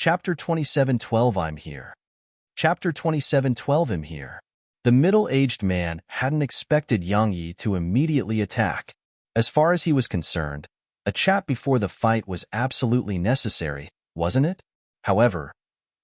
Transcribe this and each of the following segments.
Chapter 27:12 I'm here. Chapter 27:12 I'm here. The middle-aged man hadn't expected Yang Yi to immediately attack. As far as he was concerned, a chat before the fight was absolutely necessary, wasn't it? However,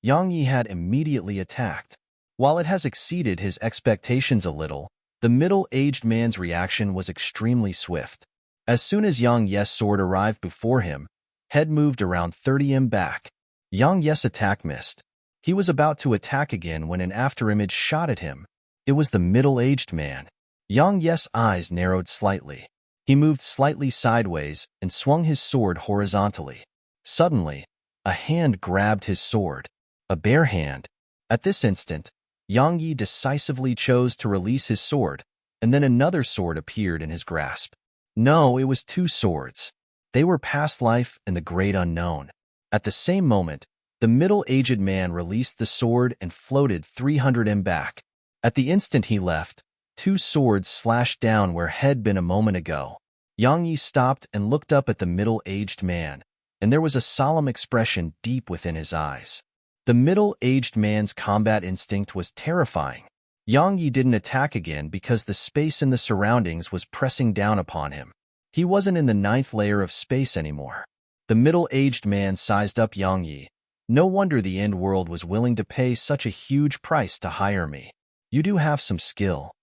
Yang Yi had immediately attacked. While it has exceeded his expectations a little, the middle-aged man's reaction was extremely swift. As soon as Yang Yi's sword arrived before him, head moved around 30 m back. Yang Yi's attack missed. He was about to attack again when an afterimage shot at him. It was the middle-aged man. Yang Yi's eyes narrowed slightly. He moved slightly sideways and swung his sword horizontally. Suddenly, a hand grabbed his sword. A bare hand. At this instant, Yang Yi decisively chose to release his sword, and then another sword appeared in his grasp. No, it was two swords. They were past life and the great unknown. At the same moment, the middle-aged man released the sword and floated 300 m back. At the instant he left, two swords slashed down where had been a moment ago. Yang Yi stopped and looked up at the middle-aged man, and there was a solemn expression deep within his eyes. The middle-aged man's combat instinct was terrifying. Yang Yi didn't attack again because the space in the surroundings was pressing down upon him. He wasn't in the 9th layer of space anymore. The middle-aged man sized up Yang Yi. No wonder the end world was willing to pay such a huge price to hire me. You do have some skill.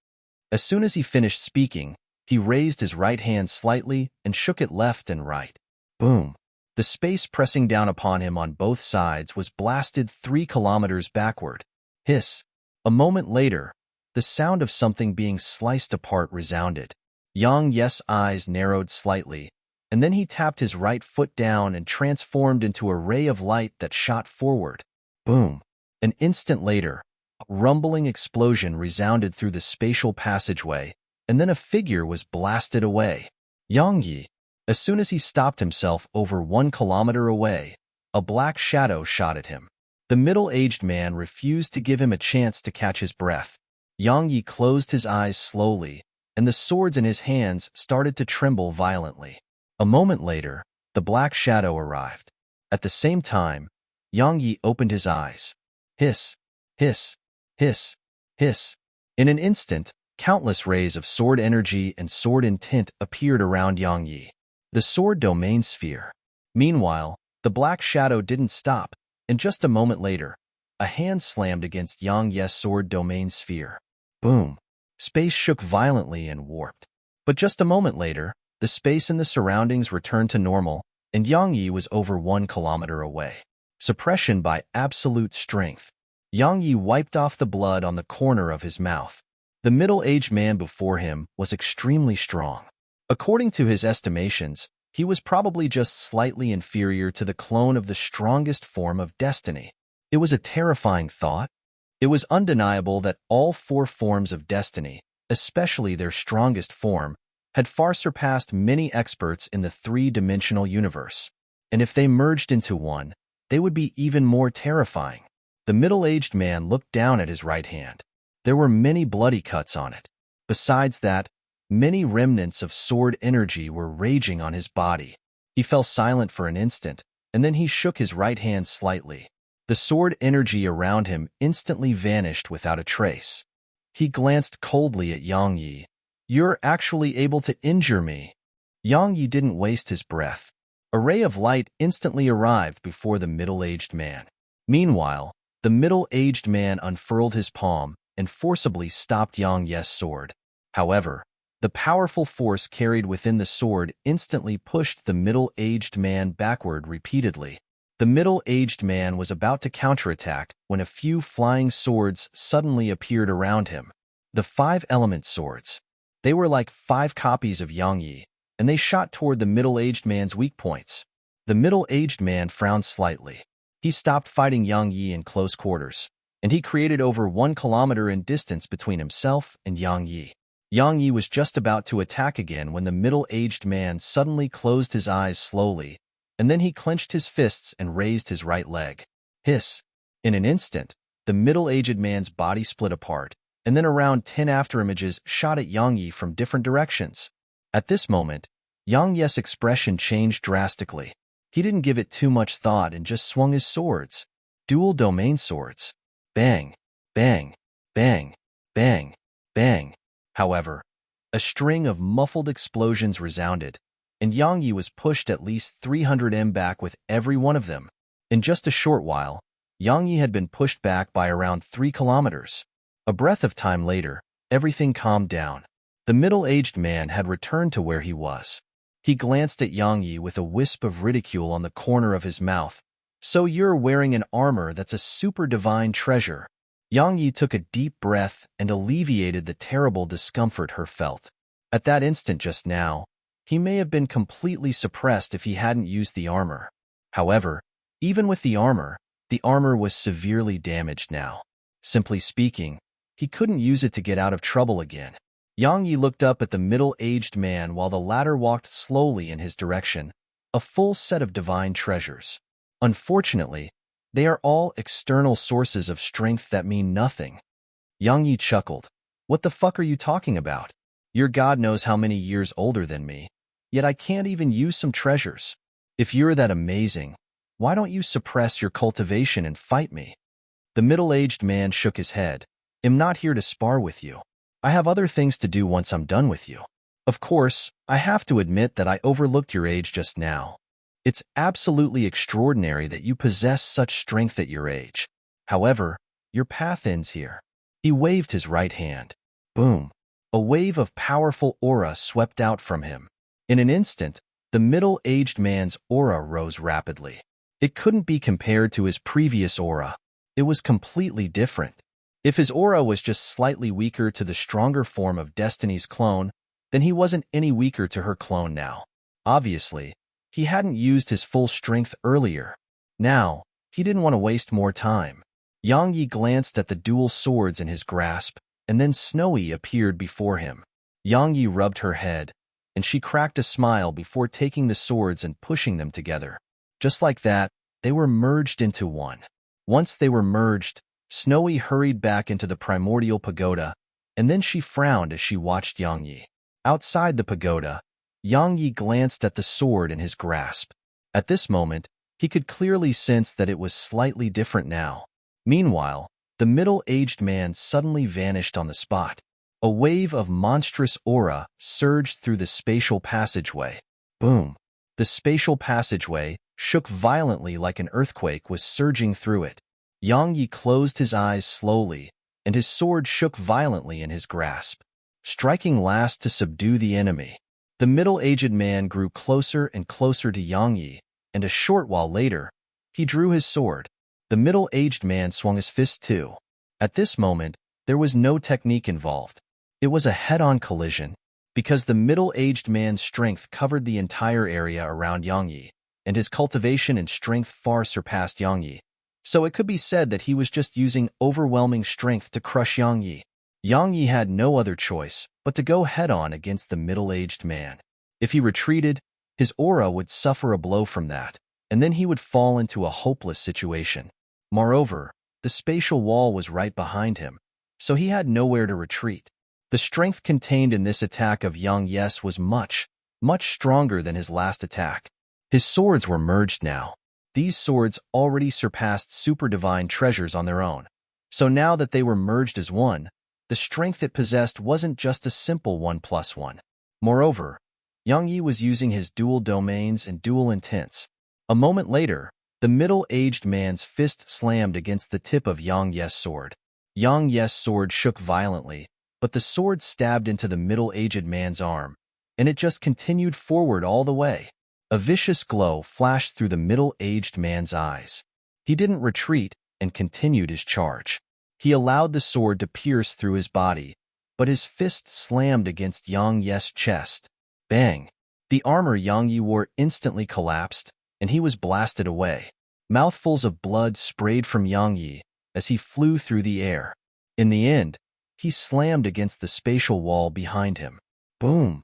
As soon as he finished speaking, he raised his right hand slightly and shook it left and right. Boom. The space pressing down upon him on both sides was blasted 3 kilometers backward. Hiss. A moment later, the sound of something being sliced apart resounded. Yang Yi's eyes narrowed slightly, and then he tapped his right foot down and transformed into a ray of light that shot forward. Boom. An instant later, a rumbling explosion resounded through the spatial passageway, and then a figure was blasted away. Yang Yi. As soon as he stopped himself over 1 kilometer away, a black shadow shot at him. The middle-aged man refused to give him a chance to catch his breath. Yang Yi closed his eyes slowly, and the swords in his hands started to tremble violently. A moment later, the black shadow arrived. At the same time, Yang Yi opened his eyes. Hiss, hiss, hiss, hiss. In an instant, countless rays of sword energy and sword intent appeared around Yang Yi. The sword domain sphere. Meanwhile, the black shadow didn't stop, and just a moment later, a hand slammed against Yang Yi's sword domain sphere. Boom. Space shook violently and warped. But just a moment later, the space in the surroundings returned to normal, and Yang Yi was over 1 kilometer away. Suppression by absolute strength. Yang Yi wiped off the blood on the corner of his mouth. The middle-aged man before him was extremely strong. According to his estimations, he was probably just slightly inferior to the clone of the strongest form of destiny. It was a terrifying thought. It was undeniable that all 4 forms of destiny, especially their strongest form, had far surpassed many experts in the 3-dimensional universe. And if they merged into one, they would be even more terrifying. The middle-aged man looked down at his right hand. There were many bloody cuts on it. Besides that, many remnants of sword energy were raging on his body. He fell silent for an instant, and then he shook his right hand slightly. The sword energy around him instantly vanished without a trace. He glanced coldly at Yang Yi. You're actually able to injure me. Yang Yi didn't waste his breath. A ray of light instantly arrived before the middle-aged man. Meanwhile, the middle-aged man unfurled his palm and forcibly stopped Yang Yi's sword. However, the powerful force carried within the sword instantly pushed the middle-aged man backward repeatedly. The middle-aged man was about to counterattack when a few flying swords suddenly appeared around him. The 5-element swords. They were like 5 copies of Yang Yi, and they shot toward the middle-aged man's weak points. The middle-aged man frowned slightly. He stopped fighting Yang Yi in close quarters, and he created over 1 kilometer in distance between himself and Yang Yi. Yang Yi was just about to attack again when the middle-aged man suddenly closed his eyes slowly, and then he clenched his fists and raised his right leg. Hiss. In an instant, the middle-aged man's body split apart, and then around 10 afterimages shot at Yang Yi from different directions. At this moment, Yang Yi's expression changed drastically. He didn't give it too much thought and just swung his swords. Dual domain swords. Bang, bang, bang, bang, bang. However, a string of muffled explosions resounded, and Yang Yi was pushed at least 300 m back with every one of them. In just a short while, Yang Yi had been pushed back by around 3 kilometers. A breath of time later, everything calmed down. The middle-aged man had returned to where he was. He glanced at Yang Yi with a wisp of ridicule on the corner of his mouth. "So you're wearing an armor that's a super divine treasure." Yang Yi took a deep breath and alleviated the terrible discomfort her felt. At that instant just now, he may have been completely suppressed if he hadn't used the armor. However, even with the armor was severely damaged now. Simply speaking, he couldn't use it to get out of trouble again. Yang Yi looked up at the middle-aged man while the latter walked slowly in his direction, a full set of divine treasures. Unfortunately, they are all external sources of strength that mean nothing. Yang Yi chuckled. "What the fuck are you talking about? Your god knows how many years older than me, yet I can't even use some treasures. If you're that amazing, why don't you suppress your cultivation and fight me?" The middle-aged man shook his head. "I'm not here to spar with you. I have other things to do once I'm done with you. Of course, I have to admit that I overlooked your age just now. It's absolutely extraordinary that you possess such strength at your age. However, your path ends here." He waved his right hand. Boom. A wave of powerful aura swept out from him. In an instant, the middle-aged man's aura rose rapidly. It couldn't be compared to his previous aura. It was completely different. If his aura was just slightly weaker to the stronger form of Destiny's clone, then he wasn't any weaker to her clone now. Obviously, he hadn't used his full strength earlier. Now, he didn't want to waste more time. Yang Yi glanced at the dual swords in his grasp, and then Snowy appeared before him. Yang Yi rubbed her head, and she cracked a smile before taking the swords and pushing them together. Just like that, they were merged into one. Once they were merged, Snowy hurried back into the primordial pagoda, and then she frowned as she watched Yang Yi. Outside the pagoda, Yang Yi glanced at the sword in his grasp. At this moment, he could clearly sense that it was slightly different now. Meanwhile, the middle-aged man suddenly vanished on the spot. A wave of monstrous aura surged through the spatial passageway. Boom! The spatial passageway shook violently like an earthquake was surging through it. Yang Yi closed his eyes slowly, and his sword shook violently in his grasp, striking last to subdue the enemy. The middle-aged man grew closer and closer to Yang Yi, and a short while later, he drew his sword. The middle-aged man swung his fist too. At this moment, there was no technique involved. It was a head-on collision, because the middle-aged man's strength covered the entire area around Yang Yi, and his cultivation and strength far surpassed Yang Yi. So it could be said that he was just using overwhelming strength to crush Yang Yi. Yang Yi had no other choice but to go head-on against the middle-aged man. If he retreated, his aura would suffer a blow from that, and then he would fall into a hopeless situation. Moreover, the spatial wall was right behind him, so he had nowhere to retreat. The strength contained in this attack of Yang Yi's was much, much stronger than his last attack. His swords were merged now. These swords already surpassed super divine treasures on their own. So now that they were merged as one, the strength it possessed wasn't just a simple 1+1. Moreover, Yang Yi was using his dual domains and dual intents. A moment later, the middle-aged man's fist slammed against the tip of Yang Yi's sword. Yang Yi's sword shook violently, but the sword stabbed into the middle-aged man's arm, and it just continued forward all the way. A vicious glow flashed through the middle-aged man's eyes. He didn't retreat and continued his charge. He allowed the sword to pierce through his body, but his fist slammed against Yang Yi's chest. Bang! The armor Yang Yi wore instantly collapsed, and he was blasted away. Mouthfuls of blood sprayed from Yang Yi as he flew through the air. In the end, he slammed against the spatial wall behind him. Boom!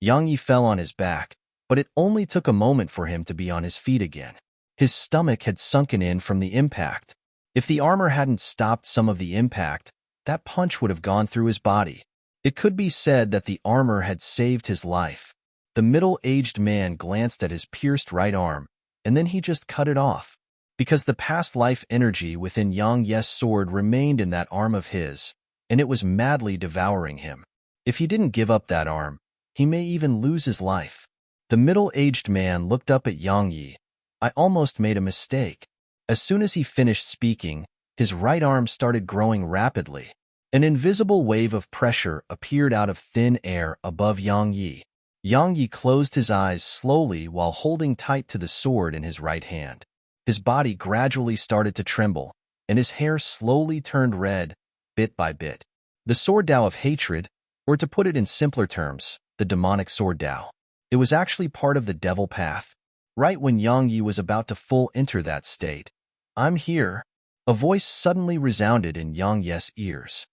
Yang Yi fell on his back, but it only took a moment for him to be on his feet again. His stomach had sunken in from the impact. If the armor hadn't stopped some of the impact, that punch would have gone through his body. It could be said that the armor had saved his life. The middle-aged man glanced at his pierced right arm, and then he just cut it off. Because the past life energy within Yang Ye's sword remained in that arm of his, and it was madly devouring him. If he didn't give up that arm, he may even lose his life. The middle-aged man looked up at Yang Yi. I almost made a mistake. As soon as he finished speaking, his right arm started growing rapidly. An invisible wave of pressure appeared out of thin air above Yang Yi. Yang Yi closed his eyes slowly while holding tight to the sword in his right hand. His body gradually started to tremble, and his hair slowly turned red, bit by bit. The sword Tao of hatred, or to put it in simpler terms, the demonic sword Tao. It was actually part of the devil path. Right when Yang Yi was about to full enter that state, "I'm here," a voice suddenly resounded in Yang Ye's ears.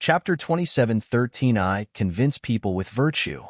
Chapter 27:13 I convince people with virtue.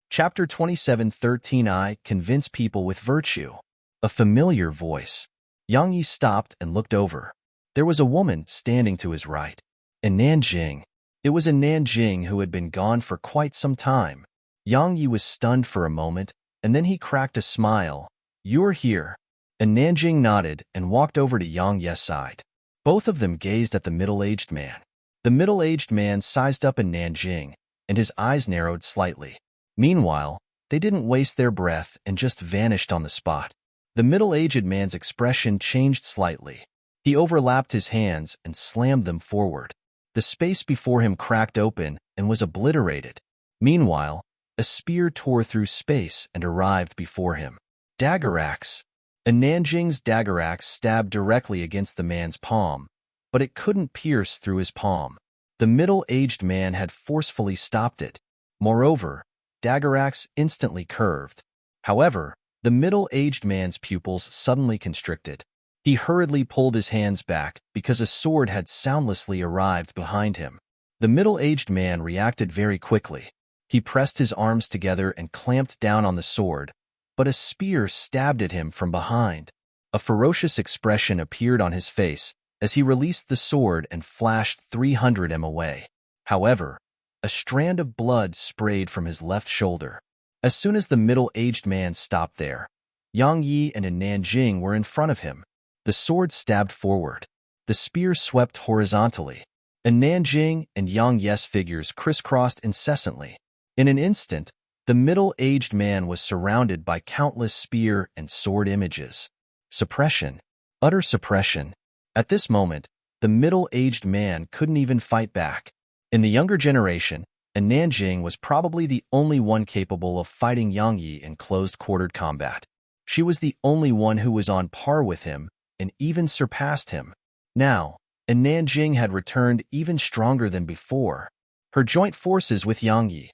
Chapter 27:13 I convince people with virtue. A familiar voice. Yang Yi stopped and looked over. There was a woman standing to his right. A Nanjing. It was a Nanjing who had been gone for quite some time. Yang Yi was stunned for a moment, and then he cracked a smile. "You're here." And Nanjing nodded and walked over to Yang Ye's side. Both of them gazed at the middle-aged man. The middle-aged man sized up a Nanjing, and his eyes narrowed slightly. Meanwhile, they didn't waste their breath and just vanished on the spot. The middle-aged man's expression changed slightly. He overlapped his hands and slammed them forward. The space before him cracked open and was obliterated. Meanwhile, a spear tore through space and arrived before him. Dagger axe. A Nanjing's dagger axe stabbed directly against the man's palm, but it couldn't pierce through his palm. The middle-aged man had forcefully stopped it. Moreover, dagger axe instantly curved. However, the middle-aged man's pupils suddenly constricted. He hurriedly pulled his hands back because a sword had soundlessly arrived behind him. The middle-aged man reacted very quickly. He pressed his arms together and clamped down on the sword, but a spear stabbed at him from behind. A ferocious expression appeared on his face as he released the sword and flashed 300 m away. However, a strand of blood sprayed from his left shoulder. As soon as the middle-aged man stopped there, Yang Yi and a Nanjing were in front of him. The sword stabbed forward. The spear swept horizontally. A Nanjing and Yang Ye's figures crisscrossed incessantly. In an instant, the middle-aged man was surrounded by countless spear and sword images. Suppression. Utter suppression. At this moment, the middle-aged man couldn't even fight back. In the younger generation, a Nanjing was probably the only one capable of fighting Yang Yi in closed-quartered combat. She was the only one who was on par with him and even surpassed him. Now, a Nanjing had returned even stronger than before. Her joint forces with Yang Yi.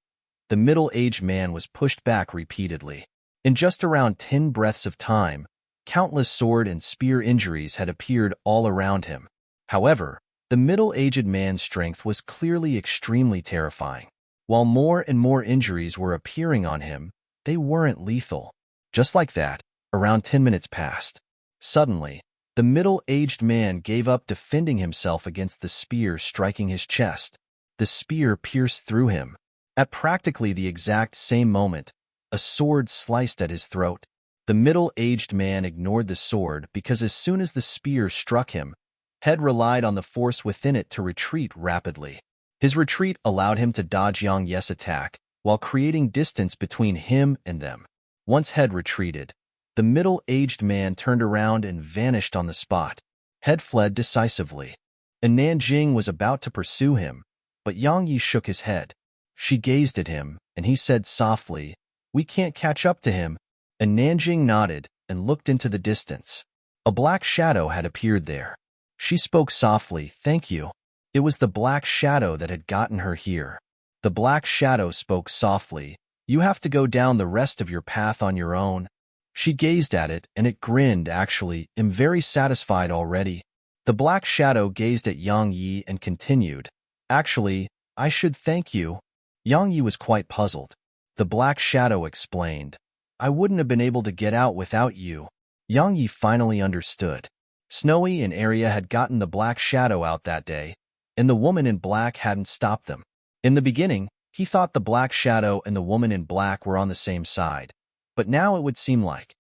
The middle-aged man was pushed back repeatedly. In just around 10 breaths of time, countless sword and spear injuries had appeared all around him. However, the middle-aged man's strength was clearly extremely terrifying. While more and more injuries were appearing on him, they weren't lethal. Just like that, around 10 minutes passed. Suddenly, the middle-aged man gave up defending himself against the spear striking his chest. The spear pierced through him. At practically the exact same moment, a sword sliced at his throat. The middle-aged man ignored the sword because as soon as the spear struck him, Head relied on the force within it to retreat rapidly. His retreat allowed him to dodge Yang Ye's attack, while creating distance between him and them. Once Head retreated, the middle-aged man turned around and vanished on the spot. Head fled decisively. And Nanjing was about to pursue him, but Yang Yi shook his head. She gazed at him, and he said softly, "We can't catch up to him." And Nanjing nodded and looked into the distance. A black shadow had appeared there. She spoke softly, "Thank you." It was the black shadow that had gotten her here. The black shadow spoke softly, "You have to go down the rest of your path on your own." She gazed at it, and it grinned, "Actually, I'm very satisfied already." The black shadow gazed at Yang Yi and continued, "Actually, I should thank you." Yang Yi was quite puzzled. The black shadow explained, "I wouldn't have been able to get out without you." Yang Yi finally understood. Snowy and Arya had gotten the black shadow out that day, and the woman in black hadn't stopped them. In the beginning, he thought the black shadow and the woman in black were on the same side, But now it would seem like.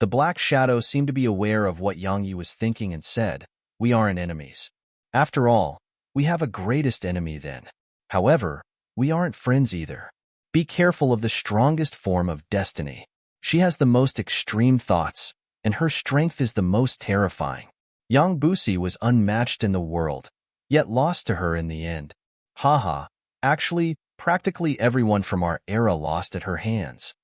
The black shadow seemed to be aware of what Yang Yi was thinking and said, "We aren't enemies. After all, we have a greatest enemy then. However, we aren't friends either. Be careful of the strongest form of destiny. She has the most extreme thoughts, and her strength is the most terrifying." Yang Busi was unmatched in the world, yet lost to her in the end. Haha, actually, practically everyone from our era lost at her hands.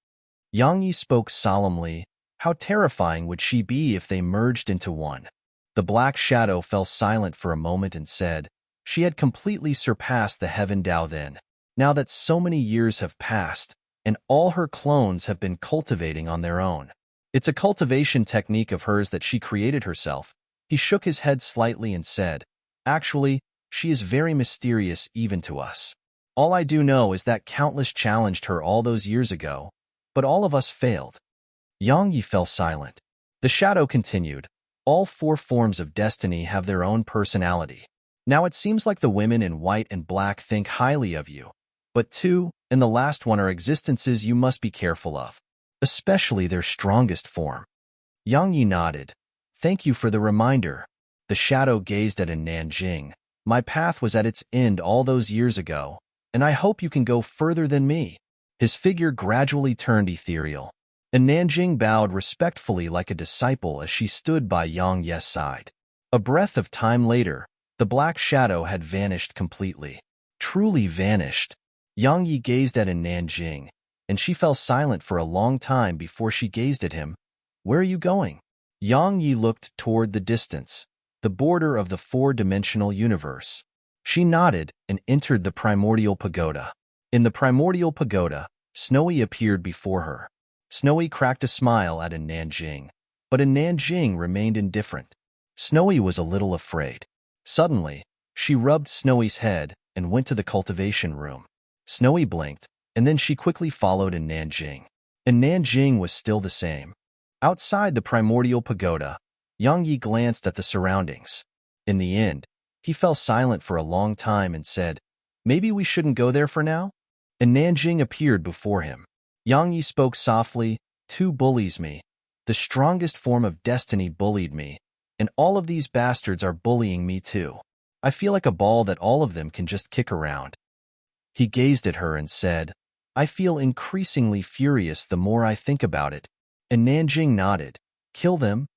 Yang Yi spoke solemnly. How terrifying would she be if they merged into one? The black shadow fell silent for a moment and said, "She had completely surpassed the heaven Dao then. Now that so many years have passed, and all her clones have been cultivating on their own. It's a cultivation technique of hers that she created herself." He shook his head slightly and said, "Actually, she is very mysterious even to us. All I do know is that countless challenged her all those years ago, but all of us failed." Yang Yi fell silent. The shadow continued, "All four forms of destiny have their own personality. Now it seems like the women in white and black think highly of you, but two, and the last one, are existences you must be careful of, especially their strongest form." Yang Yi nodded. "Thank you for the reminder." The shadow gazed at Nanjing. "My path was at its end all those years ago, and I hope you can go further than me." His figure gradually turned ethereal, and Nanjing bowed respectfully like a disciple as she stood by Yang Ye's side. A breath of time later, the black shadow had vanished completely. Truly vanished. Yang Yi gazed at Nanjing, and she fell silent for a long time before she gazed at him. "Where are you going?" Yang Yi looked toward the distance, the border of the four-dimensional universe. She nodded and entered the primordial pagoda. In the primordial pagoda, Snowy appeared before her. Snowy cracked a smile at Nanjing, but Nanjing remained indifferent. Snowy was a little afraid. Suddenly, she rubbed Snowy's head and went to the cultivation room. Snowy blinked, and then she quickly followed Nanjing. And Nanjing was still the same. Outside the primordial pagoda, Yang Yi glanced at the surroundings. In the end, he fell silent for a long time and said, "Maybe we shouldn't go there for now?" And Nanjing appeared before him. Yang Yi spoke softly, "Two bullies me. The strongest form of destiny bullied me, and all of these bastards are bullying me too. I feel like a ball that all of them can just kick around." He gazed at her and said, "I feel increasingly furious the more I think about it." And Nanjing nodded. "Kill them?"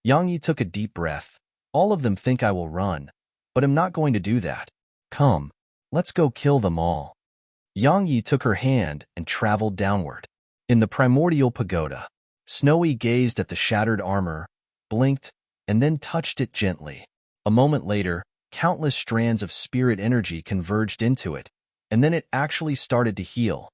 Yang Yi took a deep breath. "All of them think I will run, but I'm not going to do that. Come, let's go kill them all." Yang Yi took her hand and traveled downward. In the primordial pagoda, Snowy gazed at the shattered armor, blinked, and then touched it gently. A moment later, countless strands of spirit energy converged into it, and then it actually started to heal.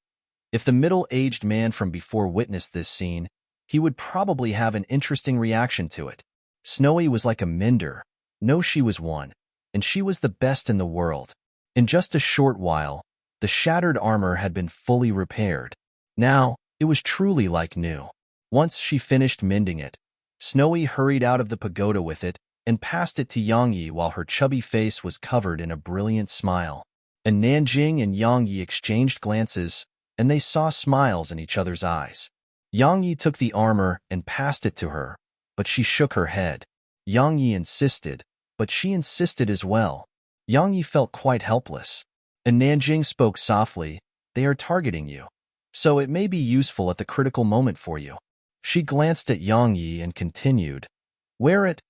If the middle-aged man from before witnessed this scene, he would probably have an interesting reaction to it. Snowy was like a mender. No, she was one, and she was the best in the world. In just a short while, the shattered armor had been fully repaired. Now, it was truly like new. Once she finished mending it, Snowy hurried out of the pagoda with it and passed it to Yang Yi while her chubby face was covered in a brilliant smile. And Nanjing and Yang Yi exchanged glances, and they saw smiles in each other's eyes. Yang Yi took the armor and passed it to her, but she shook her head. Yang Yi insisted, but she insisted as well. Yang Yi felt quite helpless. And Nanjing spoke softly, "They are targeting you, so it may be useful at the critical moment for you." She glanced at Yang Yi and continued, "Wear it."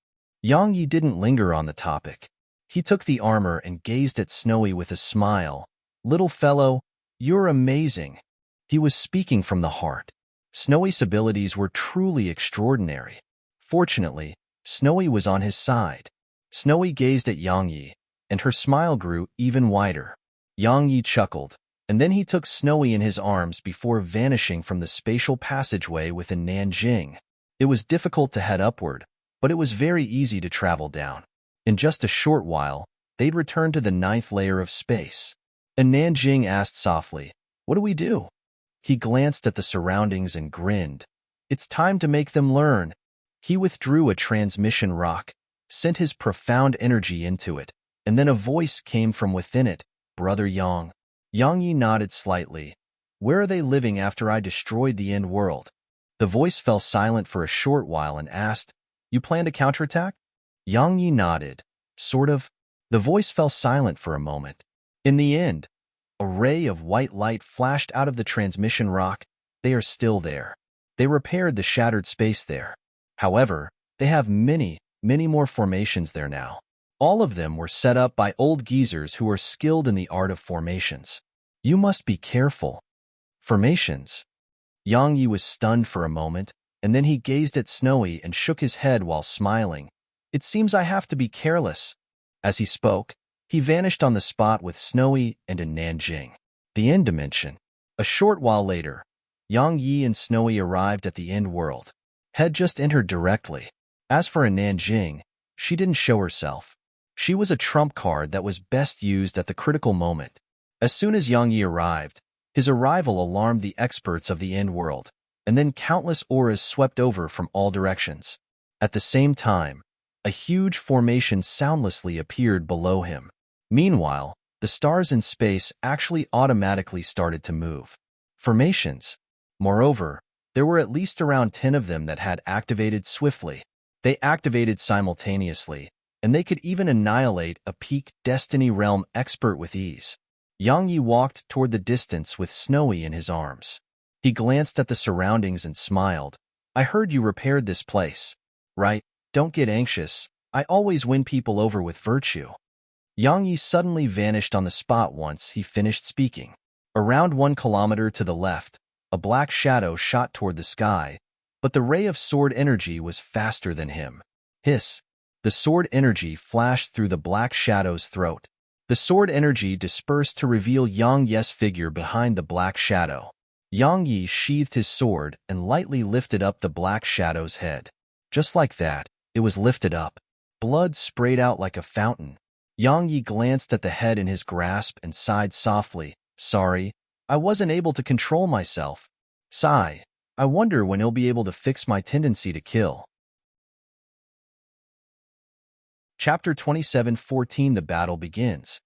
Yang Yi didn't linger on the topic. He took the armor and gazed at Snowy with a smile. "Little fellow, you're amazing." He was speaking from the heart. Snowy's abilities were truly extraordinary. Fortunately, Snowy was on his side. Snowy gazed at Yang Yi, and her smile grew even wider. Yang Yi chuckled, and then he took Snowy in his arms before vanishing from the spatial passageway within Nanjing. It was difficult to head upward, but it was very easy to travel down. In just a short while, they'd returned to the 9th layer of space. And Nanjing asked softly, "What do we do?" He glanced at the surroundings and grinned. "It's time to make them learn." He withdrew a transmission rock, sent his profound energy into it, and then a voice came from within it, "Brother Yang." Yang Yi nodded slightly. "Where are they living after I destroyed the end world?" The voice fell silent for a short while and asked, "You plan to counterattack?" Yang Yi nodded. "Sort of." The voice fell silent for a moment. In the end, a ray of white light flashed out of the transmission rock. "They are still there. They repaired the shattered space there. However, they have many, many more formations there now. All of them were set up by old geezers who are skilled in the art of formations. You must be careful." Formations? Yang Yi was stunned for a moment, and then he gazed at Snowy and shook his head while smiling. "It seems I have to be careless." As he spoke, he vanished on the spot with Snowy and in Nanjing, the end dimension. A short while later, Yang Yi and Snowy arrived at the end world. Had just entered directly. As for in Nanjing, she didn't show herself. She was a trump card that was best used at the critical moment. As soon as Yang Yi arrived, his arrival alarmed the experts of the end world, and then countless auras swept over from all directions. At the same time, a huge formation soundlessly appeared below him. Meanwhile, the stars in space actually automatically started to move. Formations. Moreover, there were at least around 10 of them that had activated swiftly. They activated simultaneously, and they could even annihilate a peak Destiny Realm expert with ease. Yang Yi walked toward the distance with Snowy in his arms. He glanced at the surroundings and smiled. "I heard you repaired this place. Right? Don't get anxious. I always win people over with virtue." Yang Yi suddenly vanished on the spot once he finished speaking. Around 1 kilometer to the left, a black shadow shot toward the sky, but the ray of sword energy was faster than him. Hiss! The sword energy flashed through the black shadow's throat. The sword energy dispersed to reveal Yang Yi's figure behind the black shadow. Yang Yi sheathed his sword and lightly lifted up the black shadow's head. Just like that, it was lifted up. Blood sprayed out like a fountain. Yang Yi glanced at the head in his grasp and sighed softly. "Sorry, I wasn't able to control myself." Sigh. "I wonder when he'll be able to fix my tendency to kill." Chapter 27:14 The Battle Begins.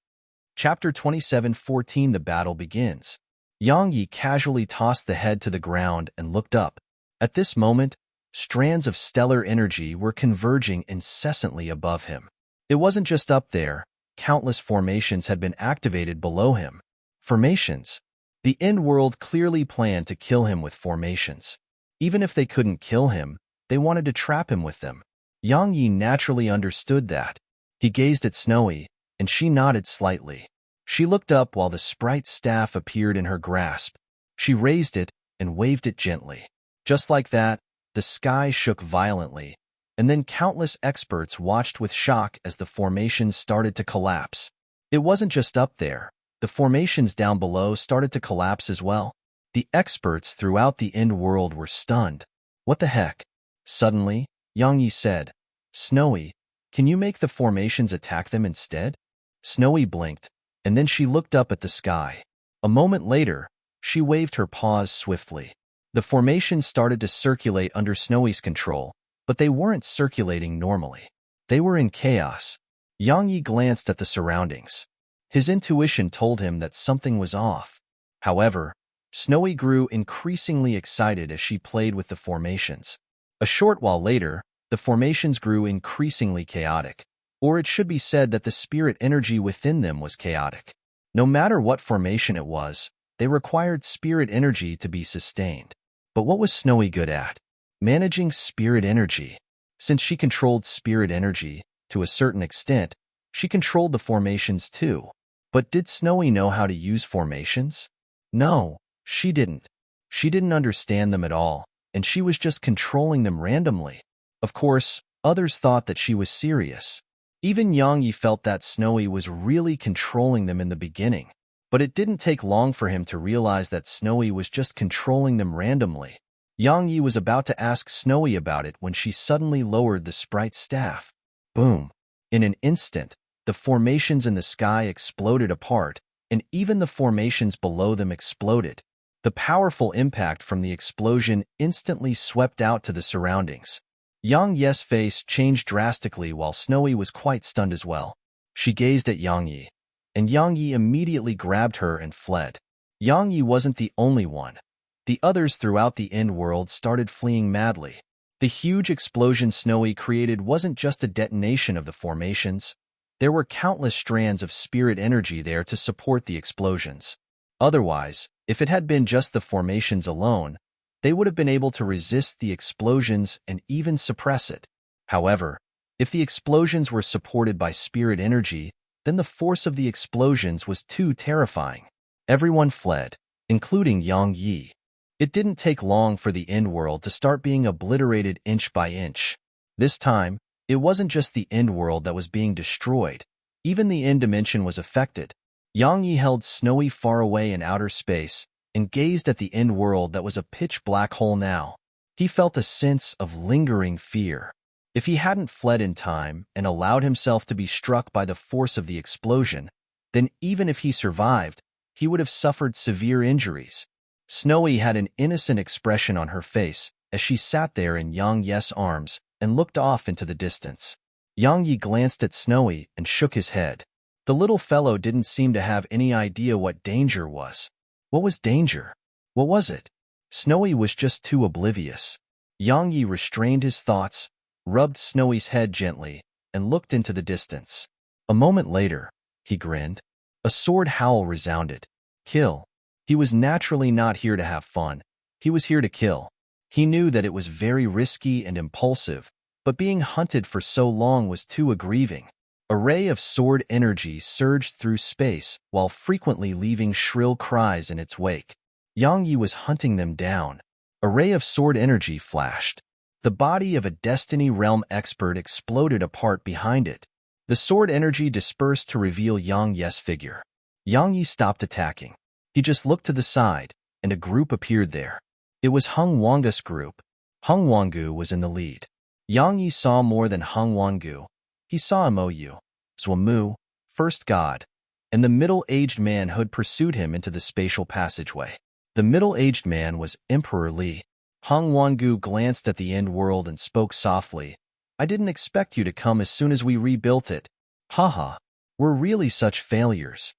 Chapter 27:14 The Battle Begins. Yang Yi casually tossed the head to the ground and looked up. At this moment, strands of stellar energy were converging incessantly above him. It wasn't just up there. Countless formations had been activated below him. Formations. The end world clearly planned to kill him with formations. Even if they couldn't kill him, they wanted to trap him with them. Yang Yi naturally understood that. He gazed at Snowy, and she nodded slightly. She looked up while the sprite staff appeared in her grasp. She raised it and waved it gently. Just like that, the sky shook violently, and then countless experts watched with shock as the formations started to collapse. It wasn't just up there. The formations down below started to collapse as well. The experts throughout the end world were stunned. "What the heck?" Suddenly, Yang Yi said, "Snowy, can you make the formations attack them instead?" Snowy blinked, and then she looked up at the sky. A moment later, she waved her paws swiftly. The formations started to circulate under Snowy's control, but they weren't circulating normally. They were in chaos. Yang Yi glanced at the surroundings. His intuition told him that something was off. However, Snowy grew increasingly excited as she played with the formations. A short while later, the formations grew increasingly chaotic, or it should be said that the spirit energy within them was chaotic. No matter what formation it was, they required spirit energy to be sustained. But what was Snowy good at? Managing spirit energy. Since she controlled spirit energy, to a certain extent, she controlled the formations too. But did Snowy know how to use formations? No, she didn't. She didn't understand them at all, and she was just controlling them randomly. Of course, others thought that she was serious. Even Yang Yi felt that Snowy was really controlling them in the beginning, but it didn't take long for him to realize that Snowy was just controlling them randomly. Yang Yi was about to ask Snowy about it when she suddenly lowered the sprite staff. Boom! In an instant, the formations in the sky exploded apart, and even the formations below them exploded. The powerful impact from the explosion instantly swept out to the surroundings. Yang Yi's face changed drastically while Snowy was quite stunned as well. She gazed at Yang Yi, and Yang Yi immediately grabbed her and fled. Yang Yi wasn't the only one. The others throughout the end world started fleeing madly. The huge explosion Snowy created wasn't just a detonation of the formations. There were countless strands of spirit energy there to support the explosions. Otherwise, if it had been just the formations alone, they would have been able to resist the explosions and even suppress it. However, if the explosions were supported by spirit energy, then the force of the explosions was too terrifying. Everyone fled, including Yang Yi. It didn't take long for the end world to start being obliterated inch by inch. This time, it wasn't just the end world that was being destroyed. Even the end dimension was affected. Yang Yi held Snowy far away in outer space and gazed at the end world that was a pitch-black hole now. He felt a sense of lingering fear. If he hadn't fled in time and allowed himself to be struck by the force of the explosion, then even if he survived, he would have suffered severe injuries. Snowy had an innocent expression on her face as she sat there in Yang Yi's arms and looked off into the distance. Yang Yi glanced at Snowy and shook his head. The little fellow didn't seem to have any idea what danger was. What was danger? What was it? Snowy was just too oblivious. Yang Yi restrained his thoughts, rubbed Snowy's head gently, and looked into the distance. A moment later, he grinned. A sword howl resounded. Kill. He was naturally not here to have fun. He was here to kill. He knew that it was very risky and impulsive, but being hunted for so long was too aggrieving. A ray of sword energy surged through space while frequently leaving shrill cries in its wake. Yang Yi was hunting them down. A ray of sword energy flashed. The body of a Destiny Realm expert exploded apart behind it. The sword energy dispersed to reveal Yang Yi's figure. Yang Yi stopped attacking. He just looked to the side, and a group appeared there. It was Hung Wangu's group. Hung Wangu was in the lead. Yang Yi saw more than Hung Wangu. He saw Mou, Zhuamu, First God, and the middle-aged man who had pursued him into the spatial passageway. The middle-aged man was Emperor Li. Hung Wangu glanced at the end world and spoke softly. I didn't expect you to come as soon as we rebuilt it. Haha, we're really such failures.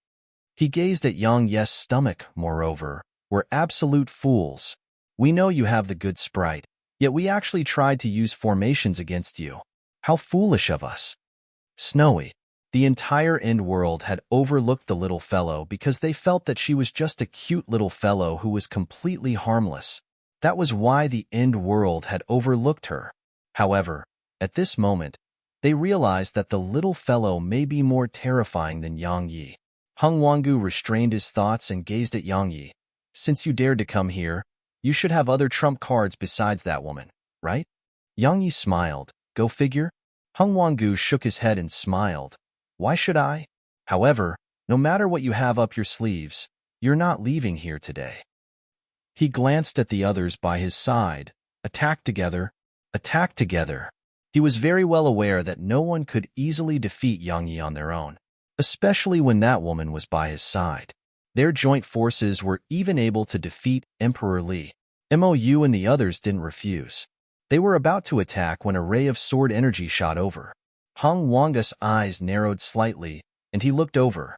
He gazed at Yang Yi's stomach, moreover. We're absolute fools. We know you have the good sprite, yet we actually tried to use formations against you. How foolish of us. Snowy. The entire end world had overlooked the little fellow because they felt that she was just a cute little fellow who was completely harmless. That was why the end world had overlooked her. However, at this moment, they realized that the little fellow may be more terrifying than Yang Yi. Hung Wangu restrained his thoughts and gazed at Yang Yi. Since you dared to come here, you should have other trump cards besides that woman, right? Yang Yi smiled. Go figure? Hung Wangu shook his head and smiled. Why should I? However, no matter what you have up your sleeves, you're not leaving here today. He glanced at the others by his side. Attack together. Attack together. He was very well aware that no one could easily defeat Yang Yi on their own, especially when that woman was by his side. Their joint forces were even able to defeat Emperor Li. Mou and the others didn't refuse. They were about to attack when a ray of sword energy shot over. Hung Wangu's eyes narrowed slightly, and he looked over.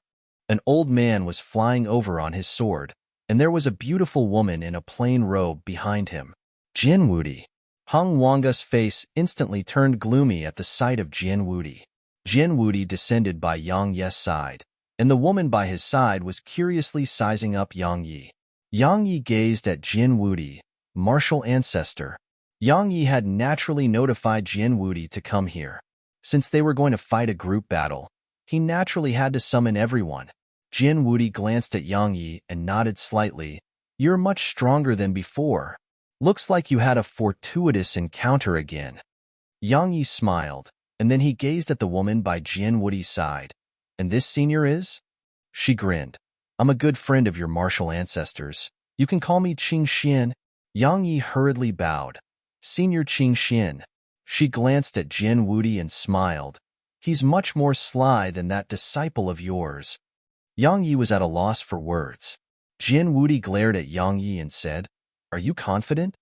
An old man was flying over on his sword, and there was a beautiful woman in a plain robe behind him. Jin Wudi. Hung Wangu's face instantly turned gloomy at the sight of Jin Wudi. Jin Wudi descended by Yang Yi's side, and the woman by his side was curiously sizing up Yang Yi. Yang Yi gazed at Jin Wudi, martial ancestor. Yang Yi had naturally notified Jin Wudi to come here. Since they were going to fight a group battle, he naturally had to summon everyone. Jin Wudi glanced at Yang Yi and nodded slightly. You're much stronger than before. Looks like you had a fortuitous encounter again. Yang Yi smiled, and then he gazed at the woman by Jin Wudi's side. And this senior is? She grinned. I'm a good friend of your martial ancestors. You can call me Qing Xian. Yang Yi hurriedly bowed. Senior Qing Xian. She glanced at Jin Wudi and smiled. He's much more sly than that disciple of yours. Yang Yi was at a loss for words. Jin Wudi glared at Yang Yi and said, Are you confident?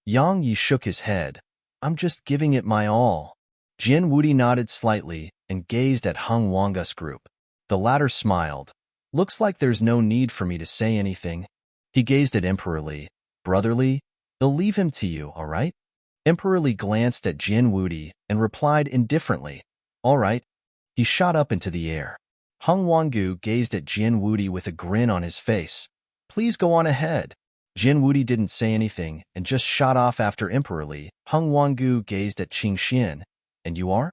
Yang Yi shook his head. I'm just giving it my all. Jin Wudi nodded slightly and gazed at Hung Wangu's group. The latter smiled. Looks like there's no need for me to say anything. He gazed at Emperor Li. Brotherly, they'll leave him to you, all right? Emperor Li glanced at Jin Wudi and replied indifferently, all right. He shot up into the air. Hung Wangu gazed at Jin Wudi with a grin on his face. Please go on ahead. Jin Wudi didn't say anything and just shot off after Emperor Li. Hung Wangu gazed at Qing Xian. And you are?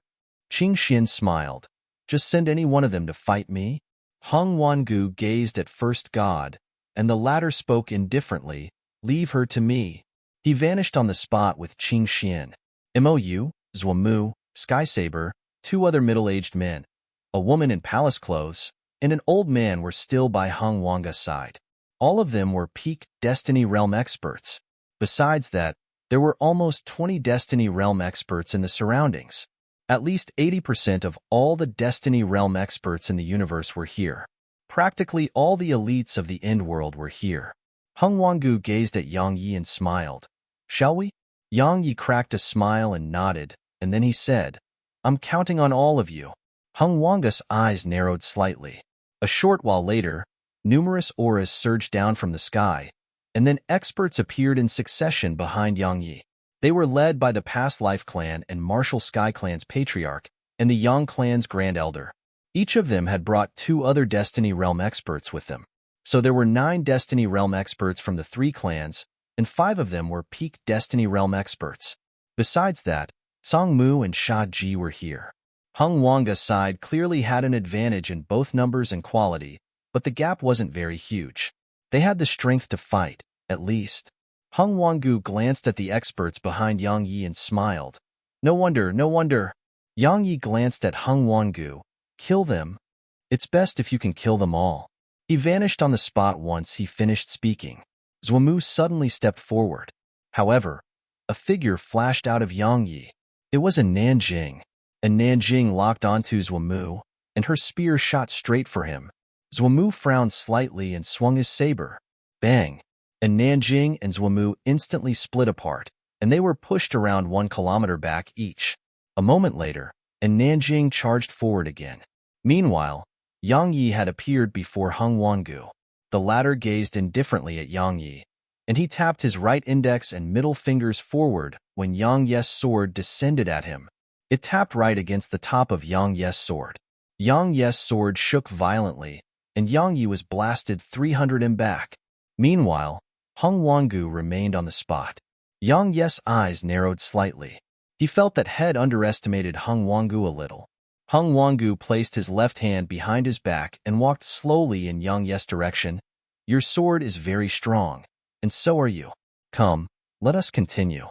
Qing Xian smiled. Just send any one of them to fight me? Hung Wangu gazed at First God, and the latter spoke indifferently, leave her to me. He vanished on the spot with Qing Xian. Mou, Zhuamu, Skysaber, two other middle-aged men, a woman in palace clothes, and an old man were still by Hung Wanga's side. All of them were peak Destiny Realm experts. Besides that, there were almost 20 Destiny Realm experts in the surroundings. At least 80% of all the Destiny Realm experts in the universe were here. Practically all the elites of the Endworld were here. Hung Wangu gazed at Yang Yi and smiled. Shall we? Yang Yi cracked a smile and nodded, and then he said, I'm counting on all of you. Hung Wanga's eyes narrowed slightly. A short while later, numerous auras surged down from the sky, and then experts appeared in succession behind Yang Yi. They were led by the Past Life Clan and Martial Sky Clan's patriarch and the Yang Clan's Grand Elder. Each of them had brought 2 other Destiny Realm experts with them. So there were 9 Destiny Realm experts from the 3 clans, and 5 of them were peak Destiny Realm experts. Besides that, Song Mu and Sha Ji were here. Hung Wanga's side clearly had an advantage in both numbers and quality, but the gap wasn't very huge. They had the strength to fight, at least. Hung Wangu glanced at the experts behind Yang Yi and smiled. No wonder, no wonder. Yang Yi glanced at Hung Wangu. Kill them. It's best if you can kill them all. He vanished on the spot once he finished speaking. Zhuamu suddenly stepped forward. However, a figure flashed out of Yang Yi. It was a Nanjing. And Nanjing locked onto Zhuamu, and her spear shot straight for him. Zhuamu frowned slightly and swung his saber. Bang! And Nanjing and Zhuamu instantly split apart, and they were pushed around 1 kilometer back each. A moment later, and Nanjing charged forward again. Meanwhile, Yang Yi had appeared before Hung Wangu. The latter gazed indifferently at Yang Yi, and he tapped his right index and middle fingers forward when Yang Yi's sword descended at him. It tapped right against the top of Yang Yi's sword. Yang Yi's sword shook violently, and Yang Yi was blasted 300 m back. Meanwhile, Hung Wangu remained on the spot. Yang Yi's eyes narrowed slightly. He felt that Head underestimated Hung Wangu a little. Hung Wangu placed his left hand behind his back and walked slowly in Yang Yi's direction. Your sword is very strong, and so are you. Come, let us continue.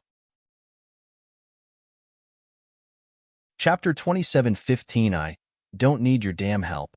Chapter 27:15 I don't need your damn help.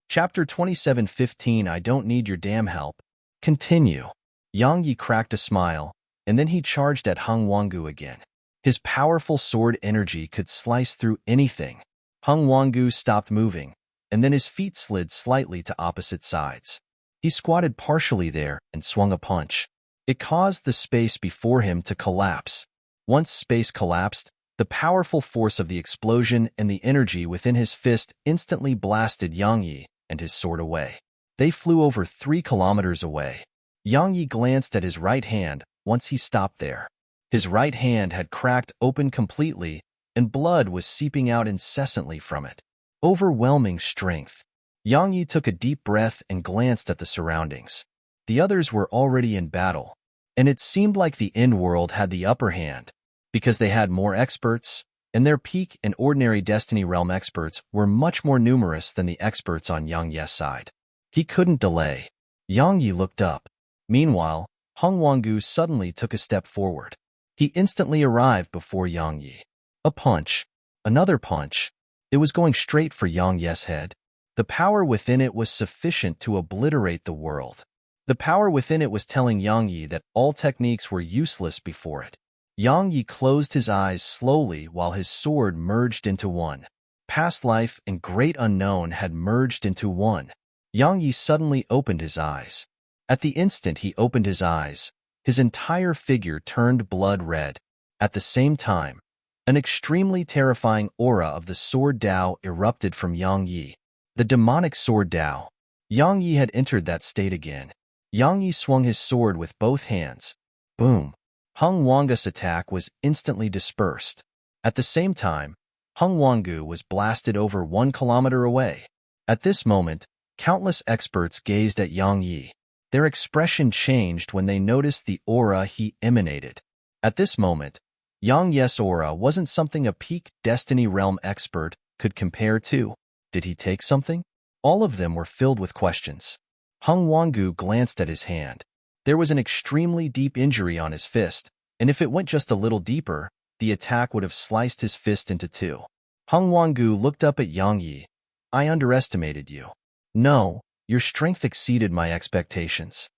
Chapter 27:15 I don't need your damn help. Continue. Yang Yi cracked a smile, and then he charged at Hung Wangu again. His powerful sword energy could slice through anything. Hung Wangu stopped moving, and then his feet slid slightly to opposite sides. He squatted partially there and swung a punch. It caused the space before him to collapse. Once space collapsed, the powerful force of the explosion and the energy within his fist instantly blasted Yang Yi and his sword away. They flew over 3 kilometers away. Yang Yi glanced at his right hand once he stopped there. His right hand had cracked open completely, and blood was seeping out incessantly from it. Overwhelming strength. Yang Yi took a deep breath and glanced at the surroundings. The others were already in battle, and it seemed like the Endworld had the upper hand, because they had more experts, and their peak and ordinary Destiny Realm experts were much more numerous than the experts on Yang Yi's side. He couldn't delay. Yang Yi looked up. Meanwhile, Hung Wangu suddenly took a step forward. He instantly arrived before Yang Yi. A punch. Another punch. It was going straight for Yang Yi's head. The power within it was sufficient to obliterate the world. The power within it was telling Yang Yi that all techniques were useless before it. Yang Yi closed his eyes slowly while his sword merged into one. Past life and great unknown had merged into one. Yang Yi suddenly opened his eyes. At the instant he opened his eyes, his entire figure turned blood red. At the same time, an extremely terrifying aura of the Sword Dao erupted from Yang Yi. The demonic Sword Dao. Yang Yi had entered that state again. Yang Yi swung his sword with both hands, Boom. Hung Wanga's attack was instantly dispersed. At the same time, Hung Wangu was blasted over 1 kilometer away. At this moment, countless experts gazed at Yang Yi. Their expression changed when they noticed the aura he emanated. At this moment, Yang Yi's aura wasn't something a peak Destiny Realm expert could compare to. Did he take something? All of them were filled with questions. Hung Wangu glanced at his hand. There was an extremely deep injury on his fist, and if it went just a little deeper, the attack would have sliced his fist into two. Hung Wangu looked up at Yang Yi. I underestimated you. No, your strength exceeded my expectations.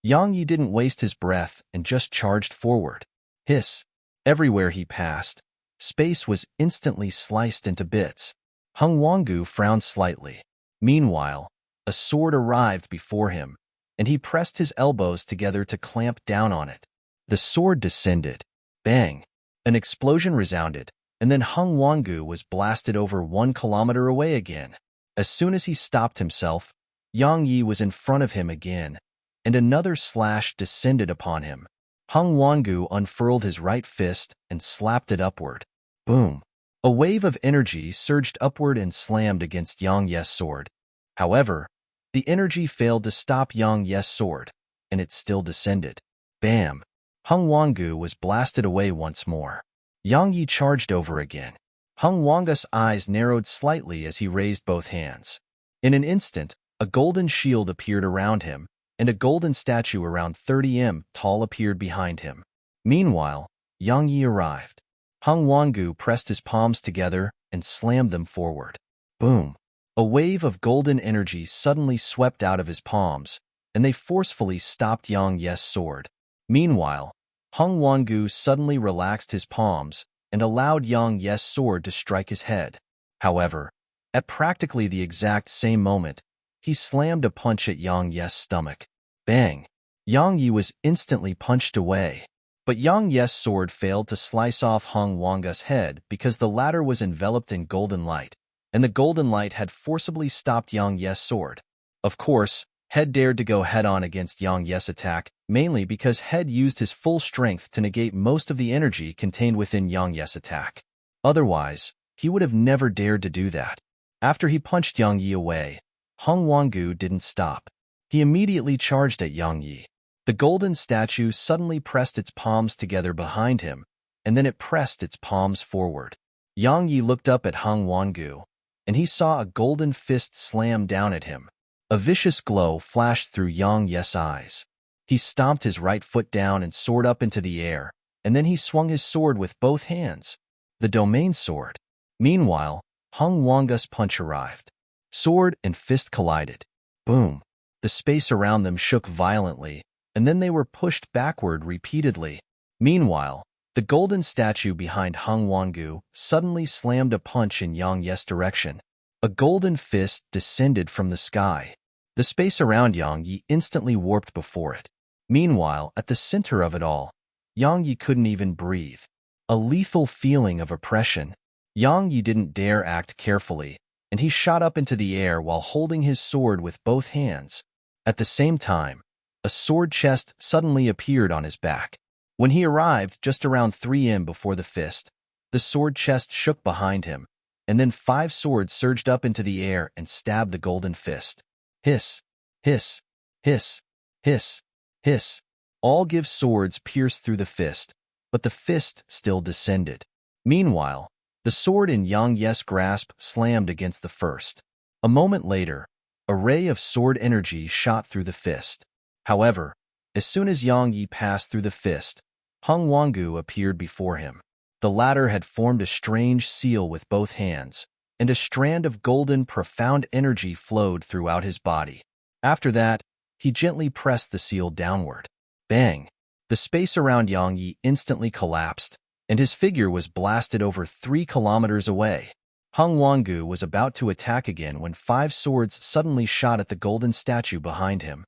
Yang Yi didn't waste his breath and just charged forward. Hiss. Everywhere he passed, space was instantly sliced into bits. Hung Wangu frowned slightly. Meanwhile, a sword arrived before him, and he pressed his elbows together to clamp down on it. The sword descended. Bang! An explosion resounded, and then Hung Wangu was blasted over 1 kilometer away again. As soon as he stopped himself, Yang Yi was in front of him again, and another slash descended upon him. Hung Wangu unfurled his right fist and slapped it upward. Boom! A wave of energy surged upward and slammed against Yang Yi's sword. However, the energy failed to stop Yang Yi's sword, and it still descended. Bam! Hung Wangu was blasted away once more. Yang Yi charged over again. Hung Wanga's eyes narrowed slightly as he raised both hands. In an instant, a golden shield appeared around him, and a golden statue around 30 m tall appeared behind him. Meanwhile, Yang Yi arrived. Hung Wangu pressed his palms together and slammed them forward. Boom! A wave of golden energy suddenly swept out of his palms, and they forcefully stopped Yang Yi's sword. Meanwhile, Hung Wangu suddenly relaxed his palms and allowed Yang Yi's sword to strike his head. However, at practically the exact same moment, he slammed a punch at Yang Yi's stomach. Bang! Yang Yi was instantly punched away. But Yang Yi's sword failed to slice off Hung Wanga's head because the latter was enveloped in golden light, and the golden light had forcibly stopped Yang Yi's sword. Of course, Head dared to go head-on against Yang Yi's attack, mainly because Head used his full strength to negate most of the energy contained within Yang Yi's attack. Otherwise, he would have never dared to do that. After he punched Yang Yi away, Hung Wangu didn't stop. He immediately charged at Yang Yi. The golden statue suddenly pressed its palms together behind him, and then it pressed its palms forward. Yang Yi looked up at Hung Wangu, and he saw a golden fist slam down at him. A vicious glow flashed through Yang Yi's eyes. He stomped his right foot down and soared up into the air, and then he swung his sword with both hands, the domain sword. Meanwhile, Hung Wanga's punch arrived. Sword and fist collided. Boom! The space around them shook violently, and then they were pushed backward repeatedly. Meanwhile, the golden statue behind Hung Wangu suddenly slammed a punch in Yang Yi's direction. A golden fist descended from the sky. The space around Yang Yi instantly warped before it. Meanwhile, at the center of it all, Yang Yi couldn't even breathe. A lethal feeling of oppression. Yang Yi didn't dare act carefully, and he shot up into the air while holding his sword with both hands. At the same time, a sword chest suddenly appeared on his back. When he arrived just around 3 m before the fist, the sword chest shook behind him, and then 5 swords surged up into the air and stabbed the golden fist. Hiss, hiss, hiss, hiss, hiss. All give swords pierced through the fist, but the fist still descended. Meanwhile, the sword in Yang Yi's grasp slammed against the first. A moment later, a ray of sword energy shot through the fist. However, as soon as Yang Yi passed through the fist, Hung Wangu appeared before him. The latter had formed a strange seal with both hands, and a strand of golden, profound energy flowed throughout his body. After that, he gently pressed the seal downward. Bang! The space around Yang Yi instantly collapsed, and his figure was blasted over 3 kilometers away. Hung Wangu was about to attack again when 5 swords suddenly shot at the golden statue behind him.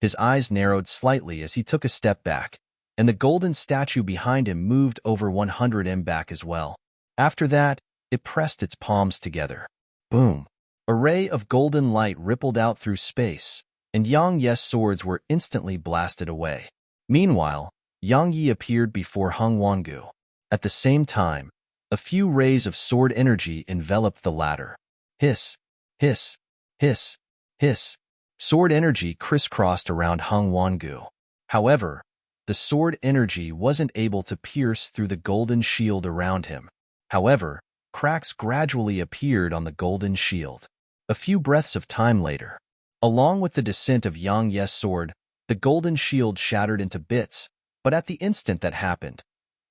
His eyes narrowed slightly as he took a step back, and the golden statue behind him moved over 100 m back as well. After that, it pressed its palms together. Boom! A ray of golden light rippled out through space, and Yang Yi's swords were instantly blasted away. Meanwhile, Yang Yi appeared before Hung Wangu. At the same time, a few rays of sword energy enveloped the latter. Hiss, hiss, hiss, hiss. Sword energy crisscrossed around Hung Wangu. However, the sword energy wasn't able to pierce through the golden shield around him. However, cracks gradually appeared on the golden shield. A few breaths of time later, along with the descent of Yang Ye's sword, the golden shield shattered into bits, but at the instant that happened,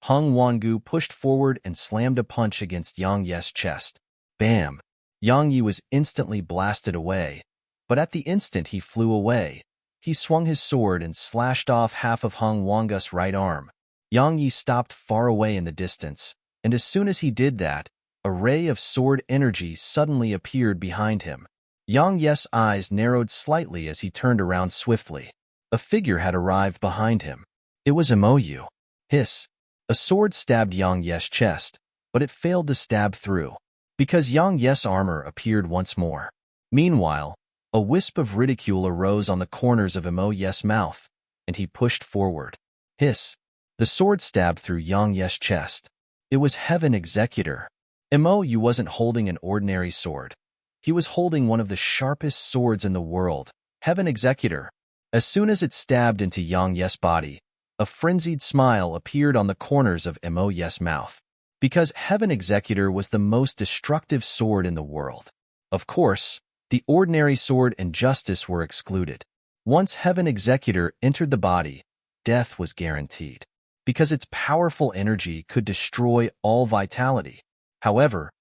Hung Wangu pushed forward and slammed a punch against Yang Ye's chest. Bam! Yang Yi was instantly blasted away, but at the instant he flew away, he swung his sword and slashed off half of Hung Wangu's right arm. Yang Yi stopped far away in the distance, and as soon as he did that, a ray of sword energy suddenly appeared behind him. Yang Ye's eyes narrowed slightly as he turned around swiftly. A figure had arrived behind him. It was Mou. Hiss! A sword stabbed Yang Ye's chest, but it failed to stab through, because Yang Ye's armor appeared once more. Meanwhile, a wisp of ridicule arose on the corners of Mou's mouth, and he pushed forward. Hiss! The sword stabbed through Yang Ye's chest. It was Heaven Executor. Mou wasn't holding an ordinary sword. He was holding one of the sharpest swords in the world, Heaven Executor. As soon as it stabbed into Yang Ye's body, a frenzied smile appeared on the corners of Mou's mouth, because Heaven Executor was the most destructive sword in the world. Of course, the ordinary sword and justice were excluded. Once Heaven Executor entered the body, death was guaranteed, because its powerful energy could destroy all vitality. However,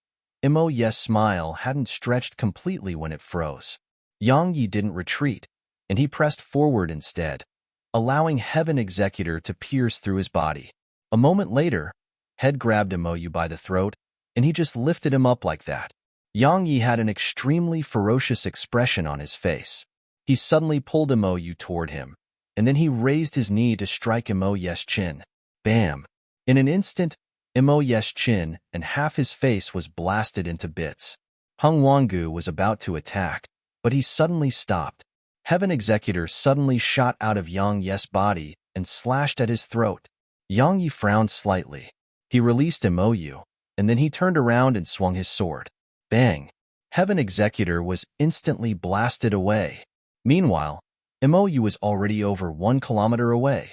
Mou's smile hadn't stretched completely when it froze. Yang Yi didn't retreat, and he pressed forward instead, allowing Heaven Executor to pierce through his body. A moment later, Head grabbed Mou by the throat, and he just lifted him up like that. Yang Yi had an extremely ferocious expression on his face. He suddenly pulled Mou toward him, and then he raised his knee to strike Mou's chin. Bam! In an instant, Mou's chin and half his face was blasted into bits. Hung Wangu was about to attack, but he suddenly stopped. Heaven Executor suddenly shot out of Yang Ye's body and slashed at his throat. Yang Yi frowned slightly. He released Mou, and then he turned around and swung his sword. Bang! Heaven Executor was instantly blasted away. Meanwhile, Mou was already over 1 kilometer away.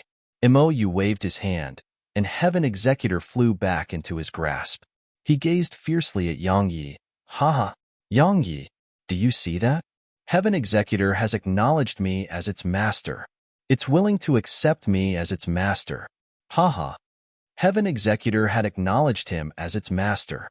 Mou waved his hand, and Heaven Executor flew back into his grasp. He gazed fiercely at Yang Yi. Haha! Yang Yi, do you see that? Heaven Executor has acknowledged me as its master. It's willing to accept me as its master. Haha! Heaven Executor had acknowledged him as its master.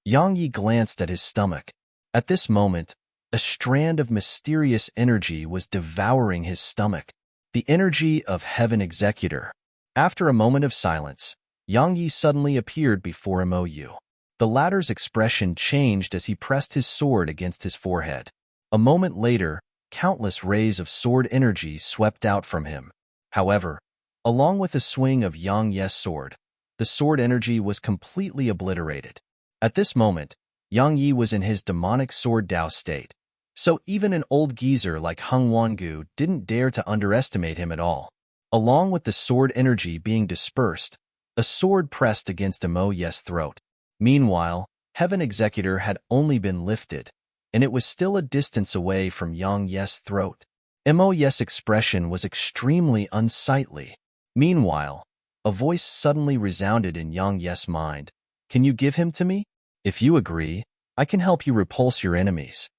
Yang Yi glanced at his stomach. At this moment, a strand of mysterious energy was devouring his stomach. The energy of Heaven Executor. After a moment of silence, Yang Yi suddenly appeared before Mou. The latter's expression changed as he pressed his sword against his forehead. A moment later, countless rays of sword energy swept out from him. However, along with the swing of Yang Ye's sword, the sword energy was completely obliterated. At this moment, Yang Yi was in his demonic sword Dao state, so even an old geezer like Hung Wangu didn't dare to underestimate him at all. Along with the sword energy being dispersed, a sword pressed against Mou's throat. Meanwhile, Heaven Executor had only been lifted, and it was still a distance away from Yang Ye's throat. Mou's expression was extremely unsightly. Meanwhile, a voice suddenly resounded in Yang Ye's mind. Can you give him to me? If you agree, I can help you repulse your enemies.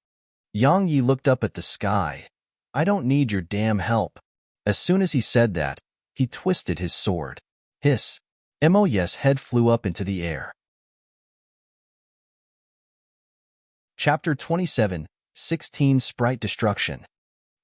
Yang Yi looked up at the sky. I don't need your damn help. As soon as he said that, he twisted his sword. Hiss! Mou's head flew up into the air. Chapter 27, 16 Sprite Destruction.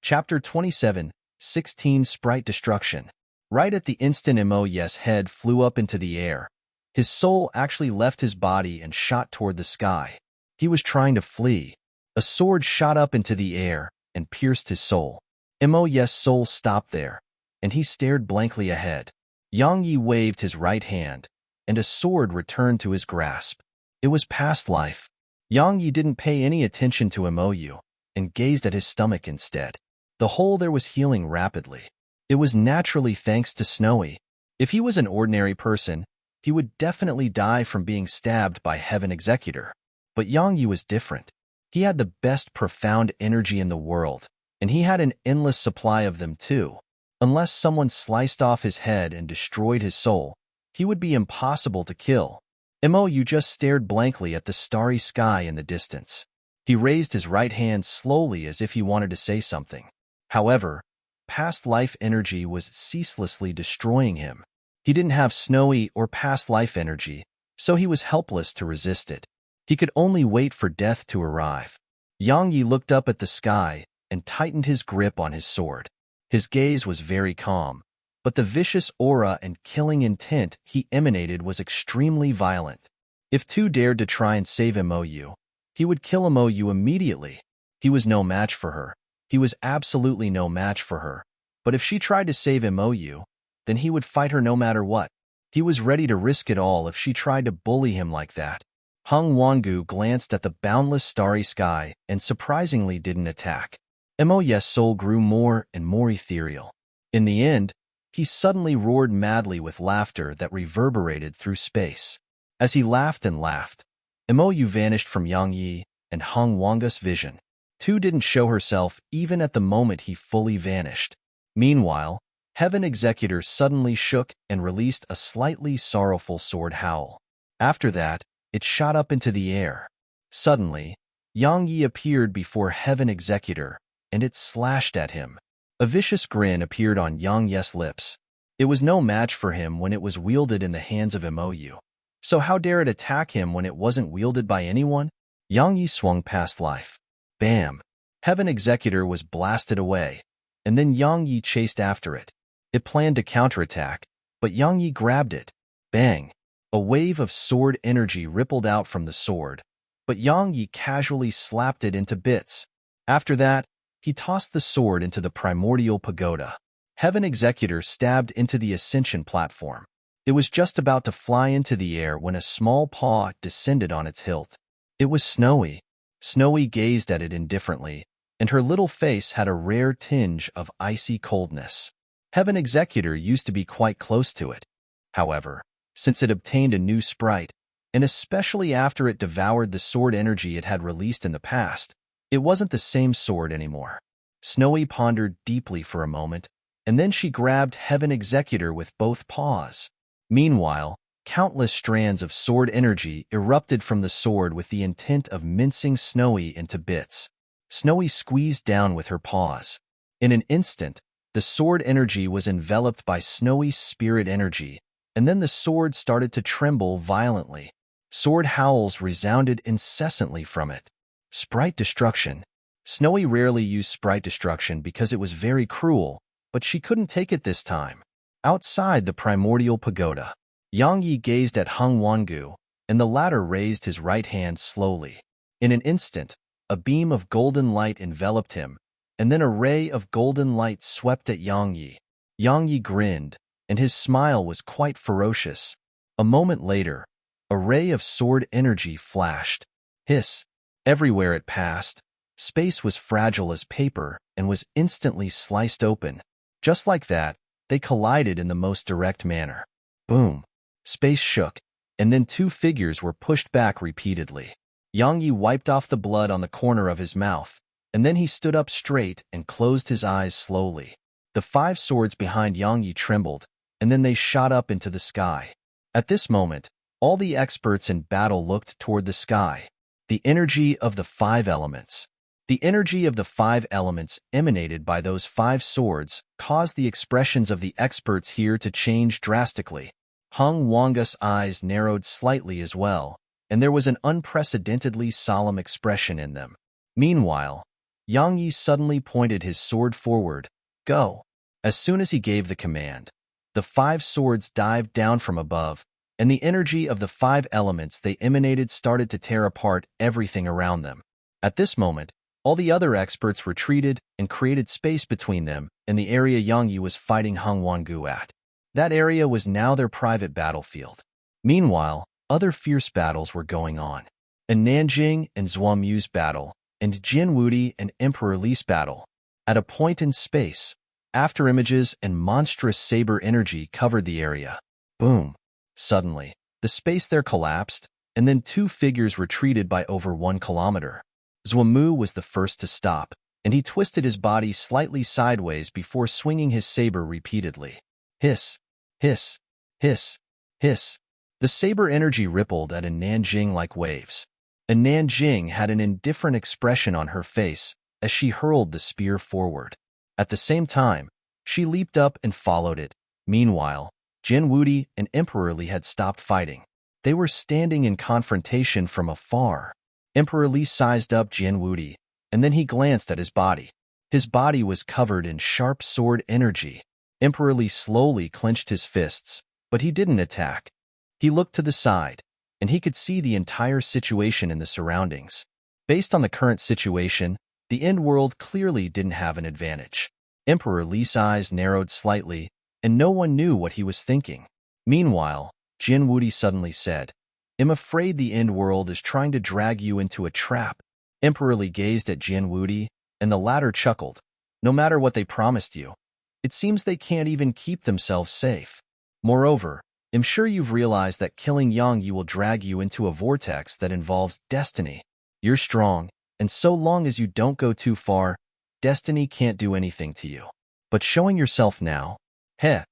Chapter 27, 16 Sprite Destruction. Right at the instant Mou's head flew up into the air, his soul actually left his body and shot toward the sky. He was trying to flee. A sword shot up into the air and pierced his soul. Mou's soul stopped there, and he stared blankly ahead. Yang Yi waved his right hand, and a sword returned to his grasp. It was past life. Yang Yi didn't pay any attention to Mou and gazed at his stomach instead. The hole there was healing rapidly. It was naturally thanks to Snowy. If he was an ordinary person, he would definitely die from being stabbed by Heaven Executor. But Yang Yi was different. He had the best profound energy in the world, and he had an endless supply of them too. Unless someone sliced off his head and destroyed his soul, he would be impossible to kill. Mo just stared blankly at the starry sky in the distance. He raised his right hand slowly as if he wanted to say something. However, past life energy was ceaselessly destroying him. He didn't have snowy or past life energy, so he was helpless to resist it. He could only wait for death to arrive. Yang Yi looked up at the sky and tightened his grip on his sword. His gaze was very calm, but the vicious aura and killing intent he emanated was extremely violent. If Tu dared to try and save Mo, he would kill Mo immediately. He was no match for her. He was absolutely no match for her. But if she tried to save Mo, then he would fight her no matter what. He was ready to risk it all if she tried to bully him like that. Hung Wangu glanced at the boundless starry sky and surprisingly didn't attack. Mo's soul grew more and more ethereal. In the end, he suddenly roared madly with laughter that reverberated through space. As he laughed and laughed, Mo vanished from Yang Yi and Hung Wangu's vision. Tu didn't show herself even at the moment he fully vanished. Meanwhile, Heaven Executor suddenly shook and released a slightly sorrowful sword howl. After that, it shot up into the air. Suddenly, Yang Yi appeared before Heaven Executor, and it slashed at him. A vicious grin appeared on Yang Yi's lips. It was no match for him when it was wielded in the hands of Mo. So how dare it attack him when it wasn't wielded by anyone? Yang Yi swung past life. Bam! Heaven Executor was blasted away, and then Yang Yi chased after it. It planned to counterattack, but Yang Yi grabbed it. Bang! A wave of sword energy rippled out from the sword, but Yang Yi casually slapped it into bits. After that, he tossed the sword into the primordial pagoda. Heaven Executor stabbed into the ascension platform. It was just about to fly into the air when a small paw descended on its hilt. It was Snowy. Snowy gazed at it indifferently, and her little face had a rare tinge of icy coldness. Heaven Executor used to be quite close to it. However, since it obtained a new sprite, and especially after it devoured the sword energy it had released in the past, it wasn't the same sword anymore. Snowy pondered deeply for a moment, and then she grabbed Heaven Executor with both paws. Meanwhile, countless strands of sword energy erupted from the sword with the intent of mincing Snowy into bits. Snowy squeezed down with her paws. In an instant, the sword energy was enveloped by Snowy's spirit energy, and then the sword started to tremble violently. Sword howls resounded incessantly from it. Sprite destruction. Snowy rarely used sprite destruction because it was very cruel, but she couldn't take it this time. Outside the primordial pagoda, Yang Yi gazed at Hung Wangu, and the latter raised his right hand slowly. In an instant, a beam of golden light enveloped him, and then a ray of golden light swept at Yang Yi. Yang Yi grinned, and his smile was quite ferocious. A moment later, a ray of sword energy flashed. Hiss! Everywhere it passed, space was fragile as paper and was instantly sliced open. Just like that, they collided in the most direct manner. Boom! Space shook, and then two figures were pushed back repeatedly. Yang Yi wiped off the blood on the corner of his mouth, and then he stood up straight and closed his eyes slowly. The 5 swords behind Yang Yi trembled, and then they shot up into the sky. At this moment, all the experts in battle looked toward the sky. The energy of the 5 elements. The energy of the 5 elements emanated by those 5 swords caused the expressions of the experts here to change drastically. Hung Wangu's eyes narrowed slightly as well, and there was an unprecedentedly solemn expression in them. Meanwhile, Yang Yi suddenly pointed his sword forward. Go! As soon as he gave the command, the 5 swords dived down from above, and the energy of the 5 elements they emanated started to tear apart everything around them. At this moment, all the other experts retreated and created space between them and the area Yang Yi was fighting Hung Wangu at. That area was now their private battlefield. Meanwhile, other fierce battles were going on. A Nanjing and Zhuangmu's battle, and Jin Wudi and Emperor Li's battle. At a point in space, Afterimages and monstrous saber energy covered the area. Boom. Suddenly, the space there collapsed, and then two figures retreated by over 1 kilometer. Zhuamu was the first to stop, and he twisted his body slightly sideways before swinging his saber repeatedly. Hiss, hiss, hiss, hiss. The saber energy rippled at a Nanjing like waves. A Nanjing had an indifferent expression on her face as she hurled the spear forward. At the same time, she leaped up and followed it. Meanwhile, Jin Wudi and Emperor Li had stopped fighting. They were standing in confrontation from afar. Emperor Li sized up Jin Wudi, and then he glanced at his body. His body was covered in sharp sword energy. Emperor Li slowly clenched his fists, but he didn't attack. He looked to the side, and he could see the entire situation in the surroundings. Based on the current situation, the end world clearly didn't have an advantage. Emperor Li's eyes narrowed slightly, and no one knew what he was thinking. Meanwhile, Jin Wudi suddenly said, "I'm afraid the end world is trying to drag you into a trap." Emperor Li gazed at Jin Wudi, and the latter chuckled. "No matter what they promised you, it seems they can't even keep themselves safe. Moreover, I'm sure you've realized that killing Yang Yi will drag you into a vortex that involves destiny. You're strong, and so long as you don't go too far, destiny can't do anything to you. But showing yourself now?" "Heh,"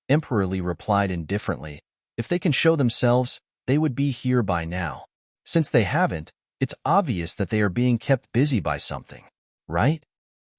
Emperor Li replied indifferently. "If they can show themselves, they would be here by now. Since they haven't, it's obvious that they are being kept busy by something, right?"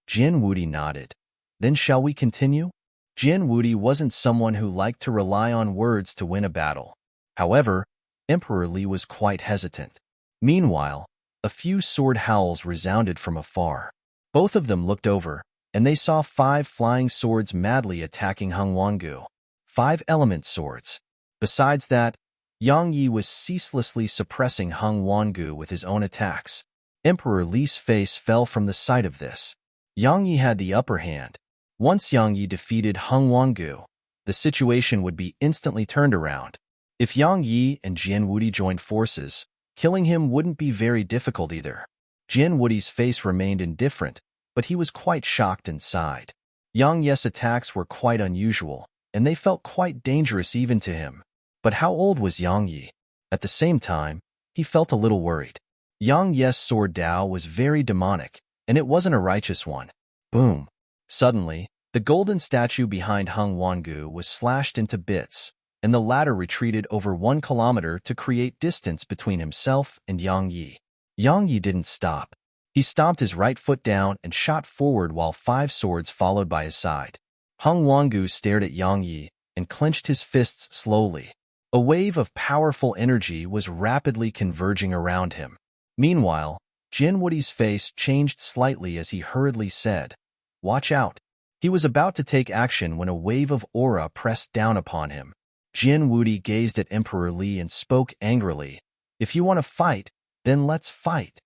Jin Wudi nodded. "Then shall we continue?" Jin Wudi wasn't someone who liked to rely on words to win a battle. However, Emperor Li was quite hesitant. Meanwhile, a few sword howls resounded from afar. Both of them looked over, and they saw 5 flying swords madly attacking Hung Wangu. 5 element swords. Besides that, Yang Yi was ceaselessly suppressing Hung Wangu with his own attacks. Emperor Li's face fell from the sight of this. Yang Yi had the upper hand. Once Yang Yi defeated Hung Wangu, the situation would be instantly turned around. If Yang Yi and Jin Wudi joined forces, killing him wouldn't be very difficult either. Jin Wudi's face remained indifferent, but he was quite shocked inside. Yang Yi's attacks were quite unusual, and they felt quite dangerous even to him. But how old was Yang Yi? At the same time, he felt a little worried. Yang Yi's sword Dao was very demonic, and it wasn't a righteous one. Boom. Suddenly, the golden statue behind Hung Wangu was slashed into bits, and the latter retreated over 1 kilometer to create distance between himself and Yang Yi. Yang Yi didn't stop. He stomped his right foot down and shot forward while 5 swords followed by his side. Hung Wangu stared at Yang Yi and clenched his fists slowly. A wave of powerful energy was rapidly converging around him. Meanwhile, Jin Wudi's face changed slightly as he hurriedly said, "Watch out." He was about to take action when a wave of aura pressed down upon him. Jin Wudi gazed at Emperor Li and spoke angrily, "If you want to fight, then let's fight."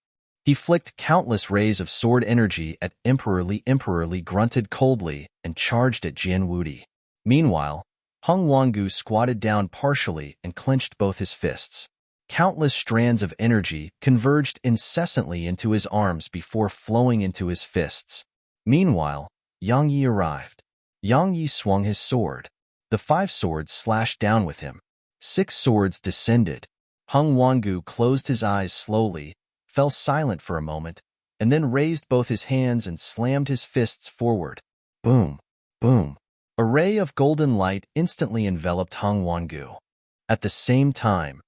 He flicked countless rays of sword energy at Emperor Li. Emperor Li grunted coldly and charged at Jin Wudi. Meanwhile, Hung Wangu squatted down partially and clenched both his fists. Countless strands of energy converged incessantly into his arms before flowing into his fists. Meanwhile, Yang Yi arrived. Yang Yi swung his sword. The 5 swords slashed down with him. 6 swords descended. Hung Wangu closed his eyes slowly, fell silent for a moment, and then raised both his hands and slammed his fists forward. Boom, boom. A ray of golden light instantly enveloped Hung Wangu. At the same time,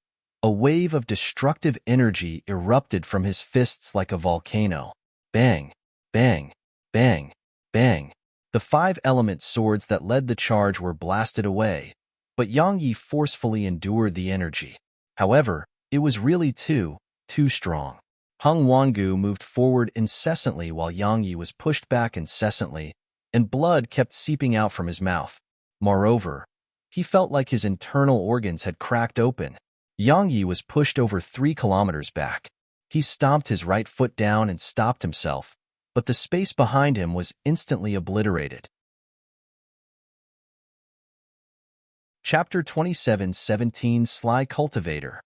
a wave of destructive energy erupted from his fists like a volcano. Bang, bang, bang, bang. The 5 element swords that led the charge were blasted away, but Yang Yi forcefully endured the energy. However, it was really too strong. Hung Wangu moved forward incessantly while Yang Yi was pushed back incessantly, and blood kept seeping out from his mouth. Moreover, he felt like his internal organs had cracked open. Yang Yi was pushed over 3 kilometers back. He stomped his right foot down and stopped himself, but the space behind him was instantly obliterated. Chapter 27:17 Sly Cultivator.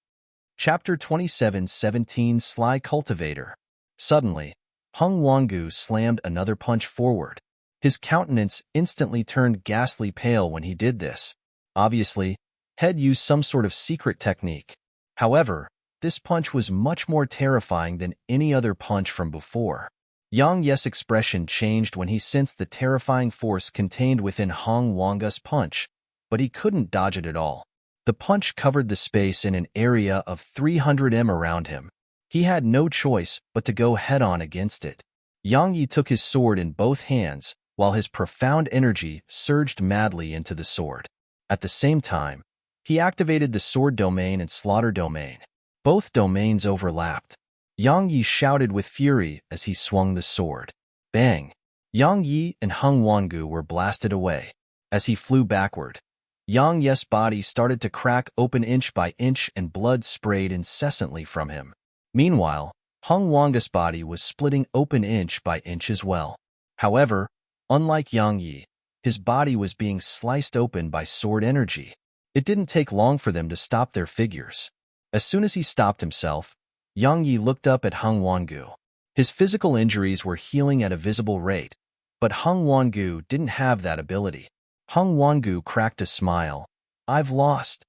Chapter 27:17 Sly Cultivator. Suddenly, Hung Wangu slammed another punch forward. His countenance instantly turned ghastly pale when he did this. Obviously, Head used some sort of secret technique. However, this punch was much more terrifying than any other punch from before. Yang Ye's expression changed when he sensed the terrifying force contained within Hong Wanga's punch, but he couldn't dodge it at all. The punch covered the space in an area of 300 m around him. He had no choice but to go head-on against it. Yang Yi took his sword in both hands, while his profound energy surged madly into the sword. At the same time, he activated the sword domain and slaughter domain. Both domains overlapped. Yang Yi shouted with fury as he swung the sword. Bang! Yang Yi and Hung Wangu were blasted away. As he flew backward, Yang Ye's body started to crack open inch by inch and blood sprayed incessantly from him. Meanwhile, Hung Wanga's body was splitting open inch by inch as well. However, unlike Yang Yi, his body was being sliced open by sword energy. It didn't take long for them to stop their figures. As soon as he stopped himself, Yang Yi looked up at Hung Wangu. His physical injuries were healing at a visible rate, but Hung Wangu didn't have that ability. Hung Wangu cracked a smile. I've lost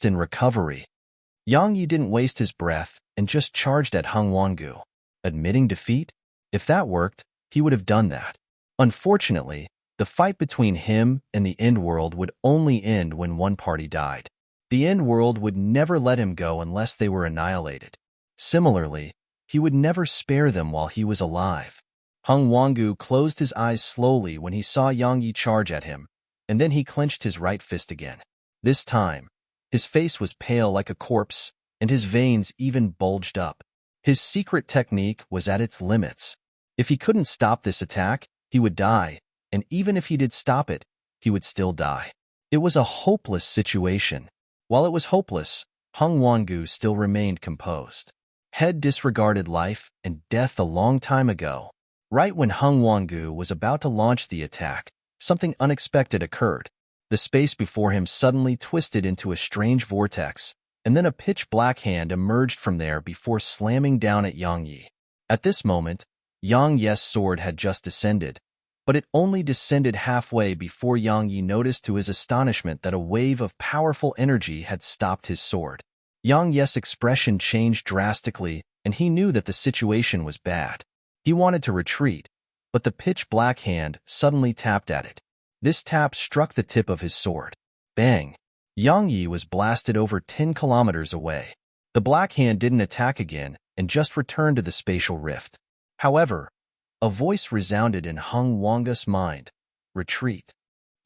in recovery. Yang Yi didn't waste his breath and just charged at Hung Wangu. Admitting defeat? If that worked, he would have done that. Unfortunately, the fight between him and the End World would only end when one party died. The End World would never let him go unless they were annihilated. Similarly, he would never spare them while he was alive. Hung Wangu closed his eyes slowly when he saw Yang Yi charge at him, and then he clenched his right fist again. This time, his face was pale like a corpse, and his veins even bulged up. His secret technique was at its limits. If he couldn't stop this attack, he would die, and even if he did stop it, he would still die. It was a hopeless situation. While it was hopeless, Hung Wangu still remained composed. Head disregarded life and death a long time ago. Right when Hung Wangu was about to launch the attack, something unexpected occurred. The space before him suddenly twisted into a strange vortex, and then a pitch-black hand emerged from there before slamming down at Yang Yi. At this moment, Yang Ye's sword had just descended, but it only descended halfway before Yang Yi noticed to his astonishment that a wave of powerful energy had stopped his sword. Yang Ye's expression changed drastically, and he knew that the situation was bad. He wanted to retreat, but the pitch-black hand suddenly tapped at it. This tap struck the tip of his sword. Bang! Yang Yi was blasted over 10 kilometers away. The black hand didn't attack again and just returned to the spatial rift. However, a voice resounded in Hung Wanga's mind. Retreat.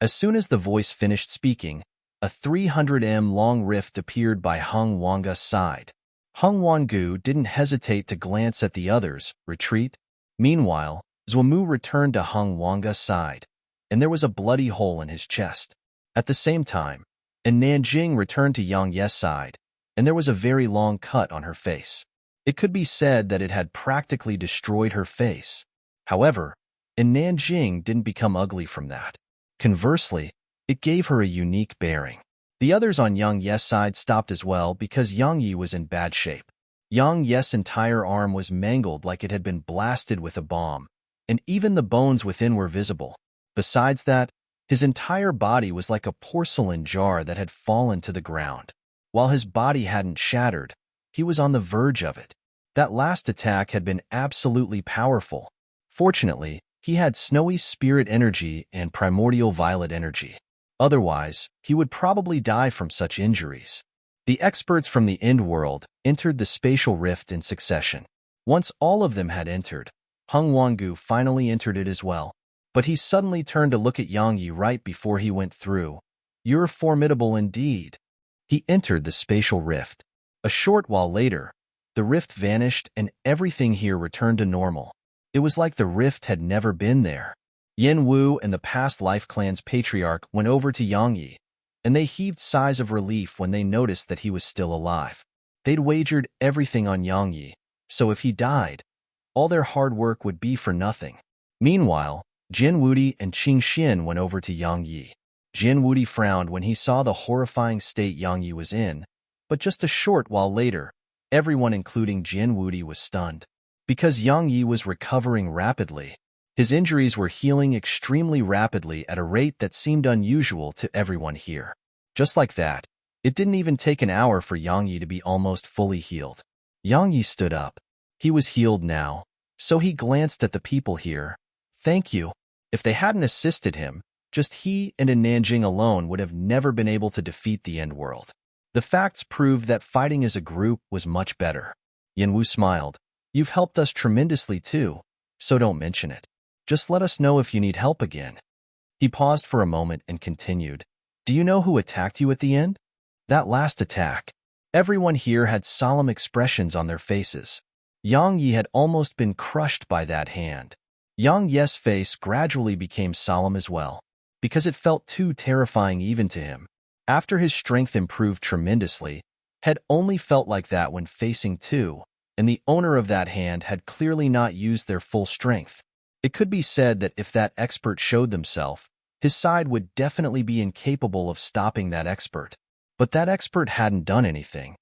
As soon as the voice finished speaking, a 300 m long rift appeared by Hung Wanga's side. Hung Wangu didn't hesitate to glance at the others. Retreat. Meanwhile, Zhuomu returned to Hung Wanga's side, and there was a bloody hole in his chest. At the same time, Nanjing returned to Yang Ye's side, and there was a very long cut on her face. It could be said that it had practically destroyed her face. However, Nanjing didn't become ugly from that. Conversely, it gave her a unique bearing. The others on Yang Ye's side stopped as well because Yang Yi was in bad shape. Yang Ye's entire arm was mangled like it had been blasted with a bomb, and even the bones within were visible. Besides that, his entire body was like a porcelain jar that had fallen to the ground. While his body hadn't shattered, he was on the verge of it. That last attack had been absolutely powerful. Fortunately, he had snowy spirit energy and primordial violet energy. Otherwise, he would probably die from such injuries. The experts from the End World entered the spatial rift in succession. Once all of them had entered, Hung Wangu finally entered it as well. But he suddenly turned to look at Yang Yi right before he went through. You're formidable indeed. He entered the spatial rift. A short while later, the rift vanished and everything here returned to normal. It was like the rift had never been there. Yen Wu and the past life clan's patriarch went over to Yang Yi, and they heaved sighs of relief when they noticed that he was still alive. They'd wagered everything on Yang Yi, so if he died, all their hard work would be for nothing. Meanwhile, Jin Wudi and Qing Xin went over to Yang Yi. Jin Wudi frowned when he saw the horrifying state Yang Yi was in, but just a short while later, everyone including Jin Wudi was stunned. Because Yang Yi was recovering rapidly, His injuries were healing extremely rapidly at a rate that seemed unusual to everyone here. Just like that, it didn't even take an hour for Yang Yi to be almost fully healed. Yang Yi stood up. He was healed now, so he glanced at the people here. Thank you. If they hadn't assisted him, just he and Nanjing alone would have never been able to defeat the End World. The facts proved that fighting as a group was much better. Yanwu smiled. You've helped us tremendously too, so don't mention it. Just let us know if you need help again. He paused for a moment and continued. Do you know who attacked you at the end? That last attack. Everyone here had solemn expressions on their faces. Yang Yi had almost been crushed by that hand. Yang Ye's face gradually became solemn as well, because it felt too terrifying even to him. After his strength improved tremendously, had only felt like that when facing two, and the owner of that hand had clearly not used their full strength. It could be said that if that expert showed themselves, his side would definitely be incapable of stopping that expert. But that expert hadn't done anything.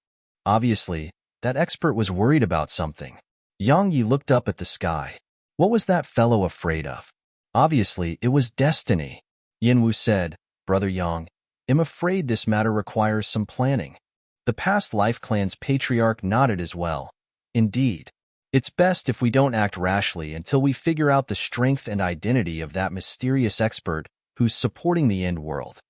Obviously, that expert was worried about something. Yang Yi looked up at the sky. What was that fellow afraid of? Obviously, it was destiny. Yanwu said, Brother Yang, I'm afraid this matter requires some planning. The past life clan's patriarch nodded as well. Indeed. It's best if we don't act rashly until we figure out the strength and identity of that mysterious expert who's supporting the End World.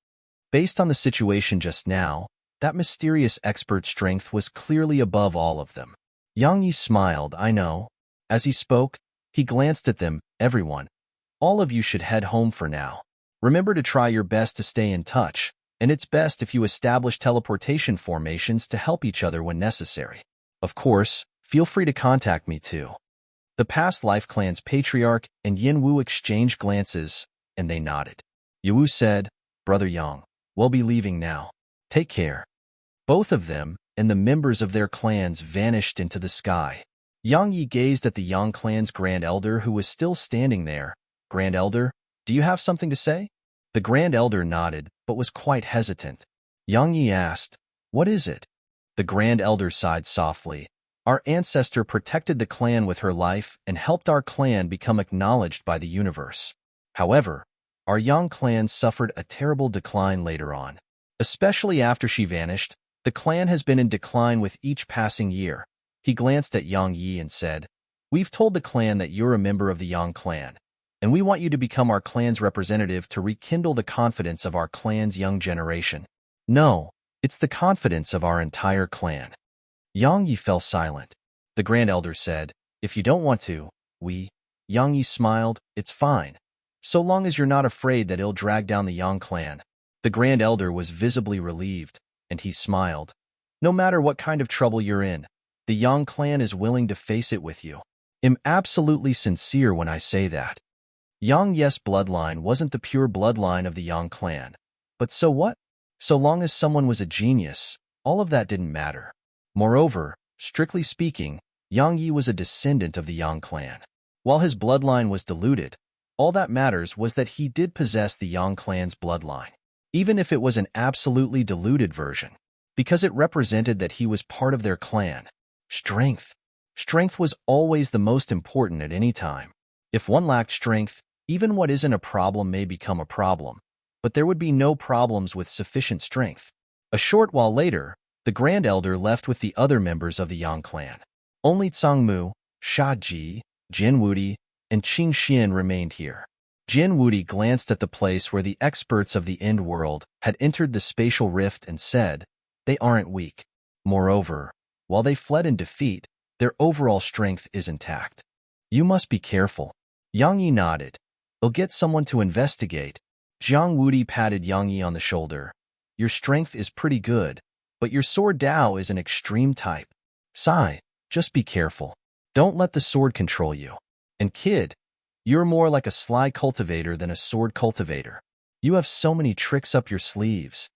Based on the situation just now, that mysterious expert's strength was clearly above all of them. Yang Yi smiled, I know. As he spoke, he glanced at them, everyone. All of you should head home for now. Remember to try your best to stay in touch, and it's best if you establish teleportation formations to help each other when necessary. Of course, feel free to contact me too. The past life clan's patriarch and Yanwu exchanged glances, and they nodded. Yanwu said, Brother Yang, we'll be leaving now. Take care. Both of them and the members of their clans vanished into the sky. Yang Yi gazed at the Yang clan's Grand Elder who was still standing there. Grand Elder, do you have something to say? The Grand Elder nodded, but was quite hesitant. Yang Yi asked, What is it? The Grand Elder sighed softly. Our ancestor protected the clan with her life and helped our clan become acknowledged by the universe. However, our Yang clan suffered a terrible decline later on. Especially after she vanished, the clan has been in decline with each passing year. He glanced at Yang Yi and said, We've told the clan that you're a member of the Yang clan, and we want you to become our clan's representative to rekindle the confidence of our clan's young generation. No, it's the confidence of our entire clan. Yang Yi fell silent. The Grand Elder said, If you don't want to, Yang Yi smiled, It's fine. So long as you're not afraid that it'll drag down the Yang clan. The Grand Elder was visibly relieved, and he smiled. No matter what kind of trouble you're in, the Yang clan is willing to face it with you. I'm absolutely sincere when I say that. Yang Ye's bloodline wasn't the pure bloodline of the Yang clan. But so what? So long as someone was a genius, all of that didn't matter. Moreover, strictly speaking, Yang Yi was a descendant of the Yang clan. While his bloodline was diluted, all that matters was that he did possess the Yang clan's bloodline, even if it was an absolutely diluted version, because it represented that he was part of their clan. Strength. Strength was always the most important at any time. If one lacked strength, even what isn't a problem may become a problem, but there would be no problems with sufficient strength. A short while later, the Grand Elder left with the other members of the Yang clan. Only Tsangmu, Shaji, Jin Wudi, and Qing Xian remained here. Jin Wudi glanced at the place where the experts of the End World had entered the spatial rift and said, They aren't weak. Moreover, while they fled in defeat, their overall strength is intact. You must be careful. Yang Yi nodded. I'll get someone to investigate. Jiang Wudi patted Yang Yi on the shoulder. Your strength is pretty good, but your sword Dao is an extreme type. Sai, just be careful. Don't let the sword control you. And kid, you're more like a sly cultivator than a sword cultivator. You have so many tricks up your sleeves.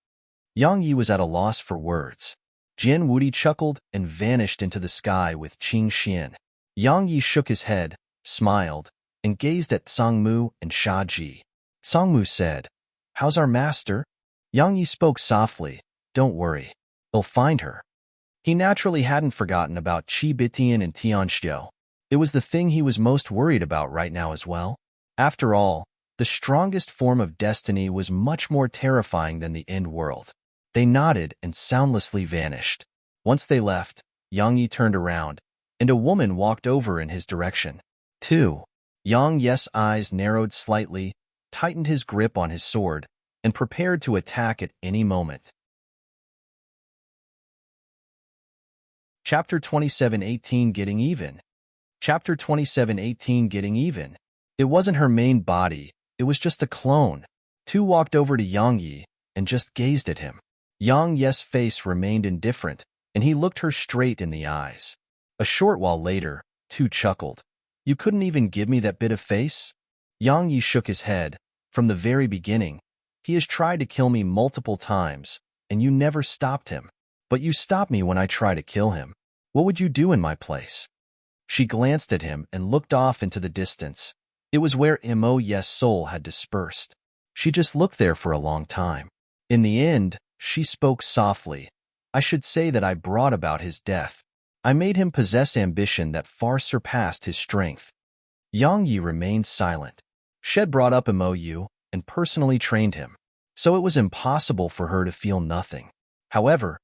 Yang Yi was at a loss for words. Jin Wudi chuckled and vanished into the sky with Qing Xian. Yang Yi shook his head, smiled, and gazed at Tsangmu and Shaji. Tsangmu said, How's our master? Yang Yi spoke softly, Don't worry. He'll find her. He naturally hadn't forgotten about Qi Bitian and Tianxiu. It was the thing he was most worried about right now as well. After all, the strongest form of destiny was much more terrifying than the end world. They nodded and soundlessly vanished. Once they left, Yang Yi turned around, and a woman walked over in his direction. 2. Yang Yi's eyes narrowed slightly, tightened his grip on his sword, and prepared to attack at any moment. Chapter 27:18 Getting Even. Chapter 27:18 Getting Even. It wasn't her main body, it was just a clone. 2 walked over to Yang Yi and just gazed at him. Yang Yi's face remained indifferent, and he looked her straight in the eyes. A short while later, 2 chuckled. You couldn't even give me that bit of face? Yang Yi shook his head. From the very beginning, he has tried to kill me multiple times, and you never stopped him. But you stopped me when I try to kill him. What would you do in my place? She glanced at him and looked off into the distance. It was where Mo Ye's soul had dispersed. She just looked there for a long time. In the end, she spoke softly. I should say that I brought about his death. I made him possess ambition that far surpassed his strength. Yang Yi remained silent. Shed brought up Mo Yu and personally trained him, so it was impossible for her to feel nothing. However,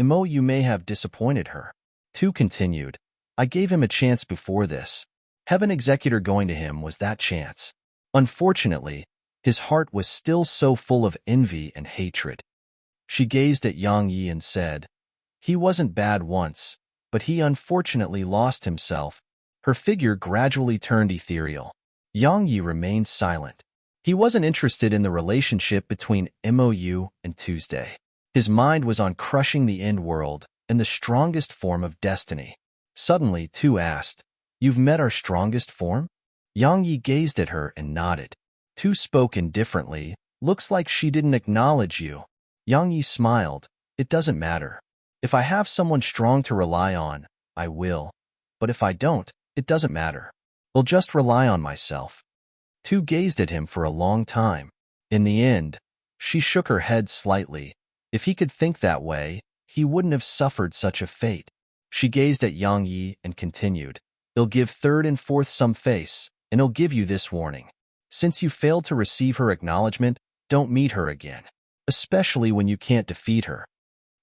Mo Yu may have disappointed her. 2 continued. I gave him a chance before this. Heaven Executor going to him was that chance. Unfortunately, his heart was still so full of envy and hatred. She gazed at Yang Yi and said, he wasn't bad once, but he unfortunately lost himself. Her figure gradually turned ethereal. Yang Yi remained silent. He wasn't interested in the relationship between Mo Yu and Tuesday. His mind was on crushing the end world and the strongest form of destiny. Suddenly, 2 asked, You've met our strongest form? Yang Yi gazed at her and nodded. 2 spoke indifferently. Looks like she didn't acknowledge you. Yang Yi smiled. It doesn't matter. If I have someone strong to rely on, I will. But if I don't, it doesn't matter. I'll just rely on myself. 2 gazed at him for a long time. In the end, she shook her head slightly. If he could think that way, he wouldn't have suffered such a fate. She gazed at Yang Yi and continued. He'll give 3rd and 4th some face, and he'll give you this warning. Since you failed to receive her acknowledgement, don't meet her again, especially when you can't defeat her.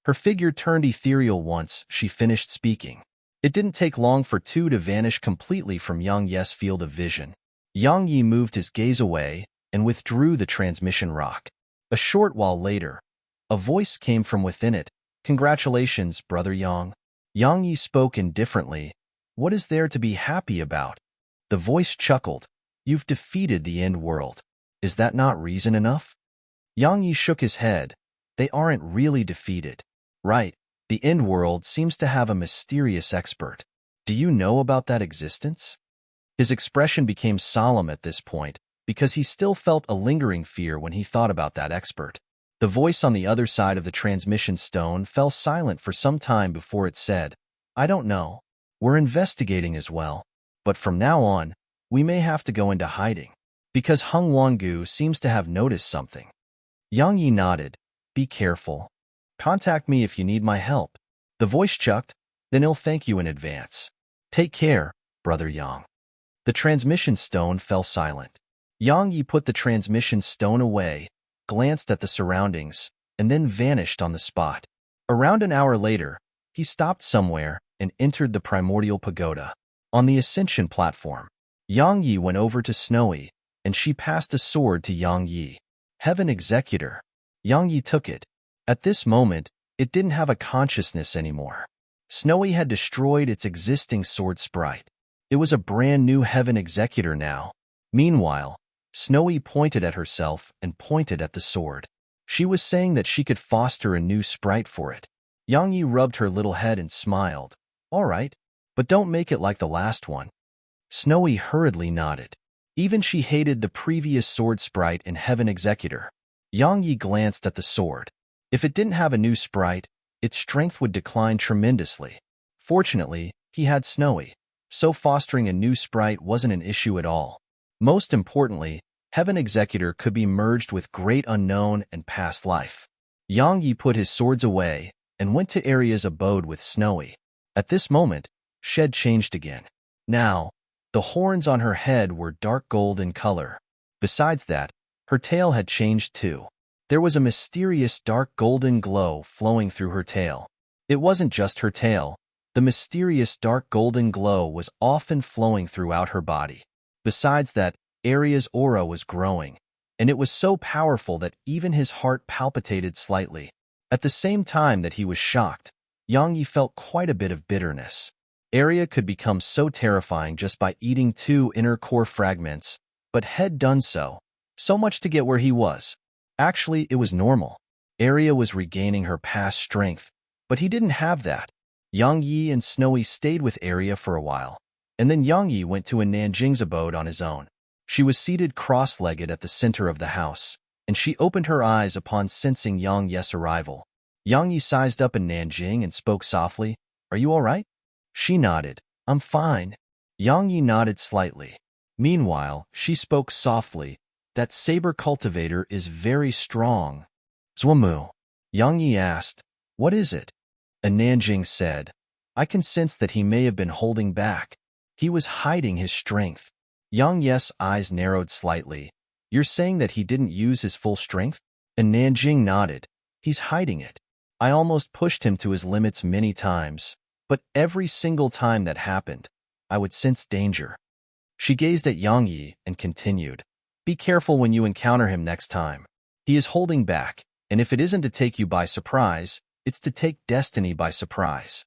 Her figure turned ethereal once she finished speaking. It didn't take long for 2 to vanish completely from Yang Yi's field of vision. Yang Yi moved his gaze away and withdrew the transmission rock. A short while later, a voice came from within it. Congratulations, Brother Yang. Yang Yi spoke indifferently. What is there to be happy about? The voice chuckled. You've defeated the end world. Is that not reason enough? Yang Yi shook his head. They aren't really defeated. Right, the end world seems to have a mysterious expert. Do you know about that existence? His expression became solemn at this point, because he still felt a lingering fear when he thought about that expert. The voice on the other side of the transmission stone fell silent for some time before it said, I don't know. We're investigating as well. But from now on, we may have to go into hiding, because Hung Wangu seems to have noticed something. Yang Yi nodded. Be careful. Contact me if you need my help. The voice chucked, then he'll thank you in advance. Take care, Brother Yang. The transmission stone fell silent. Yang Yi put the transmission stone away, glanced at the surroundings, and then vanished on the spot. Around an hour later, he stopped somewhere and entered the primordial pagoda. On the ascension platform, Yang Yi went over to Snowy, and she passed a sword to Yang Yi. Heaven Executor. Yang Yi took it. At this moment, it didn't have a consciousness anymore. Snowy had destroyed its existing sword sprite. It was a brand new Heaven Executor now. Meanwhile, Snowy pointed at herself and pointed at the sword. She was saying that she could foster a new sprite for it. Yang Yi rubbed her little head and smiled. All right, but don't make it like the last one. Snowy hurriedly nodded. Even she hated the previous sword sprite in Heaven Executor. Yang Yi glanced at the sword. If it didn't have a new sprite, its strength would decline tremendously. Fortunately, he had Snowy, so fostering a new sprite wasn't an issue at all. Most importantly, Heaven Executor could be merged with Great Unknown and Past Life. Yang Yi put his swords away and went to Aria's abode with Snowy. At this moment, Shed changed again. Now, The horns on her head were dark gold in color. Besides that, her tail had changed too. There was a mysterious dark golden glow flowing through her tail. It wasn't just her tail. The mysterious dark golden glow was often flowing throughout her body. Besides that, Aria's aura was growing, and it was so powerful that even his heart palpitated slightly. At the same time that he was shocked, Yang Yi felt quite a bit of bitterness. Aria could become so terrifying just by eating 2 inner core fragments, but had done so much to get where he was. Actually, it was normal. Aria was regaining her past strength, but he didn't have that. Yang Yi and Snowy stayed with Aria for a while, and then Yang Yi went to a Nanjing's abode on his own. She was seated cross-legged at the center of the house, and she opened her eyes upon sensing Yang Yi's arrival. Yang Yi sized up in Nanjing and spoke softly, "Are you all right?" She nodded. "I'm fine." Yang Yi nodded slightly. Meanwhile, she spoke softly, "That saber cultivator is very strong." "Zhuamu?" Yang Yi asked, "What is it?" And Nanjing said, "I can sense that he may have been holding back. He was hiding his strength." Yang Yi's eyes narrowed slightly. "You're saying that he didn't use his full strength?" And Nanjing nodded. "He's hiding it. I almost pushed him to his limits many times, but every single time that happened, I would sense danger." She gazed at Yang Yi and continued, "Be careful when you encounter him next time. He is holding back, and if it isn't to take you by surprise, it's to take destiny by surprise."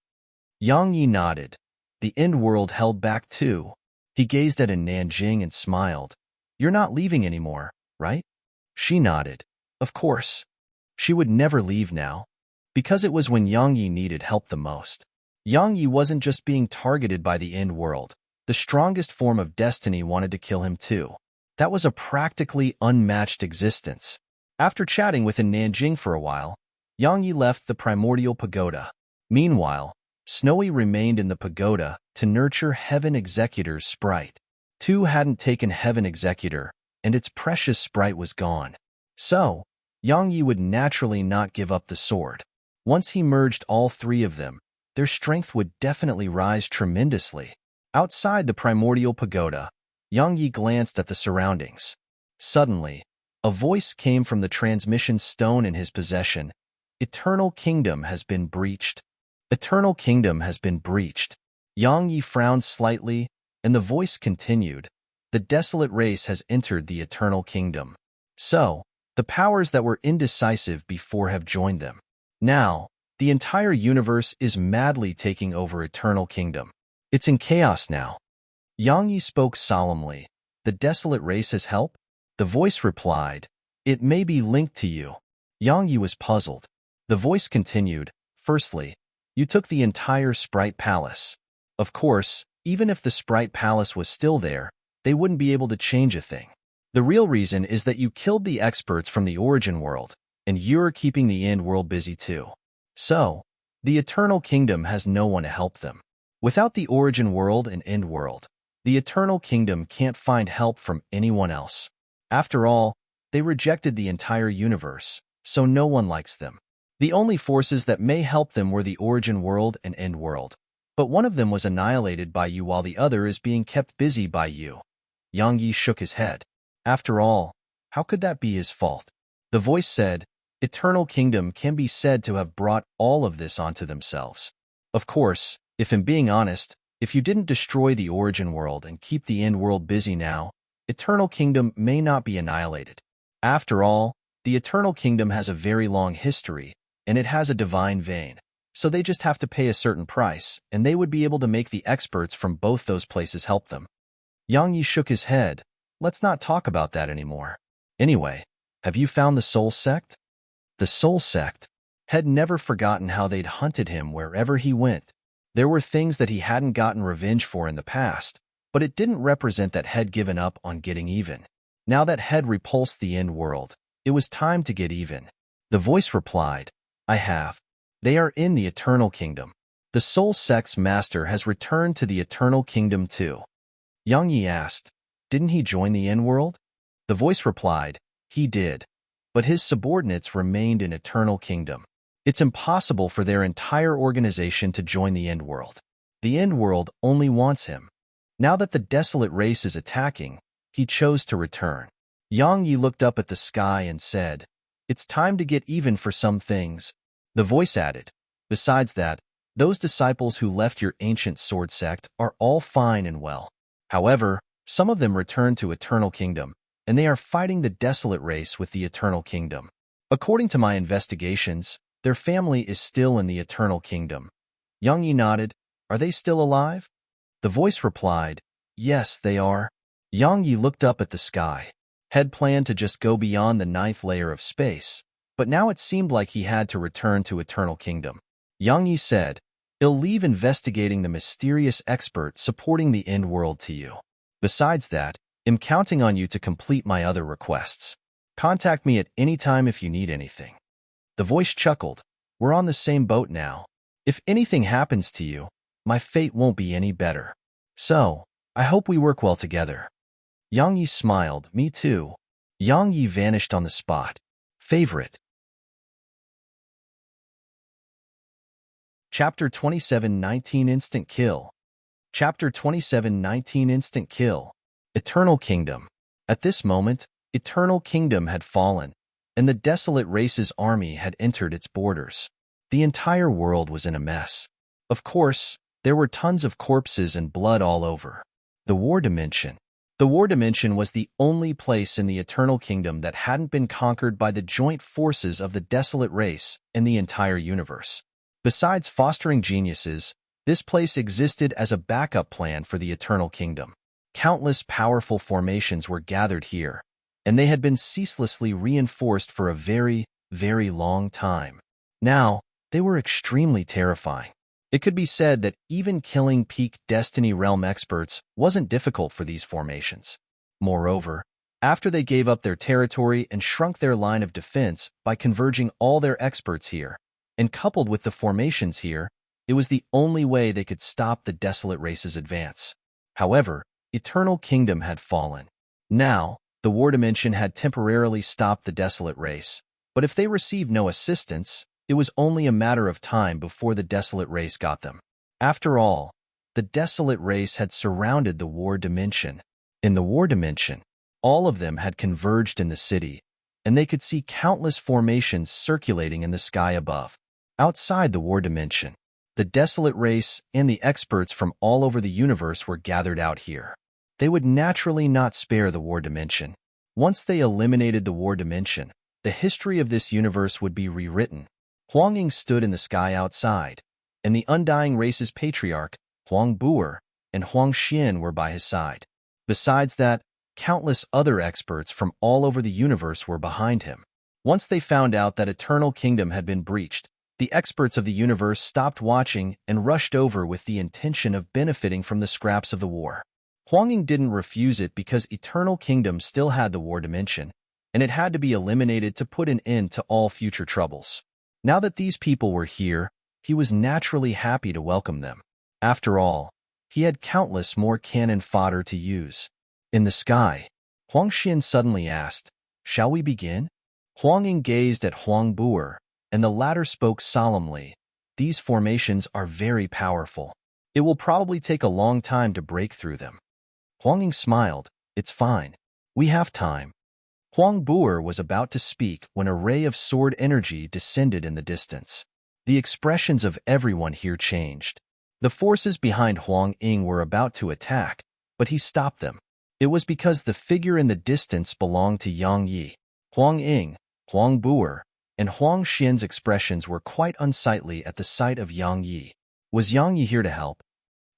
Yang Yi nodded. The end world held back too. He gazed at Nanjing and smiled. "You're not leaving anymore, right?" She nodded. "Of course." She would never leave now, because it was when Yang Yi needed help the most. Yang Yi wasn't just being targeted by the end world. The strongest form of destiny wanted to kill him too. That was a practically unmatched existence. After chatting with Nanjing for a while, Yang Yi left the primordial pagoda. Meanwhile, Snowy remained in the pagoda to nurture Heaven Executor's sprite. 2 hadn't taken Heaven Executor, and its precious sprite was gone. So, Yang Yi would naturally not give up the sword. Once he merged all 3 of them, their strength would definitely rise tremendously. Outside the primordial pagoda, Yang Yi glanced at the surroundings. Suddenly, a voice came from the transmission stone in his possession. "Eternal Kingdom has been breached." "Eternal Kingdom has been breached." Yang Yi frowned slightly, and the voice continued, "The desolate race has entered the Eternal Kingdom. So, the powers that were indecisive before have joined them. Now, the entire universe is madly taking over Eternal Kingdom. It's in chaos now." Yang Yi spoke solemnly. "The desolate race has help?" The voice replied, "It may be linked to you." Yang Yi was puzzled. The voice continued, "Firstly, you took the entire Sprite Palace. Of course, even if the Sprite Palace was still there, they wouldn't be able to change a thing. The real reason is that you killed the experts from the origin world, and you're keeping the end world busy too. So, the Eternal Kingdom has no one to help them. Without the origin world and end world, the Eternal Kingdom can't find help from anyone else. After all, they rejected the entire universe, so no one likes them. The only forces that may help them were the origin world and end world, but one of them was annihilated by you while the other is being kept busy by you." Yang Yi shook his head. After all, how could that be his fault? The voice said, "Eternal Kingdom can be said to have brought all of this onto themselves. Of course, if I'm being honest, if you didn't destroy the origin world and keep the end world busy now, Eternal Kingdom may not be annihilated. After all, the Eternal Kingdom has a very long history, and it has a divine vein, so they just have to pay a certain price, and they would be able to make the experts from both those places help them." Yang Yi shook his head. "Let's not talk about that anymore. Anyway, have you found the Soul Sect?" The Soul Sect had never forgotten how they'd hunted him wherever he went. There were things that he hadn't gotten revenge for in the past, but it didn't represent that Head given up on getting even. Now that Head repulsed the end world, it was time to get even. The voice replied, "I have. They are in the Eternal Kingdom. The Soul Sect's master has returned to the Eternal Kingdom too." Yang Yi asked, "Didn't he join the end world?" The voice replied, "He did, but his subordinates remained in Eternal Kingdom. It's impossible for their entire organization to join the end world. The end world only wants him." Now that the desolate race is attacking, he chose to return. Yang Yi looked up at the sky and said, "It's time to get even for some things." The voice added, "Besides that, those disciples who left your ancient sword sect are all fine and well. However, some of them returned to Eternal Kingdom, and they are fighting the desolate race with the Eternal Kingdom. According to my investigations, their family is still in the Eternal Kingdom." Yang Yi nodded. "Are they still alive?" The voice replied, "Yes, they are." Yang Yi looked up at the sky. Had planned to just go beyond the 9th layer of space, but now it seemed like he had to return to Eternal Kingdom. Yang Yi said, "I'll leave investigating the mysterious expert supporting the end world to you. Besides that, I'm counting on you to complete my other requests. Contact me at any time if you need anything." The voice chuckled, "We're on the same boat now. If anything happens to you, my fate won't be any better. So, I hope we work well together." Yang Yi smiled, "Me too." Yang Yi vanished on the spot. Favorite. Chapter 27:19 Instant Kill. Chapter 27:19 Instant Kill. Eternal Kingdom. At this moment, Eternal Kingdom had fallen, and the desolate race's army had entered its borders. The entire world was in a mess. Of course, there were tons of corpses and blood all over. The War Dimension. The War Dimension was the only place in the Eternal Kingdom that hadn't been conquered by the joint forces of the desolate race and the entire universe. Besides fostering geniuses, this place existed as a backup plan for the Eternal Kingdom. Countless powerful formations were gathered here, and they had been ceaselessly reinforced for a very, very long time. Now, they were extremely terrifying. It could be said that even killing peak Destiny Realm experts wasn't difficult for these formations. Moreover, after they gave up their territory and shrunk their line of defense by converging all their experts here, and coupled with the formations here, it was the only way they could stop the desolate race's advance. However, Eternal Kingdom had fallen. Now, the War Dimension had temporarily stopped the desolate race, but if they received no assistance, it was only a matter of time before the desolate race got them. After all, the desolate race had surrounded the War Dimension. In the War Dimension, all of them had converged in the city, and they could see countless formations circulating in the sky above. Outside the War Dimension, the desolate race and the experts from all over the universe were gathered out here. They would naturally not spare the War Dimension. Once they eliminated the War Dimension, the history of this universe would be rewritten. Huang Ying stood in the sky outside, and the Undying Race's patriarch, Huang Buer, and Huang Xian were by his side. Besides that, countless other experts from all over the universe were behind him. Once they found out that Eternal Kingdom had been breached, the experts of the universe stopped watching and rushed over with the intention of benefiting from the scraps of the war. Huang Ying didn't refuse it because Eternal Kingdom still had the War Dimension, and it had to be eliminated to put an end to all future troubles. Now that these people were here, he was naturally happy to welcome them. After all, he had countless more cannon fodder to use. In the sky, Huang Xian suddenly asked, "Shall we begin?" Huang Ying gazed at Huang Buer, and the latter spoke solemnly, "These formations are very powerful. It will probably take a long time to break through them." Huang Ying smiled, "It's fine. We have time." Huang Buer was about to speak when a ray of sword energy descended in the distance. The expressions of everyone here changed. The forces behind Huang Ying were about to attack, but he stopped them. It was because the figure in the distance belonged to Yang Yi. Huang Ying, Huang Buer, and Huang Xian's expressions were quite unsightly at the sight of Yang Yi. Was Yang Yi here to help?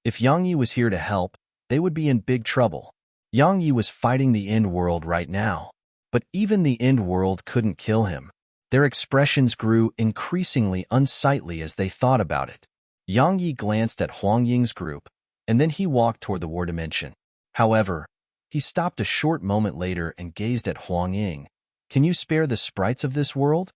If Yang Yi was here to help, they would be in big trouble. Yang Yi was fighting the End World right now. But even the End World couldn't kill him. Their expressions grew increasingly unsightly as they thought about it. Yang Yi glanced at Huang Ying's group, and then he walked toward the War Dimension. However, he stopped a short moment later and gazed at Huang Ying. "Can you spare the sprites of this world?"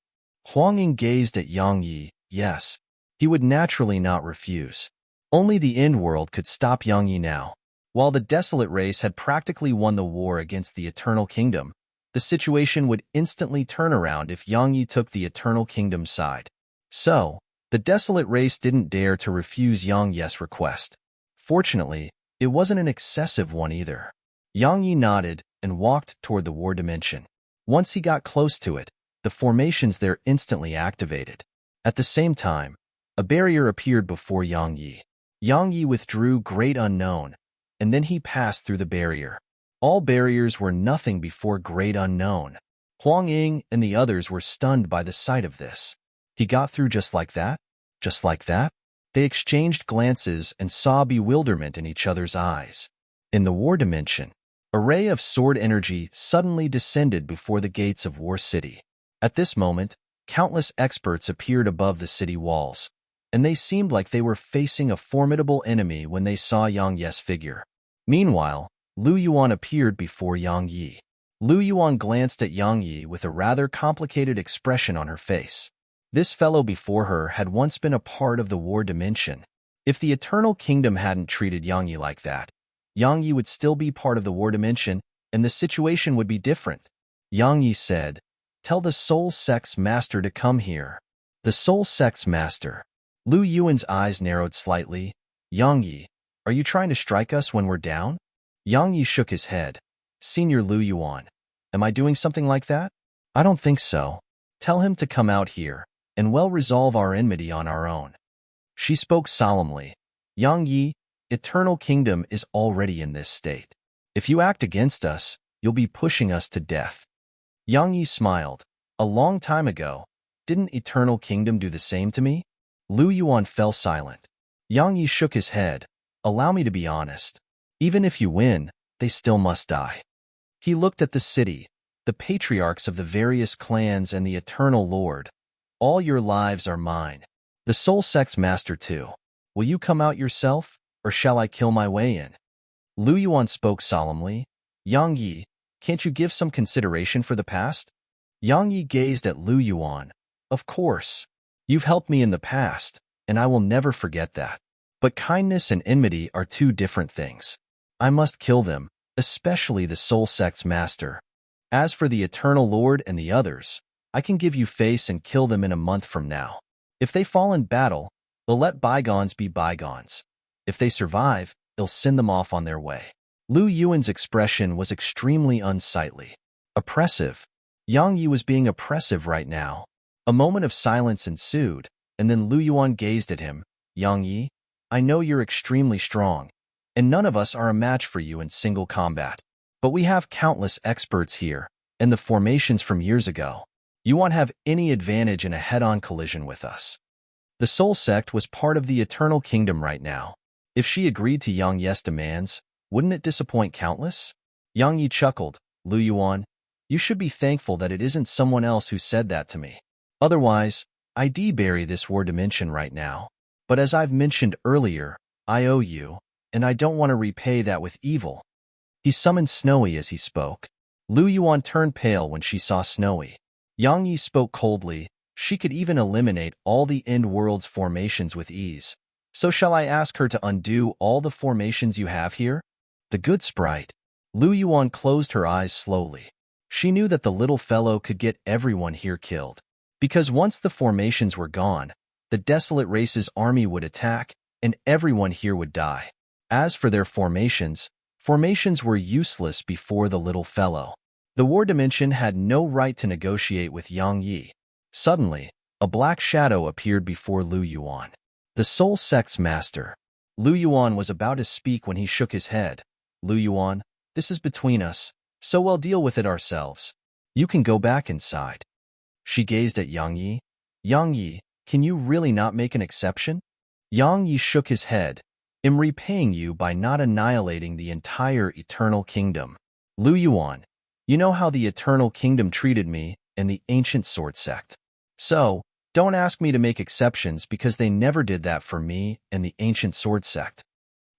Huang Ying gazed at Yang Yi. Yes. He would naturally not refuse. Only the End World could stop Yang Yi now. While the desolate race had practically won the war against the Eternal Kingdom, the situation would instantly turn around if Yang Yi took the Eternal Kingdom's side. So, the desolate race didn't dare to refuse Yang Yi's request. Fortunately, It wasn't an excessive one either. Yang Yi nodded and walked toward the war dimension. Once he got close to it, the formations there instantly activated. At the same time, a barrier appeared before Yang Yi. Yang Yi withdrew Great Unknown, and then he passed through the barrier. All barriers were nothing before Great Unknown. Huang Ying and the others were stunned by the sight of this. He got through just like that? Just like that? They exchanged glances and saw bewilderment in each other's eyes. In the war dimension, a ray of sword energy suddenly descended before the gates of War City. At this moment, countless experts appeared above the city walls, and they seemed like they were facing a formidable enemy when they saw Yang Yi's figure. Meanwhile, Lu Yuan appeared before Yang Yi. Lu Yuan glanced at Yang Yi with a rather complicated expression on her face. This fellow before her had once been a part of the war dimension. If the Eternal Kingdom hadn't treated Yang Yi like that, Yang Yi would still be part of the war dimension, and the situation would be different. Yang Yi said, "Tell the Soul Sex Master to come here." The Soul Sex Master. Lu Yuan's eyes narrowed slightly. "Yang Yi, are you trying to strike us when we're down?" Yang Yi shook his head. "Senior Lu Yuan, am I doing something like that?" "I don't think so. Tell him to come out here, and we'll resolve our enmity on our own." She spoke solemnly. "Yang Yi, Eternal Kingdom is already in this state. If you act against us, you'll be pushing us to death." Yang Yi smiled. "A long time ago, didn't Eternal Kingdom do the same to me?" Lu Yuan fell silent. Yang Yi shook his head. "Allow me to be honest. Even if you win, they still must die." He looked at the city, the patriarchs of the various clans and the Eternal Lord. "All your lives are mine. The Soul Sex Master too. Will you come out yourself, or shall I kill my way in?" Lu Yuan spoke solemnly. "Yang Yi, can't you give some consideration for the past?" Yang Yi gazed at Lu Yuan. "Of course. You've helped me in the past, and I will never forget that. But kindness and enmity are two different things. I must kill them, especially the Soul Sex Master. As for the Eternal Lord and the others, I can give you face and kill them in a month from now. If they fall in battle, they'll let bygones be bygones. If they survive, they'll send them off on their way." Lu Yuan's expression was extremely unsightly. Oppressive. Yang Yi was being oppressive right now. A moment of silence ensued, and then Lu Yuan gazed at him. "Yang Yi, I know you're extremely strong, and none of us are a match for you in single combat. But we have countless experts here, and the formations from years ago. You won't have any advantage in a head-on collision with us." The Soul Sect was part of the Eternal Kingdom right now. If she agreed to Yang Yi's demands, wouldn't it disappoint countless? Yang Yi chuckled. "Lu Yuan, you should be thankful that it isn't someone else who said that to me. Otherwise, I'd bury this war dimension right now. But as I've mentioned earlier, I owe you, and I don't want to repay that with evil." He summoned Snowy as he spoke. Lu Yuan turned pale when she saw Snowy. Yang Yi spoke coldly. She could even eliminate all the End World's formations with ease. "So shall I ask her to undo all the formations you have here?" The good sprite. Lu Yuan closed her eyes slowly. She knew that the little fellow could get everyone here killed. Because once the formations were gone, the Desolate Race's army would attack, and everyone here would die. As for their formations were useless before the little fellow. The war dimension had no right to negotiate with Yang Yi. Suddenly, a black shadow appeared before Lu Yuan. The Soul Sex Master. Lu Yuan was about to speak when he shook his head. "Lu Yuan, this is between us, so we'll deal with it ourselves. You can go back inside." She gazed at Yang Yi. "Yang Yi, can you really not make an exception?" Yang Yi shook his head. "I'm repaying you by not annihilating the entire Eternal Kingdom. Lu Yuan, you know how the Eternal Kingdom treated me and the Ancient Sword Sect. So, don't ask me to make exceptions because they never did that for me and the Ancient Sword Sect."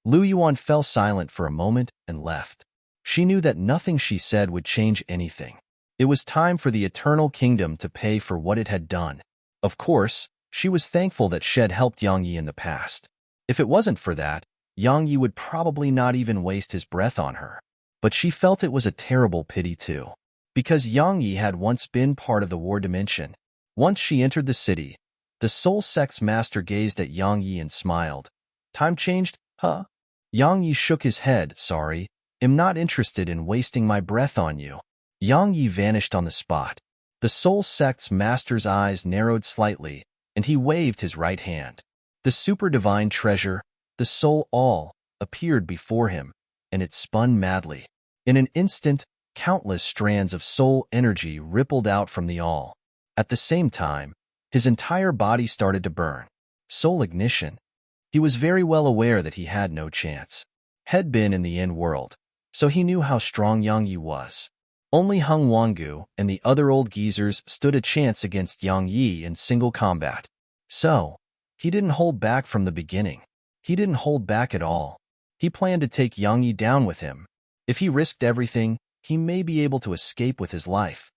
Lu Yuan fell silent for a moment and left. She knew that nothing she said would change anything. It was time for the Eternal Kingdom to pay for what it had done. Of course, she was thankful that Shed helped Yang Yi in the past. If it wasn't for that, Yang Yi would probably not even waste his breath on her. But she felt it was a terrible pity too. Because Yang Yi had once been part of the war dimension. Once she entered the city, the Soul Sex Master gazed at Yang Yi and smiled. "Time changed, huh?" Yang Yi shook his head. Sorry, am not interested in wasting my breath on you. Yang Yi vanished on the spot. The Soul Sect's master's eyes narrowed slightly, and he waved his right hand. The super divine treasure, the Soul All, appeared before him, and it spun madly. In an instant, countless strands of soul energy rippled out from the All. At the same time, his entire body started to burn. Soul ignition. He was very well aware that he had no chance. Had been in the end world, so he knew how strong Yang Yi was. Only Hung Wangu and the other old geezers stood a chance against Yang Yi in single combat. So, he didn't hold back from the beginning. He didn't hold back at all. He planned to take Yang Yi down with him. If he risked everything, he may be able to escape with his life.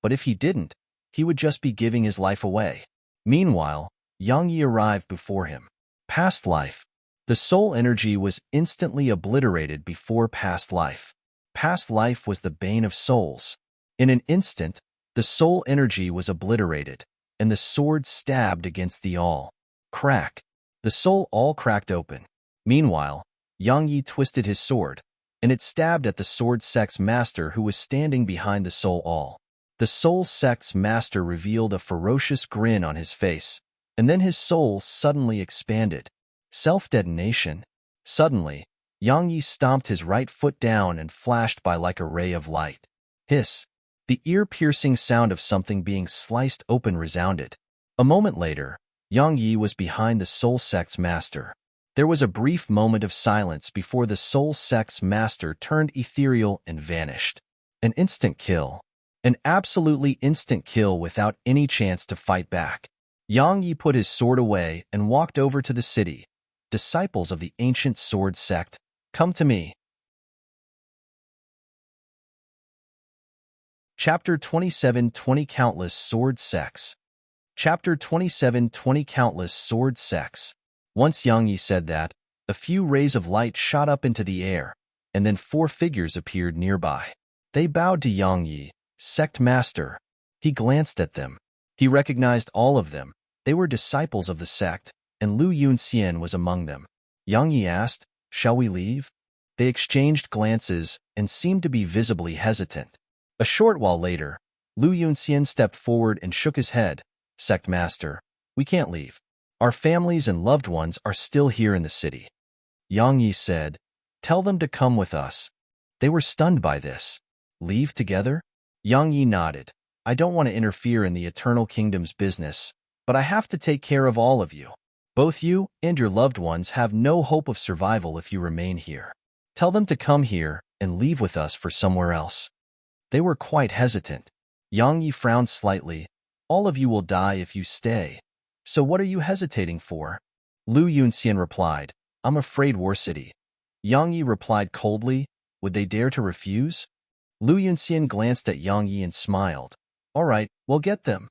But if he didn't, he would just be giving his life away. Meanwhile, Yang Yi arrived before him. Past life. The soul energy was instantly obliterated before past life. Past life was the bane of souls. In an instant, the soul energy was obliterated, and the sword stabbed against the All. Crack. The Soul All cracked open. Meanwhile, Yang Yi twisted his sword, and it stabbed at the sword sect's master who was standing behind the Soul All. The soul sect's master revealed a ferocious grin on his face, and then his soul suddenly expanded. Self-detonation. Suddenly, Yang Yi stomped his right foot down and flashed by like a ray of light. Hiss. The ear-piercing sound of something being sliced open resounded. A moment later, Yang Yi was behind the soul sect's master. There was a brief moment of silence before the soul sect's master turned ethereal and vanished. An instant kill. An absolutely instant kill without any chance to fight back. Yang Yi put his sword away and walked over to the city. Disciples of the ancient sword sect, come to me. Chapter 27:20 Countless Sword Sects. Chapter 27:20 Countless Sword Sects. Once Yang Yi said that, a few rays of light shot up into the air, and then 4 figures appeared nearby. They bowed to Yang Yi. Sect Master. He glanced at them. He recognized all of them. They were disciples of the sect, and Lu Yunxian was among them. Yang Yi asked, "Shall we leave?" They exchanged glances and seemed to be visibly hesitant. A short while later, Lu Yunxian stepped forward and shook his head. "Sect Master, we can't leave. Our families and loved ones are still here in the city." Yang Yi said, "Tell them to come with us." They were stunned by this. Leave together? Yang Yi nodded. "I don't want to interfere in the Eternal Kingdom's business, but I have to take care of all of you. Both you and your loved ones have no hope of survival if you remain here. Tell them to come here and leave with us for somewhere else." They were quite hesitant. Yang Yi frowned slightly. "All of you will die if you stay. So what are you hesitating for?" Lu Yunxian replied, "I'm afraid War City." Yang Yi replied coldly, "Would they dare to refuse?" Lu Yunxian glanced at Yang Yi and smiled. "All right, we'll get them."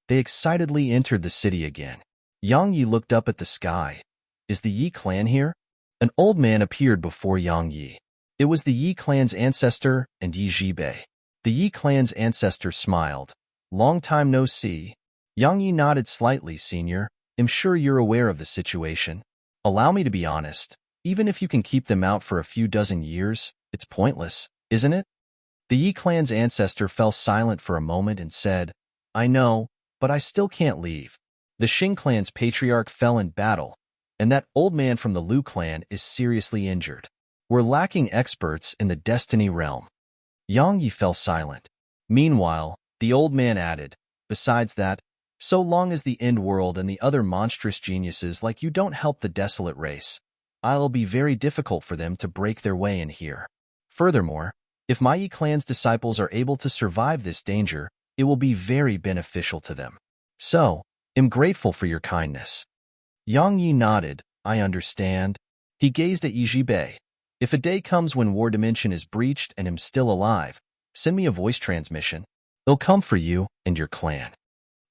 They excitedly entered the city again. Yang Yi looked up at the sky. "Is the Yi clan here?" An old man appeared before Yang Yi. It was the Yi clan's ancestor and Yi Jibei. The Yi clan's ancestor smiled. "Long time no see." Yang Yi nodded slightly. "Senior, I'm sure you're aware of the situation. Allow me to be honest. Even if you can keep them out for a few dozen years, it's pointless, isn't it?" The Yi clan's ancestor fell silent for a moment and said, "I know, but I still can't leave. The Xing clan's patriarch fell in battle, and that old man from the Lu clan is seriously injured. We're lacking experts in the Destiny realm." Yang Yi fell silent. Meanwhile, the old man added, "Besides that, so long as the End World and the other monstrous geniuses like you don't help the desolate race, it'll be very difficult for them to break their way in here. Furthermore, if my Yi clan's disciples are able to survive this danger, it will be very beneficial to them. So, I'm grateful for your kindness." Yang Yi nodded. "I understand." He gazed at Yi Jibei. "If a day comes when War Dimension is breached and I'm still alive, send me a voice transmission. It'll come for you and your clan."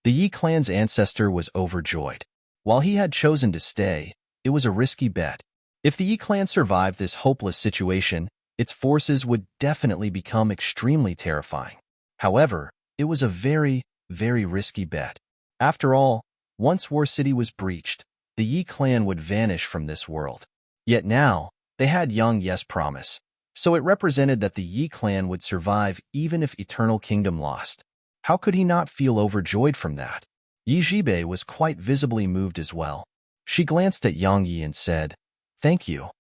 The Yi clan's ancestor was overjoyed. While he had chosen to stay, it was a risky bet. If the Yi clan survived this hopeless situation, its forces would definitely become extremely terrifying. However, it was a very, very risky bet. After all, once War City was breached, the Yi clan would vanish from this world. Yet now, They had Yang Ye's promise, so it represented that the Yi clan would survive even if Eternal Kingdom lost. How could he not feel overjoyed from that? Yi Jibei was quite visibly moved as well. She glanced at Yang Yi and said, "Thank you."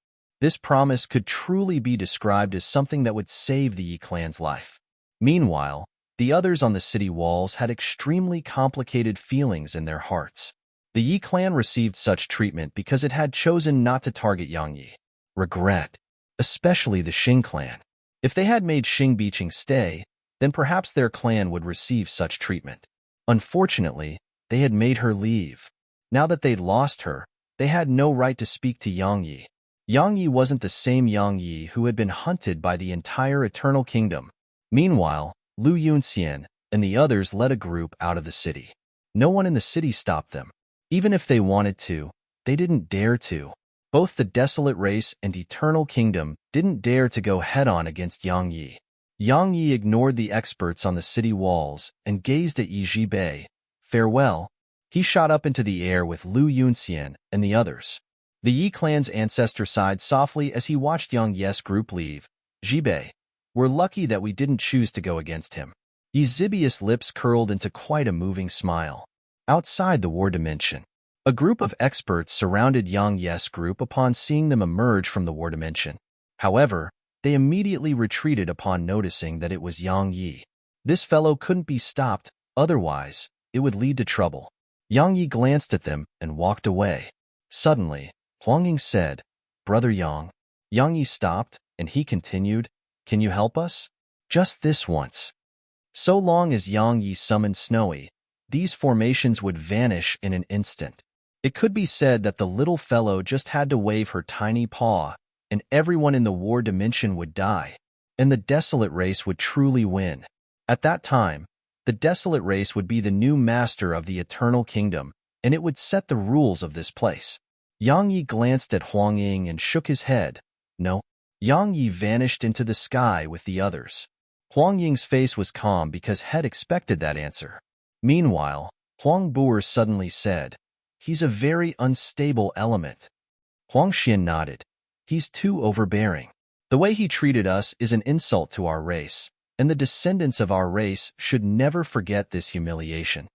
This promise could truly be described as something that would save the Yi clan's life. Meanwhile, the others on the city walls had extremely complicated feelings in their hearts. The Yi clan received such treatment because it had chosen not to target Yang Yi. Regret, especially the Xing clan. If they had made Xing Biqing stay, then perhaps their clan would receive such treatment. Unfortunately, they had made her leave. Now that they'd lost her, they had no right to speak to Yang Yi. Yang Yi wasn't the same Yang Yi who had been hunted by the entire Eternal Kingdom. Meanwhile, Lu Yunxian and the others led a group out of the city. No one in the city stopped them. Even if they wanted to, they didn't dare to. Both the Desolate Race and Eternal Kingdom didn't dare to go head-on against Yang Yi. Yang Yi ignored the experts on the city walls and gazed at Yi Jibei. Farewell. He shot up into the air with Lu Yunxian and the others. The Yi clan's ancestor sighed softly as he watched Yang Ye's group leave. "Jibei, we're lucky that we didn't choose to go against him." Yi Zibia's lips curled into quite a moving smile. Outside the war dimension, a group of experts surrounded Yang Ye's group upon seeing them emerge from the war dimension. However, they immediately retreated upon noticing that it was Yang Yi. This fellow couldn't be stopped, otherwise, it would lead to trouble. Yang Yi glanced at them and walked away. Suddenly, Huang Ying said, "Brother Yang." Yang Yi stopped, and he continued, "Can you help us?" "Just this once." So long as Yang Yi summoned Snowy, these formations would vanish in an instant. It could be said that the little fellow just had to wave her tiny paw, and everyone in the war dimension would die, and the Desolate Race would truly win. At that time, the Desolate Race would be the new master of the Eternal Kingdom, and it would set the rules of this place. Yang Yi glanced at Huang Ying and shook his head. No. Yang Yi vanished into the sky with the others. Huang Ying's face was calm because had expected that answer. Meanwhile, Huang Buer suddenly said, "He's a very unstable element." Huang Xian nodded. "He's too overbearing. The way he treated us is an insult to our race, and the descendants of our race should never forget this humiliation."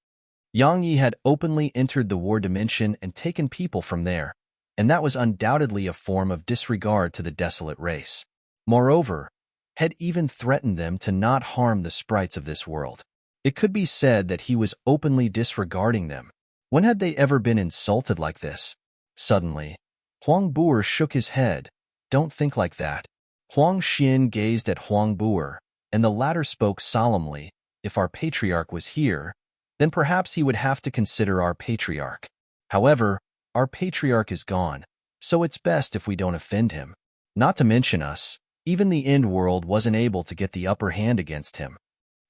Yang Yi had openly entered the war dimension and taken people from there, and that was undoubtedly a form of disregard to the Desolate Race. Moreover, had even threatened them to not harm the sprites of this world. It could be said that he was openly disregarding them. When had they ever been insulted like this? Suddenly, Huang Buer shook his head. "Don't think like that." Huang Xian gazed at Huang Buer, and the latter spoke solemnly. "If our patriarch was here, then perhaps he would have to consider our patriarch. However, our patriarch is gone, so it's best if we don't offend him. Not to mention us, even the End World wasn't able to get the upper hand against him.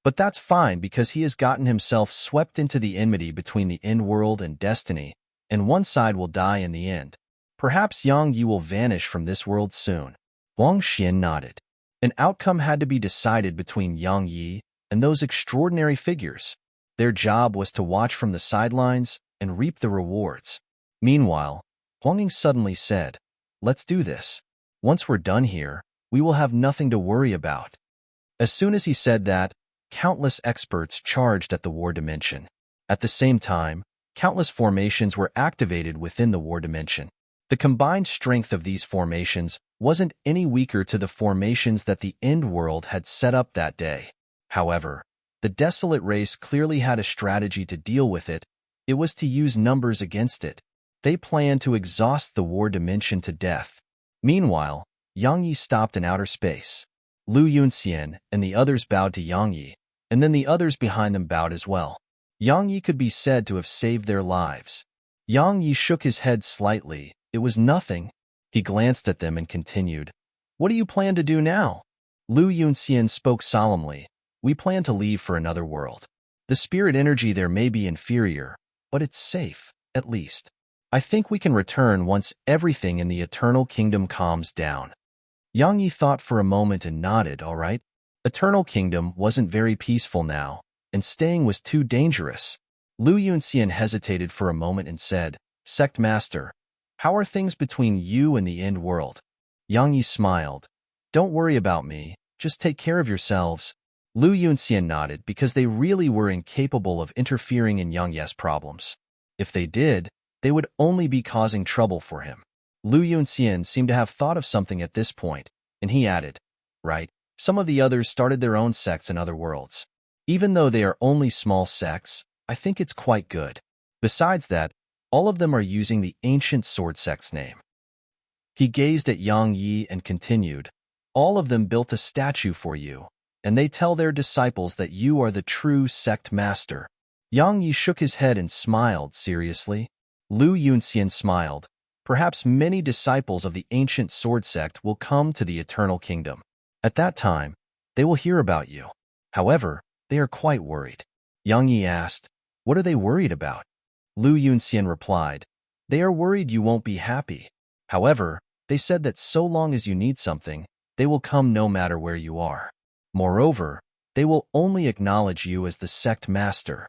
But that's fine because he has gotten himself swept into the enmity between the End World and Destiny, and one side will die in the end. Perhaps Yang Yi will vanish from this world soon." Huang Xian nodded. An outcome had to be decided between Yang Yi and those extraordinary figures. Their job was to watch from the sidelines and reap the rewards. Meanwhile, Huang Ying suddenly said, "Let's do this. Once we're done here, we will have nothing to worry about." As soon as he said that, countless experts charged at the war dimension. At the same time, countless formations were activated within the war dimension. The combined strength of these formations wasn't any weaker to the formations that the End World had set up that day. However, the Desolate Race clearly had a strategy to deal with it. It was to use numbers against it. They planned to exhaust the war dimension to death. Meanwhile, Yang Yi stopped in outer space. Lu Yunxian and the others bowed to Yang Yi, and then the others behind them bowed as well. Yang Yi could be said to have saved their lives. Yang Yi shook his head slightly. It was nothing. He glanced at them and continued, "What do you plan to do now?" Lu Yunxian spoke solemnly. "We plan to leave for another world. The spirit energy there may be inferior, but it's safe, at least. I think we can return once everything in the Eternal Kingdom calms down." Yang Yi thought for a moment and nodded, "All right." Eternal Kingdom wasn't very peaceful now, and staying was too dangerous. Lu Yunxian hesitated for a moment and said, "Sect Master, how are things between you and the End World?" Yang Yi smiled. Don't worry about me. Just take care of yourselves. Lu Yunxian nodded because they really were incapable of interfering in Yang Yi's problems. If they did, they would only be causing trouble for him. Lu Yunxian seemed to have thought of something at this point, and he added, right, some of the others started their own sects in other worlds. Even though they are only small sects, I think it's quite good. Besides that, all of them are using the ancient sword sect's name. He gazed at Yang Yi and continued, all of them built a statue for you, and they tell their disciples that you are the true sect master. Yang Yi shook his head and smiled seriously. Lu Yunxian smiled. Perhaps many disciples of the ancient sword sect will come to the eternal kingdom. At that time, they will hear about you. However, they are quite worried. Yang Yi asked, what are they worried about? Lu Yunxian replied, they are worried you won't be happy. However, they said that so long as you need something, they will come no matter where you are. Moreover, they will only acknowledge you as the sect master.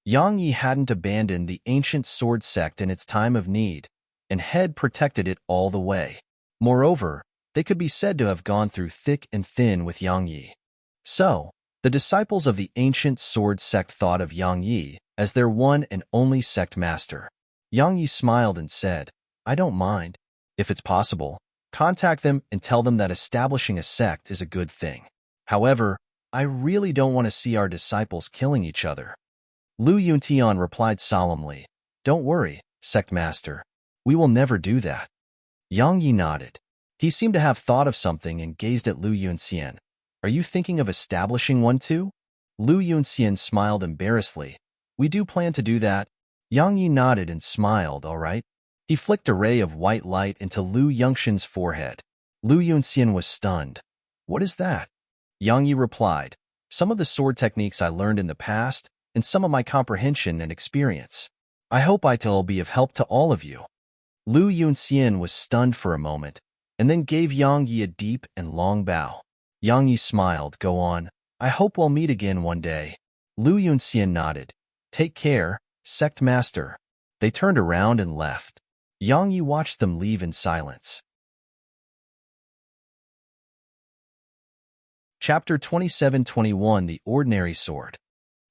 Yang Yi hadn't abandoned the ancient sword sect in its time of need, and had protected it all the way. Moreover, they could be said to have gone through thick and thin with Yang Yi. So, the disciples of the ancient sword sect thought of Yang Yi as their one and only sect master. Yang Yi smiled and said, I don't mind. If it's possible, contact them and tell them that establishing a sect is a good thing. However, I really don't want to see our disciples killing each other. Lu Yuntian replied solemnly, don't worry, sect master. We will never do that. Yang Yi nodded. He seemed to have thought of something and gazed at Lu Yunxian. Are you thinking of establishing one too? Lu Yunxian smiled embarrassedly. We do plan to do that. Yang Yi nodded and smiled, all right. He flicked a ray of white light into Lu Yunxian's forehead. Lu Yunxian was stunned. What is that? Yang Yi replied, some of the sword techniques I learned in the past and some of my comprehension and experience. I hope it'll be of help to all of you. Lu Yunxian was stunned for a moment, and then gave Yang Yi a deep and long bow. Yang Yi smiled, go on. I hope we'll meet again one day. Lu Yunxian nodded. Take care, sect master. They turned around and left. Yang Yi watched them leave in silence. Chapter 27-21 The Ordinary Sword.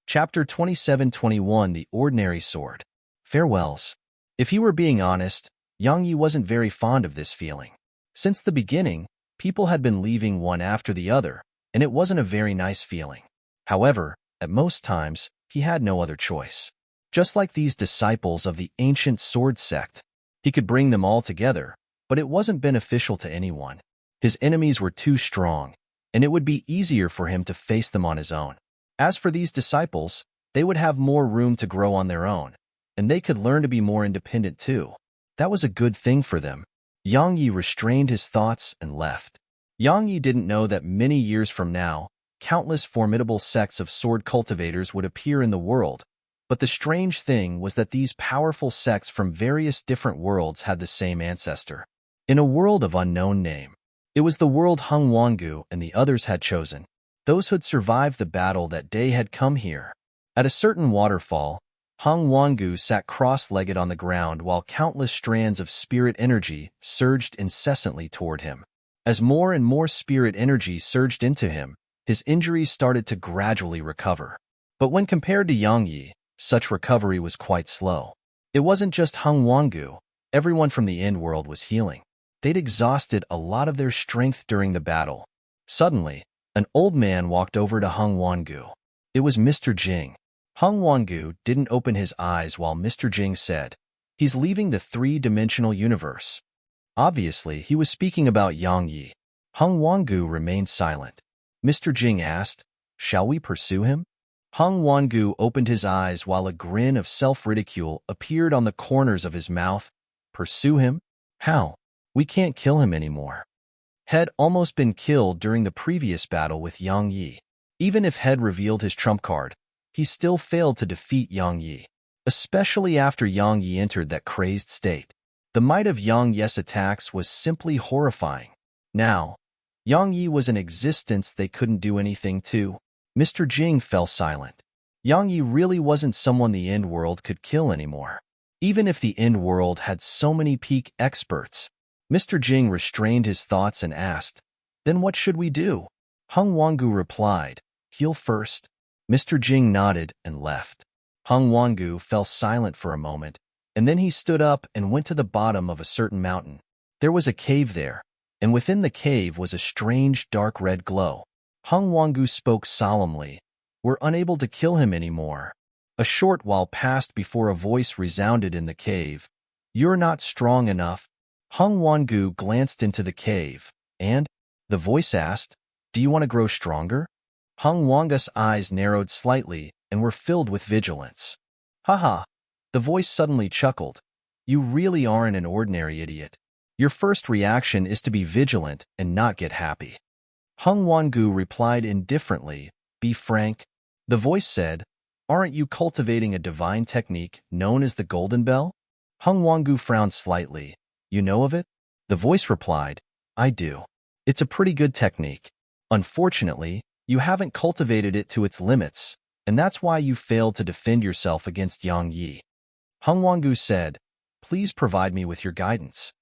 Chapter 27-21 The Ordinary Sword. Farewells. If he were being honest, Yang Yi wasn't very fond of this feeling. Since the beginning, people had been leaving one after the other, and it wasn't a very nice feeling. However, at most times, he had no other choice. Just like these disciples of the ancient sword sect, he could bring them all together, but it wasn't beneficial to anyone. His enemies were too strong, and it would be easier for him to face them on his own. As for these disciples, they would have more room to grow on their own, and they could learn to be more independent too. That was a good thing for them. Yang Yi restrained his thoughts and left. Yang Yi didn't know that many years from now, countless formidable sects of sword cultivators would appear in the world, but the strange thing was that these powerful sects from various different worlds had the same ancestor. In a world of unknown name, it was the world Hung Wangu and the others had chosen. Those who'd survived the battle that day had come here. At a certain waterfall, Hung Wangu sat cross-legged on the ground while countless strands of spirit energy surged incessantly toward him. As more and more spirit energy surged into him, his injuries started to gradually recover. But when compared to Yang Yi, such recovery was quite slow. It wasn't just Hung Wangu. Everyone from the end world was healing. They'd exhausted a lot of their strength during the battle. Suddenly, an old man walked over to Hung Wangu. It was Mr. Jing. Hung Wangu didn't open his eyes while Mr. Jing said, he's leaving the three-dimensional universe. Obviously, he was speaking about Yang Yi. Hung Wangu remained silent. Mr. Jing asked, shall we pursue him? Hung Wangu opened his eyes while a grin of self-ridicule appeared on the corners of his mouth. Pursue him? How? We can't kill him anymore. Had almost been killed during the previous battle with Yang Yi. Even if Head revealed his trump card, he still failed to defeat Yang Yi, especially after Yang Yi entered that crazed state. The might of Yang Yi's attacks was simply horrifying. Now, Yang Yi was in existence they couldn't do anything to. Mr. Jing fell silent. Yang Yi really wasn't someone the end world could kill anymore. Even if the end world had so many peak experts, Mr. Jing restrained his thoughts and asked, "Then what should we do?" Hung Wangu replied, "Heal first." Mr. Jing nodded and left. Hung Wangu fell silent for a moment, and then he stood up and went to the bottom of a certain mountain. There was a cave there, and within the cave was a strange dark red glow. Hung Wangu spoke solemnly, "We're unable to kill him anymore." A short while passed before a voice resounded in the cave. "You're not strong enough." Hung Wangu glanced into the cave, and the voice asked, "Do you want to grow stronger?" Hung Wangu's eyes narrowed slightly and were filled with vigilance. "Haha," the voice suddenly chuckled. "You really aren't an ordinary idiot. Your first reaction is to be vigilant and not get happy." Hung Wangu replied indifferently, "Be frank." The voice said, "Aren't you cultivating a divine technique known as the Golden Bell?" Hung Wangu frowned slightly. "You know of it?" The voice replied, "I do. It's a pretty good technique. Unfortunately, you haven't cultivated it to its limits, and that's why you failed to defend yourself against Yang Yi." Hung Wangu said, "Please provide me with your guidance."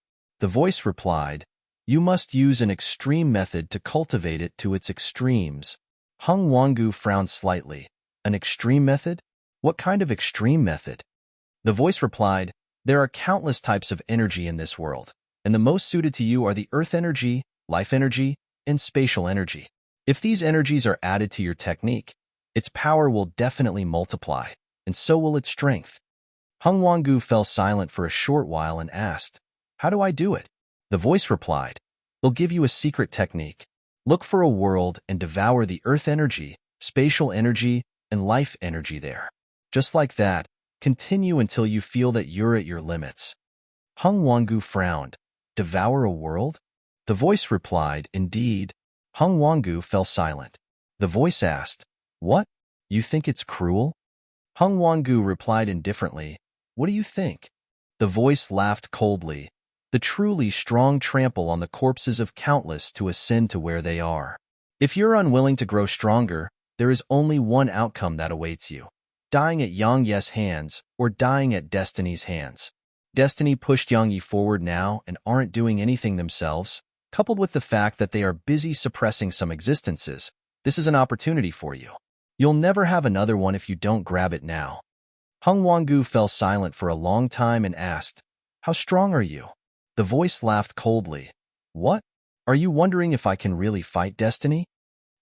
The voice replied, "You must use an extreme method to cultivate it to its extremes." Hung Wangu frowned slightly. "An extreme method? What kind of extreme method?" The voice replied, "There are countless types of energy in this world, and the most suited to you are the earth energy, life energy, and spatial energy. If these energies are added to your technique, its power will definitely multiply, and so will its strength." Hung Wangu fell silent for a short while and asked, "How do I do it?" The voice replied, "They'll give you a secret technique. Look for a world and devour the earth energy, spatial energy, and life energy there. Just like that, continue until you feel that you're at your limits." Hung Wangu frowned. "Devour a world?" The voice replied, "Indeed." Hung Wangu fell silent. The voice asked, "What? You think it's cruel?" Hung Wangu replied indifferently, "What do you think?" The voice laughed coldly. "The truly strong trample on the corpses of countless to ascend to where they are. If you're unwilling to grow stronger, there is only one outcome that awaits you: dying at Yang Ye's hands or dying at Destiny's hands." Destiny pushed Yang Yi forward now and aren't doing anything themselves. Coupled with the fact that they are busy suppressing some existences, this is an opportunity for you. You'll never have another one if you don't grab it now. Hung Wangu fell silent for a long time and asked, "How strong are you?" The voice laughed coldly. "What? Are you wondering if I can really fight Destiny?"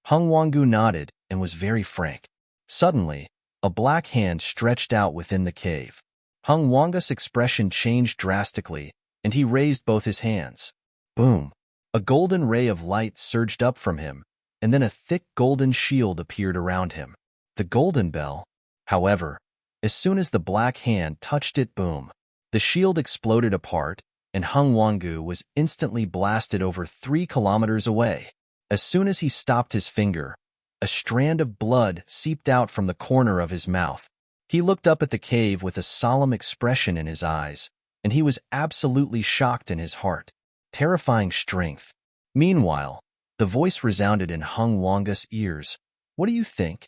Hung Wangu nodded and was very frank. Suddenly, a black hand stretched out within the cave. Hung Wangu's expression changed drastically, and he raised both his hands. Boom! A golden ray of light surged up from him, and then a thick golden shield appeared around him. The Golden Bell. However, as soon as the black hand touched it, boom, the shield exploded apart, and Hung Wangu was instantly blasted over 3 kilometers away. As soon as he stopped his finger, a strand of blood seeped out from the corner of his mouth. He looked up at the cave with a solemn expression in his eyes, and he was absolutely shocked in his heart. Terrifying strength. Meanwhile, the voice resounded in Hung Wangu's ears. "What do you think?"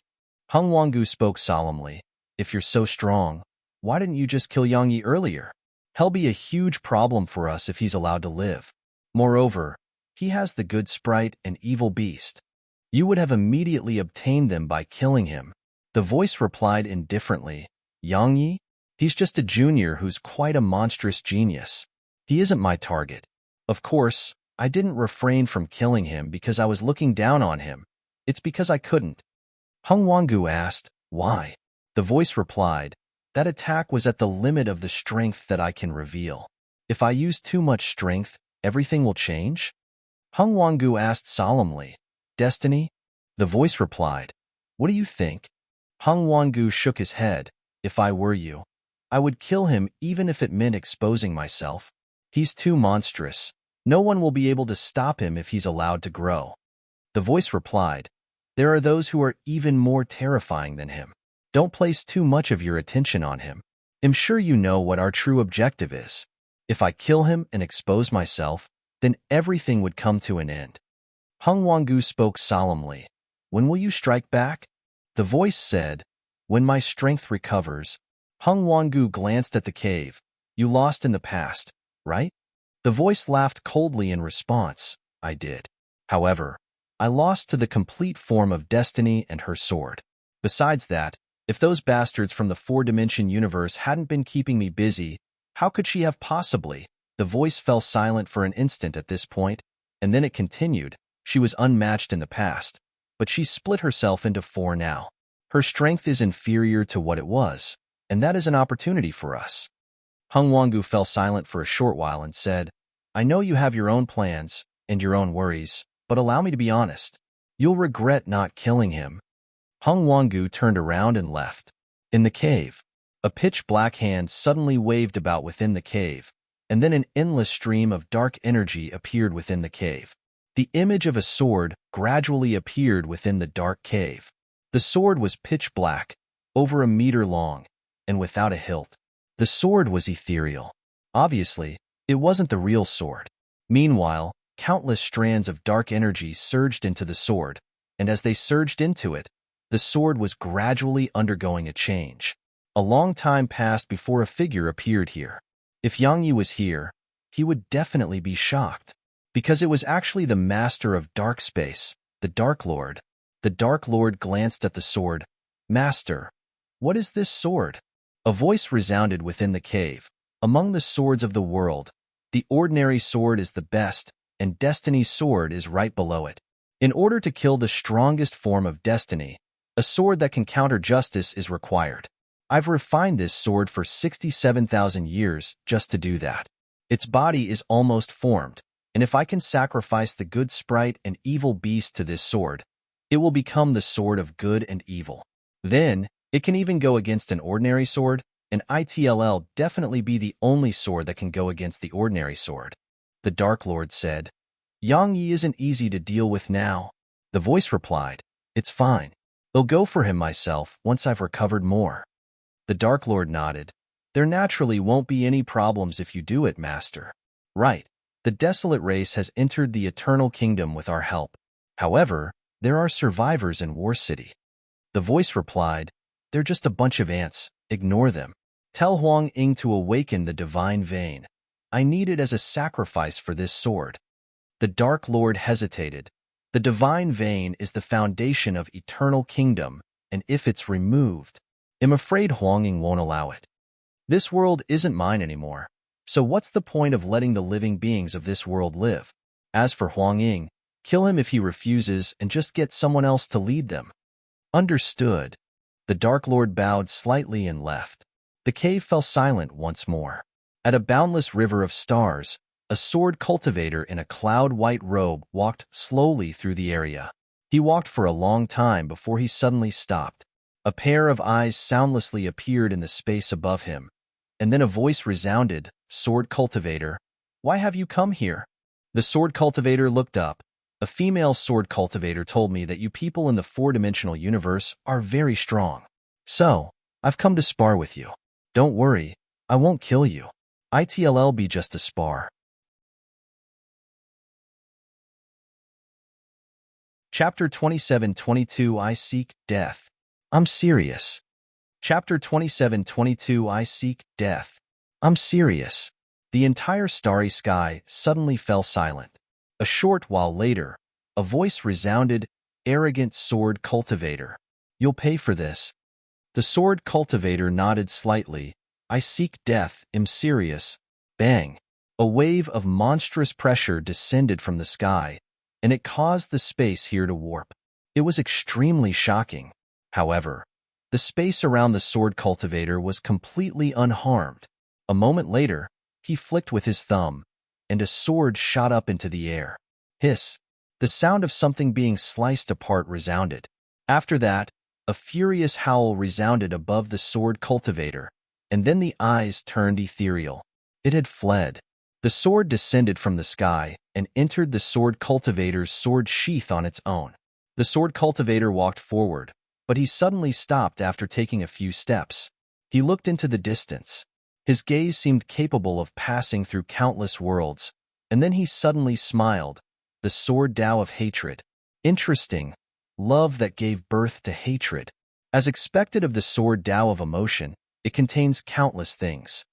Hung Wangu spoke solemnly. "If you're so strong, why didn't you just kill Yang Yi earlier? He'll be a huge problem for us if he's allowed to live. Moreover, he has the good sprite and evil beast. You would have immediately obtained them by killing him." The voice replied indifferently, "Yang Yi? He's just a junior who's quite a monstrous genius. He isn't my target. Of course, I didn't refrain from killing him because I was looking down on him. It's because I couldn't." Hung Wangu asked, "Why?" The voice replied, "That attack was at the limit of the strength that I can reveal. If I use too much strength, everything will change?" Hung Wangu asked solemnly, "Destiny?" The voice replied, "What do you think?" Hung Wangu shook his head. "If I were you, I would kill him even if it meant exposing myself. He's too monstrous. No one will be able to stop him if he's allowed to grow." The voice replied, "There are those who are even more terrifying than him. Don't place too much of your attention on him. I'm sure you know what our true objective is. If I kill him and expose myself, then everything would come to an end." Hung Wangu spoke solemnly. "When will you strike back?" The voice said, "When my strength recovers." Hung Wangu glanced at the cave. "You lost in the past, right?" The voice laughed coldly in response. I did. However, I lost to the complete form of Destiny and her sword. Besides that, if those bastards from the four-dimension universe hadn't been keeping me busy, how could she have possibly? The voice fell silent for an instant at this point, and then it continued. She was unmatched in the past, but she's split herself into four now. Her strength is inferior to what it was, and that is an opportunity for us. Hung Wangu fell silent for a short while and said, I know you have your own plans and your own worries, but allow me to be honest. You'll regret not killing him. Hung Wangu turned around and left. In the cave, a pitch-black hand suddenly waved about within the cave, and then an endless stream of dark energy appeared within the cave. The image of a sword gradually appeared within the dark cave. The sword was pitch black, over a meter long, and without a hilt. The sword was ethereal. Obviously, it wasn't the real sword. Meanwhile, countless strands of dark energy surged into the sword, and as they surged into it, the sword was gradually undergoing a change. A long time passed before a figure appeared here. If Yang Yi was here, he would definitely be shocked, because it was actually the master of dark space, the Dark Lord. The Dark Lord glanced at the sword. Master, what is this sword? A voice resounded within the cave. Among the swords of the world, the ordinary sword is the best, and Destiny's sword is right below it. In order to kill the strongest form of Destiny, a sword that can counter justice is required. I've refined this sword for 67,000 years just to do that. Its body is almost formed, and if I can sacrifice the good sprite and evil beast to this sword, it will become the sword of good and evil. Then, it can even go against an ordinary sword, and it'll definitely be the only sword that can go against the ordinary sword. The Dark Lord said, Yang Yi isn't easy to deal with now. The voice replied, It's fine. I'll go for him myself once I've recovered more. The Dark Lord nodded. There naturally won't be any problems if you do it, Master. Right. The Desolate race has entered the Eternal Kingdom with our help. However, there are survivors in War City. The voice replied, They're just a bunch of ants. Ignore them. Tell Huang Ying to awaken the divine vein. I need it as a sacrifice for this sword. The Dark Lord hesitated. The divine vein is the foundation of Eternal Kingdom, and if it's removed, I'm afraid Huang Ying won't allow it. This world isn't mine anymore, so what's the point of letting the living beings of this world live? As for Huang Ying, kill him if he refuses and just get someone else to lead them. Understood. The Dark Lord bowed slightly and left. The cave fell silent once more. At a boundless river of stars, a sword cultivator in a cloud-white robe walked slowly through the area. He walked for a long time before he suddenly stopped. A pair of eyes soundlessly appeared in the space above him, and then a voice resounded, Sword Cultivator, why have you come here? The Sword Cultivator looked up. A female sword cultivator told me that you people in the four-dimensional universe are very strong. So, I've come to spar with you. Don't worry, I won't kill you. It'll be just a spar. Chapter 27-22 I Seek Death. I'm serious. Chapter 27-22 I Seek Death. I'm serious. The entire starry sky suddenly fell silent. A short while later, a voice resounded, Arrogant Sword Cultivator. You'll pay for this. The Sword Cultivator nodded slightly. I seek death, am serious. Bang. A wave of monstrous pressure descended from the sky, and it caused the space here to warp. It was extremely shocking. However, the space around the Sword Cultivator was completely unharmed. A moment later, he flicked with his thumb, and a sword shot up into the air. Hiss! The sound of something being sliced apart resounded. After that, a furious howl resounded above the Sword Cultivator, and then the eyes turned ethereal. It had fled. The sword descended from the sky and entered the Sword Cultivator's sword sheath on its own. The Sword Cultivator walked forward, but he suddenly stopped after taking a few steps. He looked into the distance. His gaze seemed capable of passing through countless worlds, and then he suddenly smiled. The Sword Tao of Hatred. Interesting. Love that gave birth to hatred. As expected of the Sword Tao of Emotion, it contains countless things.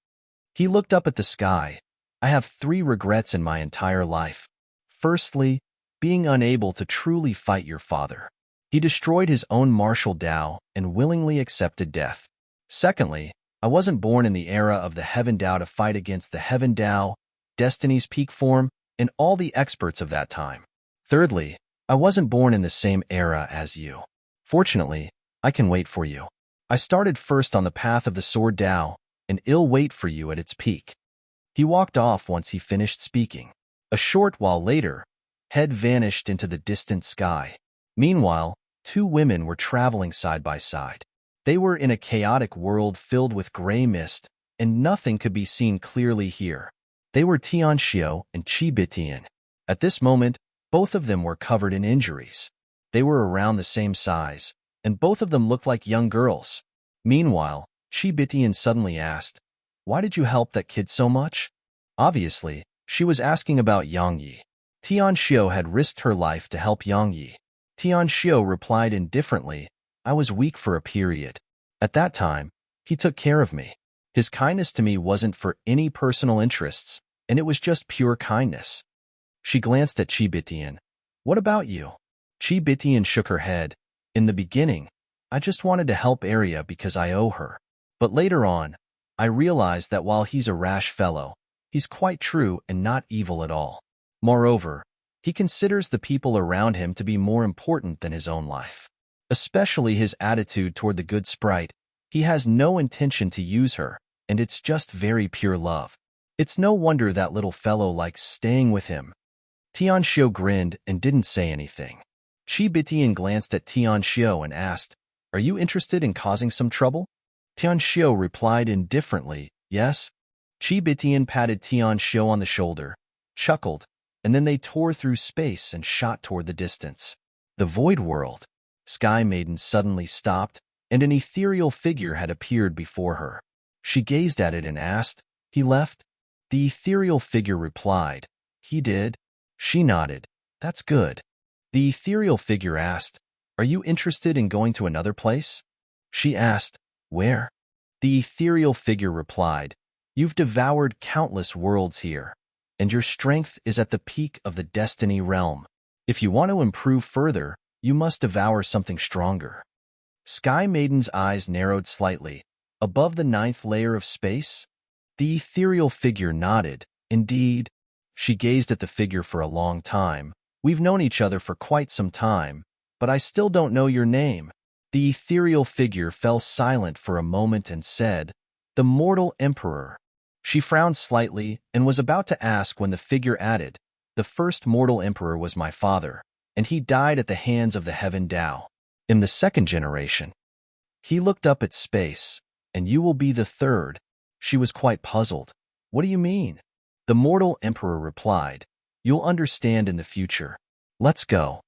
He looked up at the sky. I have 3 regrets in my entire life. Firstly, being unable to truly fight your father. He destroyed his own martial Tao and willingly accepted death. Secondly, I wasn't born in the era of the Heaven Tao to fight against the Heaven Tao, Destiny's peak form, and all the experts of that time. Thirdly, I wasn't born in the same era as you. Fortunately, I can wait for you. I started first on the path of the Sword Tao, and I'll wait for you at its peak. He walked off once he finished speaking. A short while later, Head vanished into the distant sky. Meanwhile, 2 women were traveling side by side. They were in a chaotic world filled with gray mist, and nothing could be seen clearly here. They were Tianxiu and Qibitian. At this moment, both of them were covered in injuries. They were around the same size, and both of them looked like young girls. Meanwhile, Qibitian suddenly asked, "Why did you help that kid so much?" Obviously, she was asking about Yang Yi. Tianxiu had risked her life to help Yang Yi. Tianxiu replied indifferently, "I was weak for a period. At that time, he took care of me. His kindness to me wasn't for any personal interests, and it was just pure kindness." She glanced at Qibitian. "What about you?" Qibitian shook her head. "In the beginning, I just wanted to help Arya because I owe her. But later on, I realized that while he's a rash fellow, he's quite true and not evil at all. Moreover, he considers the people around him to be more important than his own life. Especially his attitude toward the good sprite. He has no intention to use her, and it's just very pure love. It's no wonder that little fellow likes staying with him." Tianxiu grinned and didn't say anything. Qibitian glanced at Tianxiu and asked, "Are you interested in causing some trouble?" Tianxiu replied indifferently, "Yes." Qibitian patted Tianxiu on the shoulder, chuckled, and then they tore through space and shot toward the distance. The void world. Sky Maiden suddenly stopped, and an ethereal figure had appeared before her. She gazed at it and asked, "He left?" The ethereal figure replied, "He did." She nodded, "That's good." The ethereal figure asked, "Are you interested in going to another place?" She asked, "Where?" The ethereal figure replied, "You've devoured countless worlds here, and your strength is at the peak of the Destiny realm. If you want to improve further, you must devour something stronger." Sky Maiden's eyes narrowed slightly. "Above the 9th layer of space?" The ethereal figure nodded. "Indeed." She gazed at the figure for a long time. "We've known each other for quite some time, but I still don't know your name." The ethereal figure fell silent for a moment and said, "The Mortal Emperor." She frowned slightly and was about to ask when the figure added, "The first Mortal Emperor was my father, and he died at the hands of the Heaven Tao. In the 2nd generation, he looked up at space, and you will be the 3rd. She was quite puzzled. "What do you mean?" The Mortal Emperor replied, "You'll understand in the future. Let's go."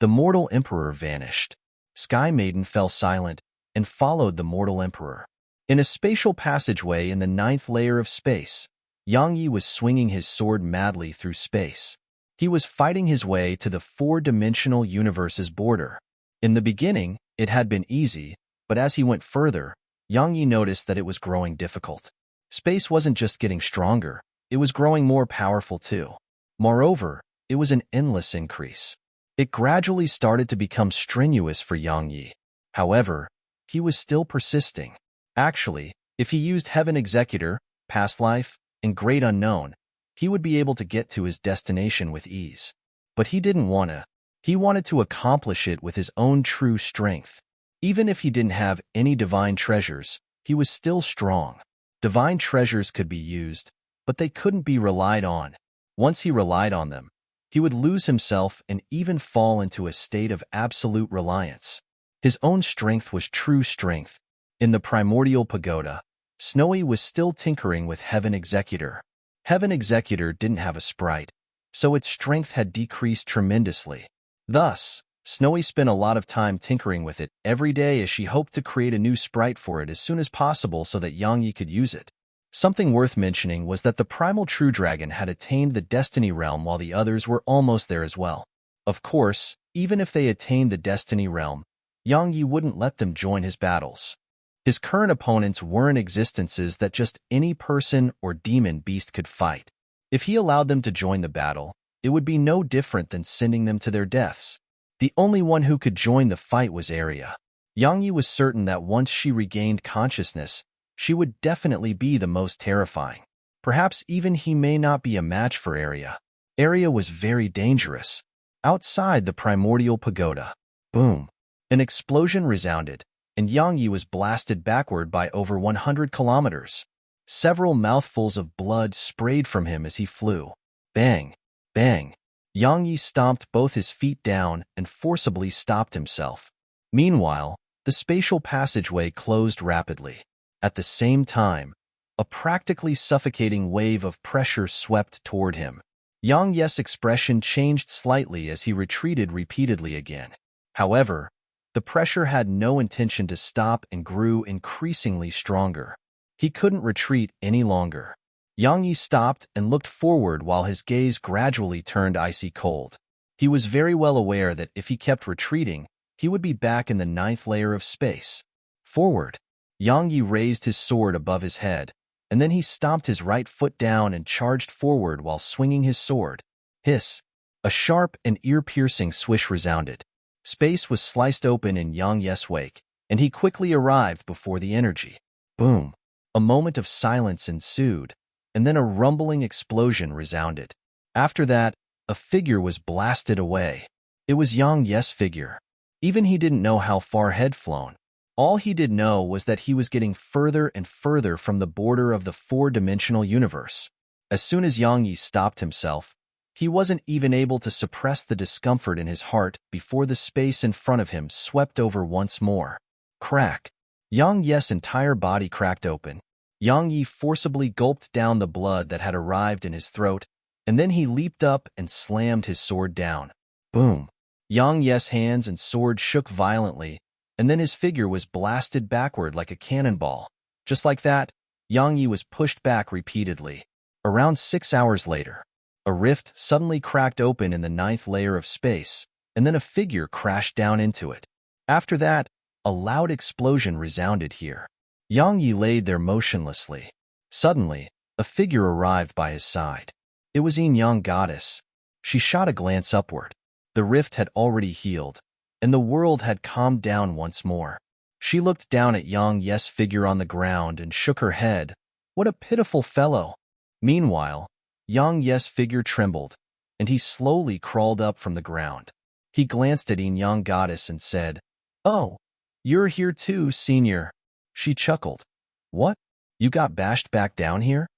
The Mortal Emperor vanished. Sky Maiden fell silent and followed the Mortal Emperor. In a spatial passageway in the 9th layer of space, Yang Yi was swinging his sword madly through space. He was fighting his way to the 4-dimensional universe's border. In the beginning, it had been easy, but as he went further, Yang Yi noticed that it was growing difficult. Space wasn't just getting stronger, it was growing more powerful too. Moreover, it was an endless increase. It gradually started to become strenuous for Yang Yi. However, he was still persisting. Actually, if he used Heaven Executor, Past Life, and Great Unknown, he would be able to get to his destination with ease. But he didn't want to. He wanted to accomplish it with his own true strength. Even if he didn't have any divine treasures, he was still strong. Divine treasures could be used, but they couldn't be relied on. Once he relied on them, he would lose himself and even fall into a state of absolute reliance. His own strength was true strength. In the primordial pagoda, Snowy was still tinkering with Heaven Executor. Heaven Executor didn't have a sprite, so its strength had decreased tremendously. Thus, Snowy spent a lot of time tinkering with it every day as she hoped to create a new sprite for it as soon as possible so that Yang Yi could use it. Something worth mentioning was that the Primal True Dragon had attained the Destiny Realm while the others were almost there as well. Of course, even if they attained the Destiny Realm, Yang Yi wouldn't let them join his battles. His current opponents weren't existences that just any person or demon beast could fight. If he allowed them to join the battle, it would be no different than sending them to their deaths. The only one who could join the fight was Arya. Yang Yi was certain that once she regained consciousness, she would definitely be the most terrifying. Perhaps even he may not be a match for Arya. Arya was very dangerous. Outside the primordial pagoda, boom, an explosion resounded, and Yang Yi was blasted backward by over 100 kilometers. Several mouthfuls of blood sprayed from him as he flew. Bang, bang. Yang Yi stomped both his feet down and forcibly stopped himself. Meanwhile, the spatial passageway closed rapidly. At the same time, a practically suffocating wave of pressure swept toward him. Yang Yi's expression changed slightly as he retreated repeatedly again. However, the pressure had no intention to stop and grew increasingly stronger. He couldn't retreat any longer. Yang Yi stopped and looked forward while his gaze gradually turned icy cold. He was very well aware that if he kept retreating, he would be back in the 9th layer of space. Forward. Yang Yi raised his sword above his head, and then he stomped his right foot down and charged forward while swinging his sword. Hiss! A sharp and ear-piercing swish resounded. Space was sliced open in Yang Yi's wake, and he quickly arrived before the energy. Boom! A moment of silence ensued, and then a rumbling explosion resounded. After that, a figure was blasted away. It was Yang Yi's figure. Even he didn't know how far had flown. All he did know was that he was getting further and further from the border of the 4-dimensional universe. As soon as Yang Yi stopped himself, he wasn't even able to suppress the discomfort in his heart before the space in front of him swept over once more. Crack! Yang Yi's entire body cracked open. Yang Yi forcibly gulped down the blood that had arrived in his throat, and then he leaped up and slammed his sword down. Boom! Yang Yi's hands and sword shook violently, and then his figure was blasted backward like a cannonball. Just like that, Yang Yi was pushed back repeatedly. Around 6 hours later, a rift suddenly cracked open in the 9th layer of space, and then a figure crashed down into it. After that, a loud explosion resounded here. Yang Yi lay there motionlessly. Suddenly, a figure arrived by his side. It was Yang Goddess. She shot a glance upward. The rift had already healed, and the world had calmed down once more. She looked down at Yang Yi's figure on the ground and shook her head. What a pitiful fellow! Meanwhile, Yang Yi's figure trembled, and he slowly crawled up from the ground. He glanced at Yang Goddess and said, "Oh, you're here too, senior." She chuckled. "What? You got bashed back down here?"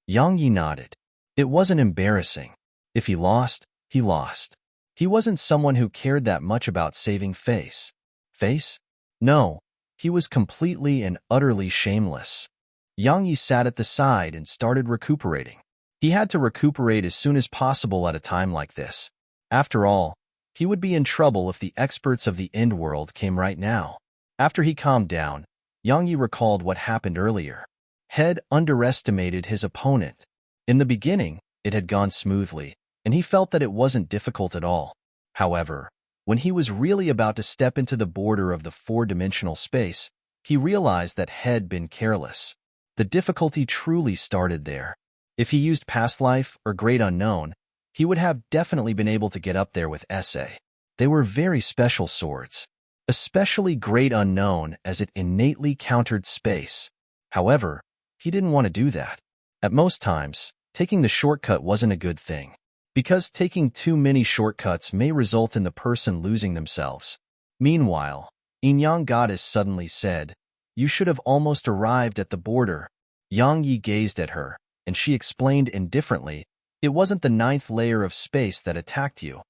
Yang Yi nodded. It wasn't embarrassing. If he lost, he lost. He wasn't someone who cared that much about saving face. Face? No, he was completely and utterly shameless. Yang Yi sat at the side and started recuperating. He had to recuperate as soon as possible at a time like this. After all, he would be in trouble if the experts of the end world came right now. After he calmed down, Yang Yi recalled what happened earlier. Head underestimated his opponent. In the beginning, it had gone smoothly, and he felt that it wasn't difficult at all. However, when he was really about to step into the border of the 4-dimensional space, he realized that Head been careless. The difficulty truly started there. If he used Past Life or Great Unknown, he would have definitely been able to get up there with Essay. They were very special swords, especially Great Unknown as it innately countered space. However, he didn't want to do that. At most times, taking the shortcut wasn't a good thing, because taking too many shortcuts may result in the person losing themselves. Meanwhile, Yang Goddess suddenly said, "You should have almost arrived at the border." Yang Yi gazed at her, and she explained indifferently, "It wasn't the 9th layer of space that attacked you.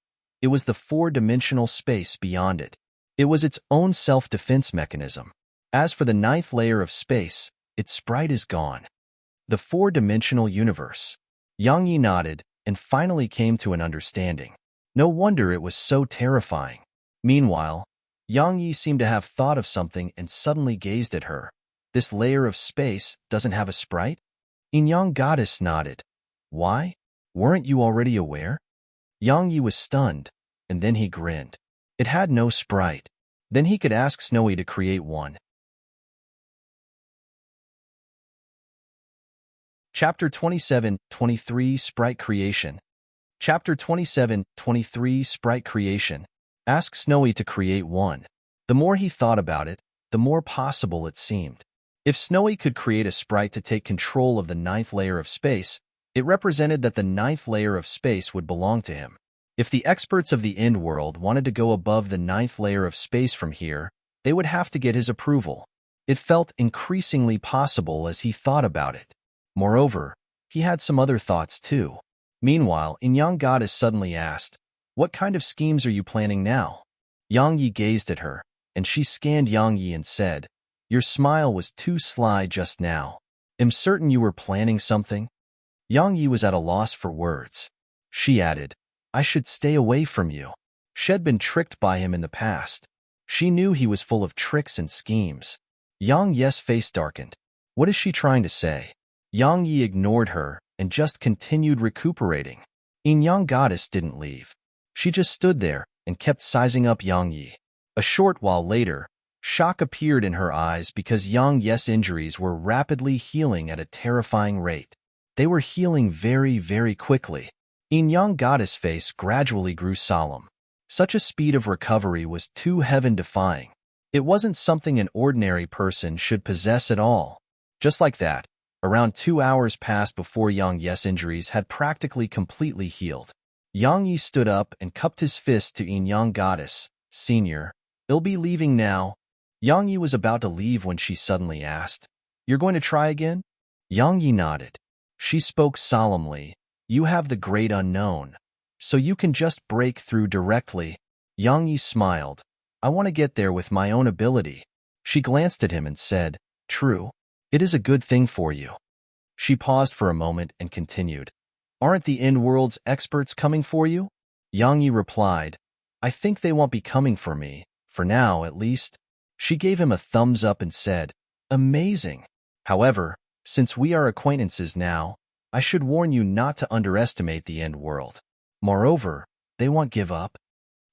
It was the 4-dimensional space beyond it. It was its own self-defense mechanism. As for the 9th layer of space, its sprite is gone." The 4-dimensional universe. Yang Yi nodded and finally came to an understanding. No wonder it was so terrifying. Meanwhile, Yang Yi seemed to have thought of something and suddenly gazed at her. "This layer of space doesn't have a sprite?" Yang Goddess nodded. "Why? Weren't you already aware?" Yang Yi was stunned, and then he grinned. It had no sprite. Then he could ask Snowy to create one. Chapter 27-23 Sprite Creation. Chapter 27-23 Sprite Creation. Ask Snowy to create one. The more he thought about it, the more possible it seemed. If Snowy could create a sprite to take control of the ninth layer of space, it represented that the ninth layer of space would belong to him. If the experts of the End World wanted to go above the ninth layer of space from here, they would have to get his approval. It felt increasingly possible as he thought about it. Moreover, he had some other thoughts too. Meanwhile, Young Goddess suddenly asked, "What kind of schemes are you planning now?" Yang Yi gazed at her, and she scanned Yang Yi and said, "Your smile was too sly just now. I'm certain you were planning something." Yang Yi was at a loss for words. She added, "I should stay away from you." She had been tricked by him in the past. She knew he was full of tricks and schemes. Yang Yi's face darkened. What is she trying to say? Yang Yi ignored her and just continued recuperating. Young Goddess didn't leave. She just stood there and kept sizing up Yang Yi. A short while later, shock appeared in her eyes because Yang Yi's injuries were rapidly healing at a terrifying rate. They were healing very, very quickly. Young Goddess' face gradually grew solemn. Such a speed of recovery was too heaven-defying. It wasn't something an ordinary person should possess at all. Just like that, around 2 hours passed before Yang Yi's injuries had practically completely healed. Yang Yi stood up and cupped his fist to Young Goddess. "Senior, I'll be leaving now." Yang Yi was about to leave when she suddenly asked, "You're going to try again?" Yang Yi nodded. She spoke solemnly, "You have the great unknown, so you can just break through directly." Yang Yi smiled. "I want to get there with my own ability." She glanced at him and said, "True. It is a good thing for you." She paused for a moment and continued, "Aren't the End World's experts coming for you?" Yang Yi replied, "I think they won't be coming for me, for now at least." She gave him a thumbs up and said, "Amazing. However, since we are acquaintances now, I should warn you not to underestimate the End World. Moreover, they won't give up."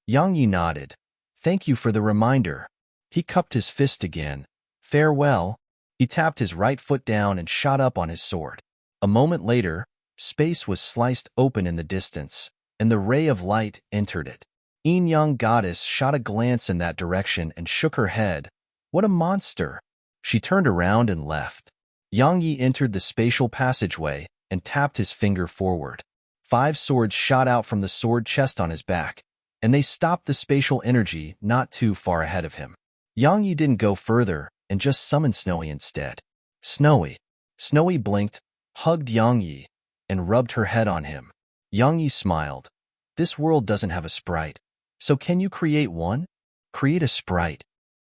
Yang Yi nodded. "Thank you for the reminder." He cupped his fist again. "Farewell." He tapped his right foot down and shot up on his sword. A moment later, space was sliced open in the distance, and the ray of light entered it. Young Goddess shot a glance in that direction and shook her head. "What a monster!" She turned around and left. Yang Yi entered the spatial passageway and tapped his finger forward. 5 swords shot out from the sword chest on his back, and they stopped the spatial energy not too far ahead of him. Yang Yi didn't go further and just summoned Snowy instead. "Snowy." Snowy blinked, hugged Yang Yi, and rubbed her head on him. Yang Yi smiled. "This world doesn't have a sprite, so can you create one?" "Create a sprite."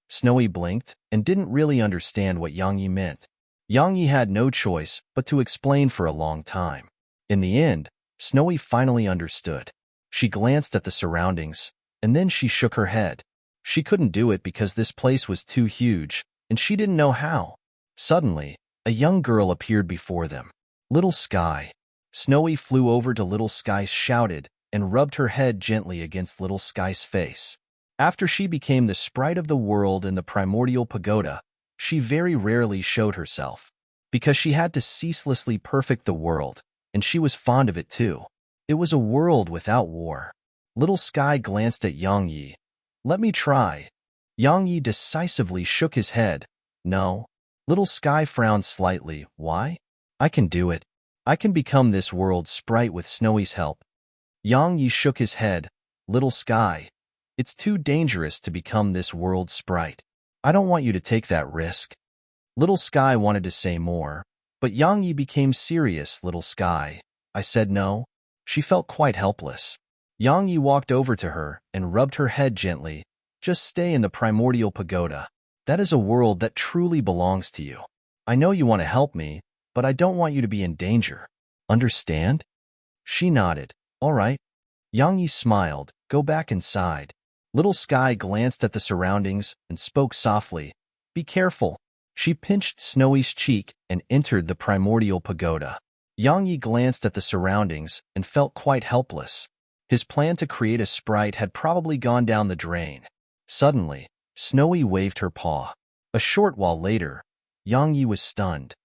Snowy blinked and didn't really understand what Yang Yi meant. Yang Yi had no choice but to explain for a long time. In the end, Snowy finally understood. She glanced at the surroundings, and then she shook her head. She couldn't do it because this place was too huge, and she didn't know how. Suddenly, a young girl appeared before them. "Little Sky." Snowy flew over to Little Sky, shouted, and rubbed her head gently against Little Sky's face. After she became the sprite of the world in the primordial pagoda, she very rarely showed herself, because she had to ceaselessly perfect the world, and she was fond of it too. It was a world without war. Little Sky glanced at Yang Yi. "Let me try." Yang Yi decisively shook his head. "No." Little Sky frowned slightly. "Why?" "I can do it. I can become this world's sprite with Snowy's help." Yang Yi shook his head. "Little Sky, it's too dangerous to become this world's sprite. I don't want you to take that risk." Little Sky wanted to say more, but Yang Yi became serious. "Little Sky, I said no." She felt quite helpless. Yang Yi walked over to her and rubbed her head gently. "Just stay in the primordial pagoda. That is a world that truly belongs to you. I know you want to help me, but I don't want you to be in danger. Understand?" She nodded. "All right." Yang Yi smiled. "Go back inside." Little Sky glanced at the surroundings and spoke softly. "Be careful." She pinched Snowy's cheek and entered the primordial pagoda. Yang Yi glanced at the surroundings and felt quite helpless. His plan to create a sprite had probably gone down the drain. Suddenly, Snowy waved her paw. A short while later, Yang Yi was stunned.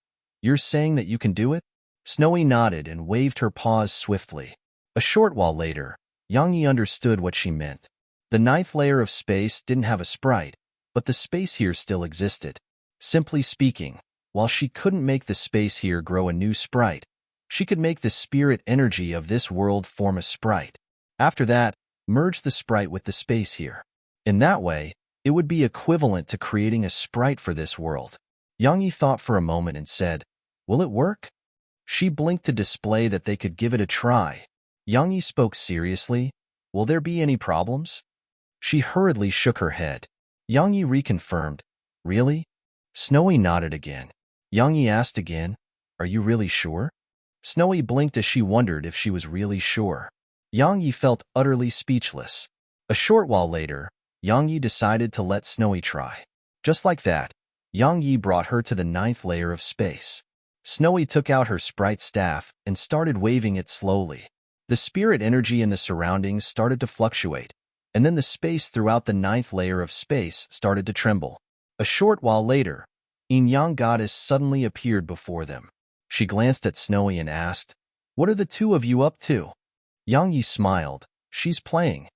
"You're saying that you can do it?" Snowy nodded and waved her paws swiftly. A short while later, Yang understood what she meant. The ninth layer of space didn't have a sprite, but the space here still existed. Simply speaking, while she couldn't make the space here grow a new sprite, she could make the spirit energy of this world form a sprite. After that, merge the sprite with the space here. In that way, it would be equivalent to creating a sprite for this world. Yang thought for a moment and said, "Will it work?" She blinked to display that they could give it a try. Yang spoke seriously, "Will there be any problems?" She hurriedly shook her head. Yang reconfirmed, "Really?" Snowy nodded again. Yang asked again, "Are you really sure?" Snowy blinked as she wondered if she was really sure. Yang felt utterly speechless. A short while later, Yang decided to let Snowy try. Just like that, Yang brought her to the ninth layer of space. Snowy took out her sprite staff and started waving it slowly. The spirit energy in the surroundings started to fluctuate, and then the space throughout the ninth layer of space started to tremble. A short while later, Yang goddess suddenly appeared before them. She glanced at Snowy and asked, "What are the two of you up to?" Yang smiled. "She's playing."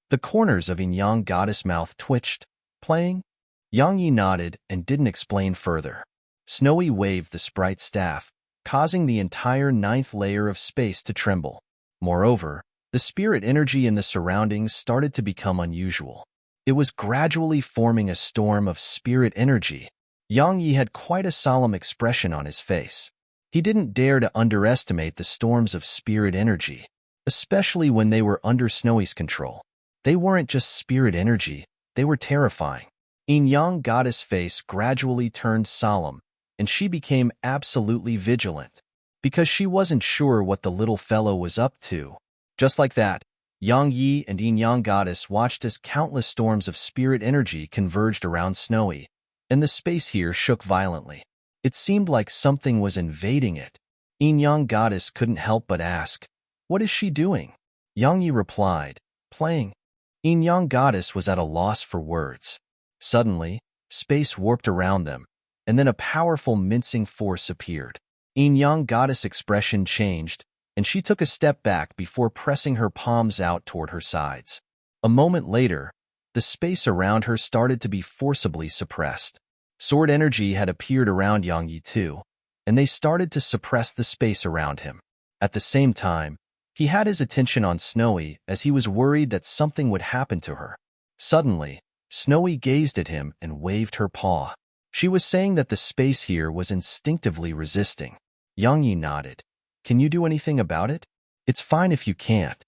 The corners of Yang goddess' mouth twitched. "Playing?" Yang nodded and didn't explain further. Snowy waved the sprite staff, causing the entire ninth layer of space to tremble. Moreover, the spirit energy in the surroundings started to become unusual. It was gradually forming a storm of spirit energy. Yang had quite a solemn expression on his face. He didn't dare to underestimate the storms of spirit energy, especially when they were under Snowy's control. They weren't just spirit energy, they were terrifying. Yang goddess' face gradually turned solemn, and she became absolutely vigilant, because she wasn't sure what the little fellow was up to. Just like that, Yang and Yang goddess watched as countless storms of spirit energy converged around Snowy, and the space here shook violently. It seemed like something was invading it. Yang goddess couldn't help but ask, "What is she doing?" Yang replied, "Playing." Yang goddess was at a loss for words. Suddenly, space warped around them, and then a powerful mincing force appeared. Yang goddess' expression changed, and she took a step back before pressing her palms out toward her sides. A moment later, the space around her started to be forcibly suppressed. Sword energy had appeared around Yang too, and they started to suppress the space around him. At the same time, he had his attention on Snowy as he was worried that something would happen to her. Suddenly, Snowy gazed at him and waved her paw. She was saying that the space here was instinctively resisting. Yang nodded. "Can you do anything about it?" "It's fine if you can't."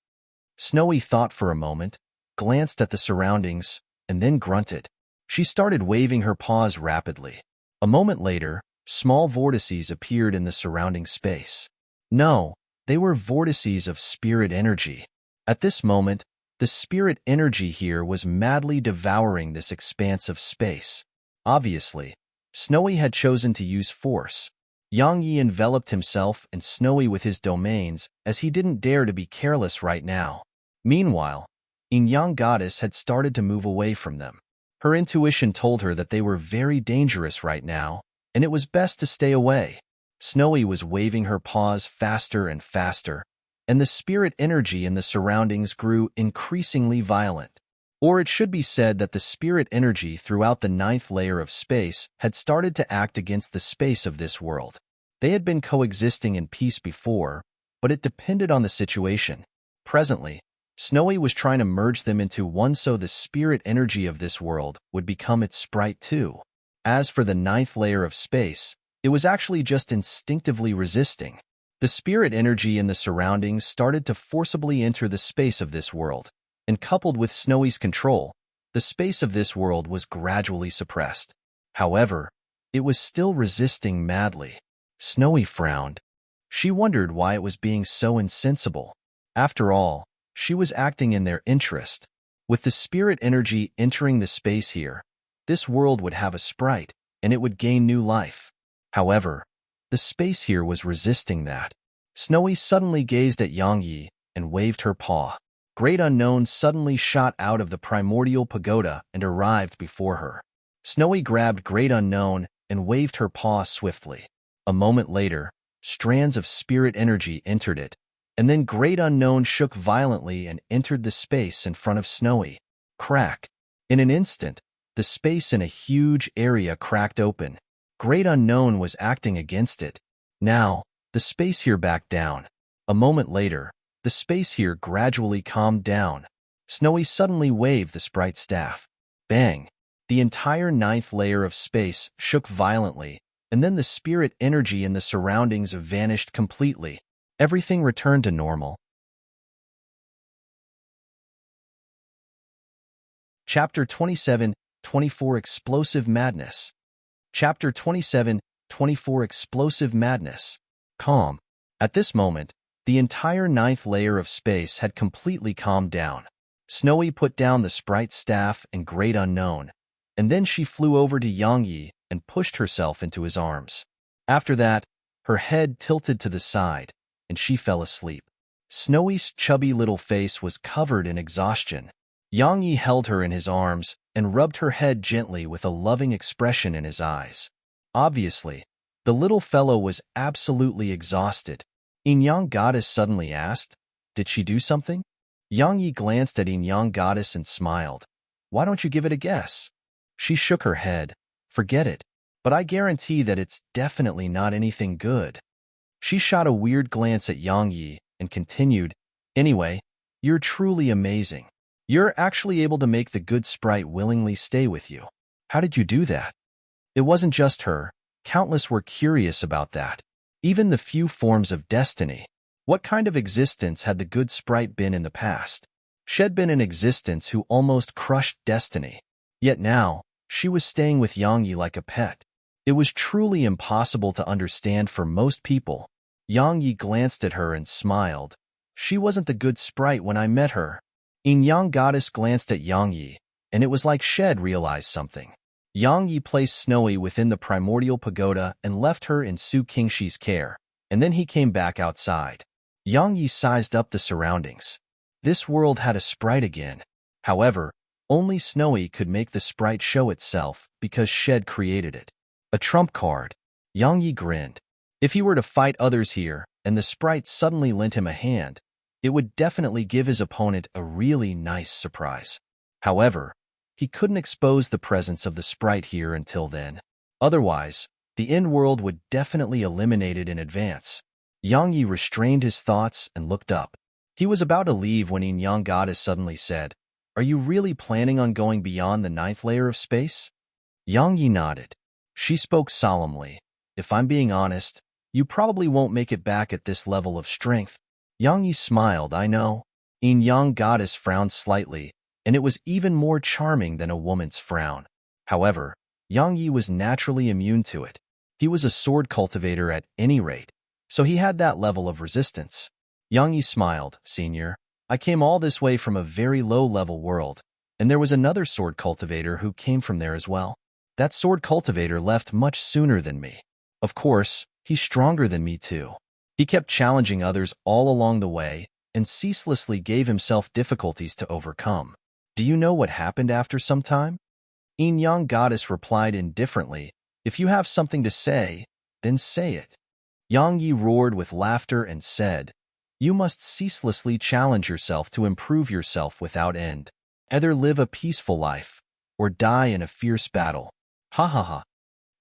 Snowy thought for a moment, glanced at the surroundings, and then grunted. She started waving her paws rapidly. A moment later, small vortices appeared in the surrounding space. No, they were vortices of spirit energy. At this moment, the spirit energy here was madly devouring this expanse of space. Obviously, Snowy had chosen to use force. Yang enveloped himself and Snowy with his domains as he didn't dare to be careless right now. Meanwhile, Yang goddess had started to move away from them. Her intuition told her that they were very dangerous right now, and it was best to stay away. Snowy was waving her paws faster and faster, and the spirit energy in the surroundings grew increasingly violent. Or it should be said that the spirit energy throughout the ninth layer of space had started to act against the space of this world. They had been coexisting in peace before, but it depended on the situation. Presently, Snowy was trying to merge them into one so the spirit energy of this world would become its sprite too. As for the ninth layer of space, it was actually just instinctively resisting. The spirit energy in the surroundings started to forcibly enter the space of this world, and coupled with Snowy's control, the space of this world was gradually suppressed. However, it was still resisting madly. Snowy frowned. She wondered why it was being so insensible. After all, she was acting in their interest. With the spirit energy entering the space here, this world would have a sprite, and it would gain new life. However, the space here was resisting that. Snowy suddenly gazed at Yang and waved her paw. Great Unknown suddenly shot out of the primordial pagoda and arrived before her. Snowy grabbed Great Unknown and waved her paw swiftly. A moment later, Strands of spirit energy entered it, and then Great Unknown shook violently and entered the space in front of Snowy. Crack. In an instant, the space in a huge area cracked open. Great Unknown was acting against it. Now, the space here backed down. A moment later, the space here gradually calmed down. Snowy suddenly waved the sprite staff. Bang! The entire 9th layer of space shook violently, and then the spirit energy in the surroundings vanished completely. Everything returned to normal. Chapter 27, 24 Explosive Madness. Chapter 27, 24 Explosive Madness. Calm. At this moment, the entire 9th layer of space had completely calmed down. Snowy put down the sprite staff and Great Unknown, and then she flew over to Yangyi and pushed herself into his arms. After that, her head tilted to the side, and she fell asleep. Snowy's chubby little face was covered in exhaustion. Yangyi held her in his arms and rubbed her head gently with a loving expression in his eyes. Obviously, the little fellow was absolutely exhausted. Yin-Yang Goddess suddenly asked, "Did she do something?" Yangyi glanced at Yin-Yang Goddess and smiled. "Why don't you give it a guess?" She shook her head. "Forget it, but I guarantee that it's definitely not anything good." She shot a weird glance at Yangyi and continued, "Anyway, you're truly amazing. You're actually able to make the good sprite willingly stay with you. How did you do that?" It wasn't just her. Countless were curious about that. Even the few forms of destiny. What kind of existence had the good sprite been in the past? She had been an existence who almost crushed destiny. Yet now, she was staying with Yangyi like a pet. It was truly impossible to understand for most people. Yangyi glanced at her and smiled. "She wasn't the good sprite when I met her." Yin-Yang Goddess glanced at Yangyi, and it was like Shed realized something. Yangyi placed Snowy within the primordial pagoda and left her in Su Qingshi's care, and then he came back outside. Yangyi sized up the surroundings. This world had a sprite again. However, only Snowy could make the sprite show itself because Shed created it. A trump card. Yangyi grinned. If he were to fight others here, and the sprite suddenly lent him a hand, it would definitely give his opponent a really nice surprise. However, he couldn't expose the presence of the sprite here until then. Otherwise, the end world would definitely eliminate it in advance. Yangyi restrained his thoughts and looked up. He was about to leave when Yin-Yang Goddess suddenly said, "Are you really planning on going beyond the 9th layer of space?" Yangyi nodded. She spoke solemnly. "If I'm being honest, you probably won't make it back at this level of strength." Yangyi smiled. "I know." Yin-Yang Goddess frowned slightly, and it was even more charming than a woman's frown. However, Yangyi was naturally immune to it. He was a sword cultivator at any rate, so he had that level of resistance. Yangyi smiled. "Senior, I came all this way from a very low-level world, and there was another sword cultivator who came from there as well. That sword cultivator left much sooner than me. Of course, he's stronger than me too. He kept challenging others all along the way and ceaselessly gave himself difficulties to overcome. Do you know what happened after some time?" Yin-Yang Goddess replied indifferently, "If you have something to say, then say it." Yangyi roared with laughter and said, "You must ceaselessly challenge yourself to improve yourself without end. Either live a peaceful life, or die in a fierce battle." Ha ha ha.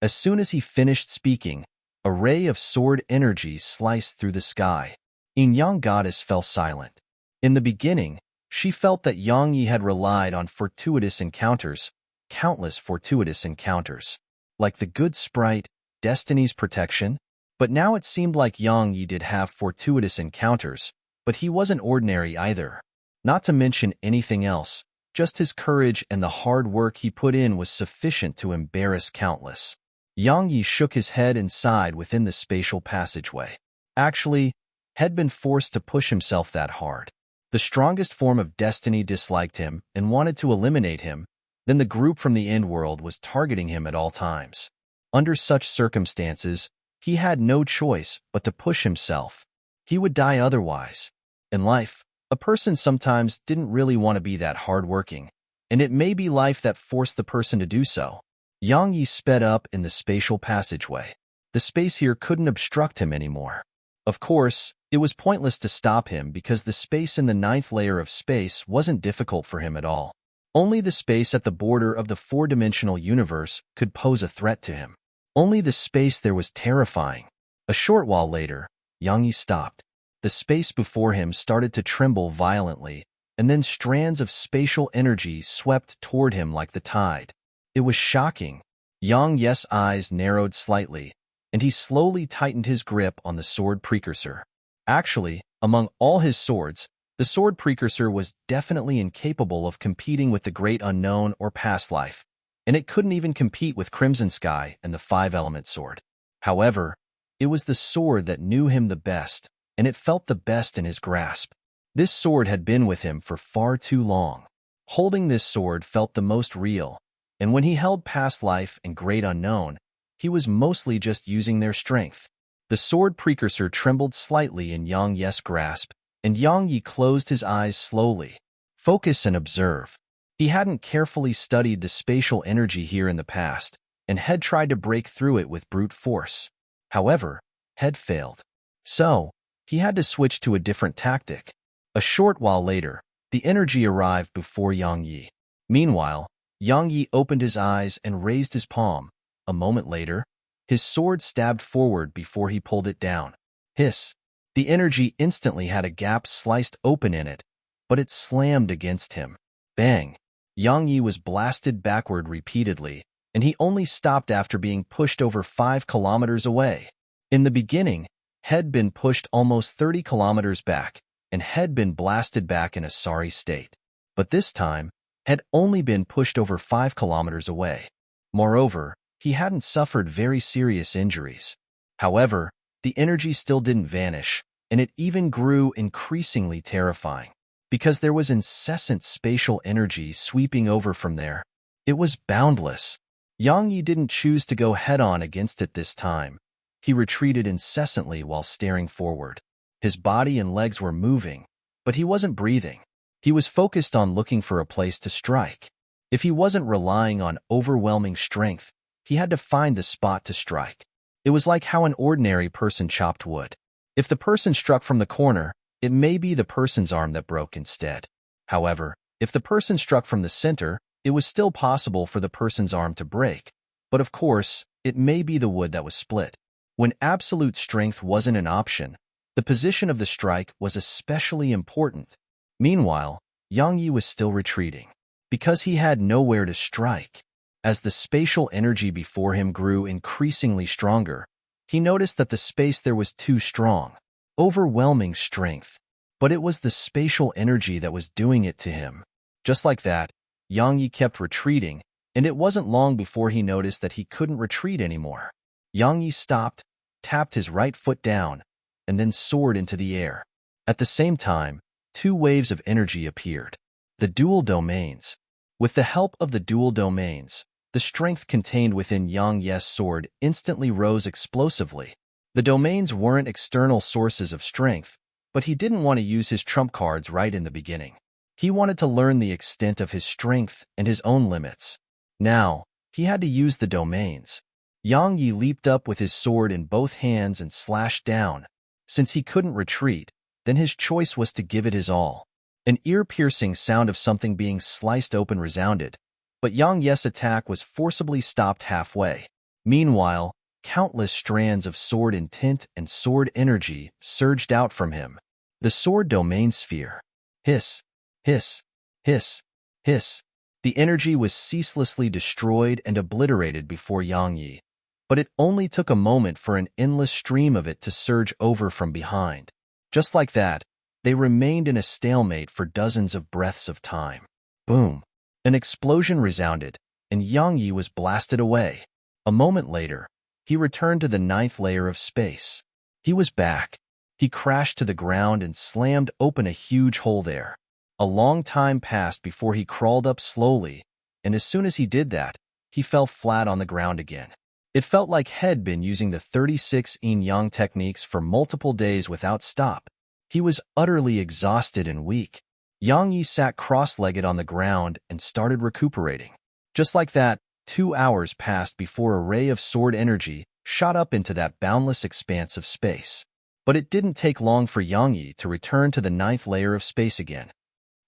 As soon as he finished speaking, a ray of sword energy sliced through the sky. Yin-Yang Goddess fell silent. In the beginning, she felt that Yangyi had relied on fortuitous encounters, countless fortuitous encounters, like the good sprite, destiny's protection. But now it seemed like Yangyi did have fortuitous encounters, but he wasn't ordinary either. Not to mention anything else, just his courage and the hard work he put in was sufficient to embarrass countless. Yangyi shook his head and sighed within the spatial passageway. Actually, had been forced to push himself that hard. The strongest form of destiny disliked him and wanted to eliminate him, then the group from the end world was targeting him at all times. Under such circumstances, he had no choice but to push himself. He would die otherwise. In life, a person sometimes didn't really want to be that hardworking, and it may be life that forced the person to do so. Yangyi sped up in the spatial passageway. The space here couldn't obstruct him anymore. Of course, it was pointless to stop him because the space in the ninth layer of space wasn't difficult for him at all. Only the space at the border of the four-dimensional universe could pose a threat to him. Only the space there was terrifying. A short while later, Yang Yi stopped. The space before him started to tremble violently, and then strands of spatial energy swept toward him like the tide. It was shocking. Yang Yi's eyes narrowed slightly, and he slowly tightened his grip on the sword precursor. Actually, among all his swords, the sword precursor was definitely incapable of competing with the great unknown or past life, and it couldn't even compete with Crimson Sky and the five-element sword. However, it was the sword that knew him the best, and it felt the best in his grasp. This sword had been with him for far too long. Holding this sword felt the most real, and when he held past life and great unknown, he was mostly just using their strength. The sword precursor trembled slightly in Yang Yi's grasp, and Yang Yi closed his eyes slowly. Focus and observe. He hadn't carefully studied the spatial energy here in the past, and had tried to break through it with brute force. However, had failed. So, he had to switch to a different tactic. A short while later, the energy arrived before Yang Yi. Meanwhile, Yang Yi opened his eyes and raised his palm. A moment later, his sword stabbed forward before he pulled it down. Hiss! The energy instantly had a gap sliced open in it, but it slammed against him. Bang! Yang Yi was blasted backward repeatedly, and he only stopped after being pushed over 5 kilometers away. In the beginning, had been pushed almost 30 kilometers back, and had been blasted back in a sorry state. But this time, had only been pushed over 5 kilometers away. Moreover, he hadn't suffered very serious injuries. However, the energy still didn't vanish, and it even grew increasingly terrifying. Because there was incessant spatial energy sweeping over from there. It was boundless. Yang Yi didn't choose to go head-on against it this time. He retreated incessantly while staring forward. His body and legs were moving, but he wasn't breathing. He was focused on looking for a place to strike. If he wasn't relying on overwhelming strength, he had to find the spot to strike. It was like how an ordinary person chopped wood. If the person struck from the corner, it may be the person's arm that broke instead. However, if the person struck from the center, it was still possible for the person's arm to break. But of course, it may be the wood that was split. When absolute strength wasn't an option, the position of the strike was especially important. Meanwhile, Yang Yi was still retreating, because he had nowhere to strike. As the spatial energy before him grew increasingly stronger, he noticed that the space there was too strong. Overwhelming strength. But it was the spatial energy that was doing it to him. Just like that, Yang Yi kept retreating, and it wasn't long before he noticed that he couldn't retreat anymore. Yang Yi stopped, tapped his right foot down, and then soared into the air. At the same time, 2 waves of energy appeared. The dual domains. With the help of the dual domains, the strength contained within Yang Yi's sword instantly rose explosively. The domains weren't external sources of strength, but he didn't want to use his trump cards right in the beginning. He wanted to learn the extent of his strength and his own limits. Now, he had to use the domains. Yang Yi leaped up with his sword in both hands and slashed down. Since he couldn't retreat, then his choice was to give it his all. An ear-piercing sound of something being sliced open resounded, but Yang Yi's attack was forcibly stopped halfway. Meanwhile, countless strands of sword intent and sword energy surged out from him. The sword domain sphere. Hiss, hiss, hiss, hiss. The energy was ceaselessly destroyed and obliterated before Yang Yi, but it only took a moment for an endless stream of it to surge over from behind. Just like that, they remained in a stalemate for dozens of breaths of time. Boom! An explosion resounded, and Yang Yi was blasted away. A moment later, he returned to the 9th layer of space. He was back. He crashed to the ground and slammed open a huge hole there. A long time passed before he crawled up slowly, and as soon as he did that, he fell flat on the ground again. It felt like he'd been using the 36 yin-yang techniques for multiple days without stop. He was utterly exhausted and weak. Yang Yi sat cross-legged on the ground and started recuperating. Just like that, 2 hours passed before a ray of sword energy shot up into that boundless expanse of space. But it didn't take long for Yang Yi to return to the ninth layer of space again.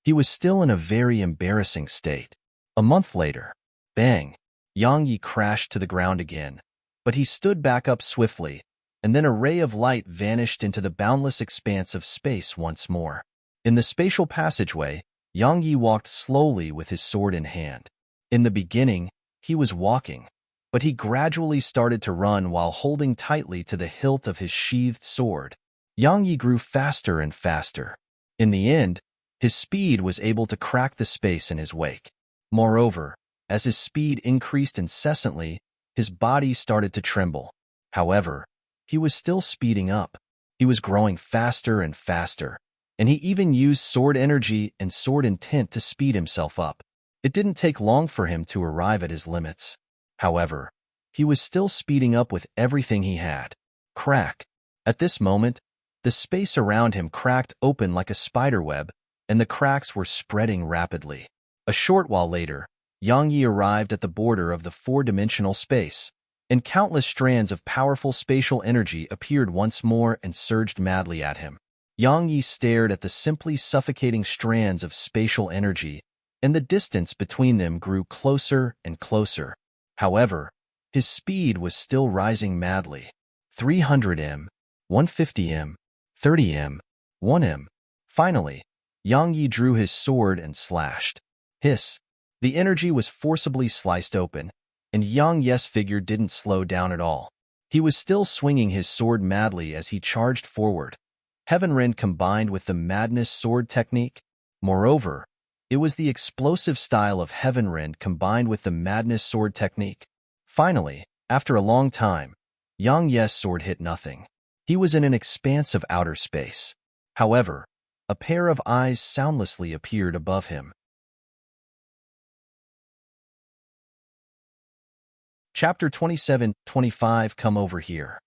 He was still in a very embarrassing state. A month later, bang, Yang Yi crashed to the ground again, but he stood back up swiftly, and then a ray of light vanished into the boundless expanse of space once more. In the spatial passageway, Yang Yi walked slowly with his sword in hand. In the beginning, he was walking, but he gradually started to run while holding tightly to the hilt of his sheathed sword. Yang Yi grew faster and faster. In the end, his speed was able to crack the space in his wake. Moreover, as his speed increased incessantly, his body started to tremble. However, he was still speeding up. He was growing faster and faster, and he even used sword energy and sword intent to speed himself up. It didn't take long for him to arrive at his limits. However, he was still speeding up with everything he had. Crack. At this moment, the space around him cracked open like a spiderweb, and the cracks were spreading rapidly. A short while later, Yang Yi arrived at the border of the four-dimensional space, and countless strands of powerful spatial energy appeared once more and surged madly at him. Yang Yi stared at the simply suffocating strands of spatial energy, and the distance between them grew closer and closer. However, his speed was still rising madly. 300 m, 150 m, 30 m, 1 m. Finally, Yang Yi drew his sword and slashed. Hiss. The energy was forcibly sliced open, and Yang Yi's figure didn't slow down at all. He was still swinging his sword madly as he charged forward. Heaven Rend combined with the madness sword technique. Moreover, it was the explosive style of Heaven Rend combined with the madness sword technique. Finally, after a long time, Yang Yi's sword hit nothing. He was in an expanse of outer space. However, a pair of eyes soundlessly appeared above him. Chapter 27-25 Come over here.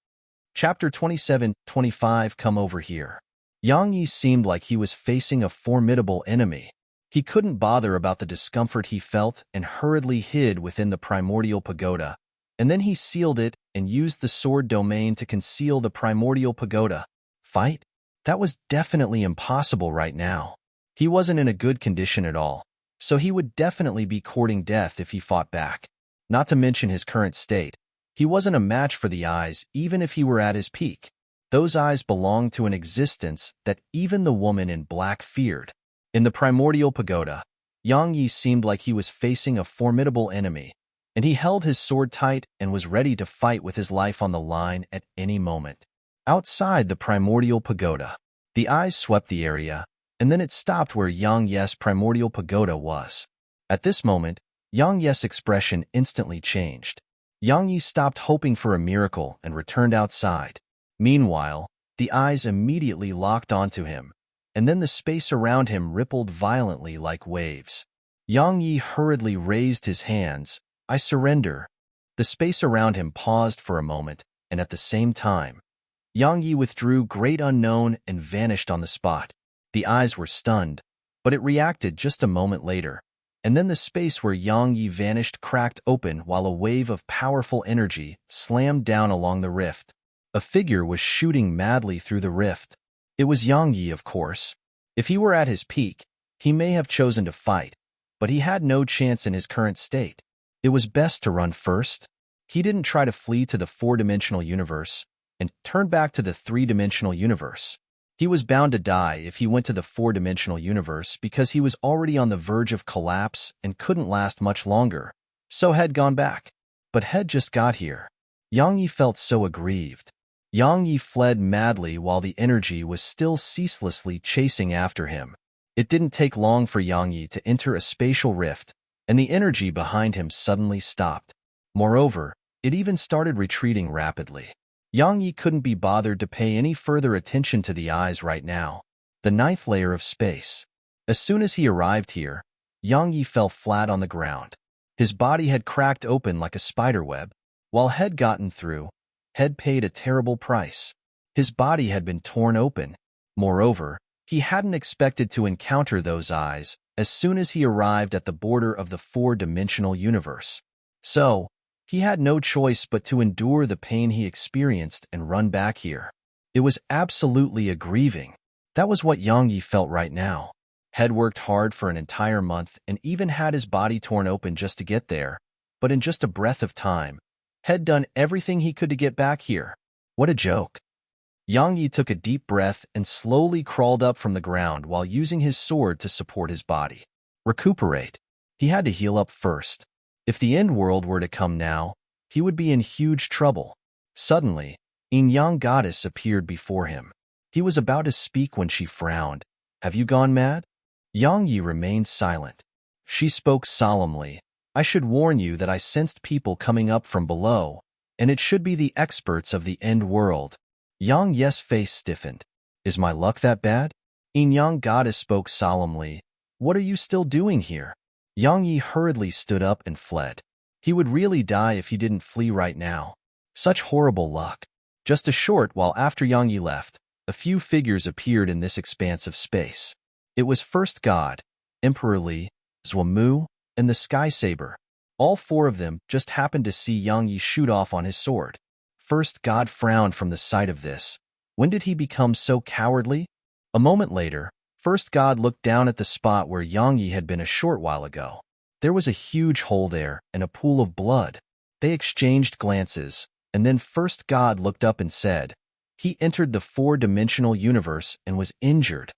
Chapter 27-25 Come over here. Yang Yi seemed like he was facing a formidable enemy. He couldn't bother about the discomfort he felt and hurriedly hid within the primordial pagoda, and then he sealed it and used the sword domain to conceal the primordial pagoda. Fight? That was definitely impossible right now. He wasn't in a good condition at all, so he would definitely be courting death if he fought back. Not to mention his current state, he wasn't a match for the eyes even if he were at his peak. Those eyes belonged to an existence that even the woman in black feared. In the primordial pagoda, Yang Yi seemed like he was facing a formidable enemy, and he held his sword tight and was ready to fight with his life on the line at any moment. Outside the primordial pagoda, the eyes swept the area, and then it stopped where Yang Yi's primordial pagoda was. At this moment, Yang Yi's expression instantly changed. Yang Yi stopped hoping for a miracle and returned outside. Meanwhile, the eyes immediately locked onto him, and then the space around him rippled violently like waves. Yang Yi hurriedly raised his hands. I surrender. The space around him paused for a moment, and at the same time, Yang Yi withdrew Great Unknown and vanished on the spot. The eyes were stunned, but it reacted just a moment later, and then the space where Yang Yi vanished cracked open while a wave of powerful energy slammed down along the rift. A figure was shooting madly through the rift. It was Yang Yi, of course. If he were at his peak, he may have chosen to fight, but he had no chance in his current state. It was best to run first. He didn't try to flee to the four-dimensional universe and turn back to the three-dimensional universe. He was bound to die if he went to the four-dimensional universe because he was already on the verge of collapse and couldn't last much longer, so had gone back. But had just got here. Yang Yi felt so aggrieved. Yang Yi fled madly while the energy was still ceaselessly chasing after him. It didn't take long for Yang Yi to enter a spatial rift, and the energy behind him suddenly stopped. Moreover, it even started retreating rapidly. Yang Yi couldn't be bothered to pay any further attention to the eyes right now. The ninth layer of space. As soon as he arrived here, Yang Yi fell flat on the ground. His body had cracked open like a spiderweb. While had gotten through, had paid a terrible price. His body had been torn open. Moreover, he hadn't expected to encounter those eyes as soon as he arrived at the border of the four-dimensional universe. So, He had no choice but to endure the pain he experienced and run back here. It was absolutely aggrieving. That was what Yang Yi felt right now. Head worked hard for an entire month and even had his body torn open just to get there, but in just a breath of time, Head done everything he could to get back here. What a joke. Yang Yi took a deep breath and slowly crawled up from the ground while using his sword to support his body. Recuperate. He had to heal up first. If the end world were to come now, he would be in huge trouble. Suddenly, Yang Goddess appeared before him. He was about to speak when she frowned. Have you gone mad? Yang Yi remained silent. She spoke solemnly. I should warn you that I sensed people coming up from below, and it should be the experts of the end world. Yang Yi's face stiffened. Is my luck that bad? Yang Goddess spoke solemnly. What are you still doing here? Yang Yi hurriedly stood up and fled. He would really die if he didn't flee right now. Such horrible luck. Just a short while after Yang Yi left, a few figures appeared in this expanse of space. It was First God, Emperor Li, Zhuamu, and the Sky Saber. All four of them just happened to see Yang Yi shoot off on his sword. First God frowned from the sight of this. When did he become so cowardly? A moment later, First God looked down at the spot where Yang Yi had been a short while ago. There was a huge hole there and a pool of blood. They exchanged glances, and then First God looked up and said, he entered the four-dimensional universe and was injured.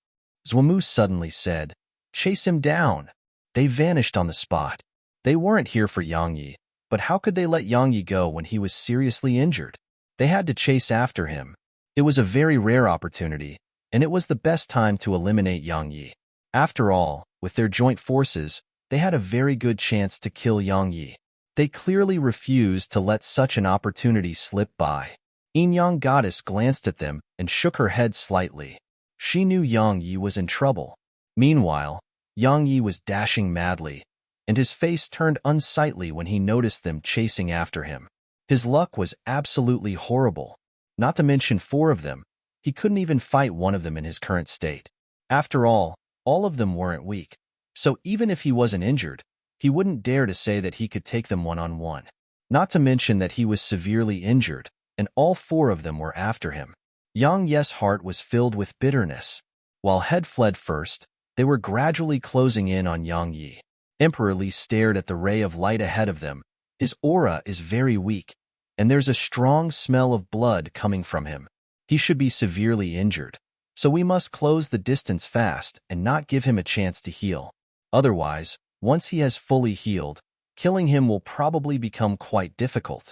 Zhuamu suddenly said, chase him down. They vanished on the spot. They weren't here for Yang Yi, but how could they let Yang Yi go when he was seriously injured? They had to chase after him. It was a very rare opportunity, and it was the best time to eliminate Yang Yi. After all, with their joint forces, they had a very good chance to kill Yang Yi. They clearly refused to let such an opportunity slip by. Yang Goddess glanced at them and shook her head slightly. She knew Yang Yi was in trouble. Meanwhile, Yang Yi was dashing madly, and his face turned unsightly when he noticed them chasing after him. His luck was absolutely horrible. Not to mention four of them, he couldn't even fight one of them in his current state. After all of them weren't weak, so even if he wasn't injured, he wouldn't dare to say that he could take them one-on-one. Not to mention that he was severely injured, and all four of them were after him. Yang Yi's heart was filled with bitterness. While Head fled first, they were gradually closing in on Yang Yi. Emperor Li stared at the ray of light ahead of them. His aura is very weak, and there's a strong smell of blood coming from him. He should be severely injured, so we must close the distance fast and not give him a chance to heal. Otherwise, once he has fully healed, killing him will probably become quite difficult.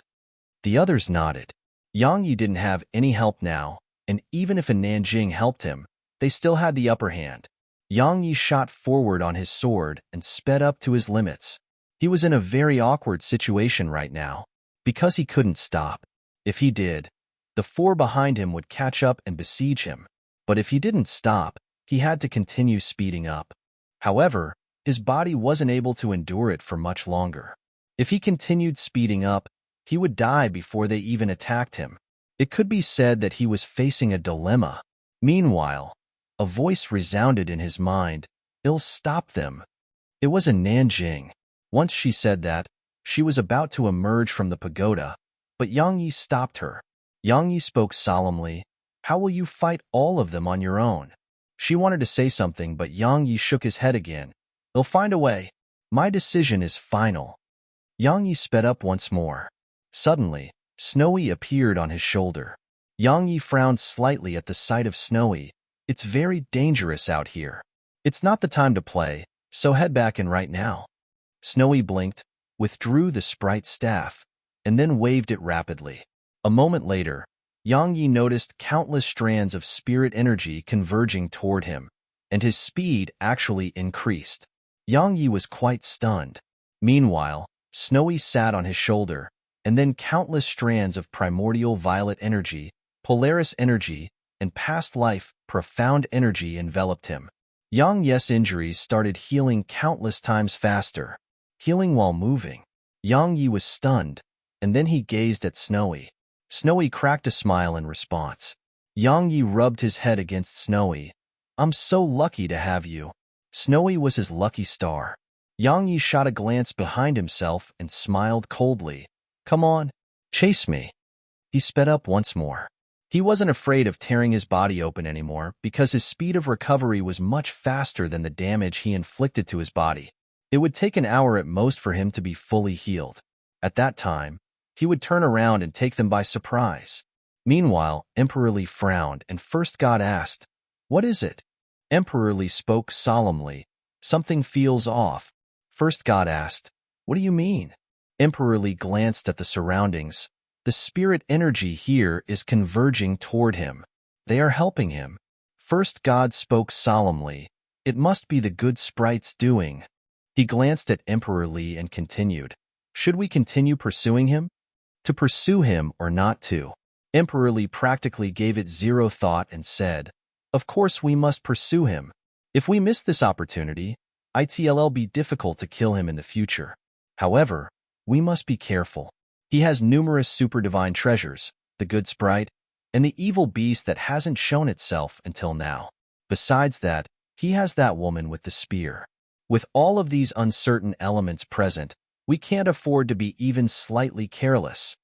The others nodded. Yang Yi didn't have any help now, and even if a Nanjing helped him, they still had the upper hand. Yang Yi shot forward on his sword and sped up to his limits. He was in a very awkward situation right now, because he couldn't stop. If he did, the four behind him would catch up and besiege him. But if he didn't stop, he had to continue speeding up. However, his body wasn't able to endure it for much longer. If he continued speeding up, he would die before they even attacked him. It could be said that he was facing a dilemma. Meanwhile, a voice resounded in his mind. It'll stop them. It was a Nanjing. Once she said that, she was about to emerge from the pagoda, but Yang Yi stopped her. Yang Yi spoke solemnly. How will you fight all of them on your own? She wanted to say something, but Yang Yi shook his head again. They'll find a way. My decision is final. Yang Yi sped up once more. Suddenly, Snowy appeared on his shoulder. Yang Yi frowned slightly at the sight of Snowy. It's very dangerous out here. It's not the time to play, so head back in right now. Snowy blinked, withdrew the sprite staff, and then waved it rapidly. A moment later, Yang Yi noticed countless strands of spirit energy converging toward him, and his speed actually increased. Yang Yi was quite stunned. Meanwhile, Snowy sat on his shoulder, and then countless strands of primordial violet energy, Polaris energy, and past life, profound energy enveloped him. Yang Yi's injuries started healing countless times faster, healing while moving. Yang Yi was stunned, and then he gazed at Snowy. Snowy cracked a smile in response. Yang Yi rubbed his head against Snowy. I'm so lucky to have you. Snowy was his lucky star. Yang Yi shot a glance behind himself and smiled coldly. Come on, chase me. He sped up once more. He wasn't afraid of tearing his body open anymore because his speed of recovery was much faster than the damage he inflicted to his body. It would take an hour at most for him to be fully healed. At that time, he would turn around and take them by surprise. Meanwhile, Emperor Li frowned, and First God asked, "What is it?" Emperor Li spoke solemnly, "Something feels off." First God asked, "What do you mean?" Emperor Li glanced at the surroundings. The spirit energy here is converging toward him. They are helping him. First God spoke solemnly, "It must be the good sprites doing." He glanced at Emperor Li and continued, "Should we continue pursuing him? To pursue him or not to?" Emperor Li practically gave it zero thought and said, "Of course we must pursue him. If we miss this opportunity, it'll be difficult to kill him in the future. However, we must be careful. He has numerous super divine treasures, the good sprite, and the evil beast that hasn't shown itself until now. Besides that, he has that woman with the spear. With all of these uncertain elements present, we can't afford to be even slightly careless."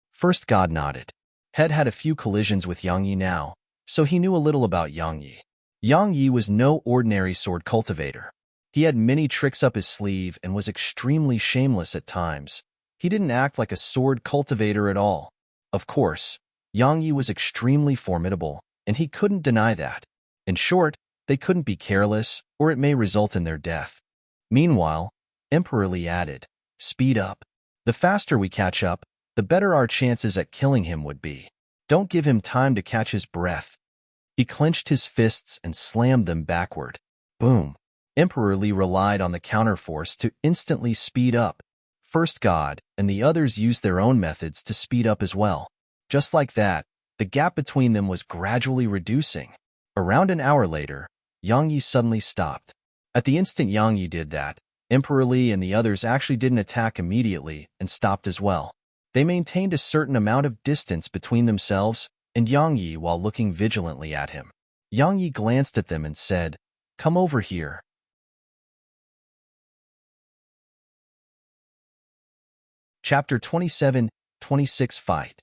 First God nodded. Head had a few collisions with Yang Yi now, so he knew a little about Yang Yi. Yang Yi was no ordinary sword cultivator. He had many tricks up his sleeve and was extremely shameless at times. He didn't act like a sword cultivator at all. Of course, Yang Yi was extremely formidable, and he couldn't deny that. In short, they couldn't be careless, or it may result in their death. Meanwhile, Emperor Li added, "Speed up. The faster we catch up, the better our chances at killing him would be. Don't give him time to catch his breath." He clenched his fists and slammed them backward. Boom. Emperor Li relied on the counterforce to instantly speed up. First God and the others used their own methods to speed up as well. Just like that, the gap between them was gradually reducing. Around an hour later, Yang Yi suddenly stopped. At the instant Yang Yi did that, Emperor Li and the others actually didn't attack immediately and stopped as well. They maintained a certain amount of distance between themselves and Yang Yi while looking vigilantly at him. Yang Yi glanced at them and said, "Come over here." Chapter 27-26 Fight.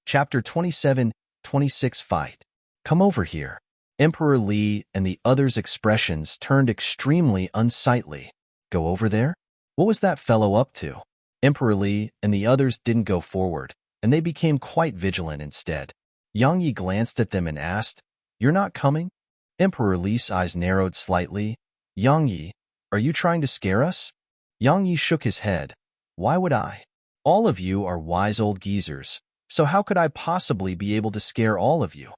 Chapter 27-26 Fight. Come over here. Emperor Li and the others' expressions turned extremely unsightly. Go over there? What was that fellow up to? Emperor Li and the others didn't go forward, and they became quite vigilant instead. Yang Yi glanced at them and asked, "You're not coming?" Emperor Li's eyes narrowed slightly. "Yang Yi, are you trying to scare us?" Yang Yi shook his head. "Why would I? All of you are wise old geezers, so how could I possibly be able to scare all of you?"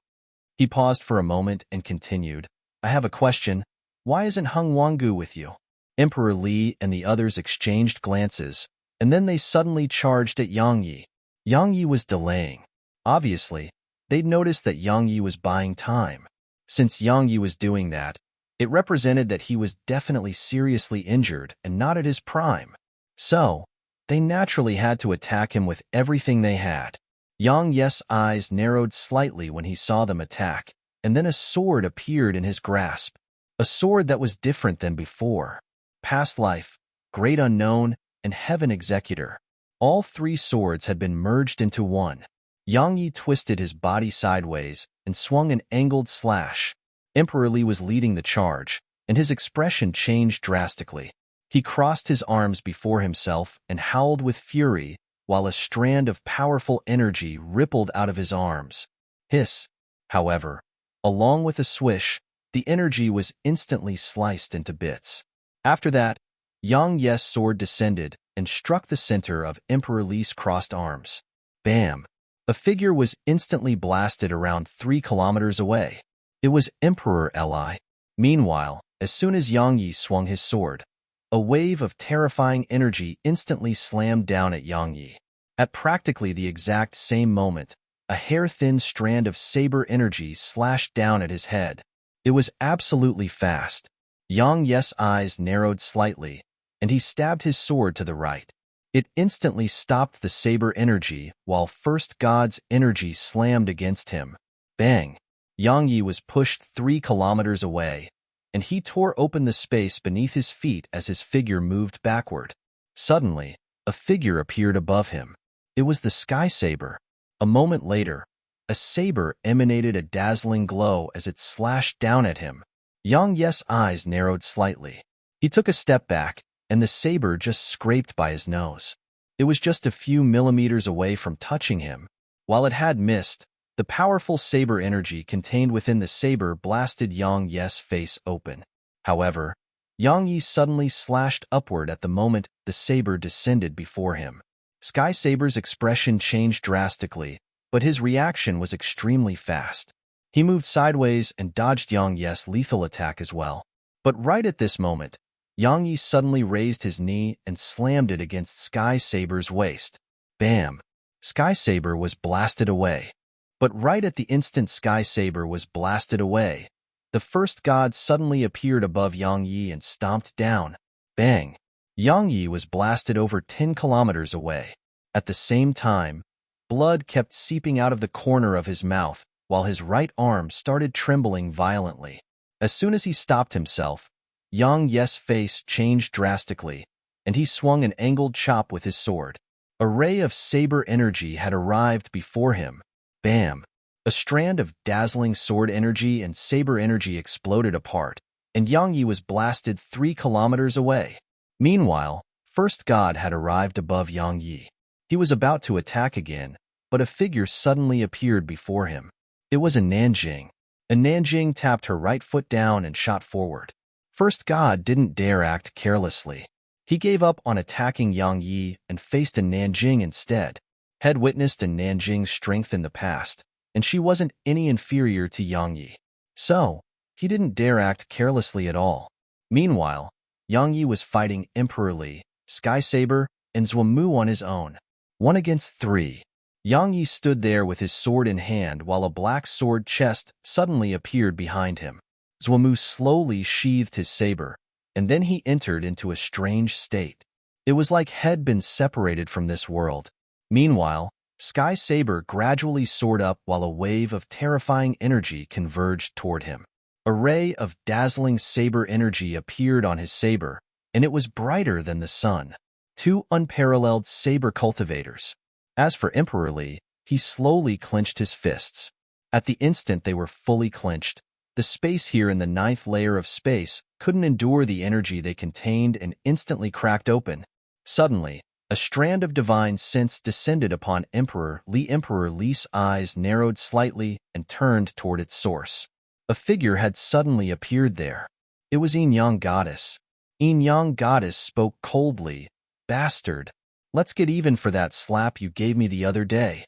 He paused for a moment and continued, "I have a question. Why isn't Hung Wangu with you?" Emperor Li and the others exchanged glances, and then they suddenly charged at Yang Yi. Yang Yi was delaying. Obviously, they'd noticed that Yang Yi was buying time. Since Yang Yi was doing that, it represented that he was definitely seriously injured and not at his prime. So, they naturally had to attack him with everything they had. Yang Yi's eyes narrowed slightly when he saw them attack, and then a sword appeared in his grasp. A sword that was different than before. Past life, great unknown, and heaven executor. All three swords had been merged into one. Yang Yi twisted his body sideways and swung an angled slash. Emperor Li was leading the charge, and his expression changed drastically. He crossed his arms before himself and howled with fury, while a strand of powerful energy rippled out of his arms. Hiss! However, along with a swish, the energy was instantly sliced into bits. After that, Yang Yi's sword descended and struck the center of Emperor Li's crossed arms. Bam! A figure was instantly blasted around 3 kilometers away. It was Emperor Li. Meanwhile, as soon as Yang Yi swung his sword, a wave of terrifying energy instantly slammed down at Yang Yi. At practically the exact same moment, a hair-thin strand of saber energy slashed down at his head. It was absolutely fast. Yang Yi's eyes narrowed slightly, and he stabbed his sword to the right. It instantly stopped the saber energy while First God's energy slammed against him. Bang! Yang Yi was pushed 3 kilometers away, and he tore open the space beneath his feet as his figure moved backward. Suddenly, a figure appeared above him. It was the sky saber. A moment later, a saber emanated a dazzling glow as it slashed down at him. Yang Ye's eyes narrowed slightly. He took a step back, and the saber just scraped by his nose. It was just a few millimeters away from touching him. While it had missed, the powerful saber energy contained within the saber blasted Yang Ye's face open. However, Yang Yi suddenly slashed upward at the moment the saber descended before him. Sky Saber's expression changed drastically, but his reaction was extremely fast. He moved sideways and dodged Yang Ye's lethal attack as well. But right at this moment, Yang Yi suddenly raised his knee and slammed it against Sky Saber's waist. Bam! Sky Saber was blasted away. But right at the instant Sky Saber was blasted away, the first god suddenly appeared above Yang Yi and stomped down. Bang! Yang Yi was blasted over 10 kilometers away. At the same time, blood kept seeping out of the corner of his mouth, while his right arm started trembling violently. As soon as he stopped himself, Yang Ye's face changed drastically, and he swung an angled chop with his sword. A ray of saber energy had arrived before him. Bam! A strand of dazzling sword energy and saber energy exploded apart, and Yang Yi was blasted 3 kilometers away. Meanwhile, First God had arrived above Yang Yi. He was about to attack again, but a figure suddenly appeared before him. It was a Nanjing. A Nanjing tapped her right foot down and shot forward. First God didn't dare act carelessly. He gave up on attacking Yang Yi and faced a Nanjing instead. Had witnessed a Nanjing's strength in the past, and she wasn't any inferior to Yang Yi. So, he didn't dare act carelessly at all. Meanwhile, Yang Yi was fighting Emperor Li, Sky Saber, and Zhuamu on his own. 1 against 3. Yang Yi stood there with his sword in hand while a black sword chest suddenly appeared behind him. Zhuamu slowly sheathed his saber, and then he entered into a strange state. It was like had been separated from this world. Meanwhile, Sky Saber gradually soared up while a wave of terrifying energy converged toward him. A ray of dazzling saber energy appeared on his saber, and it was brighter than the sun. 2 unparalleled saber cultivators. As for Emperor Li, he slowly clenched his fists. At the instant they were fully clenched, the space here in the 9th layer of space couldn't endure the energy they contained and instantly cracked open. Suddenly, a strand of divine sense descended upon Emperor Li. Emperor Li's eyes narrowed slightly and turned toward its source. A figure had suddenly appeared there. It was Yin Yang Goddess. Yin Yang Goddess spoke coldly. Bastard, let's get even for that slap you gave me the other day.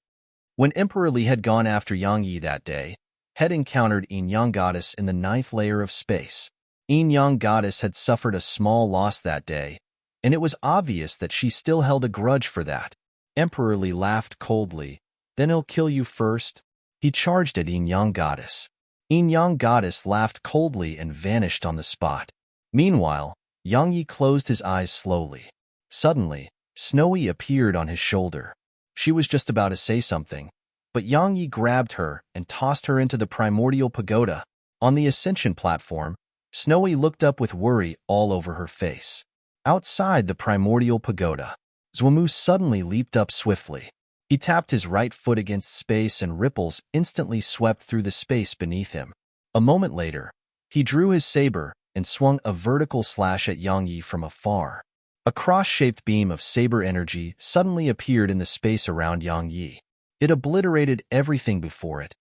When Emperor Li had gone after Yang Yi that day, had encountered Yin Yang Goddess in the 9th layer of space. Yin Yang Goddess had suffered a small loss that day, and it was obvious that she still held a grudge for that. Emperor Li laughed coldly. Then he'll kill you first. He charged at Yin Yang Goddess. Yin Yang Goddess laughed coldly and vanished on the spot. Meanwhile, Yang Yi closed his eyes slowly. Suddenly, Snowy appeared on his shoulder. She was just about to say something, but Yang Yi grabbed her and tossed her into the primordial pagoda. On the ascension platform, Snowy looked up with worry all over her face. Outside the primordial pagoda, Zhuamu suddenly leaped up swiftly. He tapped his right foot against space and ripples instantly swept through the space beneath him. A moment later, he drew his saber and swung a vertical slash at Yang Yi from afar. A cross-shaped beam of saber energy suddenly appeared in the space around Yang Yi. It obliterated everything before it.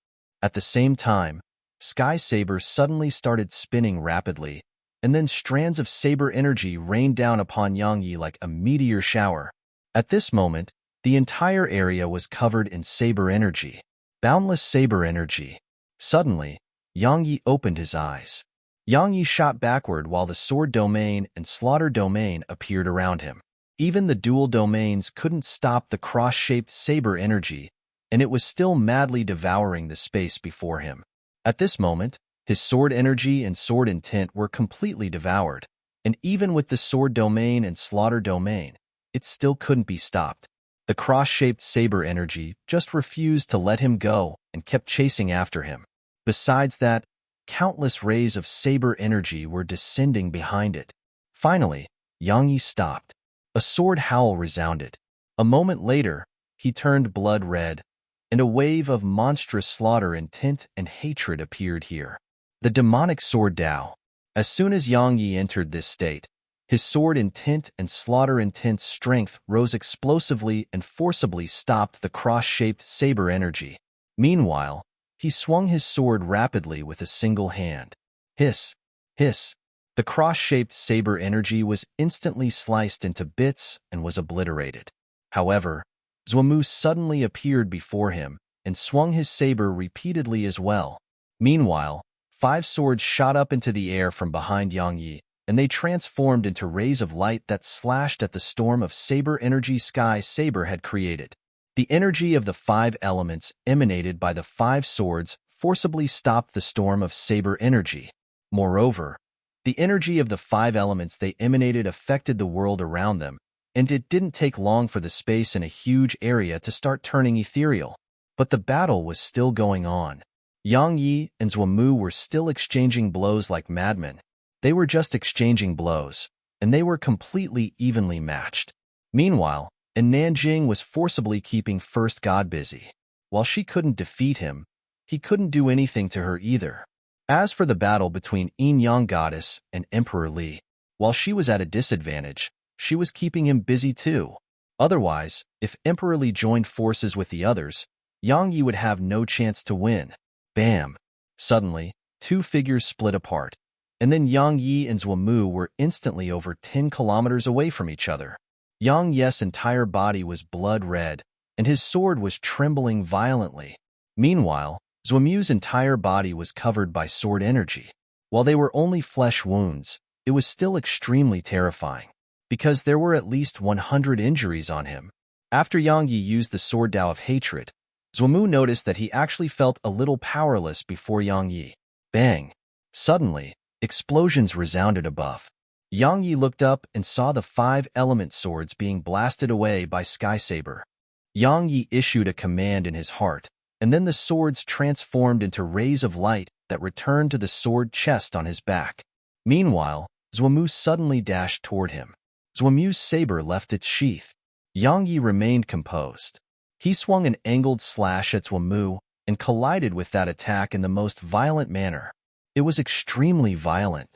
At the same time, Sky Saber suddenly started spinning rapidly, and then strands of saber energy rained down upon Yang Yi like a meteor shower. At this moment, the entire area was covered in saber energy. Boundless saber energy. Suddenly, Yang Yi opened his eyes. Yang Yi shot backward while the sword domain and slaughter domain appeared around him. Even the dual domains couldn't stop the cross-shaped saber energy, and it was still madly devouring the space before him. At this moment, his sword energy and sword intent were completely devoured, and even with the sword domain and slaughter domain, it still couldn't be stopped. The cross-shaped saber energy just refused to let him go and kept chasing after him. Besides that, countless rays of saber energy were descending behind it. Finally, Yang Yi stopped. A sword howl resounded. A moment later, he turned blood red, and a wave of monstrous slaughter intent and hatred appeared here. The demonic sword Dao. As soon as Yang Yi entered this state, his sword intent and slaughter intense strength rose explosively and forcibly stopped the cross-shaped saber energy. Meanwhile, he swung his sword rapidly with a single hand. Hiss, hiss. The cross-shaped saber energy was instantly sliced into bits and was obliterated. However, Zhuomu suddenly appeared before him and swung his saber repeatedly as well. Meanwhile, 5 swords shot up into the air from behind Yang Yi, and they transformed into rays of light that slashed at the storm of saber energy Sky Saber had created. The energy of the 5 elements emanated by the 5 swords forcibly stopped the storm of saber energy. Moreover, the energy of the 5 elements they emanated affected the world around them, and it didn't take long for the space in a huge area to start turning ethereal. But the battle was still going on. Yang Yi and Zhuomu were still exchanging blows like madmen. They were just exchanging blows, and they were completely evenly matched. Meanwhile, Nanjing was forcibly keeping First God busy. While she couldn't defeat him, he couldn't do anything to her either. As for the battle between Yin Yang Goddess and Emperor Li, while she was at a disadvantage, she was keeping him busy too. Otherwise, if Emperor Li joined forces with the others, Yang Yi would have no chance to win. Bam! Suddenly, 2 figures split apart, and then Yang Yi and Zhuomu were instantly over 10 kilometers away from each other. Yang Yi's entire body was blood red, and his sword was trembling violently. Meanwhile, Zhuomu's entire body was covered by sword energy. While they were only flesh wounds, it was still extremely terrifying, because there were at least 100 injuries on him. After Yang Yi used the sword Dao of hatred, Zhuomu noticed that he actually felt a little powerless before Yang Yi. Bang! Suddenly, explosions resounded above. Yang Yi looked up and saw the 5 element swords being blasted away by Sky Saber. Yang Yi issued a command in his heart, and then the swords transformed into rays of light that returned to the sword chest on his back. Meanwhile, Zhuomu suddenly dashed toward him. Zhuomu's saber left its sheath. Yang Yi remained composed. He swung an angled slash at Zhuomu and collided with that attack in the most violent manner. It was extremely violent.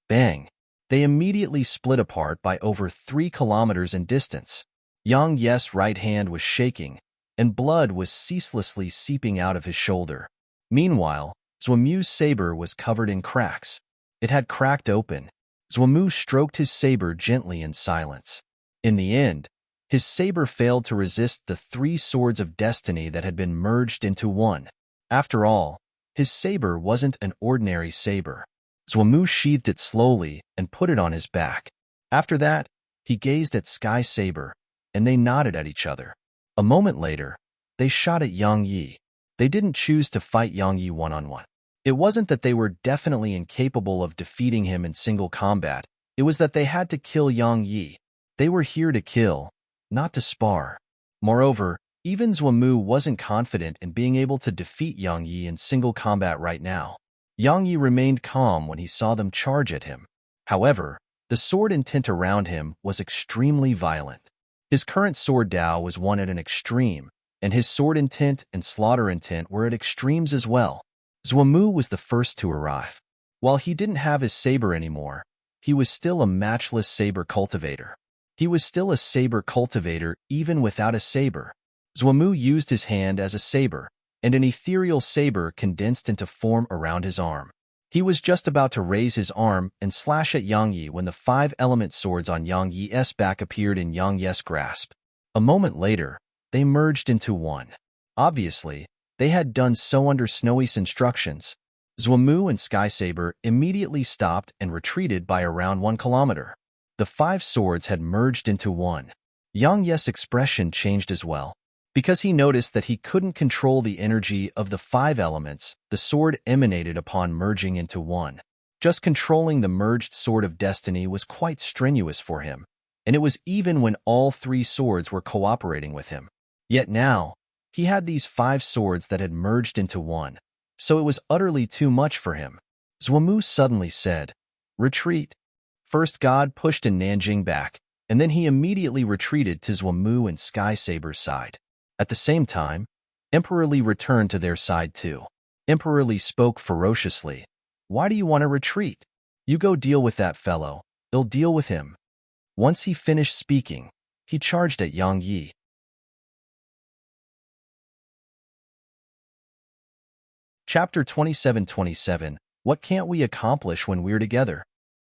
Bang! They immediately split apart by over 3 kilometers in distance. Yang Yi's right hand was shaking, and blood was ceaselessly seeping out of his shoulder. Meanwhile, Zhuomu's saber was covered in cracks. It had cracked open. Zhuomu stroked his saber gently in silence. In the end, his saber failed to resist the 3 swords of destiny that had been merged into one. After all, his saber wasn't an ordinary saber. Zhuomu sheathed it slowly and put it on his back. After that, he gazed at Sky Saber, and they nodded at each other. A moment later, they shot at Yang Yi. They didn't choose to fight Yang Yi one-on-one. It wasn't that they were definitely incapable of defeating him in single combat. It was that they had to kill Yang Yi. They were here to kill, not to spar. Moreover, even Zhuomu wasn't confident in being able to defeat Yang Yi in single combat right now. Yang Yi remained calm when he saw them charge at him. However, the sword intent around him was extremely violent. His current sword Dao was one at an extreme, and his sword intent and slaughter intent were at extremes as well. Zhuomu was the first to arrive. While he didn't have his saber anymore, he was still a matchless saber cultivator. He was still a saber cultivator even without a saber. Zhuomu used his hand as a saber, and an ethereal saber condensed into form around his arm. He was just about to raise his arm and slash at Yang Yi when the 5 element swords on Yang Yi's back appeared in Yang Yi's grasp. A moment later, they merged into one. Obviously, they had done so under Snowy's instructions. Zhuomu and Sky Saber immediately stopped and retreated by around 1 kilometer. The 5 swords had merged into one. Yang Yi's expression changed as well. Because he noticed that he couldn't control the energy of the 5 elements the sword emanated upon merging into one. Just controlling the merged sword of destiny was quite strenuous for him, and it was even when all 3 swords were cooperating with him. Yet now, he had these 5 swords that had merged into one, so it was utterly too much for him. Zhuomu suddenly said, "Retreat." First God pushed Nanjing back, and then he immediately retreated to Zhuomu and Sky Saber's side. At the same time, Emperor Li returned to their side too. Emperor Li spoke ferociously. Why do you want to retreat? You go deal with that fellow. They'll deal with him. Once he finished speaking, he charged at Yang Yi. Chapter 27:27. What can't we accomplish when we're together?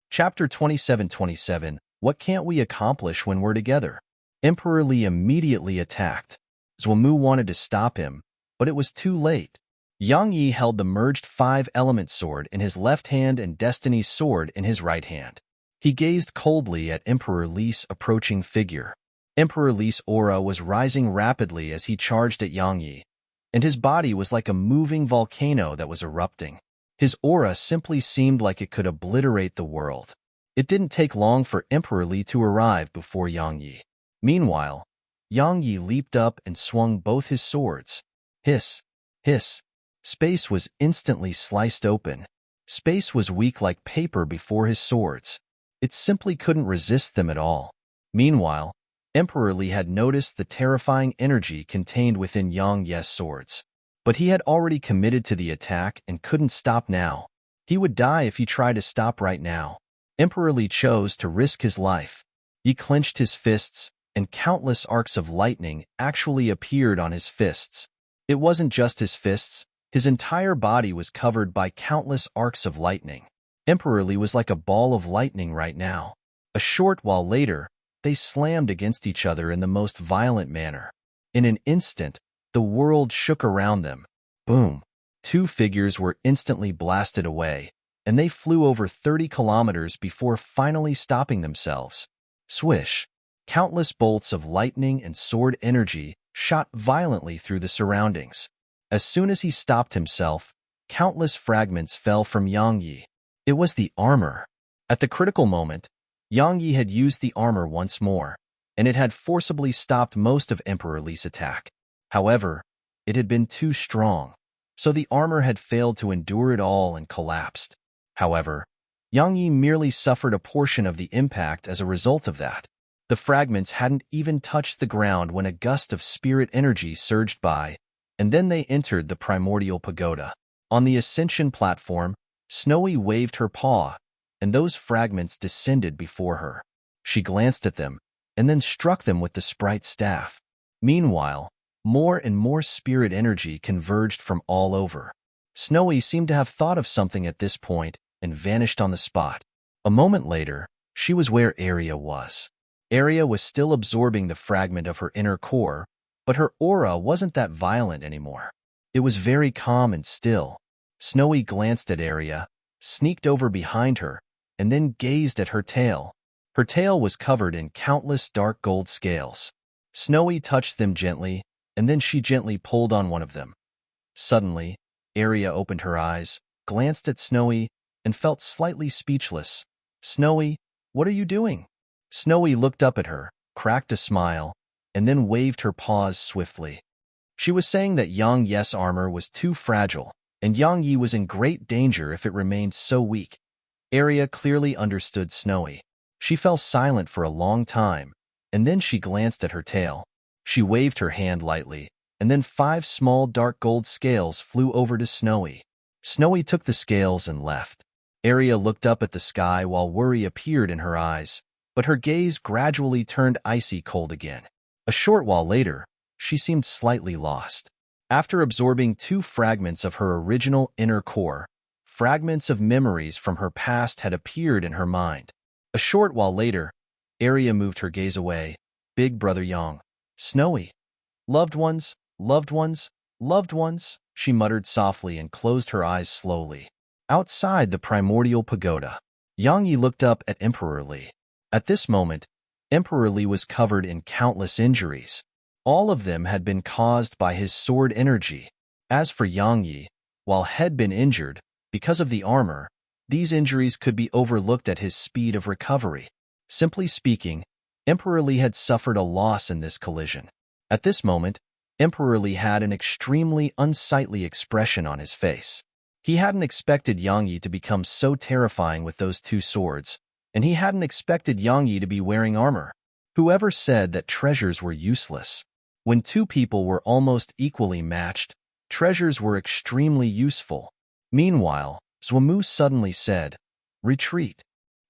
Chapter 27:27. What can't we accomplish when we're together? Emperor Li immediately attacked. Zhuomu wanted to stop him, but it was too late. Yang Yi held the merged five-element sword in his left hand and Destiny's sword in his right hand. He gazed coldly at Emperor Li's approaching figure. Emperor Li's aura was rising rapidly as he charged at Yang Yi, and his body was like a moving volcano that was erupting. His aura simply seemed like it could obliterate the world. It didn't take long for Emperor Li to arrive before Yang Yi. Meanwhile, Yang Yi leaped up and swung both his swords. Hiss, hiss. Space was instantly sliced open. Space was weak like paper before his swords. It simply couldn't resist them at all. Meanwhile, Emperor Li had noticed the terrifying energy contained within Yang Yi's swords. But he had already committed to the attack and couldn't stop now. He would die if he tried to stop right now. Emperor Li chose to risk his life. He clenched his fists, and countless arcs of lightning actually appeared on his fists. It wasn't just his fists. His entire body was covered by countless arcs of lightning. Emperor Li was like a ball of lightning right now. A short while later, they slammed against each other in the most violent manner. In an instant, the world shook around them. Boom! Two figures were instantly blasted away, and they flew over 30 kilometers before finally stopping themselves. Swish! Countless bolts of lightning and sword energy shot violently through the surroundings. As soon as he stopped himself, countless fragments fell from Yang Yi. It was the armor. At the critical moment, Yang Yi had used the armor once more, and it had forcibly stopped most of Emperor Li's attack. However, it had been too strong, so the armor had failed to endure it all and collapsed. However, Yang Yi merely suffered a portion of the impact as a result of that. The fragments hadn't even touched the ground when a gust of spirit energy surged by, and then they entered the primordial pagoda. On the ascension platform, Snowy waved her paw, and those fragments descended before her. She glanced at them, and then struck them with the sprite staff. Meanwhile, more and more spirit energy converged from all over. Snowy seemed to have thought of something at this point and vanished on the spot. A moment later, she was where Arya was. Arya was still absorbing the fragment of her inner core, but her aura wasn't that violent anymore. It was very calm and still. Snowy glanced at Arya, sneaked over behind her, and then gazed at her tail. Her tail was covered in countless dark gold scales. Snowy touched them gently, and then she gently pulled on one of them. Suddenly, Arya opened her eyes, glanced at Snowy, and felt slightly speechless. "Snowy, what are you doing?" Snowy looked up at her, cracked a smile, and then waved her paws swiftly. She was saying that Yang Yi's armor was too fragile, and Yang Yi was in great danger if it remained so weak. Arya clearly understood Snowy. She fell silent for a long time, and then she glanced at her tail. She waved her hand lightly, and then 5 small dark gold scales flew over to Snowy. Snowy took the scales and left. Arya looked up at the sky while worry appeared in her eyes, but her gaze gradually turned icy cold again. A short while later, she seemed slightly lost. After absorbing 2 fragments of her original inner core, fragments of memories from her past had appeared in her mind. A short while later, Arya moved her gaze away. "Big Brother Yang. Snowy. Loved ones, loved ones, loved ones," she muttered softly and closed her eyes slowly. Outside the primordial pagoda, Yang Yi looked up at Emperor Li. At this moment, Emperor Li was covered in countless injuries. All of them had been caused by his sword energy. As for Yang Yi, while had been injured, because of the armor, these injuries could be overlooked at his speed of recovery. Simply speaking, Emperor Li had suffered a loss in this collision. At this moment, Emperor Li had an extremely unsightly expression on his face. He hadn't expected Yang Yi to become so terrifying with those 2 swords, and he hadn't expected Yang Yi to be wearing armor. Whoever said that treasures were useless? When two people were almost equally matched, treasures were extremely useful. Meanwhile, Zhumu suddenly said, "Retreat."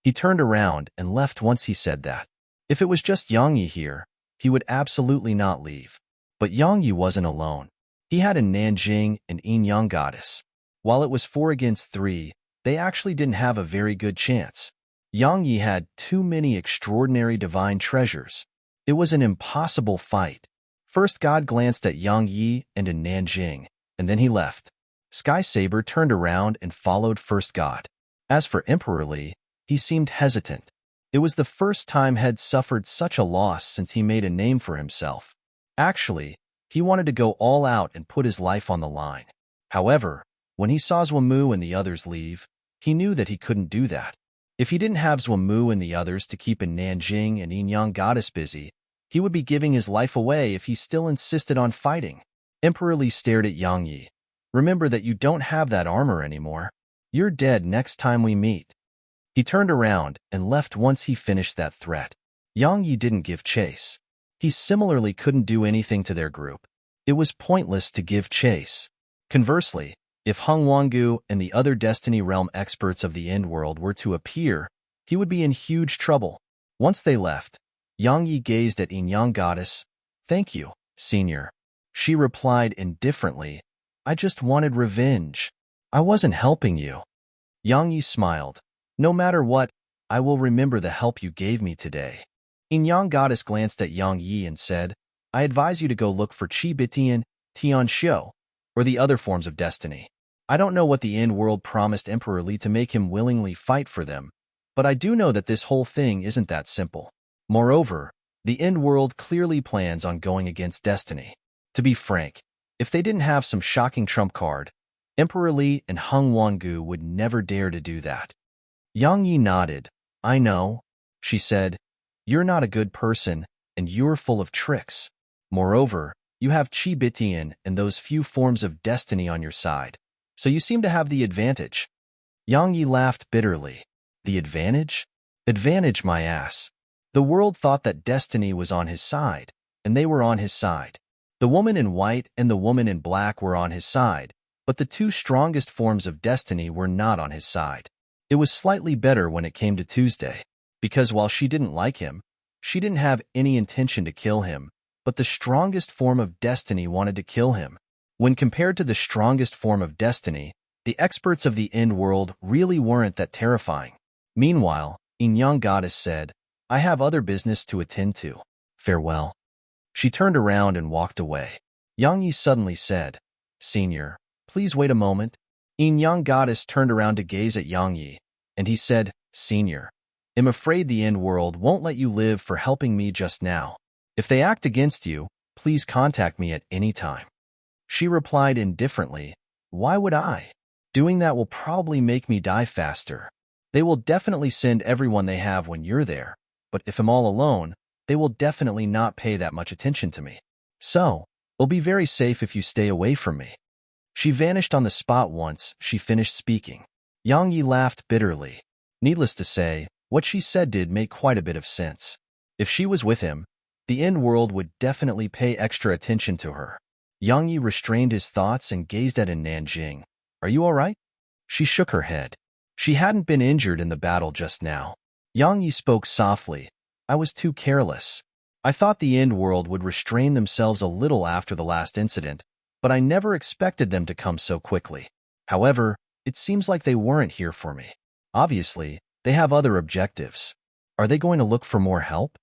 He turned around and left once he said that. If it was just Yang Yi here, he would absolutely not leave. But Yang Yi wasn't alone. He had a Nanjing and Yin Yang goddess. While it was 4 against 3, they actually didn't have a very good chance. Yang Yi had too many extraordinary divine treasures. It was an impossible fight. First, God glanced at Yang Yi and a Nanjing, and then he left. Sky Saber turned around and followed First God. As for Emperor Li, he seemed hesitant. It was the first time he had suffered such a loss since he made a name for himself. Actually, he wanted to go all out and put his life on the line. However, when he saw Zhumu and the others leave, he knew that he couldn't do that. If he didn't have Zhumu and the others to keep a Nanjing and Yin Yang goddess busy, he would be giving his life away if he still insisted on fighting. Emperor Li stared at Yang Yi. "Remember that you don't have that armor anymore. You're dead next time we meet." He turned around and left once he finished that threat. Yang Yi didn't give chase. He similarly couldn't do anything to their group. It was pointless to give chase. Conversely, if Heng Wangu and the other Destiny Realm experts of the End World were to appear, he would be in huge trouble. Once they left, Yang Yi gazed at Yin Yang goddess. "Thank you, senior." She replied indifferently, "I just wanted revenge. I wasn't helping you." Yang Yi smiled. "No matter what, I will remember the help you gave me today." Yin Yang goddess glanced at Yang Yi and said, "I advise you to go look for Qi Bitian, Tian Xiu, or the other forms of destiny. I don't know what the End World promised Emperor Li to make him willingly fight for them, but I do know that this whole thing isn't that simple. Moreover, the End World clearly plans on going against destiny. To be frank, if they didn't have some shocking trump card, Emperor Li and Heng Wangu would never dare to do that." Yang Yi nodded. "I know," she said. "You're not a good person, and you're full of tricks. Moreover, you have Qi Bitian and those few forms of destiny on your side, so you seem to have the advantage." Yang Yi laughed bitterly. "The advantage? Advantage my ass." The world thought that destiny was on his side, and they were on his side. The woman in white and the woman in black were on his side, but the two strongest forms of destiny were not on his side. It was slightly better when it came to Tuesday, because while she didn't like him, she didn't have any intention to kill him, but the strongest form of destiny wanted to kill him. When compared to the strongest form of destiny, the experts of the End World really weren't that terrifying. Meanwhile, Yin Yang goddess said, "I have other business to attend to. Farewell." She turned around and walked away. Yang Yi suddenly said, "Senior, please wait a moment." Yin Yang goddess turned around to gaze at Yang Yi, and he said, "Senior, I'm afraid the End World won't let you live for helping me just now. If they act against you, please contact me at any time." She replied indifferently, "Why would I? Doing that will probably make me die faster. They will definitely send everyone they have when you're there, but if I'm all alone, they will definitely not pay that much attention to me. So, it'll be very safe if you stay away from me." She vanished on the spot once she finished speaking. Yang Yi laughed bitterly. Needless to say, what she said did make quite a bit of sense. If she was with him, the End World would definitely pay extra attention to her. Yang Yi restrained his thoughts and gazed at Nanjing. "Are you all right?" She shook her head. She hadn't been injured in the battle just now. Yang Yi spoke softly. "I was too careless. I thought the End World would restrain themselves a little after the last incident, but I never expected them to come so quickly. However, it seems like they weren't here for me. Obviously, they have other objectives. Are they going to look for more help?"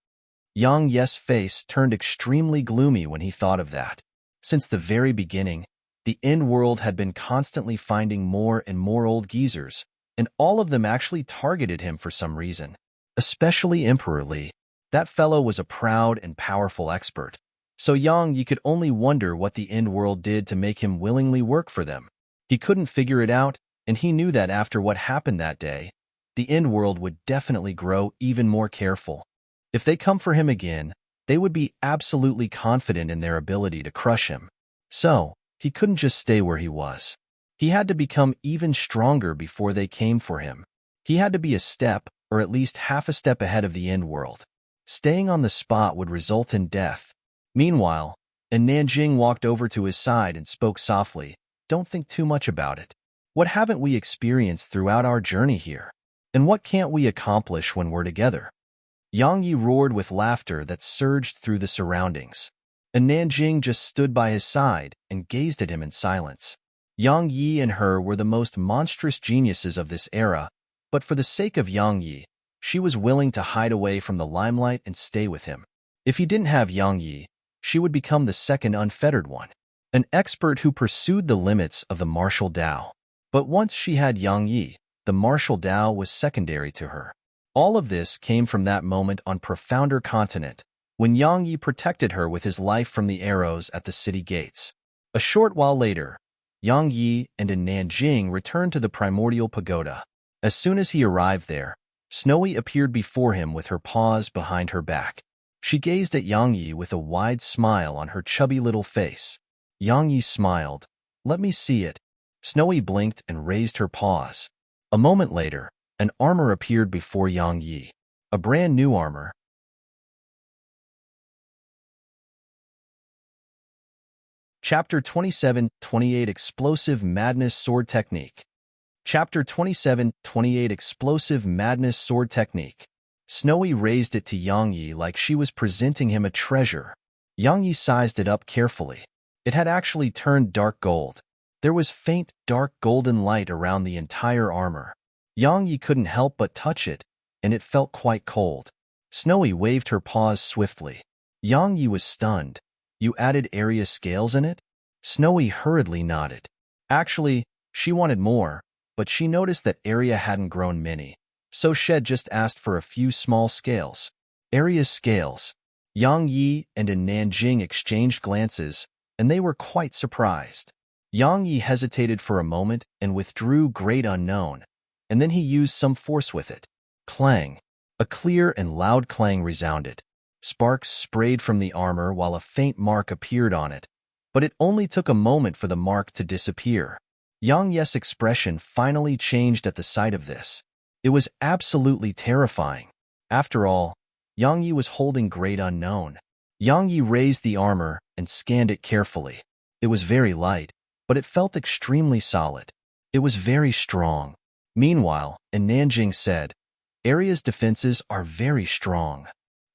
Yang Yi's face turned extremely gloomy when he thought of that. Since the very beginning, the End World had been constantly finding more and more old geezers, and all of them actually targeted him for some reason. Especially Emperor Li. That fellow was a proud and powerful expert. So Yang Yi could only wonder what the End World did to make him willingly work for them. He couldn't figure it out, and he knew that after what happened that day, the End World would definitely grow even more careful. If they come for him again, they would be absolutely confident in their ability to crush him. So, he couldn't just stay where he was. He had to become even stronger before they came for him. He had to be a step, or at least half a step ahead of the End World. Staying on the spot would result in death. Meanwhile, And Nanjing walked over to his side and spoke softly, "Don't think too much about it. What haven't we experienced throughout our journey here? And what can't we accomplish when we're together?" Yang Yi roared with laughter that surged through the surroundings. And Nanjing just stood by his side and gazed at him in silence. Yang Yi and her were the most monstrous geniuses of this era, but for the sake of Yang Yi, she was willing to hide away from the limelight and stay with him. If he didn't have Yang Yi, she would become the second unfettered one, an expert who pursued the limits of the martial Tao. But once she had Yang Yi, the martial Tao was secondary to her. All of this came from that moment on Profounder Continent, when Yang Yi protected her with his life from the arrows at the city gates. A short while later, Yang Yi and Nanjing returned to the primordial pagoda. As soon as he arrived there, Snowy appeared before him with her paws behind her back. She gazed at Yang Yi with a wide smile on her chubby little face. Yang Yi smiled. "Let me see it." Snowy blinked and raised her paws. A moment later, an armor appeared before Yang Yi. A brand new armor. Chapter 27-28 Explosive Madness Sword Technique. Chapter 27-28 Explosive Madness Sword Technique. Snowy raised it to Yang Yi like she was presenting him a treasure. Yang Yi sized it up carefully. It had actually turned dark gold. There was faint, dark golden light around the entire armor. Yang Yi couldn't help but touch it, and it felt quite cold. Snowy waved her paws swiftly. Yang Yi was stunned. "You added area scales in it?" Snowy hurriedly nodded. Actually, she wanted more, but she noticed that area hadn't grown many, so Shed just asked for a few small scales. Area scales. Yang Yi and Nanjing exchanged glances, and they were quite surprised. Yang Yi hesitated for a moment and withdrew Great Unknown, and then he used some force with it. Clang. A clear and loud clang resounded. Sparks sprayed from the armor while a faint mark appeared on it, but it only took a moment for the mark to disappear. Yang Yi's expression finally changed at the sight of this. It was absolutely terrifying. After all, Yang Yi was holding Great Unknown. Yang Yi raised the armor and scanned it carefully. It was very light, but it felt extremely solid. It was very strong. Meanwhile, Nanjing said, "Area's defenses are very strong.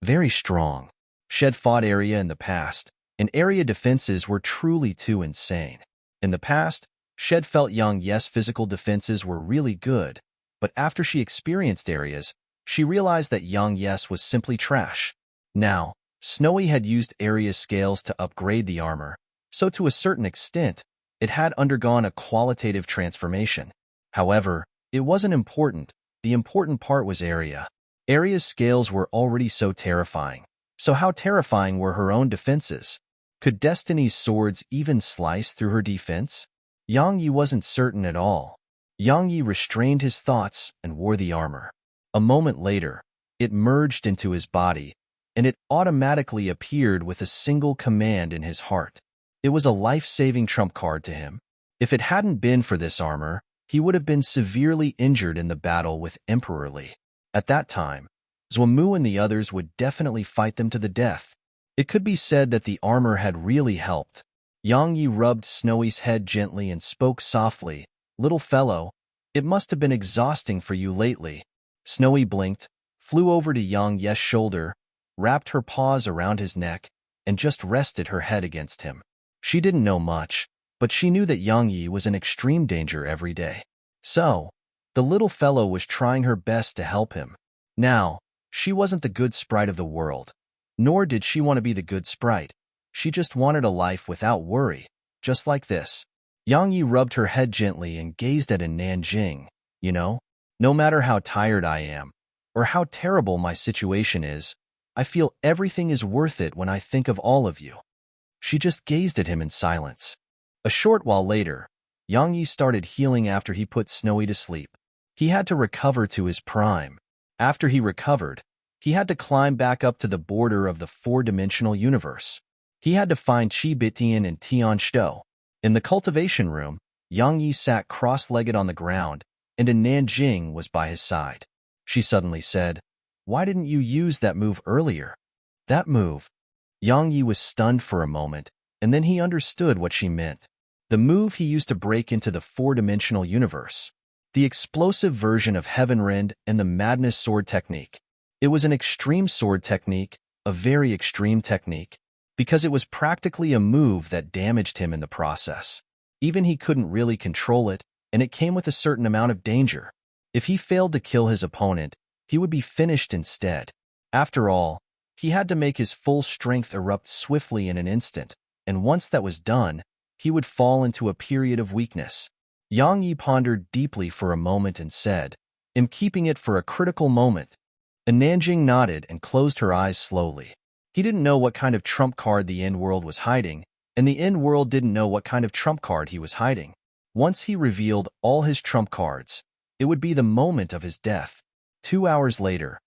Very strong." Shed fought area in the past, and area defenses were truly too insane. In the past, Shed felt Yang Yi's physical defenses were really good, but after she experienced areas, she realized that Yang Yi's was simply trash. Now, Snowy had used area scales to upgrade the armor, so to a certain extent, it had undergone a qualitative transformation. However, it wasn't important. The important part was area. Aria's scales were already so terrifying. So how terrifying were her own defenses? Could Destiny's swords even slice through her defense? Yang Yi wasn't certain at all. Yang Yi restrained his thoughts and wore the armor. A moment later, it merged into his body, and it automatically appeared with a single command in his heart. It was a life-saving trump card to him. If it hadn't been for this armor, he would have been severely injured in the battle with Emperor Li. At that time, Zhuamu and the others would definitely fight them to the death. It could be said that the armor had really helped. Yang Yi rubbed Snowy's head gently and spoke softly, "Little fellow, it must have been exhausting for you lately." Snowy blinked, flew over to Yang Yi's shoulder, wrapped her paws around his neck, and just rested her head against him. She didn't know much, but she knew that Yang Yi was in extreme danger every day. So, the little fellow was trying her best to help him. Now, she wasn't the good sprite of the world, nor did she want to be the good sprite. She just wanted a life without worry, just like this. Yang Yi rubbed her head gently and gazed at Nanjing. "You know, no matter how tired I am, or how terrible my situation is, I feel everything is worth it when I think of all of you." She just gazed at him in silence. A short while later, Yang Yi started healing after he put Snowy to sleep. He had to recover to his prime. After he recovered, he had to climb back up to the border of the four-dimensional universe. He had to find Qi Bitian and Tian Shou. In the cultivation room, Yang Yi sat cross-legged on the ground, and Nanjing was by his side. She suddenly said, "Why didn't you use that move earlier?" That move? Yang Yi was stunned for a moment, and then he understood what she meant. The move he used to break into the four-dimensional universe. The explosive version of Heaven Rend and the Madness Sword technique. It was an extreme sword technique, a very extreme technique, because it was practically a move that damaged him in the process. Even he couldn't really control it, and it came with a certain amount of danger. If he failed to kill his opponent, he would be finished instead. After all, he had to make his full strength erupt swiftly in an instant, and once that was done, he would fall into a period of weakness. Yang Yi pondered deeply for a moment and said, "I'm keeping it for a critical moment." And Nanjing nodded and closed her eyes slowly. He didn't know what kind of trump card the end world was hiding, and the end world didn't know what kind of trump card he was hiding. Once he revealed all his trump cards, it would be the moment of his death. 2 hours later,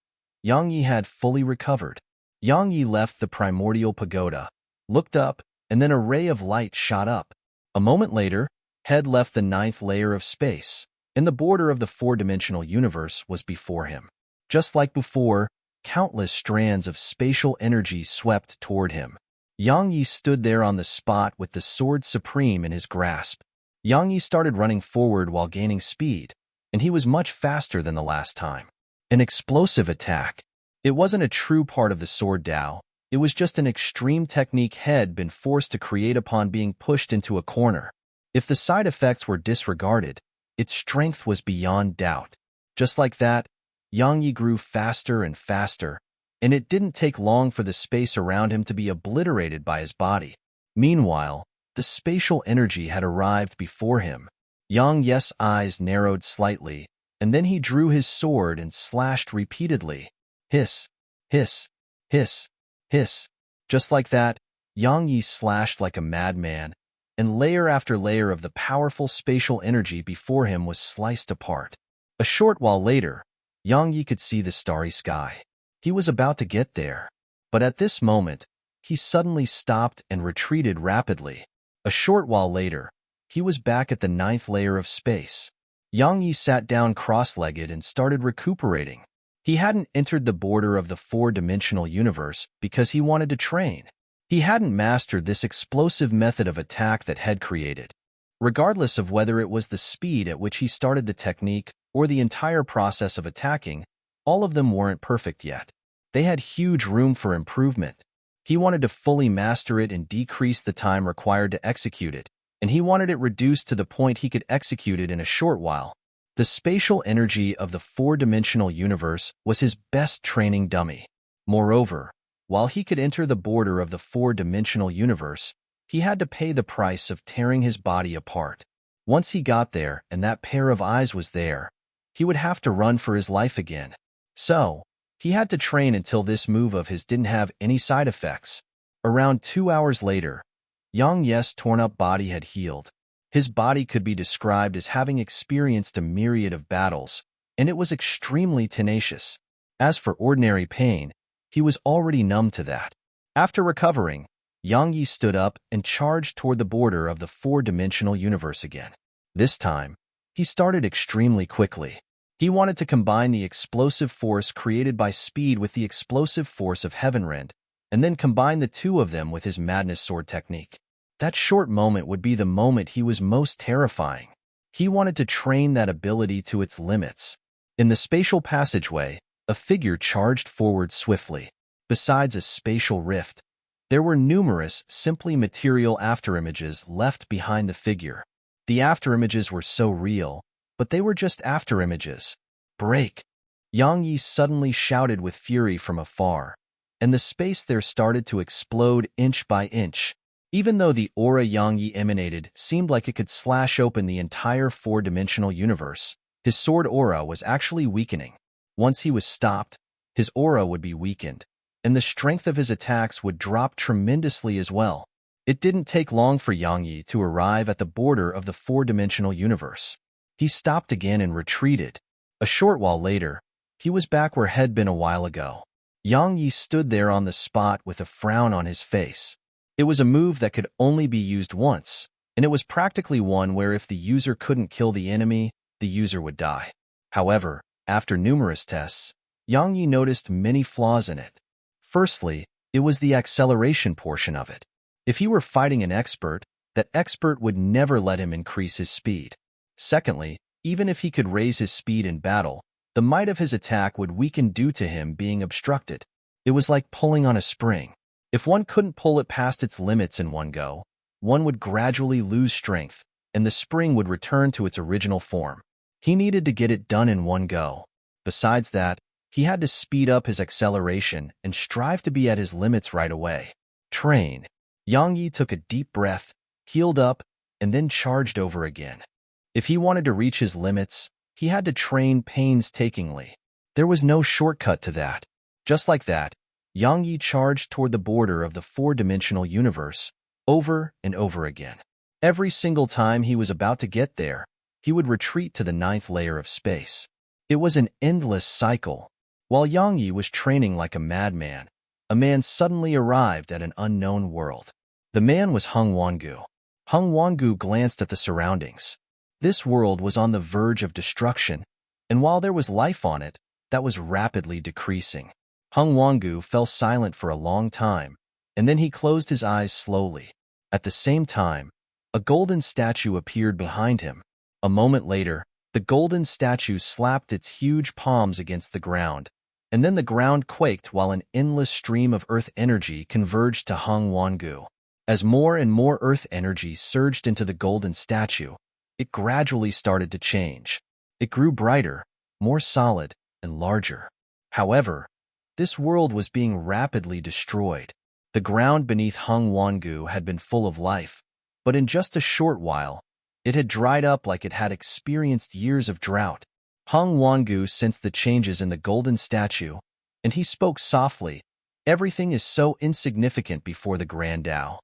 Yang Yi had fully recovered. Yang Yi left the primordial pagoda, looked up, and then a ray of light shot up. A moment later, Head left the 9th layer of space, and the border of the four-dimensional universe was before him. Just like before, countless strands of spatial energy swept toward him. Yang Yi stood there on the spot with the sword supreme in his grasp. Yang Yi started running forward while gaining speed, and he was much faster than the last time. An explosive attack. It wasn't a true part of the sword Dao, it was just an extreme technique Head been forced to create upon being pushed into a corner. If the side effects were disregarded, its strength was beyond doubt. Just like that, Yang Yi grew faster and faster, and it didn't take long for the space around him to be obliterated by his body. Meanwhile, the spatial energy had arrived before him. Yang Yi's eyes narrowed slightly, and then he drew his sword and slashed repeatedly. Hiss, hiss, hiss, hiss. Just like that, Yang Yi slashed like a madman, and layer after layer of the powerful spatial energy before him was sliced apart. A short while later, Yang Yi could see the starry sky. He was about to get there, but at this moment, he suddenly stopped and retreated rapidly. A short while later, he was back at the 9th layer of space. Yang Yi sat down cross-legged and started recuperating. He hadn't entered the border of the four-dimensional universe because he wanted to train. He hadn't mastered this explosive method of attack that Head created. Regardless of whether it was the speed at which he started the technique or the entire process of attacking, all of them weren't perfect yet. They had huge room for improvement. He wanted to fully master it and decrease the time required to execute it, and he wanted it reduced to the point he could execute it in a short while. The spatial energy of the four-dimensional universe was his best training dummy. Moreover, while he could enter the border of the four-dimensional universe, he had to pay the price of tearing his body apart. Once he got there and that pair of eyes was there, he would have to run for his life again. So, he had to train until this move of his didn't have any side effects. Around 2 hours later, Yang Yi's torn-up body had healed. His body could be described as having experienced a myriad of battles, and it was extremely tenacious. As for ordinary pain, he was already numb to that. After recovering, Yang Yi stood up and charged toward the border of the four-dimensional universe again. This time, he started extremely quickly. He wanted to combine the explosive force created by speed with the explosive force of Heaven Rend, and then combine the two of them with his Madness Sword technique. That short moment would be the moment he was most terrifying. He wanted to train that ability to its limits. In the spatial passageway, a figure charged forward swiftly. Besides a spatial rift, there were numerous simply material afterimages left behind the figure. The afterimages were so real, but they were just afterimages. Break! Yang Yi suddenly shouted with fury from afar, and the space there started to explode inch by inch. Even though the aura Yang Yi emanated seemed like it could slash open the entire four-dimensional universe, his sword aura was actually weakening. Once he was stopped, his aura would be weakened, and the strength of his attacks would drop tremendously as well. It didn't take long for Yang Yi to arrive at the border of the four-dimensional universe. He stopped again and retreated. A short while later, he was back where Head been a while ago. Yang Yi stood there on the spot with a frown on his face. It was a move that could only be used once, and it was practically one where if the user couldn't kill the enemy, the user would die. However, after numerous tests, Yang Yi noticed many flaws in it. Firstly, it was the acceleration portion of it. If he were fighting an expert, that expert would never let him increase his speed. Secondly, even if he could raise his speed in battle, the might of his attack would weaken due to him being obstructed. It was like pulling on a spring. If one couldn't pull it past its limits in one go, one would gradually lose strength, and the spring would return to its original form. He needed to get it done in one go. Besides that, he had to speed up his acceleration and strive to be at his limits right away. Train. Yang Yi took a deep breath, healed up, and then charged over again. If he wanted to reach his limits, he had to train painstakingly. There was no shortcut to that. Just like that, Yang Yi charged toward the border of the four-dimensional universe, over and over again. Every single time he was about to get there, he would retreat to the ninth layer of space. It was an endless cycle. While Yang Yi was training like a madman, a man suddenly arrived at an unknown world. The man was Hung Wangu. Hung Wangu glanced at the surroundings. This world was on the verge of destruction, and while there was life on it, that was rapidly decreasing. Hung Wangu fell silent for a long time, and then he closed his eyes slowly. At the same time, a golden statue appeared behind him. A moment later, the golden statue slapped its huge palms against the ground, and then the ground quaked while an endless stream of earth energy converged to Hung Wangu. As more and more earth energy surged into the golden statue, it gradually started to change. It grew brighter, more solid, and larger. However, this world was being rapidly destroyed. The ground beneath Hung Wangu had been full of life, but in just a short while, it had dried up like it had experienced years of drought. Hung Wangu sensed the changes in the golden statue, and he spoke softly, "Everything is so insignificant before the Grand Tao."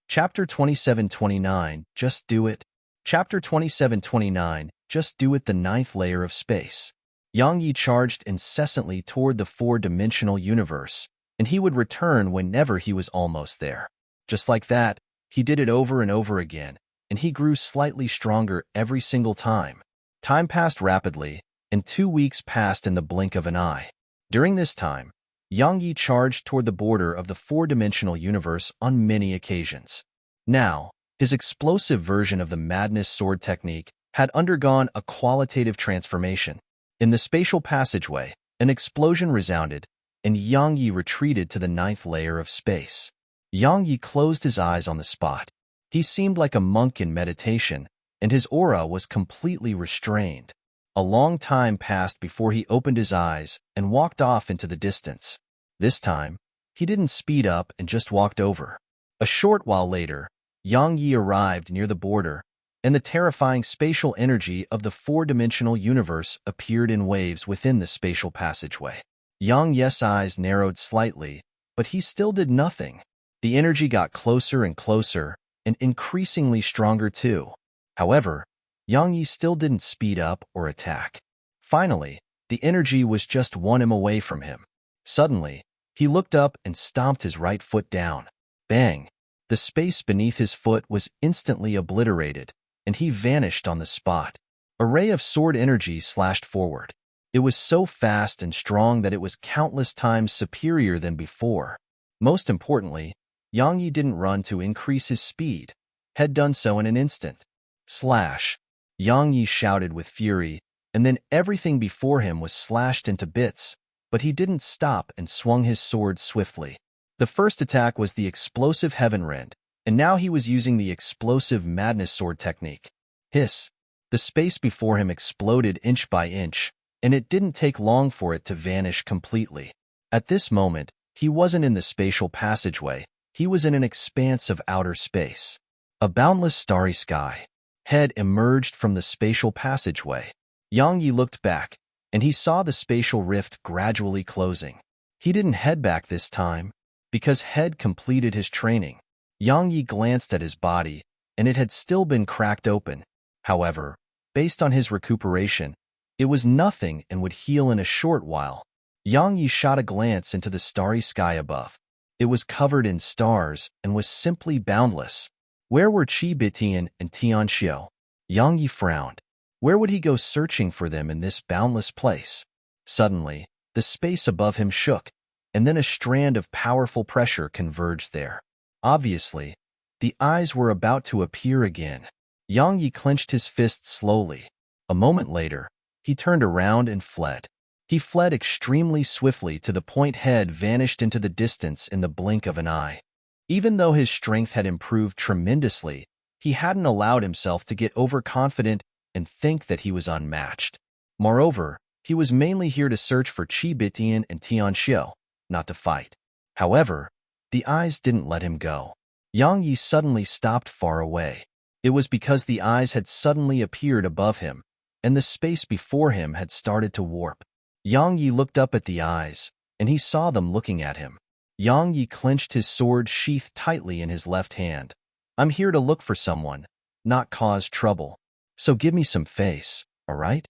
Chapter 27-29, Just Do It. Chapter 27-29, Just Do It. The ninth layer of space. Yang Yi charged incessantly toward the four-dimensional universe, and he would return whenever he was almost there. Just like that, he did it over and over again, and he grew slightly stronger every single time. Time passed rapidly, and 2 weeks passed in the blink of an eye. During this time, Yang Yi charged toward the border of the four-dimensional universe on many occasions. Now, his explosive version of the madness sword technique had undergone a qualitative transformation. In the spatial passageway, an explosion resounded, and Yang Yi retreated to the ninth layer of space. Yang Yi closed his eyes on the spot. He seemed like a monk in meditation, and his aura was completely restrained. A long time passed before he opened his eyes and walked off into the distance. This time, he didn't speed up and just walked over. A short while later, Yang Yi arrived near the border, and the terrifying spatial energy of the four-dimensional universe appeared in waves within the spatial passageway. Yang Yi's eyes narrowed slightly, but he still did nothing. The energy got closer and closer, and increasingly stronger too. However, Yang Yi still didn't speed up or attack. Finally, the energy was just 1 away from him. Suddenly, he looked up and stomped his right foot down. Bang! The space beneath his foot was instantly obliterated, and he vanished on the spot. A ray of sword energy slashed forward. It was so fast and strong that it was countless times superior than before. Most importantly, Yang Yi didn't run to increase his speed, had done so in an instant. Slash! Yang Yi shouted with fury, and then everything before him was slashed into bits, but he didn't stop and swung his sword swiftly. The first attack was the explosive Heaven Rend, and now he was using the explosive Madness Sword technique. Hiss! The space before him exploded inch by inch, and it didn't take long for it to vanish completely. At this moment, he wasn't in the spatial passageway, he was in an expanse of outer space. A boundless starry sky had emerged from the spatial passageway. Yang Yi looked back, and he saw the spatial rift gradually closing. He didn't head back this time, because Head completed his training. Yang Yi glanced at his body, and it had still been cracked open. However, based on his recuperation, it was nothing and would heal in a short while. Yang Yi shot a glance into the starry sky above. It was covered in stars and was simply boundless. Where were Qi Bitian and Tianxiu? Yang Yi frowned. Where would he go searching for them in this boundless place? Suddenly, The space above him shook, and then a strand of powerful pressure converged there. Obviously, the eyes were about to appear again. Yang Yi clenched his fist slowly. A moment later, he turned around and fled. He fled extremely swiftly to the point head vanished into the distance in the blink of an eye. Even though his strength had improved tremendously, he hadn't allowed himself to get overconfident and think that he was unmatched. Moreover, he was mainly here to search for Qi Bitian and Tianxiu, not to fight. However, the eyes didn't let him go. Yang Yi suddenly stopped far away. It was because the eyes had suddenly appeared above him, and the space before him had started to warp. Yang Yi looked up at the eyes, and he saw them looking at him. Yang Yi clenched his sword sheathed tightly in his left hand. I'm here to look for someone, not cause trouble. So give me some face, all right?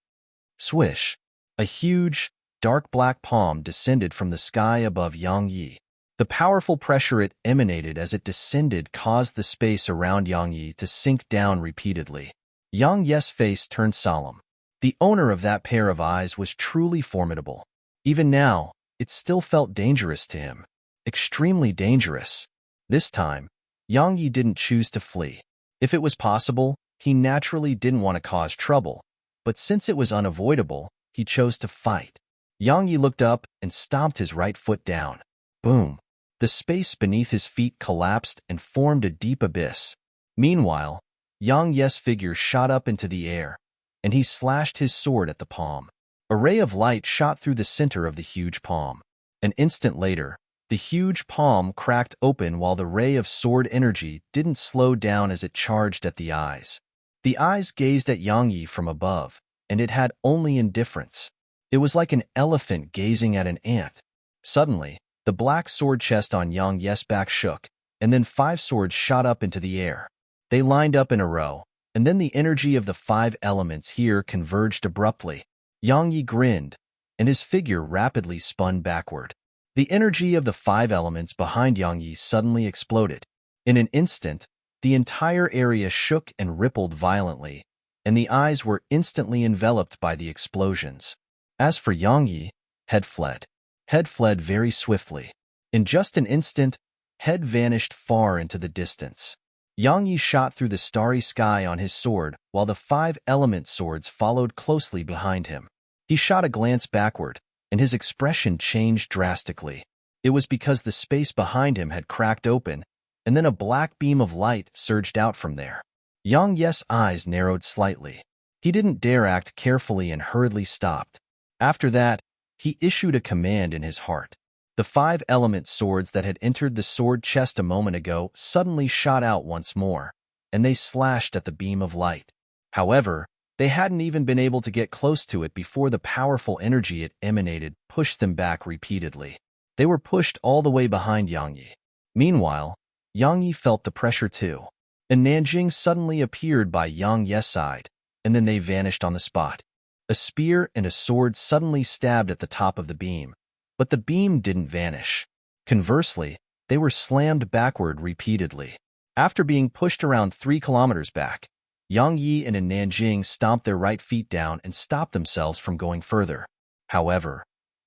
Swish. A huge, dark black palm descended from the sky above Yang Yi. The powerful pressure it emanated as it descended caused the space around Yang Yi to sink down repeatedly. Yang Yi's face turned solemn. The owner of that pair of eyes was truly formidable. Even now, it still felt dangerous to him. Extremely dangerous. This time, Yang Yi didn't choose to flee. If it was possible, he naturally didn't want to cause trouble, but since it was unavoidable, he chose to fight. Yang Yi looked up and stomped his right foot down. Boom. The space beneath his feet collapsed and formed a deep abyss. Meanwhile, Yang Yi's figure shot up into the air, and he slashed his sword at the palm. A ray of light shot through the center of the huge palm. An instant later, the huge palm cracked open while the ray of sword energy didn't slow down as it charged at the eyes. The eyes gazed at Yang Yi from above, and it had only indifference. It was like an elephant gazing at an ant. Suddenly, the black sword chest on Yang Yi's back shook, and then 5 swords shot up into the air. They lined up in a row, and then the energy of the 5 elements here converged abruptly. Yang Yi grinned, and his figure rapidly spun backward. The energy of the 5 elements behind Yang Yi suddenly exploded. In an instant, the entire area shook and rippled violently, and the eyes were instantly enveloped by the explosions. As for Yang Yi, head fled. Head fled very swiftly. In just an instant, head vanished far into the distance. Yang Yi shot through the starry sky on his sword, while the 5 element swords followed closely behind him. He shot a glance backward, and his expression changed drastically. It was because the space behind him had cracked open, and then a black beam of light surged out from there. Yang Yi's eyes narrowed slightly. He didn't dare act carefully and hurriedly stopped. After that, he issued a command in his heart. The 5 element swords that had entered the sword chest a moment ago suddenly shot out once more, and they slashed at the beam of light. However, they hadn't even been able to get close to it before the powerful energy it emanated pushed them back repeatedly. They were pushed all the way behind Yang Yi. Meanwhile, Yang Yi felt the pressure too. A Nanjing suddenly appeared by Yang Yi's side, and then they vanished on the spot. A spear and a sword suddenly stabbed at the top of the beam, but the beam didn't vanish. Conversely, they were slammed backward repeatedly. After being pushed around 3 kilometers back, Yang Yi and a Nanjing stomped their right feet down and stopped themselves from going further. However,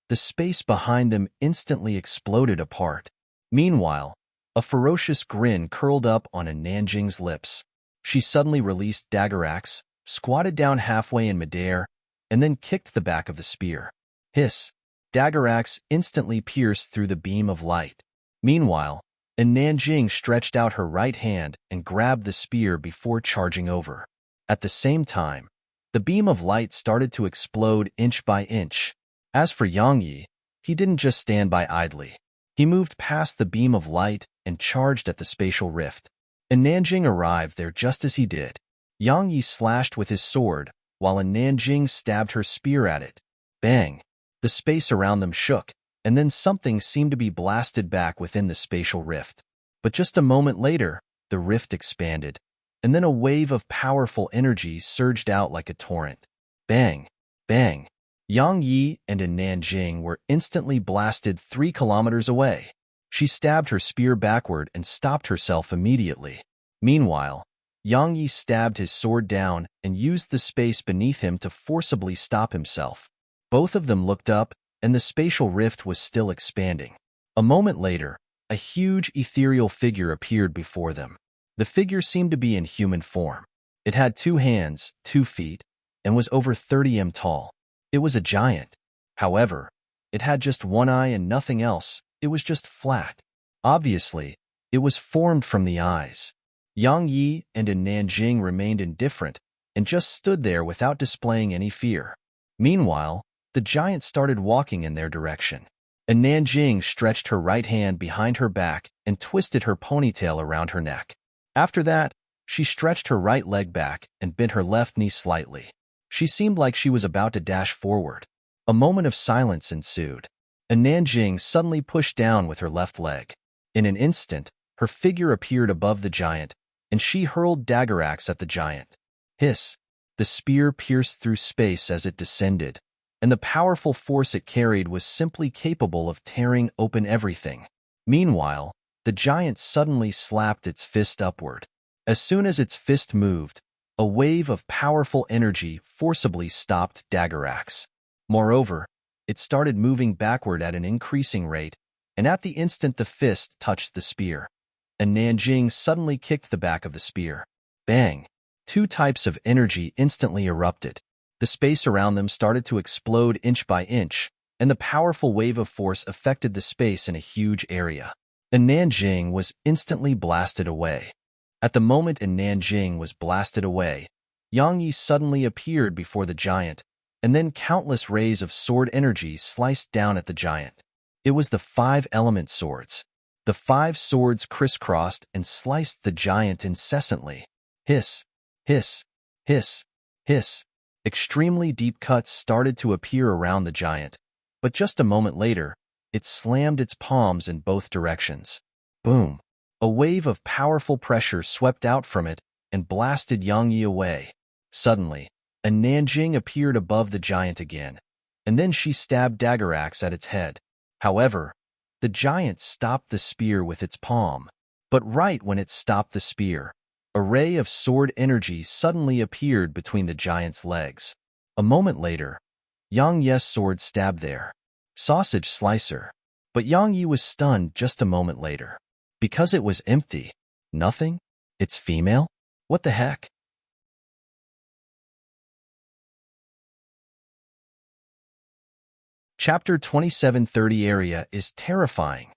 the space behind them instantly exploded apart. Meanwhile, a ferocious grin curled up on a Nanjing's lips. She suddenly released dagger axe, squatted down halfway in midair, and then kicked the back of the spear. Hiss! Dagger axe instantly pierced through the beam of light. Meanwhile, a Nanjing stretched out her right hand and grabbed the spear before charging over. At the same time, the beam of light started to explode inch by inch. As for Yang Yi, he didn't just stand by idly. He moved past the beam of light and charged at the spatial rift. A Nanjing arrived there just as he did. Yang Yi slashed with his sword, while a Nanjing stabbed her spear at it. Bang! The space around them shook, and then something seemed to be blasted back within the spatial rift. But just a moment later, the rift expanded, and then a wave of powerful energy surged out like a torrent. Bang! Bang! Yang Yi and a Nanjing were instantly blasted 3 kilometers away. She stabbed her spear backward and stopped herself immediately. Meanwhile, Yang Yi stabbed his sword down and used the space beneath him to forcibly stop himself. Both of them looked up, and the spatial rift was still expanding. A moment later, a huge ethereal figure appeared before them. The figure seemed to be in human form. It had 2 hands, 2 feet, and was over 30 m tall. It was a giant. However, it had just 1 eye and nothing else. It was just flat. Obviously, it was formed from the eyes. Yang Yi and Nanjing remained indifferent and just stood there without displaying any fear. Meanwhile, the giant started walking in their direction. And Nanjing stretched her right hand behind her back and twisted her ponytail around her neck. After that, she stretched her right leg back and bent her left knee slightly. She seemed like she was about to dash forward. A moment of silence ensued. And Nanjing suddenly pushed down with her left leg. In an instant, her figure appeared above the giant, and she hurled dagger axe at the giant. Hiss! The spear pierced through space as it descended, and the powerful force it carried was simply capable of tearing open everything. Meanwhile, the giant suddenly slapped its fist upward. As soon as its fist moved, a wave of powerful energy forcibly stopped dagger axe. Moreover, it started moving backward at an increasing rate, and at the instant the fist touched the spear, and Nanjing suddenly kicked the back of the spear. Bang! 2 types of energy instantly erupted. The space around them started to explode inch by inch, and the powerful wave of force affected the space in a huge area. And Nanjing was instantly blasted away. At the moment Nanjing was blasted away, Yang Yi suddenly appeared before the giant, and then countless rays of sword energy sliced down at the giant. It was the 5 element swords. The 5 swords crisscrossed and sliced the giant incessantly. Hiss! Hiss! Hiss! Hiss! Extremely deep cuts started to appear around the giant, but just a moment later, it slammed its palms in both directions. Boom! A wave of powerful pressure swept out from it and blasted Yang Yi away. Suddenly, a Nanjing appeared above the giant again, and then she stabbed dagger axe at its head. However, the giant stopped the spear with its palm. But right when it stopped the spear, a ray of sword energy suddenly appeared between the giant's legs. A moment later, Yang Yi's sword stabbed there. Sausage slicer. But Yang Yi was stunned just a moment later. Because it was empty. Nothing? It's female? What the heck? Chapter 2730 area is terrifying.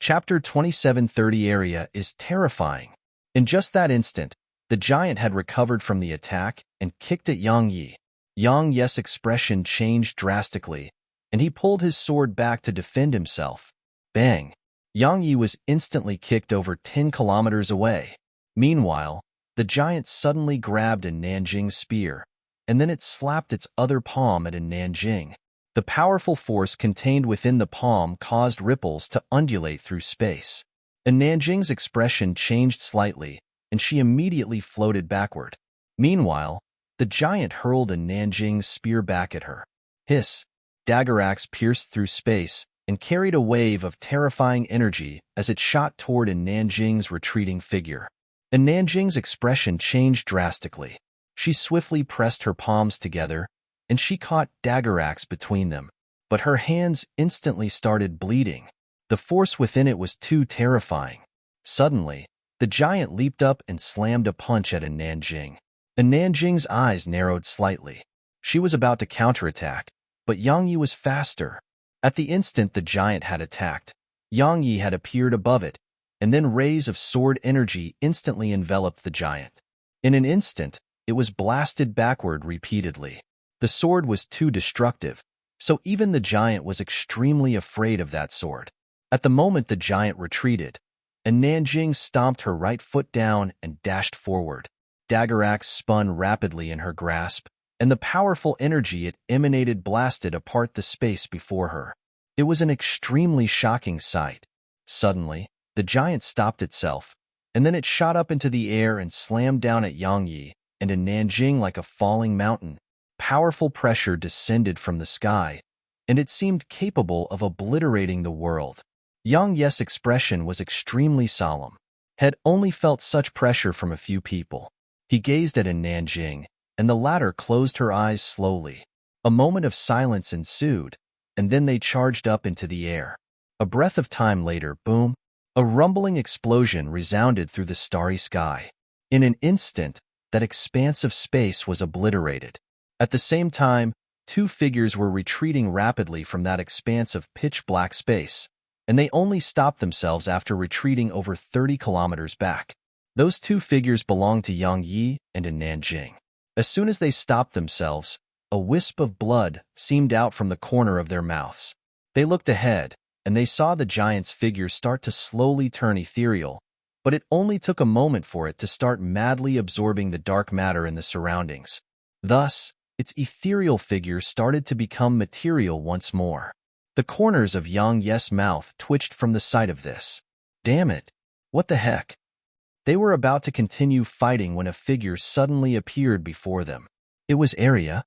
Chapter 2730 area is terrifying. In just that instant, the giant had recovered from the attack and kicked at Yang Yi. Yang Yi's expression changed drastically, and he pulled his sword back to defend himself. Bang! Yang Yi was instantly kicked over 10 kilometers away. Meanwhile, the giant suddenly grabbed a Nanjing spear, and then it slapped its other palm at a Nanjing. The powerful force contained within the palm caused ripples to undulate through space. And Nanjing's expression changed slightly, and she immediately floated backward. Meanwhile, the giant hurled a Nanjing spear back at her. Hiss! Dagger axe pierced through space and carried a wave of terrifying energy as it shot toward a Nanjing's retreating figure. And Nanjing's expression changed drastically. She swiftly pressed her palms together, and she caught dagger axe between them. But her hands instantly started bleeding. The force within it was too terrifying. Suddenly, the giant leaped up and slammed a punch at a Nanjing. And Nanjing's eyes narrowed slightly. She was about to counterattack, but Yang Yi was faster. At the instant the giant had attacked, Yang Yi had appeared above it, and then rays of sword energy instantly enveloped the giant. In an instant, it was blasted backward repeatedly. The sword was too destructive, so even the giant was extremely afraid of that sword. At the moment the giant retreated, and Nanjing stomped her right foot down and dashed forward. Dagger axe spun rapidly in her grasp, and the powerful energy it emanated blasted apart the space before her. It was an extremely shocking sight. Suddenly, the giant stopped itself, and then it shot up into the air and slammed down at Yang Yi and in Nanjing like a falling mountain. Powerful pressure descended from the sky, and it seemed capable of obliterating the world. Yang Yi's expression was extremely solemn. Had only felt such pressure from a few people. He gazed at Nanjing, and the latter closed her eyes slowly. A moment of silence ensued, and then they charged up into the air. A breath of time later, boom, a rumbling explosion resounded through the starry sky. In an instant, that expanse of space was obliterated. At the same time, two figures were retreating rapidly from that expanse of pitch-black space, and they only stopped themselves after retreating over 30 kilometers back. Those two figures belonged to Yang Yi and in Nanjing. As soon as they stopped themselves, a wisp of blood seemed out from the corner of their mouths. They looked ahead, and they saw the giant's figure start to slowly turn ethereal, but it only took a moment for it to start madly absorbing the dark matter in the surroundings. Thus, its ethereal figure started to become material once more. The corners of Yang Yi's mouth twitched from the sight of this. Damn it! What the heck? They were about to continue fighting when a figure suddenly appeared before them. It was Arya.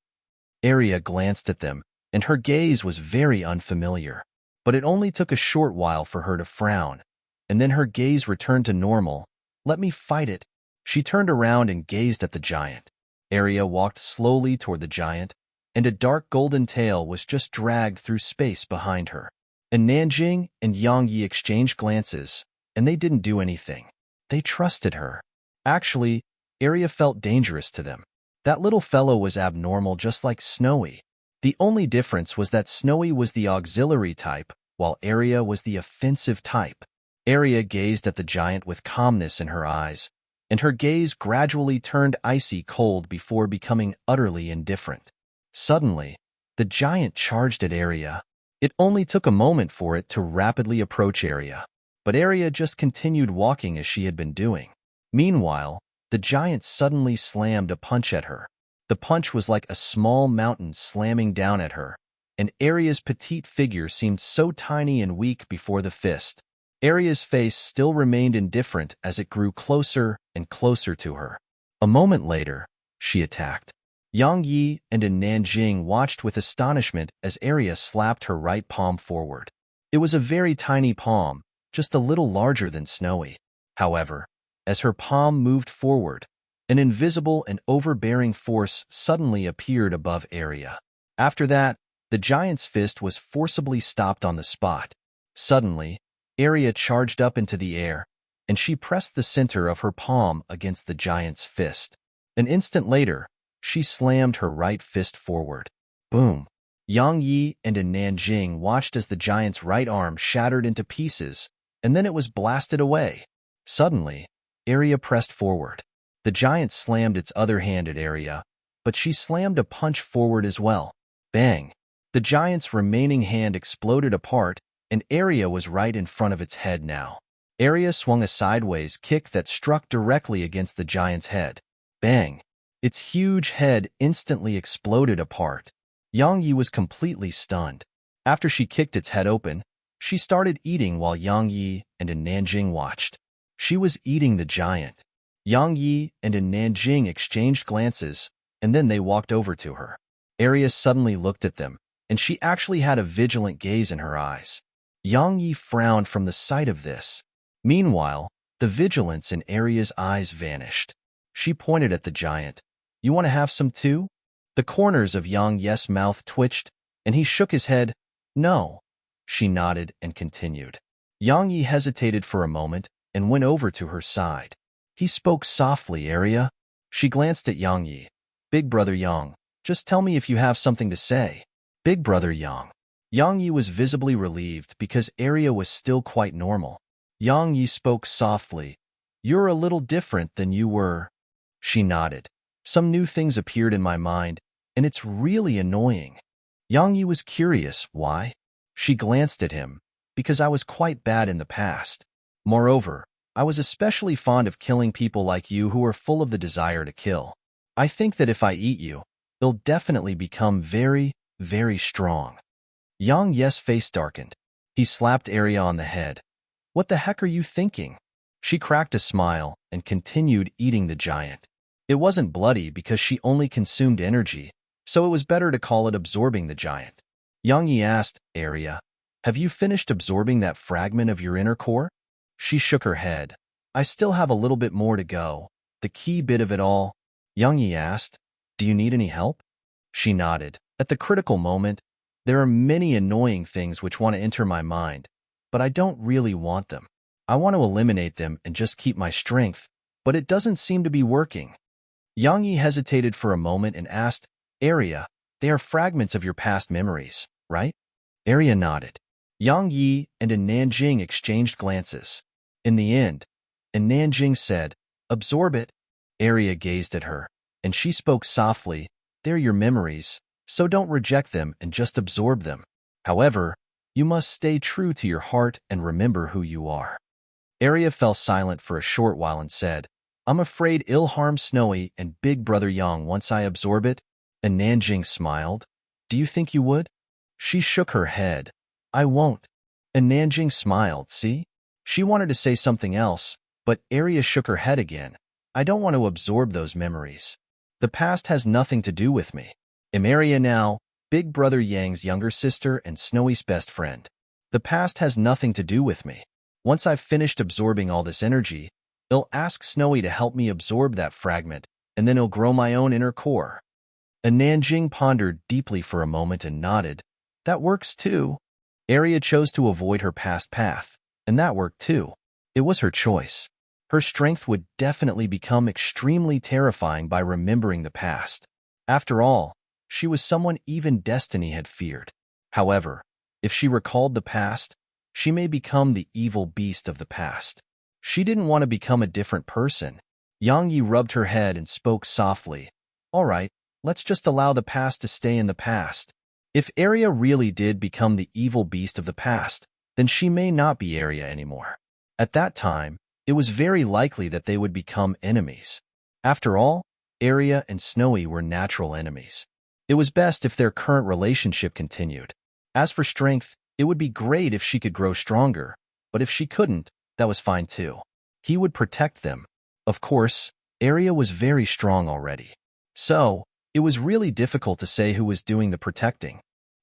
Arya glanced at them, and her gaze was very unfamiliar. But it only took a short while for her to frown, and then her gaze returned to normal. Let me fight it. She turned around and gazed at the giant. Arya walked slowly toward the giant, and a dark golden tail was just dragged through space behind her. And Nanjing and Yang Yi exchanged glances, and they didn't do anything. They trusted her. Actually, Arya felt dangerous to them. That little fellow was abnormal just like Snowy. The only difference was that Snowy was the auxiliary type, while Arya was the offensive type. Arya gazed at the giant with calmness in her eyes, and her gaze gradually turned icy cold before becoming utterly indifferent. Suddenly, the giant charged at Arya. It only took a moment for it to rapidly approach Arya, but Arya just continued walking as she had been doing. Meanwhile, the giant suddenly slammed a punch at her. The punch was like a small mountain slamming down at her, and Arya's petite figure seemed so tiny and weak before the fist. Arya's face still remained indifferent as it grew closer and closer to her. A moment later, she attacked. Yang Yi and in Nanjing watched with astonishment as Arya slapped her right palm forward. It was a very tiny palm, just a little larger than Snowy. However, as her palm moved forward, an invisible and overbearing force suddenly appeared above Arya. After that, the giant's fist was forcibly stopped on the spot. Suddenly, Arya charged up into the air, and she pressed the center of her palm against the giant's fist. An instant later, she slammed her right fist forward. Boom! Yang Yi and in Nanjing watched as the giant's right arm shattered into pieces, and then it was blasted away. Suddenly, Arya pressed forward. The giant slammed its other hand at Arya, but she slammed a punch forward as well. Bang! The giant's remaining hand exploded apart, and Arya was right in front of its head now. Arya swung a sideways kick that struck directly against the giant's head. Bang! Its huge head instantly exploded apart. Yang Yi was completely stunned. After she kicked its head open, she started eating while Yang Yi and in Nanjing watched. She was eating the giant. Yang Yi and in Nanjing exchanged glances, and then they walked over to her. Arya suddenly looked at them, and she actually had a vigilant gaze in her eyes. Yang Yi frowned from the sight of this. Meanwhile, the vigilance in Arya's eyes vanished. She pointed at the giant. You want to have some too? The corners of Yang Yi's mouth twitched, and he shook his head. No. She nodded and continued. Yang Yi hesitated for a moment and went over to her side. He spoke softly, Arya. She glanced at Yang Yi. Big brother Yang, just tell me if you have something to say. Big brother Yang. Yang Yi was visibly relieved because Arya was still quite normal. Yang Yi spoke softly. You're a little different than you were. She nodded. Some new things appeared in my mind, and it's really annoying. Yang Yi was curious. Why? She glanced at him. Because I was quite bad in the past. Moreover, I was especially fond of killing people like you who are full of the desire to kill. I think that if I eat you, you'll definitely become very, very strong. Yang Yi's face darkened. He slapped Arya on the head. What the heck are you thinking? She cracked a smile and continued eating the giant. It wasn't bloody because she only consumed energy, so it was better to call it absorbing the giant. Yang Yi asked, Arya, have you finished absorbing that fragment of your inner core? She shook her head. I still have a little bit more to go. The key bit of it all. Yang Yi asked, do you need any help? She nodded. At the critical moment, There are many annoying things which want to enter my mind, but I don't really want them. I want to eliminate them and just keep my strength, but it doesn't seem to be working. Yang Yi hesitated for a moment and asked, Arya, they are fragments of your past memories, right? Arya nodded. Yang Yi and Nanjing exchanged glances. In the end, Nanjing said, absorb it. Arya gazed at her, and she spoke softly, they're your memories, so don't reject them and just absorb them. However, you must stay true to your heart and remember who you are. Arya fell silent for a short while and said, I'm afraid it'll harm Snowy and Big Brother Yang once I absorb it. And Nanjing smiled. Do you think you would? She shook her head. I won't. And Nanjing smiled, see? She wanted to say something else, but Arya shook her head again. I don't want to absorb those memories. The past has nothing to do with me. I'm Arya now, Big Brother Yang's younger sister and Snowy's best friend. The past has nothing to do with me. Once I've finished absorbing all this energy, I'll ask Snowy to help me absorb that fragment, and then I'll grow my own inner core. And Nanjing pondered deeply for a moment and nodded. That works too. Arya chose to avoid her past path, and that worked too. It was her choice. Her strength would definitely become extremely terrifying by remembering the past. After all, she was someone even Destiny had feared. However, if she recalled the past, she may become the evil beast of the past. She didn't want to become a different person. Yang Yi rubbed her head and spoke softly. All right, let's just allow the past to stay in the past. If Arya really did become the evil beast of the past, then she may not be Arya anymore. At that time, it was very likely that they would become enemies. After all, Arya and Snowy were natural enemies. It was best if their current relationship continued. As for strength, it would be great if she could grow stronger, but if she couldn't, that was fine too. He would protect them. Of course, Arya was very strong already. So, it was really difficult to say who was doing the protecting.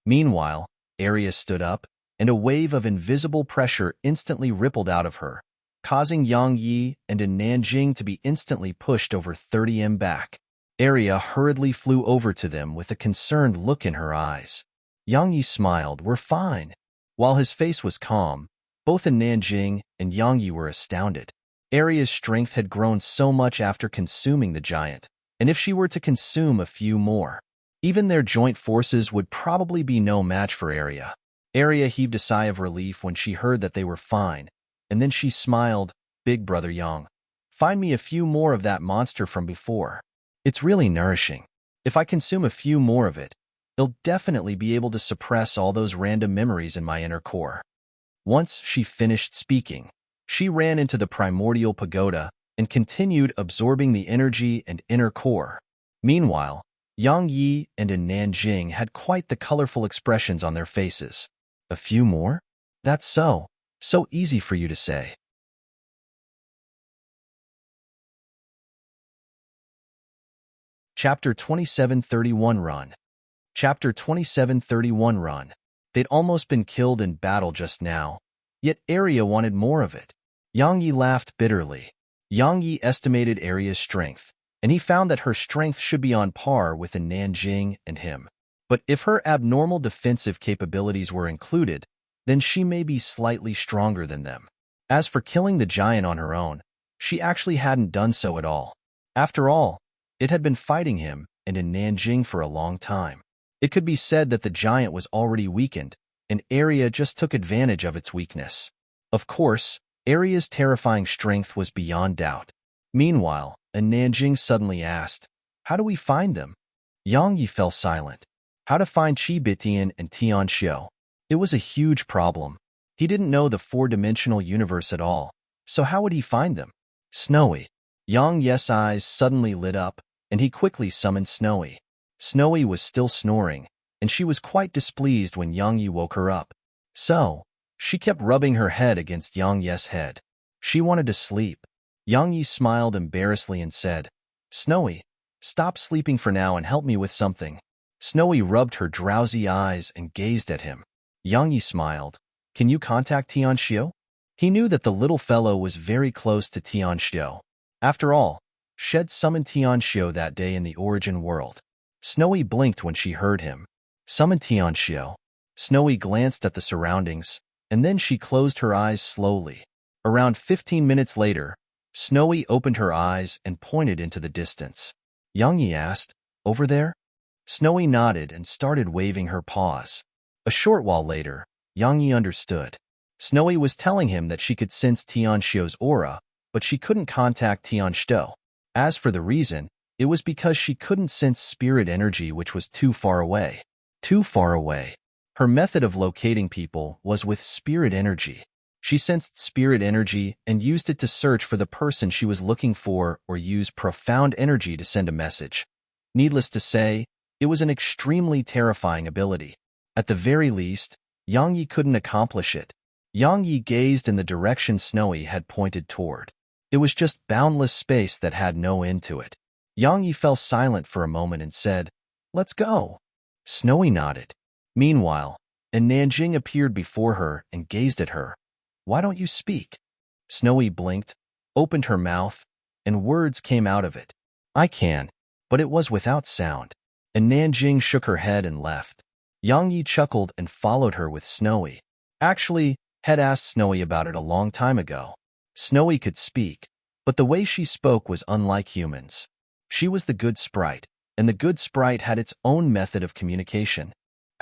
Meanwhile, Arya stood up, and a wave of invisible pressure instantly rippled out of her, causing Yang Yi and Nanjing to be instantly pushed over 30 m back. Arya hurriedly flew over to them with a concerned look in her eyes. Yang Yi smiled, we're fine. While his face was calm, both Nanjing and Yang Yi were astounded. Arya's strength had grown so much after consuming the giant, and if she were to consume a few more, even their joint forces would probably be no match for Arya. Arya heaved a sigh of relief when she heard that they were fine, and then she smiled, Big Brother Yang, find me a few more of that monster from before. It's really nourishing. If I consume a few more of it, I'll definitely be able to suppress all those random memories in my inner core. Once she finished speaking, she ran into the primordial pagoda and continued absorbing the energy and inner core. Meanwhile, Yang Yi and Nanjing had quite the colorful expressions on their faces. A few more? That's so easy for you to say. Chapter 2731 Run. Chapter 2731 Run. They'd almost been killed in battle just now, yet Arya wanted more of it. Yang Yi laughed bitterly. Yang Yi estimated Arya's strength, and he found that her strength should be on par with Nanjing and him. But if her abnormal defensive capabilities were included, then she may be slightly stronger than them. As for killing the giant on her own, she actually hadn't done so at all. After all, it had been fighting him and Nanjing for a long time. It could be said that the giant was already weakened, and Arya just took advantage of its weakness. Of course, Arya's terrifying strength was beyond doubt. Meanwhile, Nanjing suddenly asked, how do we find them? Yang Yi fell silent. How to find Qi Bitian and Tian Xiu? It was a huge problem. He didn't know the four-dimensional universe at all, so how would he find them? Snowy. Yang Yi's eyes suddenly lit up, and he quickly summoned Snowy. Snowy was still snoring, and she was quite displeased when Yang Yi woke her up. So, she kept rubbing her head against Yang Yi's head. She wanted to sleep. Yang Yi smiled embarrassedly and said, Snowy, stop sleeping for now and help me with something. Snowy rubbed her drowsy eyes and gazed at him. Yang Yi smiled. Can you contact Tian Xiu? He knew that the little fellow was very close to Tian Xiu. After all, Shed summoned Tian Xiu that day in the origin world. Snowy blinked when she heard him. Summon Tian Xiu. Snowy glanced at the surroundings, and then she closed her eyes slowly. Around 15 minutes later, Snowy opened her eyes and pointed into the distance. Youngyi asked, "Over there?" Snowy nodded and started waving her paws. A short while later, Youngyi understood. Snowy was telling him that she could sense Tianxiu's aura, but she couldn't contact Tianxiu. As for the reason, it was because she couldn't sense spirit energy, which was too far away. Too far away. Her method of locating people was with spirit energy. She sensed spirit energy and used it to search for the person she was looking for or use profound energy to send a message. Needless to say, it was an extremely terrifying ability. At the very least, Youngyi couldn't accomplish it. Youngyi gazed in the direction Snowy had pointed toward. It was just boundless space that had no end to it. Youngyi fell silent for a moment and said, "Let's go." Snowy nodded. Meanwhile, Nanjing appeared before her and gazed at her. "Why don't you speak?" Snowy blinked, opened her mouth, and words came out of it. "I can," but it was without sound. And Nanjing shook her head and left. Youngyi chuckled and followed her with Snowy. Actually, had asked Snowy about it a long time ago. Snowy could speak, but the way she spoke was unlike humans. She was the good sprite, and the good sprite had its own method of communication.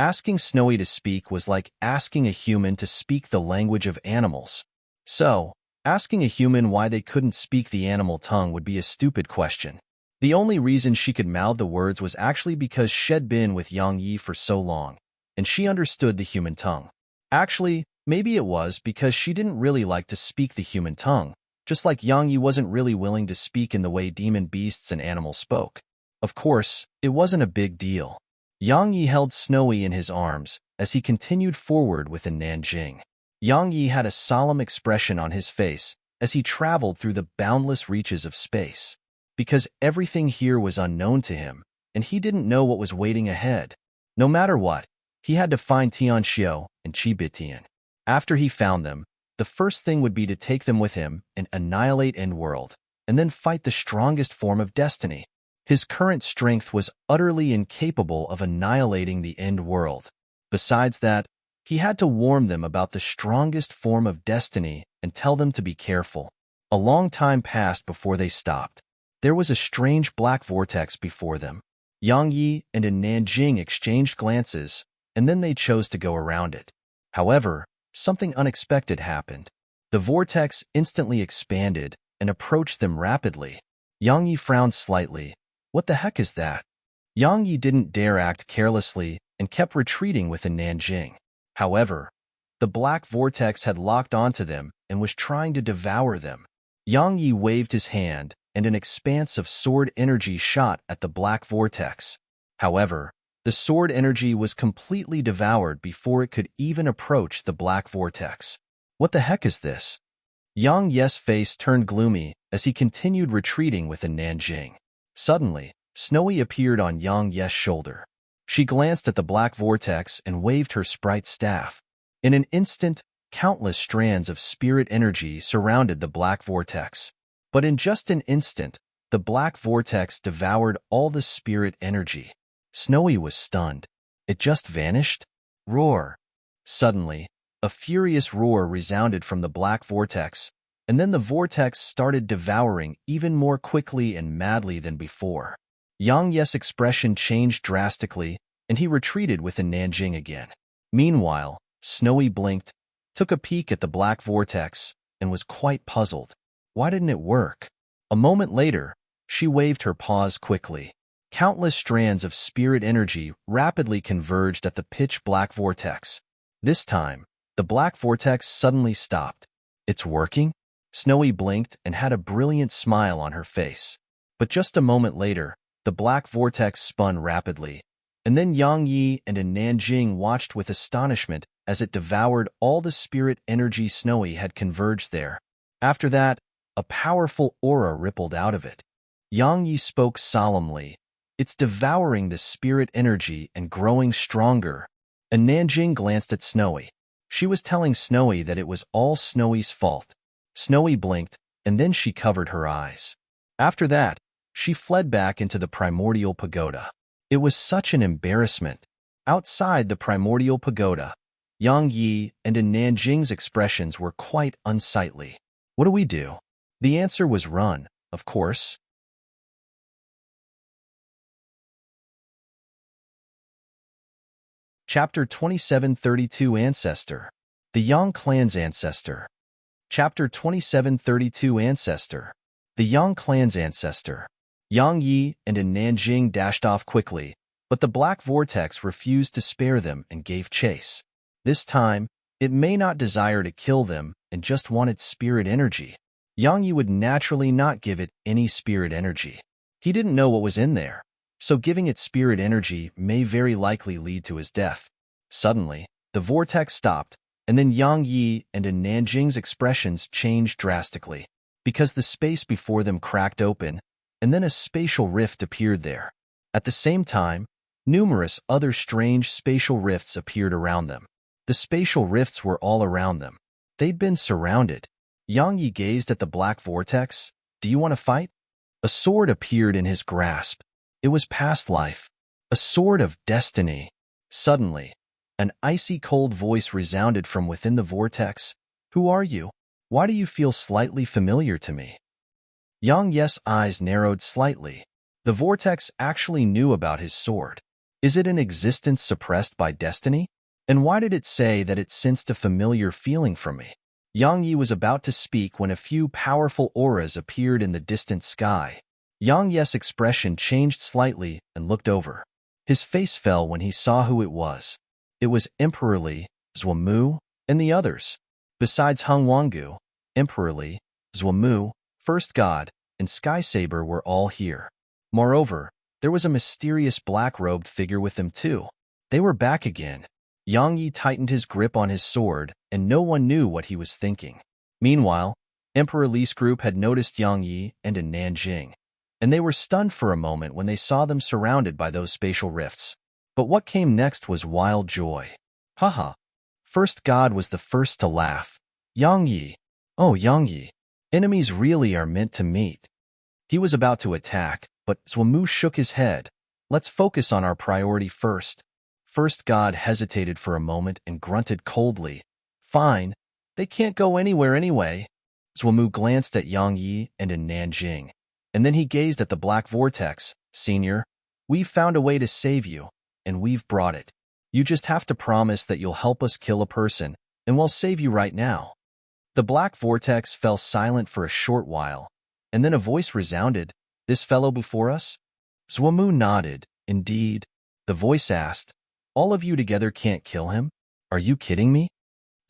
Asking Snowy to speak was like asking a human to speak the language of animals. So, asking a human why they couldn't speak the animal tongue would be a stupid question. The only reason she could mouth the words was actually because she'd been with Youngyi for so long, and she understood the human tongue. Actually, maybe it was because she didn't really like to speak the human tongue, just like Youngyi wasn't really willing to speak in the way demon beasts and animals spoke. Of course, it wasn't a big deal. Youngyi held Snowy in his arms as he continued forward with Nanjing. Youngyi had a solemn expression on his face as he traveled through the boundless reaches of space. Because everything here was unknown to him, and he didn't know what was waiting ahead. No matter what, he had to find Tianxiu and Qibitian. After he found them, the first thing would be to take them with him and annihilate Endworld, and then fight the strongest form of destiny. His current strength was utterly incapable of annihilating the Endworld. Besides that, he had to warn them about the strongest form of destiny and tell them to be careful. A long time passed before they stopped. There was a strange black vortex before them. Youngyi and Nanjing exchanged glances, and then they chose to go around it. However, something unexpected happened. The vortex instantly expanded and approached them rapidly. Youngyi frowned slightly. What the heck is that? Youngyi didn't dare act carelessly and kept retreating with Nanjing. However, the black vortex had locked onto them and was trying to devour them. Youngyi waved his hand, and an expanse of sword energy shot at the black vortex. However, the sword energy was completely devoured before it could even approach the black vortex. What the heck is this? Yang Ye's face turned gloomy as he continued retreating with Nanjing. Suddenly, Snowy appeared on Yang Ye's shoulder. She glanced at the black vortex and waved her sprite staff. In an instant, countless strands of spirit energy surrounded the black vortex. But in just an instant, the black vortex devoured all the spirit energy. Snowy was stunned. It just vanished? Roar! Suddenly, a furious roar resounded from the black vortex, and then the vortex started devouring even more quickly and madly than before. Yang Ye's expression changed drastically, and he retreated with Nanjing again. Meanwhile, Snowy blinked, took a peek at the black vortex, and was quite puzzled. Why didn't it work? A moment later, she waved her paws quickly. Countless strands of spirit energy rapidly converged at the pitch-black vortex. This time, the black vortex suddenly stopped. It's working? Snowy blinked and had a brilliant smile on her face. But just a moment later, the black vortex spun rapidly, and then Youngyi and Nanjing watched with astonishment as it devoured all the spirit energy Snowy had converged there. After that, a powerful aura rippled out of it. Youngyi spoke solemnly. It's devouring the spirit energy and growing stronger. And Nanjing glanced at Snowy. She was telling Snowy that it was all Snowy's fault. Snowy blinked, and then she covered her eyes. After that, she fled back into the primordial pagoda. It was such an embarrassment. Outside the primordial pagoda, Yang Yi and Nanjing's expressions were quite unsightly. What do we do? The answer was run, of course. Chapter 2732 Ancestor. The Yang clan's ancestor. Chapter 2732 Ancestor. The Yang clan's ancestor. Yang Yi and Nanjing dashed off quickly, but the black vortex refused to spare them and gave chase. This time, it may not desire to kill them and just wanted spirit energy. Yang Yi would naturally not give it any spirit energy. He didn't know what was in there, so giving it spirit energy may very likely lead to his death. Suddenly, the vortex stopped, and then Yang Yi and Nanjing's expressions changed drastically, because the space before them cracked open, and then a spatial rift appeared there. At the same time, numerous other strange spatial rifts appeared around them. The spatial rifts were all around them. They'd been surrounded. Yang Yi gazed at the black vortex. Do you want to fight? A sword appeared in his grasp. It was past life, a sword of destiny. Suddenly, an icy cold voice resounded from within the vortex. Who are you? Why do you feel slightly familiar to me? Yang Yi's eyes narrowed slightly. The vortex actually knew about his sword. Is it an existence suppressed by destiny? And why did it say that it sensed a familiar feeling from me? Yang Yi was about to speak when a few powerful auras appeared in the distant sky. Yang Yi's expression changed slightly and looked over. His face fell when he saw who it was. It was Emperor Li, Zuomu, and the others. Besides Hung Wangu, Emperor Li, Zuomu, First God, and Sky Saber were all here. Moreover, there was a mysterious black-robed figure with them too. They were back again. Yang Yi tightened his grip on his sword, and no one knew what he was thinking. Meanwhile, Emperor Li's group had noticed Yang Yi and Nanjing, and they were stunned for a moment when they saw them surrounded by those spatial rifts. But what came next was wild joy. Haha. First God was the first to laugh. Yang Yi. Oh, Yang Yi. Enemies really are meant to meet. He was about to attack, but Zuomu shook his head. Let's focus on our priority first. First God hesitated for a moment and grunted coldly. Fine. They can't go anywhere anyway. Zuomu glanced at Yang Yi and Nanjing, and then he gazed at the black vortex. Senior, we've found a way to save you, and we've brought it. You just have to promise that you'll help us kill a person, and we'll save you right now. The black vortex fell silent for a short while, and then a voice resounded. This fellow before us? Zuomu nodded. Indeed. The voice asked, all of you together can't kill him? Are you kidding me?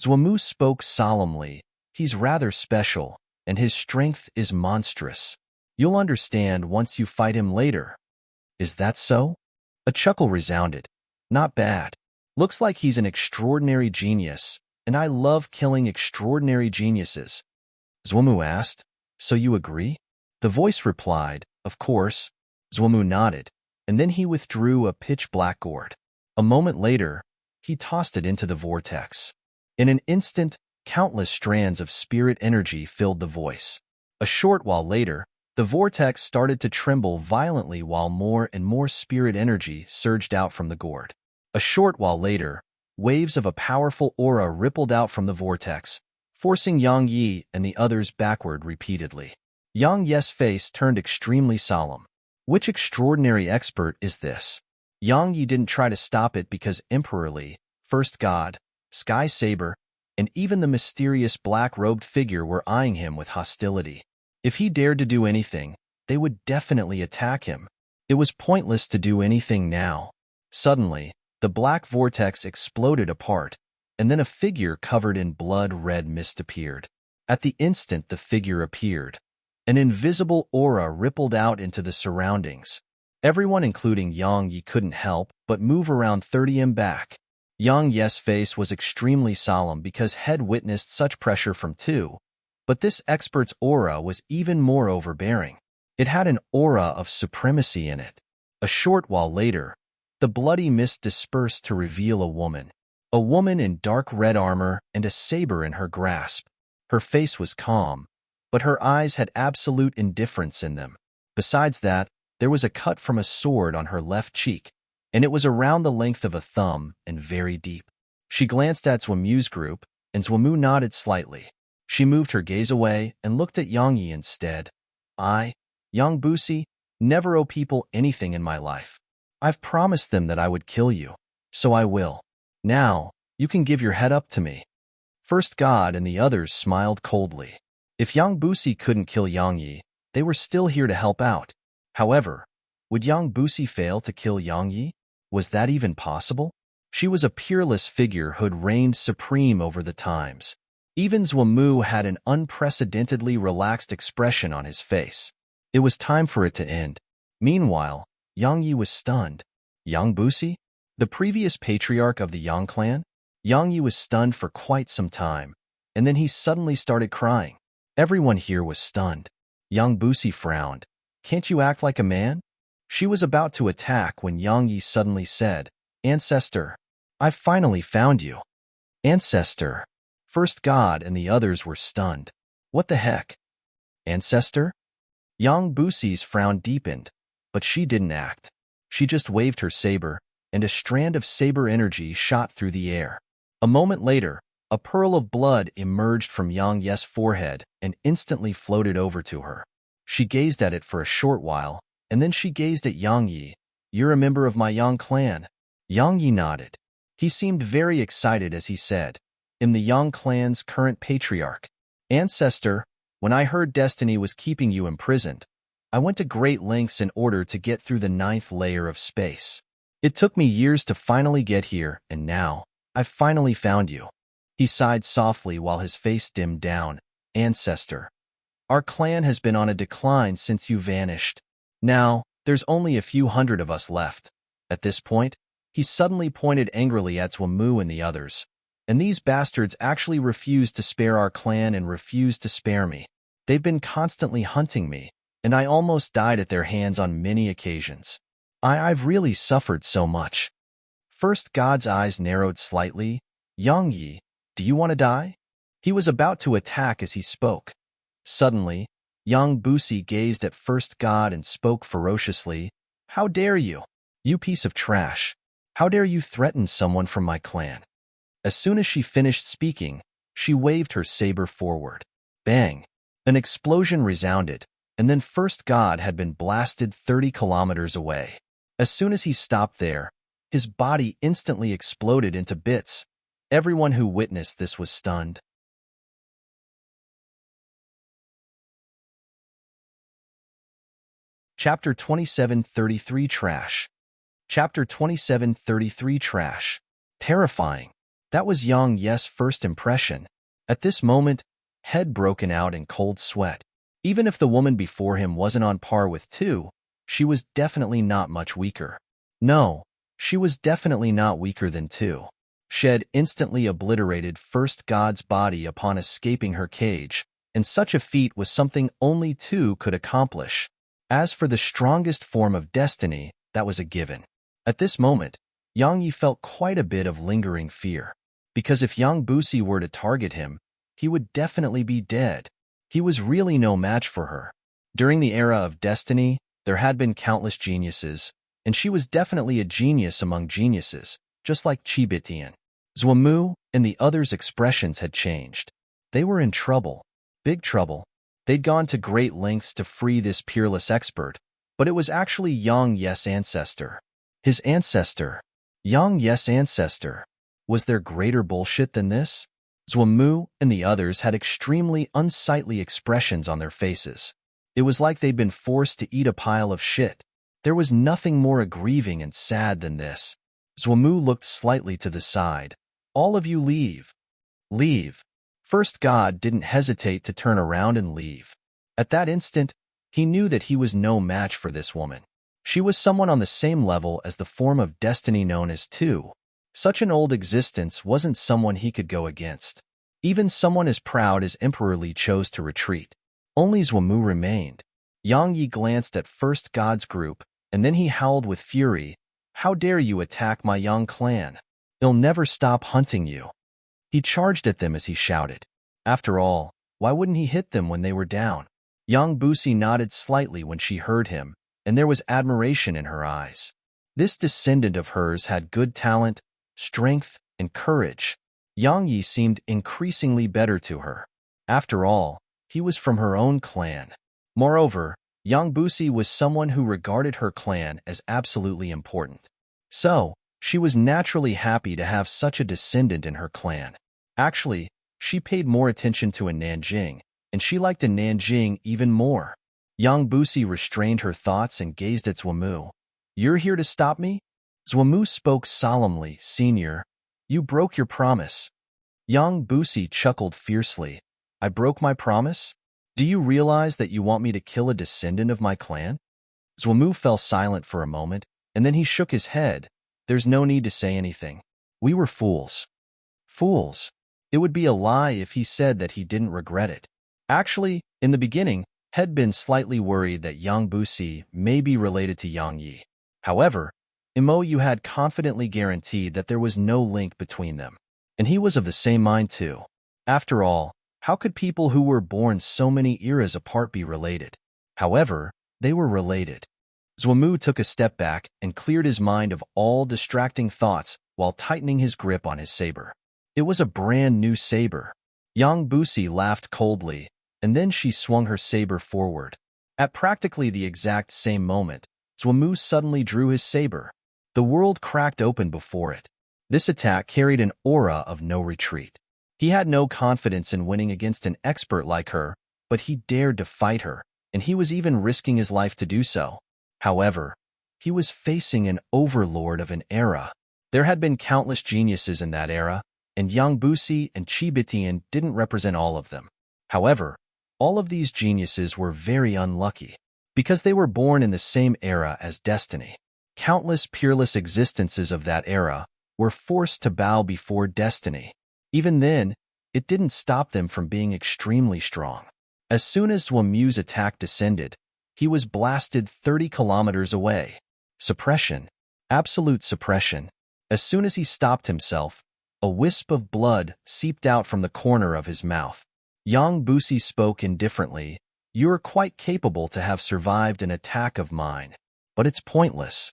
Zuomu spoke solemnly. He's rather special, and his strength is monstrous. You'll understand once you fight him later. Is that so? A chuckle resounded. Not bad. Looks like he's an extraordinary genius, and I love killing extraordinary geniuses. Zuomu asked, so you agree? The voice replied, of course. Zuomu nodded, and then he withdrew a pitch-black gourd. A moment later, he tossed it into the vortex. In an instant, countless strands of spirit energy filled the voice. A short while later, the vortex started to tremble violently while more and more spirit energy surged out from the gourd. A short while later, waves of a powerful aura rippled out from the vortex, forcing Yang Yi and the others backward repeatedly. Yang Yi's face turned extremely solemn. Which extraordinary expert is this? Yang Yi didn't try to stop it because Emperor Li, First God, Sky Saber, and even the mysterious black-robed figure were eyeing him with hostility. If he dared to do anything, they would definitely attack him. It was pointless to do anything now. Suddenly, the black vortex exploded apart, and then a figure covered in blood-red mist appeared. At the instant the figure appeared, an invisible aura rippled out into the surroundings. Everyone, including Yang Yi, couldn't help but move around 30 m back. Yang Yi's face was extremely solemn because had witnessed such pressure from two, but this expert's aura was even more overbearing. It had an aura of supremacy in it. A short while later, the bloody mist dispersed to reveal a woman in dark red armor and a saber in her grasp. Her face was calm, but her eyes had absolute indifference in them. Besides that, there was a cut from a sword on her left cheek. and it was around the length of a thumb and very deep. She glanced at Zhuamu's group, and Zhuamu nodded slightly. She moved her gaze away and looked at Yang Yi instead. I, Yang Busi, never owe people anything in my life. I've promised them that I would kill you, so I will. Now, you can give your head up to me. First God and the others smiled coldly. If Yang Busi couldn't kill Yang Yi, they were still here to help out. However, would Yang Busi fail to kill Yang Yi? Was that even possible? She was a peerless figure who'd reigned supreme over the times. Even Zhuamu had an unprecedentedly relaxed expression on his face. It was time for it to end. Meanwhile, Yang Yi was stunned. Yang Busi? The previous patriarch of the Yang clan? Yang Yi was stunned for quite some time, and then he suddenly started crying. Everyone here was stunned. Yang Busi frowned. Can't you act like a man? She was about to attack when Yang Yi suddenly said, Ancestor, I've finally found you. Ancestor. First God and the others were stunned. What the heck? Ancestor? Yang Busi's frown deepened, but she didn't act. She just waved her saber, and a strand of saber energy shot through the air. A moment later, a pearl of blood emerged from Yang Yi's forehead and instantly floated over to her. She gazed at it for a short while, and then she gazed at Yang Yi. You're a member of my Yang clan. Yang Yi nodded. He seemed very excited as he said, I'm the Yang clan's current patriarch. Ancestor, when I heard destiny was keeping you imprisoned, I went to great lengths in order to get through the 9th layer of space. It took me years to finally get here, and now, I've finally found you. He sighed softly while his face dimmed down. Ancestor, our clan has been on a decline since you vanished. Now, there's only a few hundred of us left. At this point, he suddenly pointed angrily at Zhuamu and the others. And these bastards actually refused to spare our clan and refused to spare me. They've been constantly hunting me, and I almost died at their hands on many occasions. I've really suffered so much. First God's eyes narrowed slightly. Yang Yi, do you want to die? He was about to attack as he spoke. Suddenly, Yang Busi gazed at First God and spoke ferociously. How dare you? You piece of trash. How dare you threaten someone from my clan? As soon as she finished speaking, she waved her saber forward. Bang! An explosion resounded, and then First God had been blasted 30 kilometers away. As soon as he stopped there, his body instantly exploded into bits. Everyone who witnessed this was stunned. Chapter 27:33 Trash. Chapter 27:33 Trash. Terrifying. That was Yang Yi's first impression. At this moment, head broken out in cold sweat. Even if the woman before him wasn't on par with two, she was definitely not much weaker. No, she was definitely not weaker than two. She instantly obliterated First God's body upon escaping her cage, and such a feat was something only two could accomplish. As for the strongest form of destiny, that was a given. At this moment, Yang Yi felt quite a bit of lingering fear. Because if Yang Busi were to target him, he would definitely be dead. He was really no match for her. During the era of destiny, there had been countless geniuses, and she was definitely a genius among geniuses, just like Qibitian. Zhuamu and the others' expressions had changed. They were in trouble. Big trouble. They'd gone to great lengths to free this peerless expert, but it was actually Yang Yi's ancestor. His ancestor. Yang Yi's ancestor. Was there greater bullshit than this? Zhuamu and the others had extremely unsightly expressions on their faces. It was like they'd been forced to eat a pile of shit. There was nothing more aggrieving and sad than this. Zhuamu looked slightly to the side. All of you leave. Leave. First God didn't hesitate to turn around and leave. At that instant, he knew that he was no match for this woman. She was someone on the same level as the form of destiny known as two. Such an old existence wasn't someone he could go against. Even someone as proud as Emperor Li chose to retreat. Only Zhuamu remained. Yang Yi glanced at First God's group, and then he howled with fury. How dare you attack my Yang clan? They'll never stop hunting you. He charged at them as he shouted. After all, why wouldn't he hit them when they were down? Yang Busi nodded slightly when she heard him, and there was admiration in her eyes. This descendant of hers had good talent, strength, and courage. Yang Yi seemed increasingly better to her. After all, he was from her own clan. Moreover, Yang Busi was someone who regarded her clan as absolutely important. So, she was naturally happy to have such a descendant in her clan. Actually, she paid more attention to a Nanjing, and she liked a Nanjing even more. Yang Busi restrained her thoughts and gazed at Zhuamu. "You're here to stop me?" Zhuamu spoke solemnly. "Senior, you broke your promise." Yang Busi chuckled fiercely. "I broke my promise? Do you realize that you want me to kill a descendant of my clan?" Zhuamu fell silent for a moment, and then he shook his head. "There's no need to say anything. We were fools." Fools. It would be a lie if he said that he didn't regret it. Actually, in the beginning, had been slightly worried that Yang Busi may be related to Yang Yi. However, Imo Yu had confidently guaranteed that there was no link between them. And he was of the same mind too. After all, how could people who were born so many eras apart be related? However, they were related. Zhuamu took a step back and cleared his mind of all distracting thoughts while tightening his grip on his saber. It was a brand new saber. Yang Busi laughed coldly, and then she swung her saber forward. At practically the exact same moment, Zhuamu suddenly drew his saber. The world cracked open before it. This attack carried an aura of no retreat. He had no confidence in winning against an expert like her, but he dared to fight her, and he was even risking his life to do so. However, he was facing an overlord of an era. There had been countless geniuses in that era, and Yang Busi and Qibitian didn't represent all of them. However, all of these geniuses were very unlucky, because they were born in the same era as destiny. Countless peerless existences of that era were forced to bow before destiny. Even then, it didn't stop them from being extremely strong. As soon as Zhuamu's attack descended, he was blasted 30 kilometers away. Suppression. Absolute suppression. As soon as he stopped himself, a wisp of blood seeped out from the corner of his mouth. Yang Busi spoke indifferently. "You are quite capable to have survived an attack of mine, but it's pointless."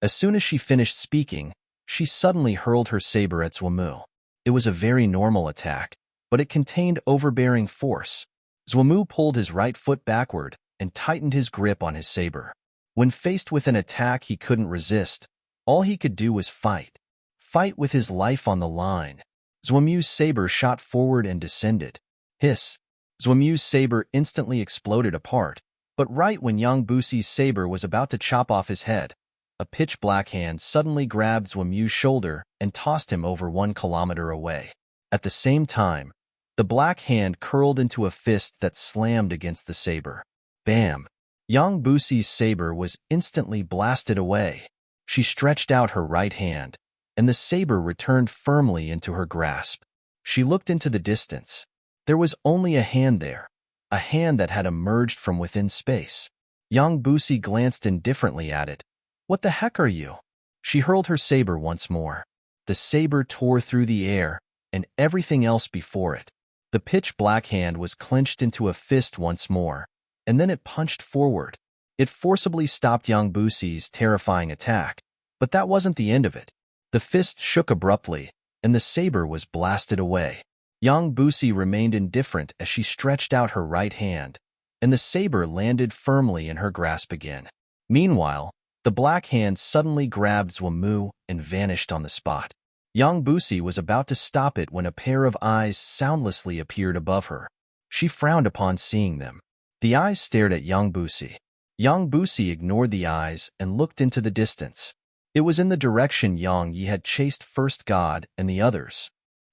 As soon as she finished speaking, she suddenly hurled her saber at Zhuamu. It was a very normal attack, but it contained overbearing force. Zhuamu pulled his right foot backward and tightened his grip on his saber. When faced with an attack he couldn't resist, all he could do was fight. Fight with his life on the line. Zhuamu's saber shot forward and descended. Hiss. Zhuamu's saber instantly exploded apart, but right when Yang Busi's saber was about to chop off his head, a pitch-black hand suddenly grabbed Zhuamu's shoulder and tossed him over 1 kilometer away. At the same time, the black hand curled into a fist that slammed against the saber. Bam! Yang Busi's saber was instantly blasted away. She stretched out her right hand, and the saber returned firmly into her grasp. She looked into the distance. There was only a hand there, a hand that had emerged from within space. Yang Busi glanced indifferently at it. "What the heck are you?" She hurled her saber once more. The saber tore through the air and everything else before it. The pitch-black hand was clenched into a fist once more, and then it punched forward. It forcibly stopped Yang Busi's terrifying attack, but that wasn't the end of it. The fist shook abruptly, and the saber was blasted away. Yang Busi remained indifferent as she stretched out her right hand, and the saber landed firmly in her grasp again. Meanwhile, the black hand suddenly grabbed Zhuamu and vanished on the spot. Yang Busi was about to stop it when a pair of eyes soundlessly appeared above her. She frowned upon seeing them. The eyes stared at Yang Busi. Yang Busi ignored the eyes and looked into the distance. It was in the direction Yang Yi had chased First God and the others.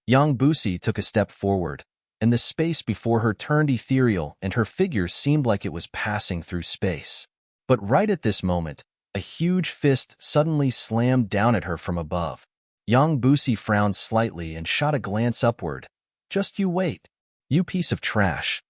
Yang Busi took a step forward, and the space before her turned ethereal and her figure seemed like it was passing through space. But right at this moment, a huge fist suddenly slammed down at her from above. Yang Busi frowned slightly and shot a glance upward. "Just you wait, you piece of trash."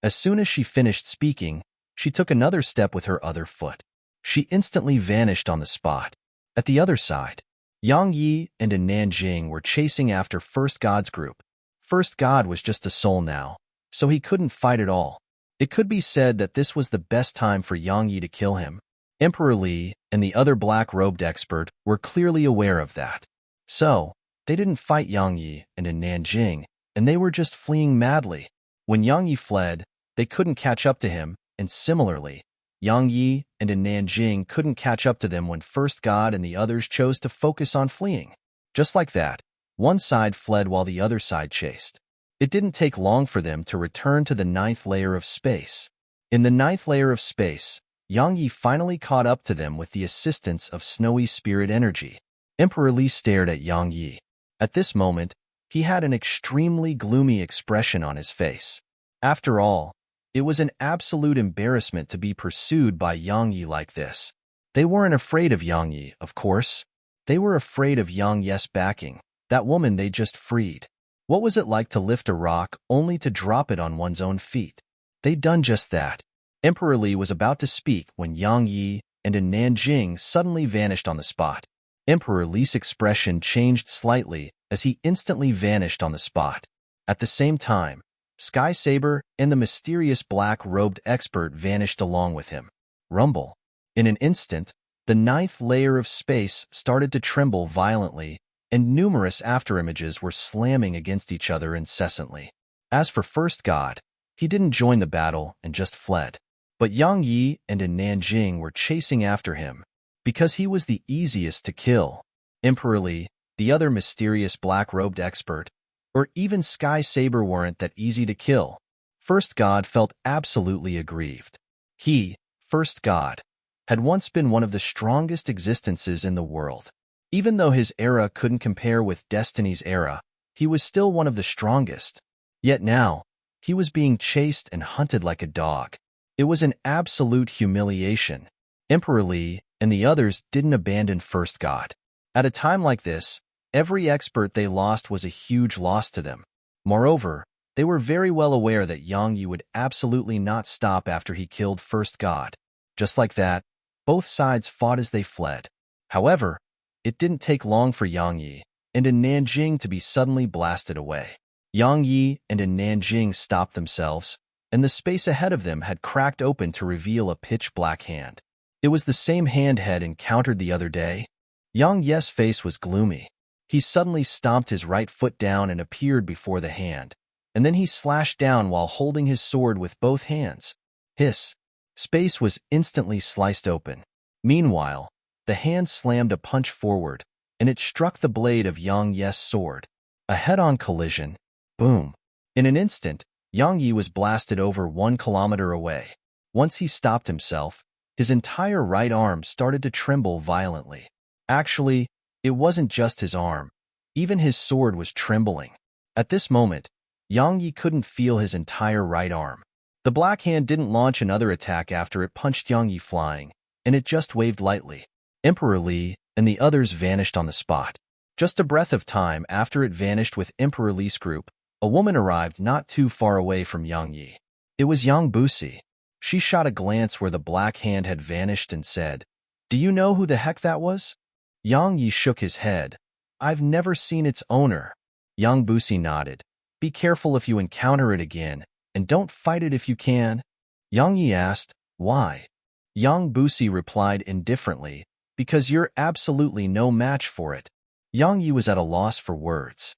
As soon as she finished speaking, she took another step with her other foot. She instantly vanished on the spot. At the other side, Yang Yi and a Nanjing were chasing after First God's group. First God was just a soul now, so he couldn't fight at all. It could be said that this was the best time for Yang Yi to kill him. Emperor Li and the other black-robed expert were clearly aware of that. So, they didn't fight Yang Yi and in Nanjing, and they were just fleeing madly. When Yang Yi fled, they couldn't catch up to him, and similarly, Yang Yi and in Nanjing couldn't catch up to them when First God and the others chose to focus on fleeing. Just like that, one side fled while the other side chased. It didn't take long for them to return to the 9th layer of space. In the 9th layer of space, Yang Yi finally caught up to them with the assistance of snowy spirit energy. Emperor Li stared at Yang Yi. At this moment, he had an extremely gloomy expression on his face. After all, it was an absolute embarrassment to be pursued by Yang Yi like this. They weren't afraid of Yang Yi, of course. They were afraid of Yang Yi's backing, that woman they just freed. What was it like to lift a rock only to drop it on one's own feet? They'd done just that. Emperor Li was about to speak when Yang Yi and in Nanjing suddenly vanished on the spot. Emperor Li's expression changed slightly as he instantly vanished on the spot. At the same time, Sky Saber and the mysterious black-robed expert vanished along with him. Rumble. In an instant, the 9th layer of space started to tremble violently, and numerous afterimages were slamming against each other incessantly. As for First God, he didn't join the battle and just fled. But Yang Yi and in Nanjing were chasing after him, because he was the easiest to kill. Emperor Li, the other mysterious black-robed expert, or even Sky Saber weren't that easy to kill. First God felt absolutely aggrieved. He, First God, had once been one of the strongest existences in the world. Even though his era couldn't compare with Destiny's era, he was still one of the strongest. Yet now, he was being chased and hunted like a dog. It was an absolute humiliation. Emperor Li and the others didn't abandon First God. At a time like this, every expert they lost was a huge loss to them. Moreover, they were very well aware that Yang Yi would absolutely not stop after he killed First God. Just like that, both sides fought as they fled. However, it didn't take long for Yang Yi and in Nanjing to be suddenly blasted away. Yang Yi and in Nanjing stopped themselves, and the space ahead of them had cracked open to reveal a pitch-black hand. It was the same hand had encountered the other day. Yang Yi's face was gloomy. He suddenly stomped his right foot down and appeared before the hand, and then he slashed down while holding his sword with both hands. Hiss! Space was instantly sliced open. Meanwhile, the hand slammed a punch forward, and it struck the blade of Yang Yi's sword. A head-on collision. Boom! In an instant, Yang Yi was blasted over 1 kilometer away. Once he stopped himself, his entire right arm started to tremble violently. Actually, it wasn't just his arm. Even his sword was trembling. At this moment, Yang Yi couldn't feel his entire right arm. The black hand didn't launch another attack after it punched Yang Yi flying, and it just waved lightly. Emperor Li and the others vanished on the spot. Just a breath of time after it vanished with Emperor Li's group, a woman arrived not too far away from Yang Yi. It was Yang Busi. She shot a glance where the black hand had vanished and said, "Do you know who the heck that was?" Yang Yi shook his head. "I've never seen its owner." Yang Busi nodded. "Be careful if you encounter it again, and don't fight it if you can." Yang Yi asked, "Why?" Yang Busi replied indifferently, "Because you're absolutely no match for it." Yang Yi was at a loss for words.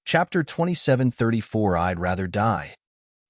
Chapter 27:34 I'd rather die.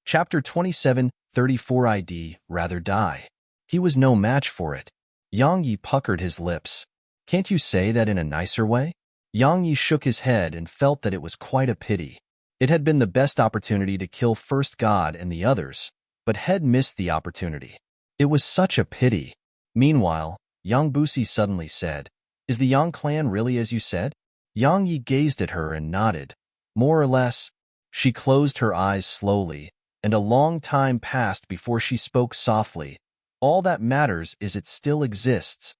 Chapter 27:34 I'd rather die. He was no match for it. Yang Yi puckered his lips. "Can't you say that in a nicer way?" Yang Yi shook his head and felt that it was quite a pity. It had been the best opportunity to kill First God and the others, but had missed the opportunity. It was such a pity. Meanwhile, Yang Busi suddenly said, "Is the Yang clan really as you said?" Yang Yi gazed at her and nodded. "More or less." She closed her eyes slowly, and a long time passed before she spoke softly. "All that matters is it still exists."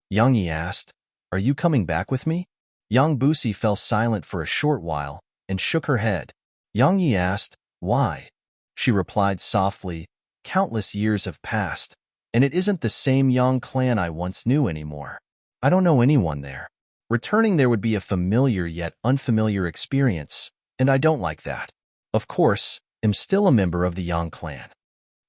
Yang Yi asked, "Are you coming back with me?" Yang Busi fell silent for a short while and shook her head. Yang Yi asked, "Why?" She replied softly, "Countless years have passed, and it isn't the same Yang clan I once knew anymore. I don't know anyone there. Returning there would be a familiar yet unfamiliar experience, and I don't like that. Of course, am still a member of the Yang clan.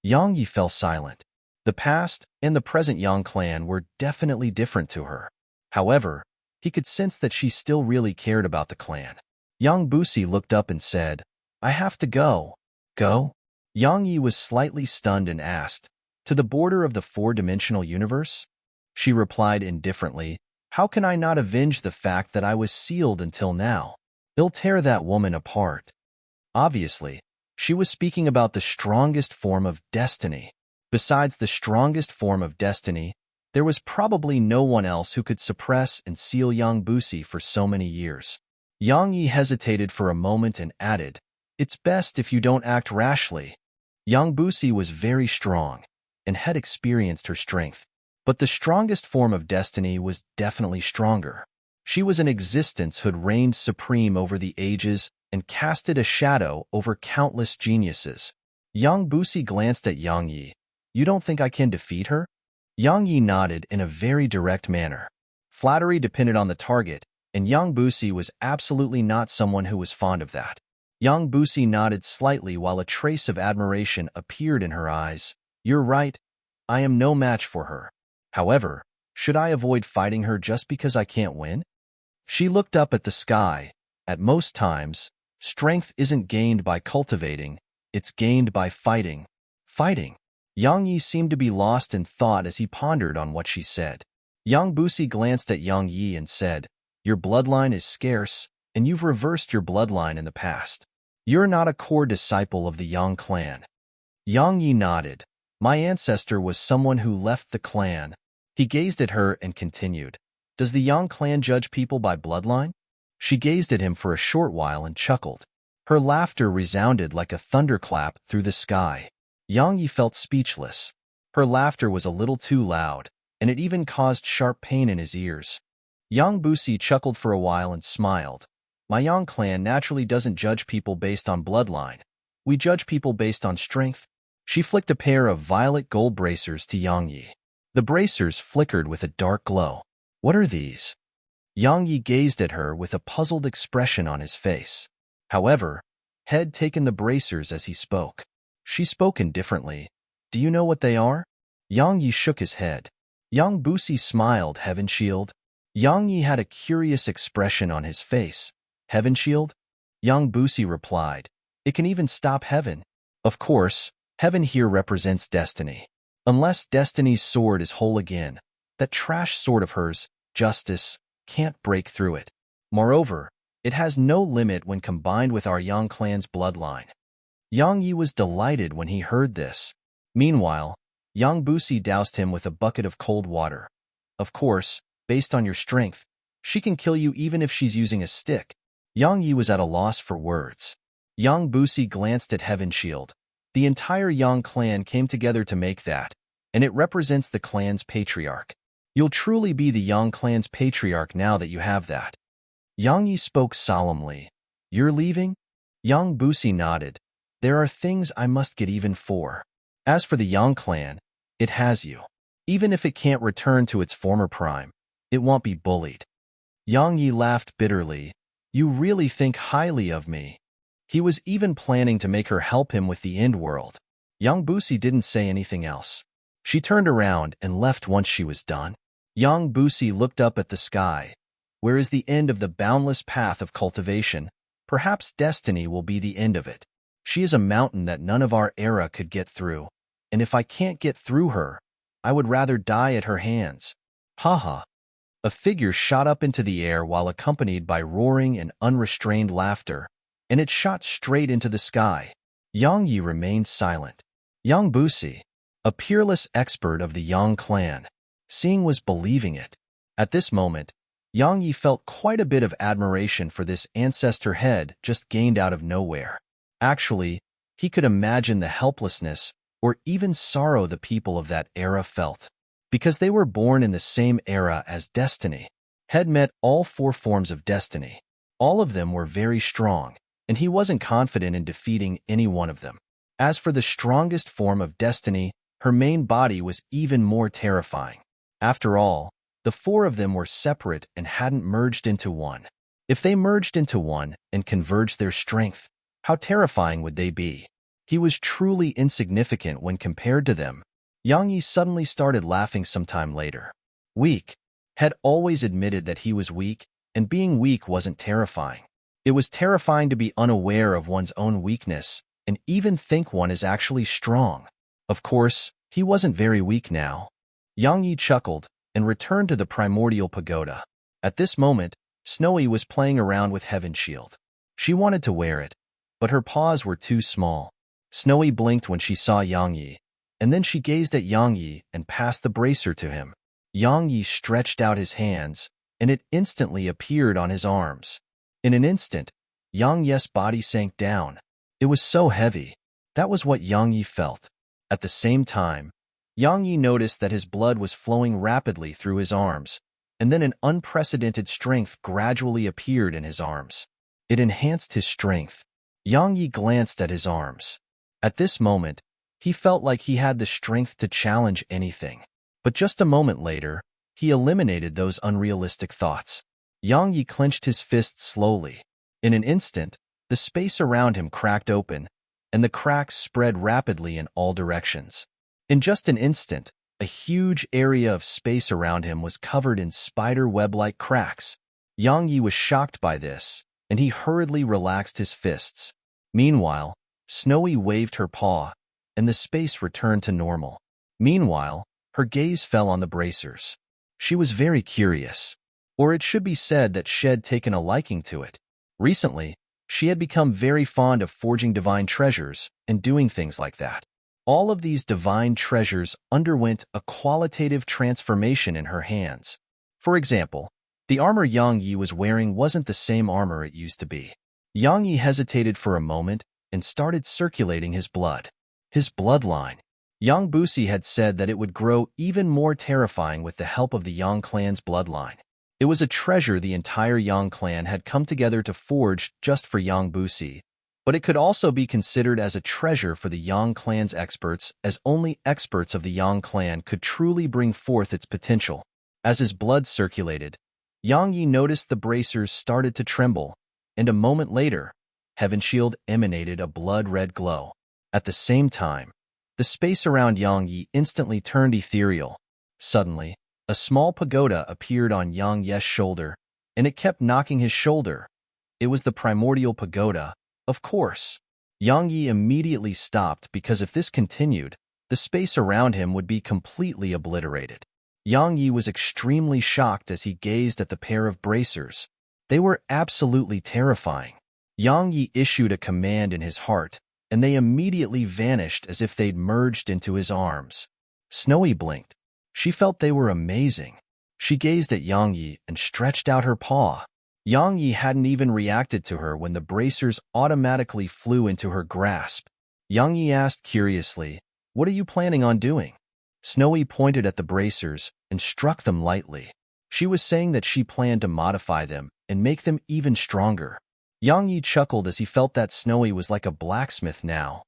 Yang Yi fell silent. The past and the present Yang clan were definitely different to her. However, he could sense that she still really cared about the clan. Yang Busi looked up and said, I have to go. Go? Yang Yi was slightly stunned and asked, to the border of the four-dimensional universe? She replied indifferently, how can I not avenge the fact that I was sealed until now? They'll tear that woman apart. Obviously, she was speaking about the strongest form of destiny. Besides the strongest form of destiny, there was probably no one else who could suppress and seal Yang Busi for so many years. Yang Yi hesitated for a moment and added, it's best if you don't act rashly. Yang Busi was very strong and had experienced her strength, but the strongest form of destiny was definitely stronger. She was an existence who had reigned supreme over the ages and casted a shadow over countless geniuses. Yang Busi glanced at Yang Yi. You don't think I can defeat her? Yang Yi nodded in a very direct manner. Flattery depended on the target, and Yang Busi was absolutely not someone who was fond of that. Yang Busi nodded slightly while a trace of admiration appeared in her eyes. You're right, I am no match for her. However, should I avoid fighting her just because I can't win? She looked up at the sky. At most times, strength isn't gained by cultivating, it's gained by fighting. Fighting. Yang Yi seemed to be lost in thought as he pondered on what she said. Yang Busi glanced at Yang Yi and said, your bloodline is scarce, and you've reversed your bloodline in the past. You're not a core disciple of the Yang clan. Yang Yi nodded. My ancestor was someone who left the clan. He gazed at her and continued, does the Yang clan judge people by bloodline? She gazed at him for a short while and chuckled. Her laughter resounded like a thunderclap through the sky. Yang Yi felt speechless. Her laughter was a little too loud, and it even caused sharp pain in his ears. Yang Busi chuckled for a while and smiled. My Yang clan naturally doesn't judge people based on bloodline. We judge people based on strength. She flicked a pair of violet gold bracers to Yang Yi. The bracers flickered with a dark glow. What are these? Yang Yi gazed at her with a puzzled expression on his face. However, had taken the bracers as he spoke. She spoke indifferently. Do you know what they are? Yang Yi shook his head. Yang Busi smiled. Heaven Shield? Yang Yi had a curious expression on his face. Heaven Shield? Yang Busi replied. It can even stop heaven. Of course, heaven here represents destiny. Unless destiny's sword is whole again, that trash sword of hers, justice, can't break through it. Moreover, it has no limit when combined with our Yang clan's bloodline. Yang Yi was delighted when he heard this. Meanwhile, Yang Busi doused him with a bucket of cold water. Of course, based on your strength, she can kill you even if she's using a stick. Yang Yi was at a loss for words. Yang Busi glanced at Heaven Shield. The entire Yang clan came together to make that, and it represents the clan's patriarch. You'll truly be the Yang clan's patriarch now that you have that. Yang Yi spoke solemnly. You're leaving? Yang Busi nodded. There are things I must get even for. As for the Yang clan, it has you. Even if it can't return to its former prime, it won't be bullied. Yang Yi laughed bitterly. You really think highly of me. He was even planning to make her help him with the end world. Yang Busi didn't say anything else. She turned around and left once she was done. Yang Busi looked up at the sky. Where is the end of the boundless path of cultivation? Perhaps destiny will be the end of it. She is a mountain that none of our era could get through, and if I can't get through her, I would rather die at her hands. Ha. A figure shot up into the air while accompanied by roaring and unrestrained laughter, and it shot straight into the sky. Yang Yi remained silent. Yang Busi, a peerless expert of the Yang clan, seeing was believing it. At this moment, Yang Yi felt quite a bit of admiration for this ancestor head just gained out of nowhere. Actually, he could imagine the helplessness or even sorrow the people of that era felt, because they were born in the same era as destiny, had met all four forms of destiny. All of them were very strong, and he wasn't confident in defeating any one of them. As for the strongest form of destiny, her main body was even more terrifying. After all, the four of them were separate and hadn't merged into one. If they merged into one and converged their strength, how terrifying would they be? He was truly insignificant when compared to them. Yang Yi suddenly started laughing sometime later. Weak. Had always admitted that he was weak, and being weak wasn't terrifying. It was terrifying to be unaware of one's own weakness and even think one is actually strong. Of course, he wasn't very weak now. Yang Yi chuckled and returned to the primordial pagoda. At this moment, Snowy was playing around with Heaven Shield. She wanted to wear it, but her paws were too small. Snowy blinked when she saw Yang Yi, and then she gazed at Yang Yi and passed the bracer to him. Yang Yi stretched out his hands, and it instantly appeared on his arms. In an instant, Yang Yi's body sank down. It was so heavy. That was what Yang Yi felt. At the same time, Yang Yi noticed that his blood was flowing rapidly through his arms, and then an unprecedented strength gradually appeared in his arms. It enhanced his strength. Yang Yi glanced at his arms. At this moment, he felt like he had the strength to challenge anything. But just a moment later, he eliminated those unrealistic thoughts. Yang Yi clenched his fists slowly. In an instant, the space around him cracked open, and the cracks spread rapidly in all directions. In just an instant, a huge area of space around him was covered in spider web-like cracks. Yang Yi was shocked by this, and he hurriedly relaxed his fists. Meanwhile, Snowy waved her paw, and the space returned to normal. Meanwhile, her gaze fell on the bracers. She was very curious. Or it should be said that she had taken a liking to it. Recently, she had become very fond of forging divine treasures and doing things like that. All of these divine treasures underwent a qualitative transformation in her hands. For example, the armor Yang Yi was wearing wasn't the same armor it used to be. Yang Yi hesitated for a moment and started circulating his blood. His bloodline. Yang Busi had said that it would grow even more terrifying with the help of the Yang clan's bloodline. It was a treasure the entire Yang clan had come together to forge just for Yang Busi, but it could also be considered as a treasure for the Yang clan's experts, as only experts of the Yang clan could truly bring forth its potential. As his blood circulated, Yang Yi noticed the bracers started to tremble, and a moment later, Heaven Shield emanated a blood-red glow. At the same time, the space around Yang Yi instantly turned ethereal. Suddenly, a small pagoda appeared on Yang Yi's shoulder, and it kept knocking his shoulder. It was the primordial pagoda, of course. Yang Yi immediately stopped because if this continued, the space around him would be completely obliterated. Yang Yi was extremely shocked as he gazed at the pair of bracers. They were absolutely terrifying. Yang Yi issued a command in his heart, and they immediately vanished as if they'd merged into his arms. Snowy blinked. She felt they were amazing. She gazed at Yang Yi and stretched out her paw. Yang Yi hadn't even reacted to her when the bracers automatically flew into her grasp. Yang Yi asked curiously, "What are you planning on doing?" Snowy pointed at the bracers and struck them lightly. She was saying that she planned to modify them and make them even stronger. Yang Yi chuckled as he felt that Snowy was like a blacksmith now.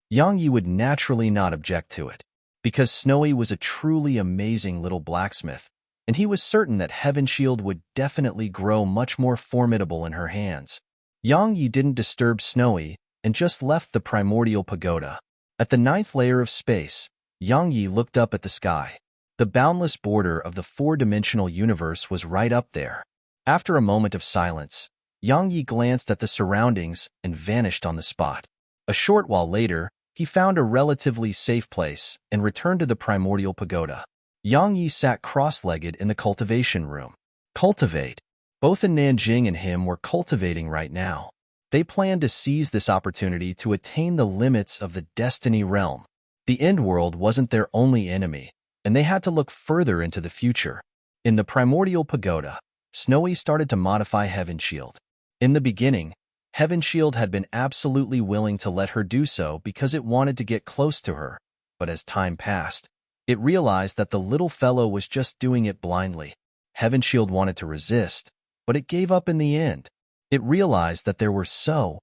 Yang Yi would naturally not object to it, because Snowy was a truly amazing little blacksmith, and he was certain that Heaven Shield would definitely grow much more formidable in her hands. Yang Yi didn't disturb Snowy and just left the primordial pagoda. At the 9th layer of space, Yang Yi looked up at the sky. The boundless border of the four-dimensional universe was right up there. After a moment of silence, Yang Yi glanced at the surroundings and vanished on the spot. A short while later, he found a relatively safe place and returned to the primordial pagoda. Yang Yi sat cross-legged in the cultivation room. Cultivate. Both Nanjing and him were cultivating right now. They planned to seize this opportunity to attain the limits of the Destiny realm. The End World wasn't their only enemy, and they had to look further into the future. In the primordial pagoda, Snowy started to modify Heaven Shield. In the beginning, Heaven Shield had been absolutely willing to let her do so because it wanted to get close to her, but as time passed, it realized that the little fellow was just doing it blindly. Heaven Shield wanted to resist, but it gave up in the end. It realized that there were so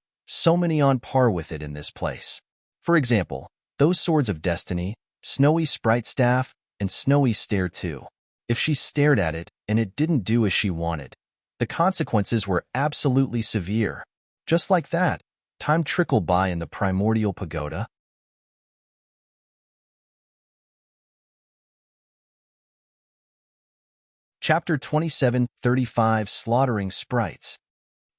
many on par with it in this place. For example, those Swords of Destiny, Snowy Sprite Staff, and Snowy Stare 2. If she stared at it and it didn't do as she wanted, the consequences were absolutely severe. Just like that, time trickled by in the primordial pagoda, Chapter 27:35 Slaughtering Sprites.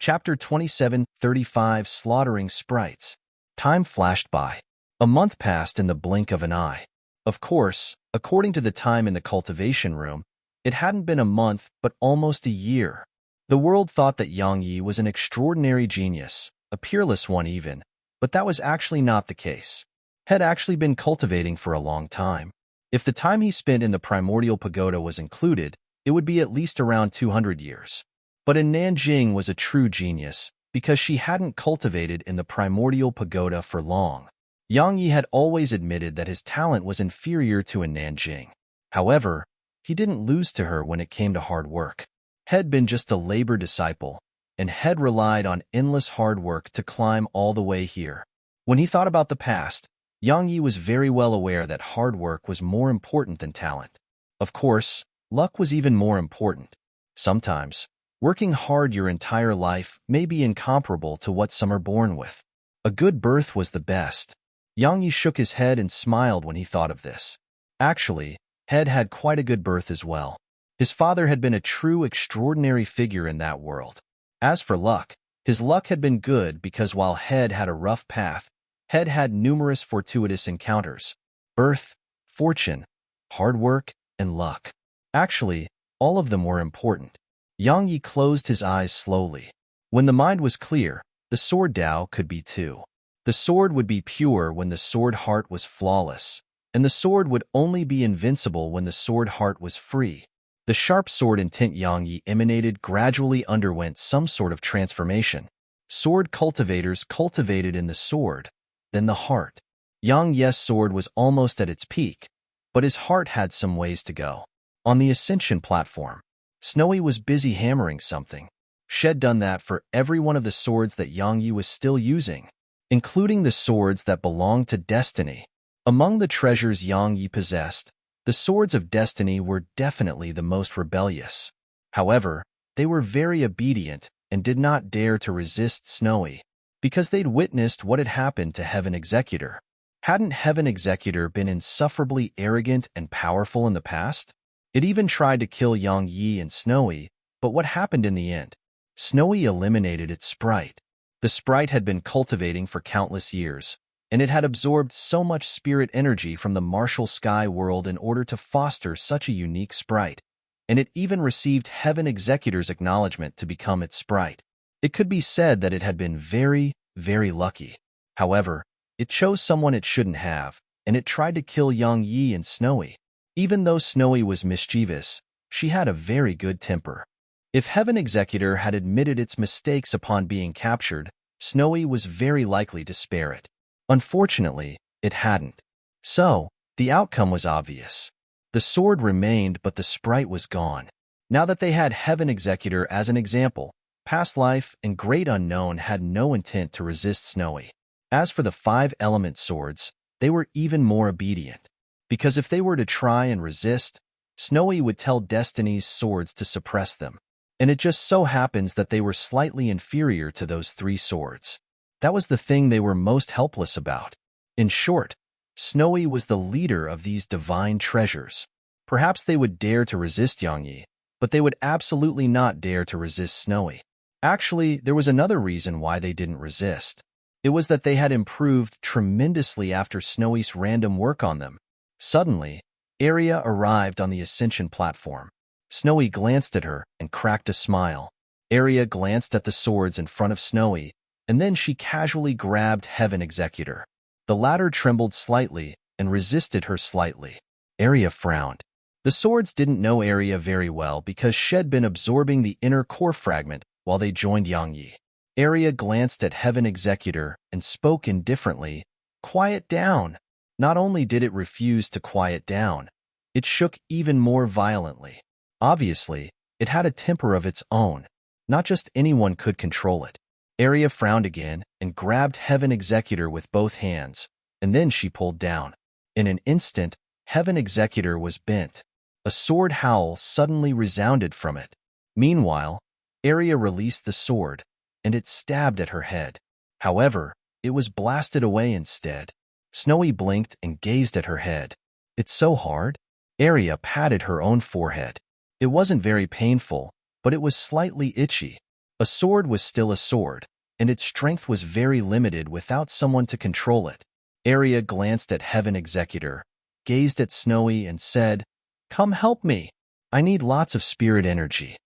Chapter 27:35 Slaughtering Sprites. Time flashed by. A month passed in the blink of an eye. Of course, according to the time in the cultivation room, it hadn't been a month but almost a year. The world thought that Yang Yi was an extraordinary genius, a peerless one even, but that was actually not the case. Had actually been cultivating for a long time. If the time he spent in the primordial pagoda was included, it would be at least around 200 years. But in Nanjing was a true genius, because she hadn't cultivated in the primordial pagoda for long. Yang Yi had always admitted that his talent was inferior to in Nanjing. However, he didn't lose to her when it came to hard work. Had been just a labor disciple, and had relied on endless hard work to climb all the way here. When he thought about the past, Yang Yi was very well aware that hard work was more important than talent. Of course, luck was even more important. Sometimes, working hard your entire life may be incomparable to what some are born with. A good birth was the best. Yang Yi shook his head and smiled when he thought of this. Actually, Head had quite a good birth as well. His father had been a true extraordinary figure in that world. As for luck, his luck had been good because while Head had a rough path, Head had numerous fortuitous encounters. Birth, fortune, hard work, and luck. Actually, all of them were important. Yang Yi closed his eyes slowly. When the mind was clear, the sword Tao could be too. The sword would be pure when the sword heart was flawless, and the sword would only be invincible when the sword heart was free. The sharp sword intent Yang Yi emanated gradually underwent some sort of transformation. Sword cultivators cultivated in the sword, then the heart. Yang Yi's sword was almost at its peak, but his heart had some ways to go. On the ascension platform, Snowy was busy hammering something. She'd done that for every one of the swords that Yang Yi was still using, including the swords that belonged to destiny. Among the treasures Yang Yi possessed, the swords of destiny were definitely the most rebellious. However, they were very obedient and did not dare to resist Snowy, because they'd witnessed what had happened to Heaven Executor. Hadn't Heaven Executor been insufferably arrogant and powerful in the past? It even tried to kill Yang Yi and Snowy, but what happened in the end? Snowy eliminated its sprite. The sprite had been cultivating for countless years, and it had absorbed so much spirit energy from the martial sky world in order to foster such a unique sprite, and it even received Heaven Executor's acknowledgement to become its sprite. It could be said that it had been very, very lucky. However, it chose someone it shouldn't have, and it tried to kill Yang Yi and Snowy. Even though Snowy was mischievous, she had a very good temper. If Heaven Executor had admitted its mistakes upon being captured, Snowy was very likely to spare it. Unfortunately, it hadn't. So, the outcome was obvious. The sword remained, but the sprite was gone. Now that they had Heaven Executor as an example, Past Life and Great Unknown had no intent to resist Snowy. As for the 5-element swords, they were even more obedient. Because if they were to try and resist, Snowy would tell Destiny's swords to suppress them. And it just so happens that they were slightly inferior to those 3 swords. That was the thing they were most helpless about. In short, Snowy was the leader of these divine treasures. Perhaps they would dare to resist Yang Yi, but they would absolutely not dare to resist Snowy. Actually, there was another reason why they didn't resist. It was that they had improved tremendously after Snowy's random work on them. Suddenly, Arya arrived on the ascension platform. Snowy glanced at her and cracked a smile. Arya glanced at the swords in front of Snowy, and then she casually grabbed Heaven Executor. The latter trembled slightly and resisted her slightly. Arya frowned. The swords didn't know Arya very well because she'd been absorbing the inner core fragment while they joined Yang Yi. Arya glanced at Heaven Executor and spoke indifferently, "Quiet down." Not only did it refuse to quiet down, it shook even more violently. Obviously, it had a temper of its own. Not just anyone could control it. Arya frowned again and grabbed Heaven Executor with both hands, and then she pulled down. In an instant, Heaven Executor was bent. A sword howl suddenly resounded from it. Meanwhile, Arya released the sword, and it stabbed at her head. However, it was blasted away instead. Snowy blinked and gazed at her head. "It's so hard." Arya patted her own forehead. It wasn't very painful, but it was slightly itchy. A sword was still a sword, and its strength was very limited without someone to control it. Arya glanced at Heaven Executor, gazed at Snowy, and said, "Come help me. I need lots of spirit energy."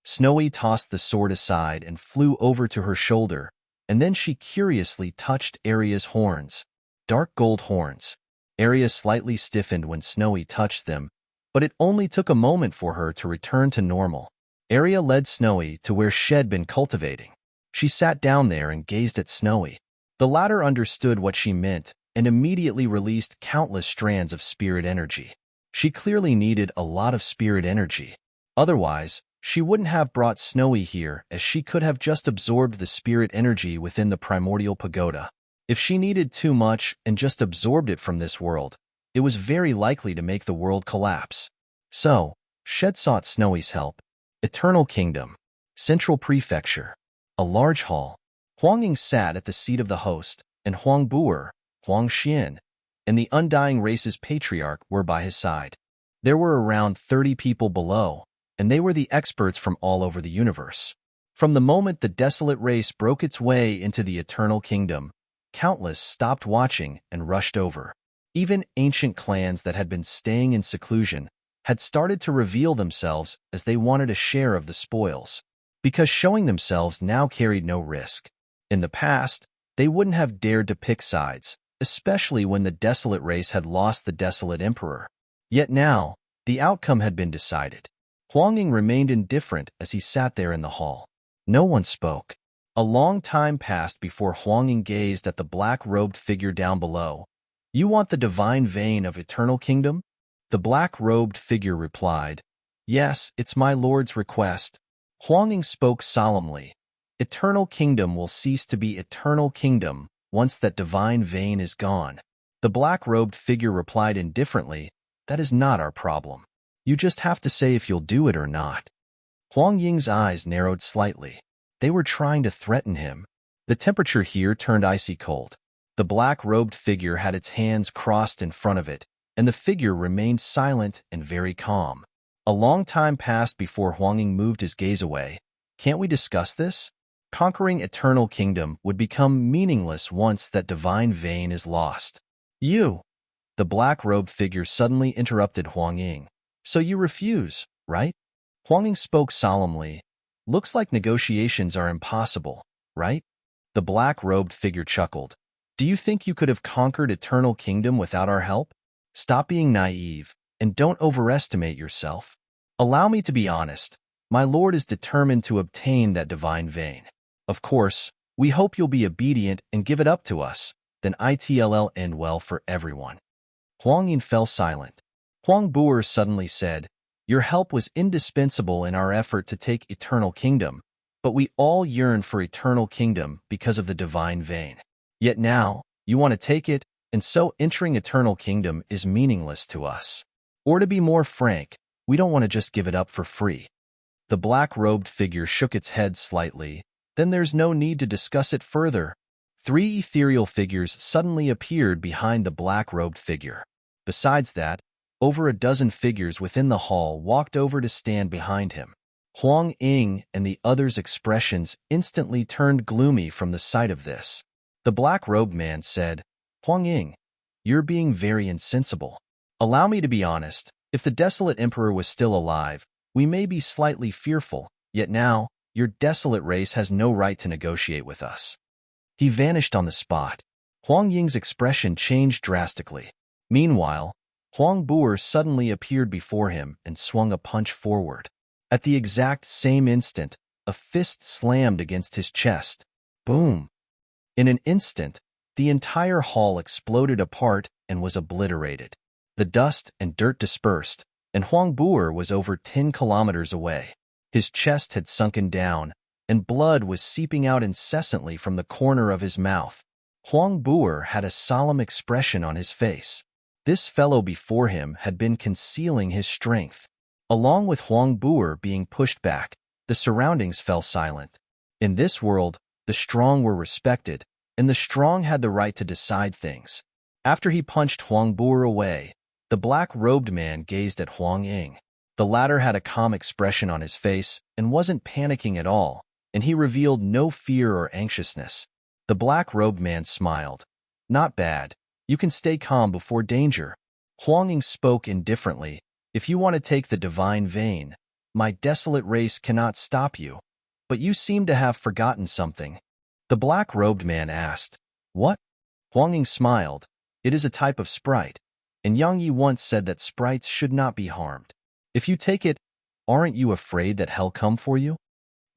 Snowy tossed the sword aside and flew over to her shoulder, and then she curiously touched Arya's horns. Dark gold horns. Arya slightly stiffened when Snowy touched them, but it only took a moment for her to return to normal. Arya led Snowy to where she'd been cultivating. She sat down there and gazed at Snowy. The latter understood what she meant and immediately released countless strands of spirit energy. She clearly needed a lot of spirit energy. Otherwise, she wouldn't have brought Snowy here, as she could have just absorbed the spirit energy within the primordial pagoda. If she needed too much and just absorbed it from this world, it was very likely to make the world collapse. So, Shed sought Snowy's help. Eternal Kingdom. Central Prefecture. A large hall. Huang Ying sat at the seat of the host, and Huang Buer, Huang Xian, and the Undying Race's patriarch were by his side. There were around 30 people below, and they were the experts from all over the universe. From the moment the desolate race broke its way into the Eternal Kingdom, countless stopped watching and rushed over. Even ancient clans that had been staying in seclusion had started to reveal themselves as they wanted a share of the spoils, because showing themselves now carried no risk. In the past, they wouldn't have dared to pick sides, especially when the desolate race had lost the desolate emperor. Yet now, the outcome had been decided. Huang Ying remained indifferent as he sat there in the hall. No one spoke. A long time passed before Huang Ying gazed at the black-robed figure down below. "You want the divine vein of Eternal Kingdom?" The black-robed figure replied, "Yes, it's my lord's request." Huang Ying spoke solemnly. "Eternal Kingdom will cease to be Eternal Kingdom once that divine vein is gone." The black-robed figure replied indifferently, "That is not our problem. You just have to say if you'll do it or not." Huang Ying's eyes narrowed slightly. They were trying to threaten him. The temperature here turned icy cold. The black-robed figure had its hands crossed in front of it, and the figure remained silent and very calm. A long time passed before Huang Ying moved his gaze away. "Can't we discuss this? Conquering Eternal Kingdom would become meaningless once that divine vein is lost." "You!" The black-robed figure suddenly interrupted Huang Ying. "So you refuse, right?" Huang Ying spoke solemnly. "Looks like negotiations are impossible, right?" The black-robed figure chuckled. "Do you think you could have conquered Eternal Kingdom without our help? Stop being naive, and don't overestimate yourself. Allow me to be honest. My lord is determined to obtain that divine vein. Of course, we hope you'll be obedient and give it up to us. Then it'll end well for everyone." Huang Ying fell silent. Huang Buer suddenly said, "Your help was indispensable in our effort to take Eternal Kingdom, but we all yearn for Eternal Kingdom because of the divine vein. Yet now, you want to take it, and so entering Eternal Kingdom is meaningless to us. Or to be more frank, we don't want to just give it up for free." The black-robed figure shook its head slightly. "Then there's no need to discuss it further." 3 ethereal figures suddenly appeared behind the black-robed figure. Besides that, over a dozen figures within the hall walked over to stand behind him. Huang Ying and the others' expressions instantly turned gloomy from the sight of this. The black-robed man said, "Huang Ying, you're being very insensible. Allow me to be honest. If the desolate emperor was still alive, we may be slightly fearful, yet now, your desolate race has no right to negotiate with us." He vanished on the spot. Huang Ying's expression changed drastically. Meanwhile, Huang Buer suddenly appeared before him and swung a punch forward. At the exact same instant, a fist slammed against his chest. Boom! In an instant, the entire hall exploded apart and was obliterated. The dust and dirt dispersed, and Huang Buer was over 10 kilometers away. His chest had sunken down, and blood was seeping out incessantly from the corner of his mouth. Huang Buer had a solemn expression on his face. This fellow before him had been concealing his strength. Along with Huang Buer being pushed back, the surroundings fell silent. In this world, the strong were respected, and the strong had the right to decide things. After he punched Huang Buer away, the black-robed man gazed at Huang Ying. The latter had a calm expression on his face and wasn't panicking at all, and he revealed no fear or anxiousness. The black-robed man smiled. Not bad. You can stay calm before danger. Huang spoke indifferently. If you want to take the divine vein, my desolate race cannot stop you. But you seem to have forgotten something. The black-robed man asked. What? Huang smiled. It is a type of sprite, and Yang Yi once said that sprites should not be harmed. If you take it, aren't you afraid that hell come for you?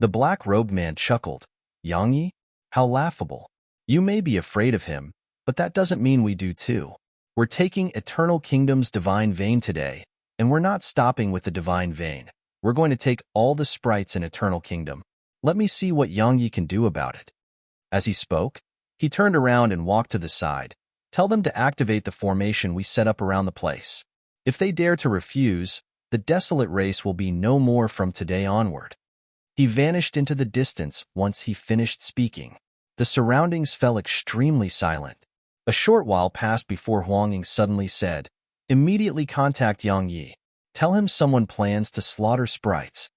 The black-robed man chuckled. Yang Yi? How laughable. You may be afraid of him, but that doesn't mean we do too. We're taking Eternal Kingdom's divine vein today, and we're not stopping with the divine vein. We're going to take all the sprites in Eternal Kingdom. Let me see what Yang Yi can do about it. As he spoke, he turned around and walked to the side. Tell them to activate the formation we set up around the place. If they dare to refuse, the desolate race will be no more from today onward. He vanished into the distance once he finished speaking. The surroundings fell extremely silent. A short while passed before Huang suddenly said, Immediately contact Yang Yi. Tell him someone plans to slaughter sprites.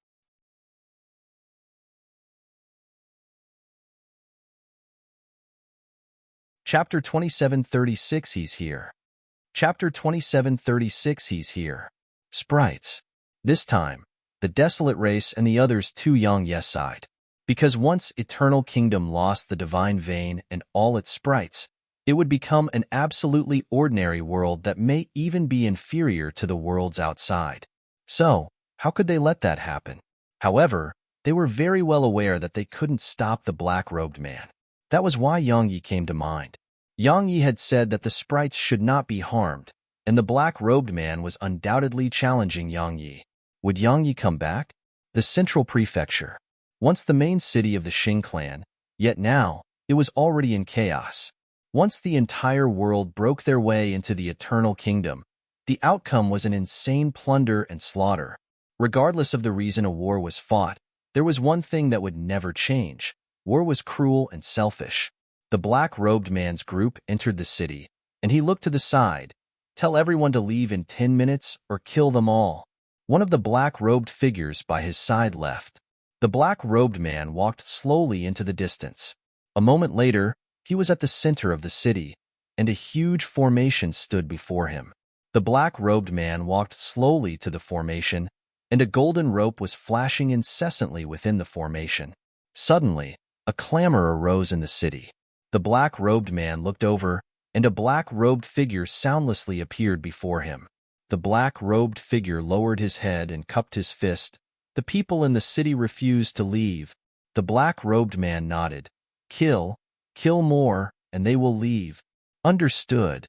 Chapter 2736 He's here. Chapter 2736 He's here. Sprites. This time, the desolate race and the others too young yes sighed. Because once Eternal Kingdom lost the divine vein and all its sprites, it would become an absolutely ordinary world that may even be inferior to the worlds outside. So, how could they let that happen? However, they were very well aware that they couldn't stop the black-robed man. That was why Yang Yi came to mind. Yang Yi had said that the sprites should not be harmed, and the black-robed man was undoubtedly challenging Yang Yi. Would Yang Yi come back? The central prefecture. Once the main city of the Xing clan, yet now, it was already in chaos. Once the entire world broke their way into the Eternal Kingdom, the outcome was an insane plunder and slaughter. Regardless of the reason a war was fought, there was one thing that would never change. War was cruel and selfish. The black-robed man's group entered the city, and he looked to the side. Tell everyone to leave in 10 minutes or kill them all. One of the black-robed figures by his side left. The black-robed man walked slowly into the distance. A moment later, he was at the center of the city, and a huge formation stood before him. The black-robed man walked slowly to the formation, and a golden rope was flashing incessantly within the formation. Suddenly, a clamor arose in the city. The black-robed man looked over, and a black-robed figure soundlessly appeared before him. The black-robed figure lowered his head and cupped his fist. The people in the city refused to leave. The black-robed man nodded. Kill more, and they will leave. Understood.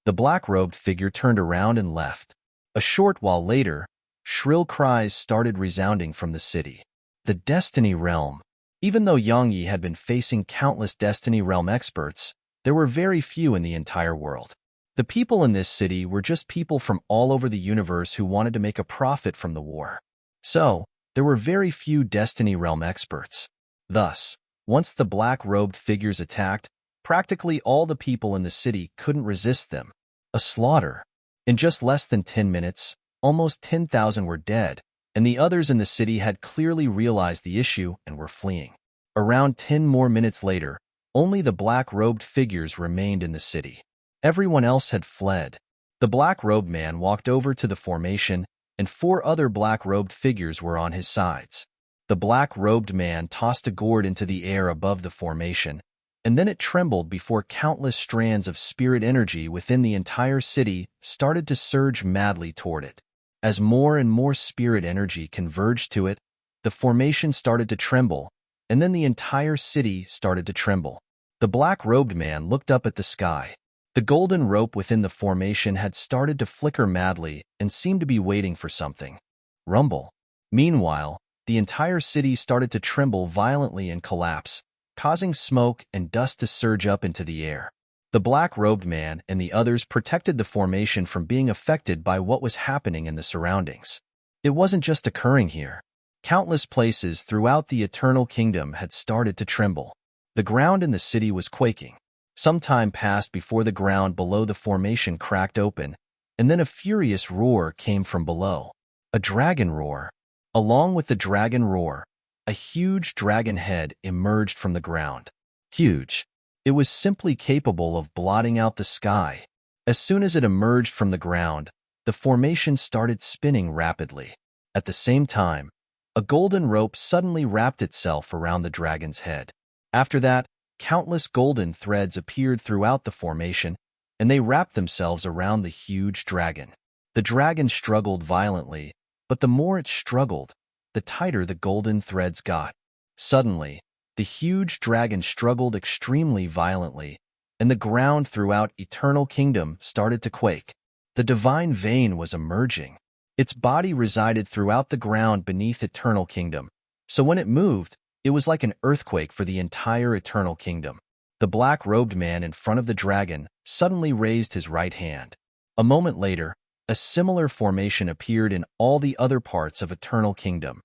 The black-robed figure turned around and left. A short while later, shrill cries started resounding from the city. The Destiny Realm. Even though Yang Yi had been facing countless Destiny Realm experts, there were very few in the entire world. The people in this city were just people from all over the universe who wanted to make a profit from the war. So, there were very few Destiny Realm experts. Thus, once the black-robed figures attacked, practically all the people in the city couldn't resist them. A slaughter. In just less than 10 minutes, almost 10,000 were dead, and the others in the city had clearly realized the issue and were fleeing. Around 10 more minutes later, only the black-robed figures remained in the city. Everyone else had fled. The black-robed man walked over to the formation, and 4 other black-robed figures were on his sides. The black-robed man tossed a gourd into the air above the formation, and then it trembled before countless strands of spirit energy within the entire city started to surge madly toward it. As more and more spirit energy converged to it, the formation started to tremble, and then the entire city started to tremble. The black-robed man looked up at the sky. The golden rope within the formation had started to flicker madly and seemed to be waiting for something. Rumble. Meanwhile, the entire city started to tremble violently and collapse, causing smoke and dust to surge up into the air. The black-robed man and the others protected the formation from being affected by what was happening in the surroundings. It wasn't just occurring here. Countless places throughout the Eternal Kingdom had started to tremble. The ground in the city was quaking. Some time passed before the ground below the formation cracked open, and then a furious roar came from below. A dragon roar. Along with the dragon roar, a huge dragon head emerged from the ground. Huge. It was simply capable of blotting out the sky. As soon as it emerged from the ground, the formation started spinning rapidly. At the same time, a golden rope suddenly wrapped itself around the dragon's head. After that, countless golden threads appeared throughout the formation, and they wrapped themselves around the huge dragon. The dragon struggled violently, but the more it struggled, the tighter the golden threads got. Suddenly, the huge dragon struggled extremely violently, and the ground throughout Eternal Kingdom started to quake. The divine vein was emerging. Its body resided throughout the ground beneath Eternal Kingdom, so when it moved, it was like an earthquake for the entire Eternal Kingdom. The black-robed man in front of the dragon suddenly raised his right hand. A moment later, a similar formation appeared in all the other parts of Eternal Kingdom.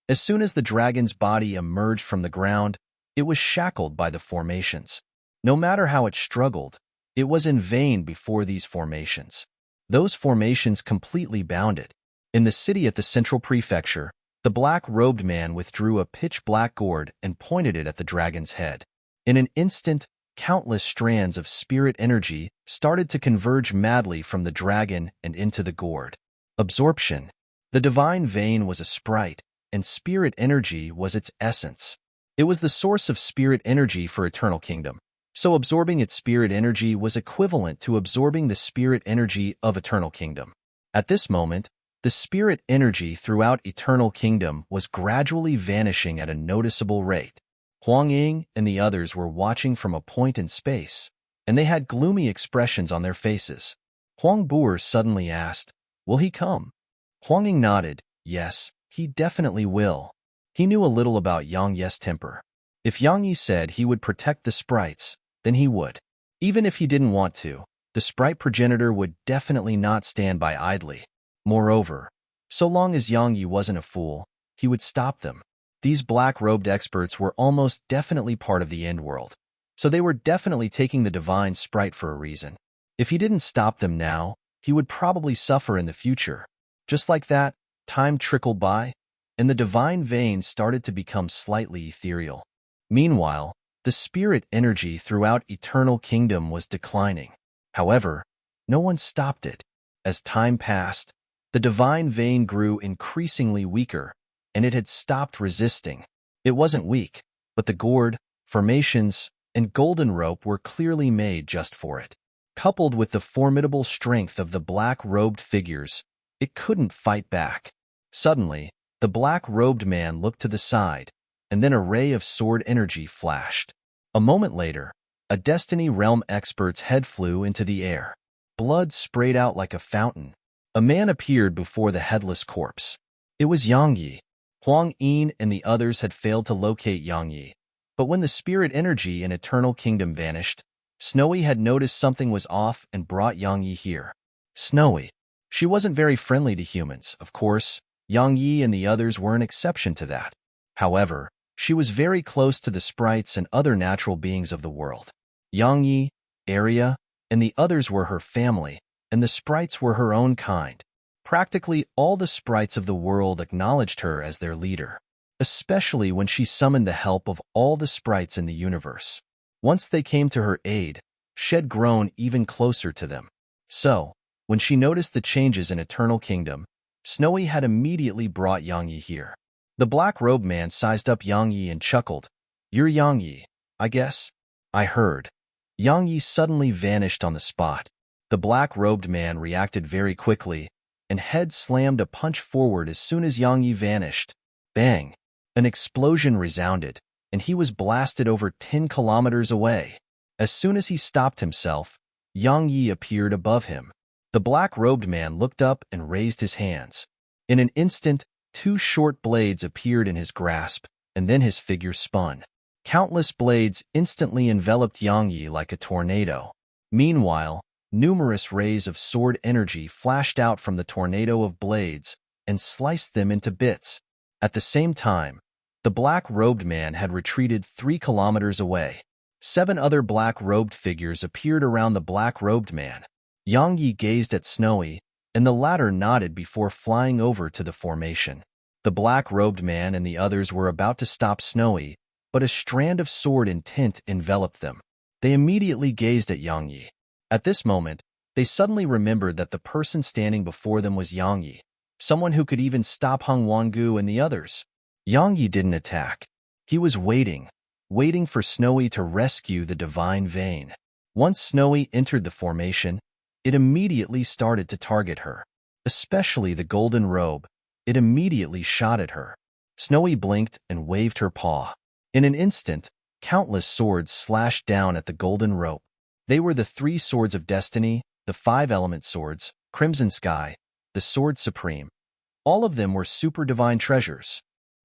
As soon as the dragon's body emerged from the ground, it was shackled by the formations. No matter how it struggled, it was in vain before these formations. Those formations completely bound it. In the city at the central prefecture, the black-robed man withdrew a pitch-black gourd and pointed it at the dragon's head. In an instant, countless strands of spirit energy started to converge madly from the dragon and into the gourd. Absorption. The divine vein was a sprite, and spirit energy was its essence. It was the source of spirit energy for Eternal Kingdom, so absorbing its spirit energy was equivalent to absorbing the spirit energy of Eternal Kingdom. At this moment, the spirit energy throughout Eternal Kingdom was gradually vanishing at a noticeable rate. Huang Ying and the others were watching from a point in space, and they had gloomy expressions on their faces. Huang Buer suddenly asked, "Will he come?" Huang Ying nodded, "Yes, he definitely will." He knew a little about Yang Yi's temper. If Yang Yi said he would protect the sprites, then he would. Even if he didn't want to, the sprite progenitor would definitely not stand by idly. Moreover, so long as Yang Yi wasn't a fool, he would stop them. These black-robed experts were almost definitely part of the end world, so they were definitely taking the divine sprite for a reason. If he didn't stop them now, he would probably suffer in the future. Just like that, time trickled by, and the divine vein started to become slightly ethereal. Meanwhile, the spirit energy throughout Eternal Kingdom was declining. However, no one stopped it. As time passed, the divine vein grew increasingly weaker, and it had stopped resisting. It wasn't weak, but the gourd, formations, and golden rope were clearly made just for it. Coupled with the formidable strength of the black-robed figures, it couldn't fight back. Suddenly, the black-robed man looked to the side, and then a ray of sword energy flashed. A moment later, a Destiny Realm expert's head flew into the air. Blood sprayed out like a fountain. A man appeared before the headless corpse. It was Yang Yi. Huang Yin and the others had failed to locate Yang Yi, but when the spirit energy in Eternal Kingdom vanished, Snowy had noticed something was off and brought Yang Yi here. Snowy. She wasn't very friendly to humans, of course. Yang Yi and the others were an exception to that. However, she was very close to the sprites and other natural beings of the world. Yang Yi, Arya, and the others were her family, and the sprites were her own kind. Practically all the sprites of the world acknowledged her as their leader, especially when she summoned the help of all the sprites in the universe. Once they came to her aid, she had grown even closer to them. So, when she noticed the changes in Eternal Kingdom, Snowy had immediately brought Yang Yi here. The black-robed man sized up Yang Yi and chuckled. "You're Yang Yi, I guess?" "I heard." Yang Yi suddenly vanished on the spot. The black-robed man reacted very quickly, and head slammed a punch forward as soon as Yang Yi vanished. Bang! An explosion resounded, and he was blasted over 10 kilometers away. As soon as he stopped himself, Yang Yi appeared above him. The black-robed man looked up and raised his hands. In an instant, 2 short blades appeared in his grasp, and then his figure spun. Countless blades instantly enveloped Yang Yi like a tornado. Meanwhile, numerous rays of sword energy flashed out from the tornado of blades and sliced them into bits. At the same time, the black-robed man had retreated 3 kilometers away. 7 other black-robed figures appeared around the black-robed man. Yang Yi gazed at Snowy, and the latter nodded before flying over to the formation. The black-robed man and the others were about to stop Snowy, but a strand of sword and tint enveloped them. They immediately gazed at Yang Yi. At this moment, they suddenly remembered that the person standing before them was Yang Yi, someone who could even stop Hung Wangu and the others. Yang Yi didn't attack. He was waiting for Snowy to rescue the divine vein. Once Snowy entered the formation, it immediately started to target her. Especially the golden robe, it immediately shot at her. Snowy blinked and waved her paw. In an instant, countless swords slashed down at the golden rope. They were the 3 swords of destiny, the 5 element swords, Crimson Sky, the sword supreme. All of them were super divine treasures.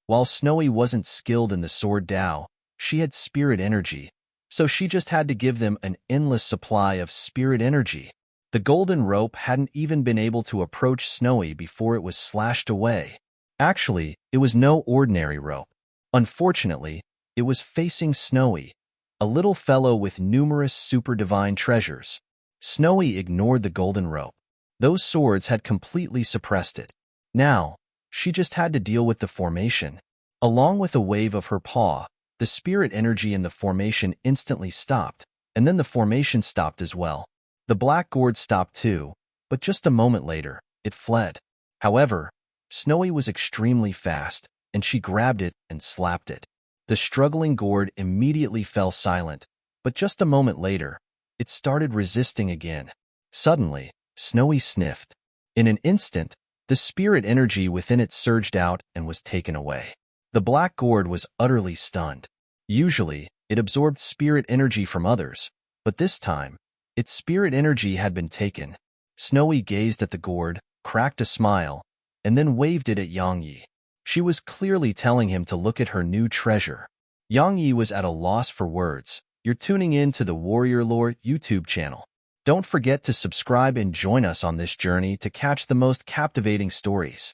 While Snowy wasn't skilled in the sword Tao, she had spirit energy, so she just had to give them an endless supply of spirit energy. The golden rope hadn't even been able to approach Snowy before it was slashed away. Actually, it was no ordinary rope. Unfortunately, it was facing Snowy, a little fellow with numerous super divine treasures. Snowy ignored the golden rope. Those swords had completely suppressed it. Now, she just had to deal with the formation. Along with a wave of her paw, the spirit energy in the formation instantly stopped, and then the formation stopped as well. The black gourd stopped too, but just a moment later, it fled. However, Snowy was extremely fast, and she grabbed it and slapped it. The struggling gourd immediately fell silent, but just a moment later, it started resisting again. Suddenly, Snowy sniffed. In an instant, the spirit energy within it surged out and was taken away. The black gourd was utterly stunned. Usually, it absorbed spirit energy from others, but this time, its spirit energy had been taken. Snowy gazed at the gourd, cracked a smile, and then waved it at Yang Yi. She was clearly telling him to look at her new treasure. Yang Yi was at a loss for words. You're tuning in to the Warrior Lore YouTube channel. Don't forget to subscribe and join us on this journey to catch the most captivating stories.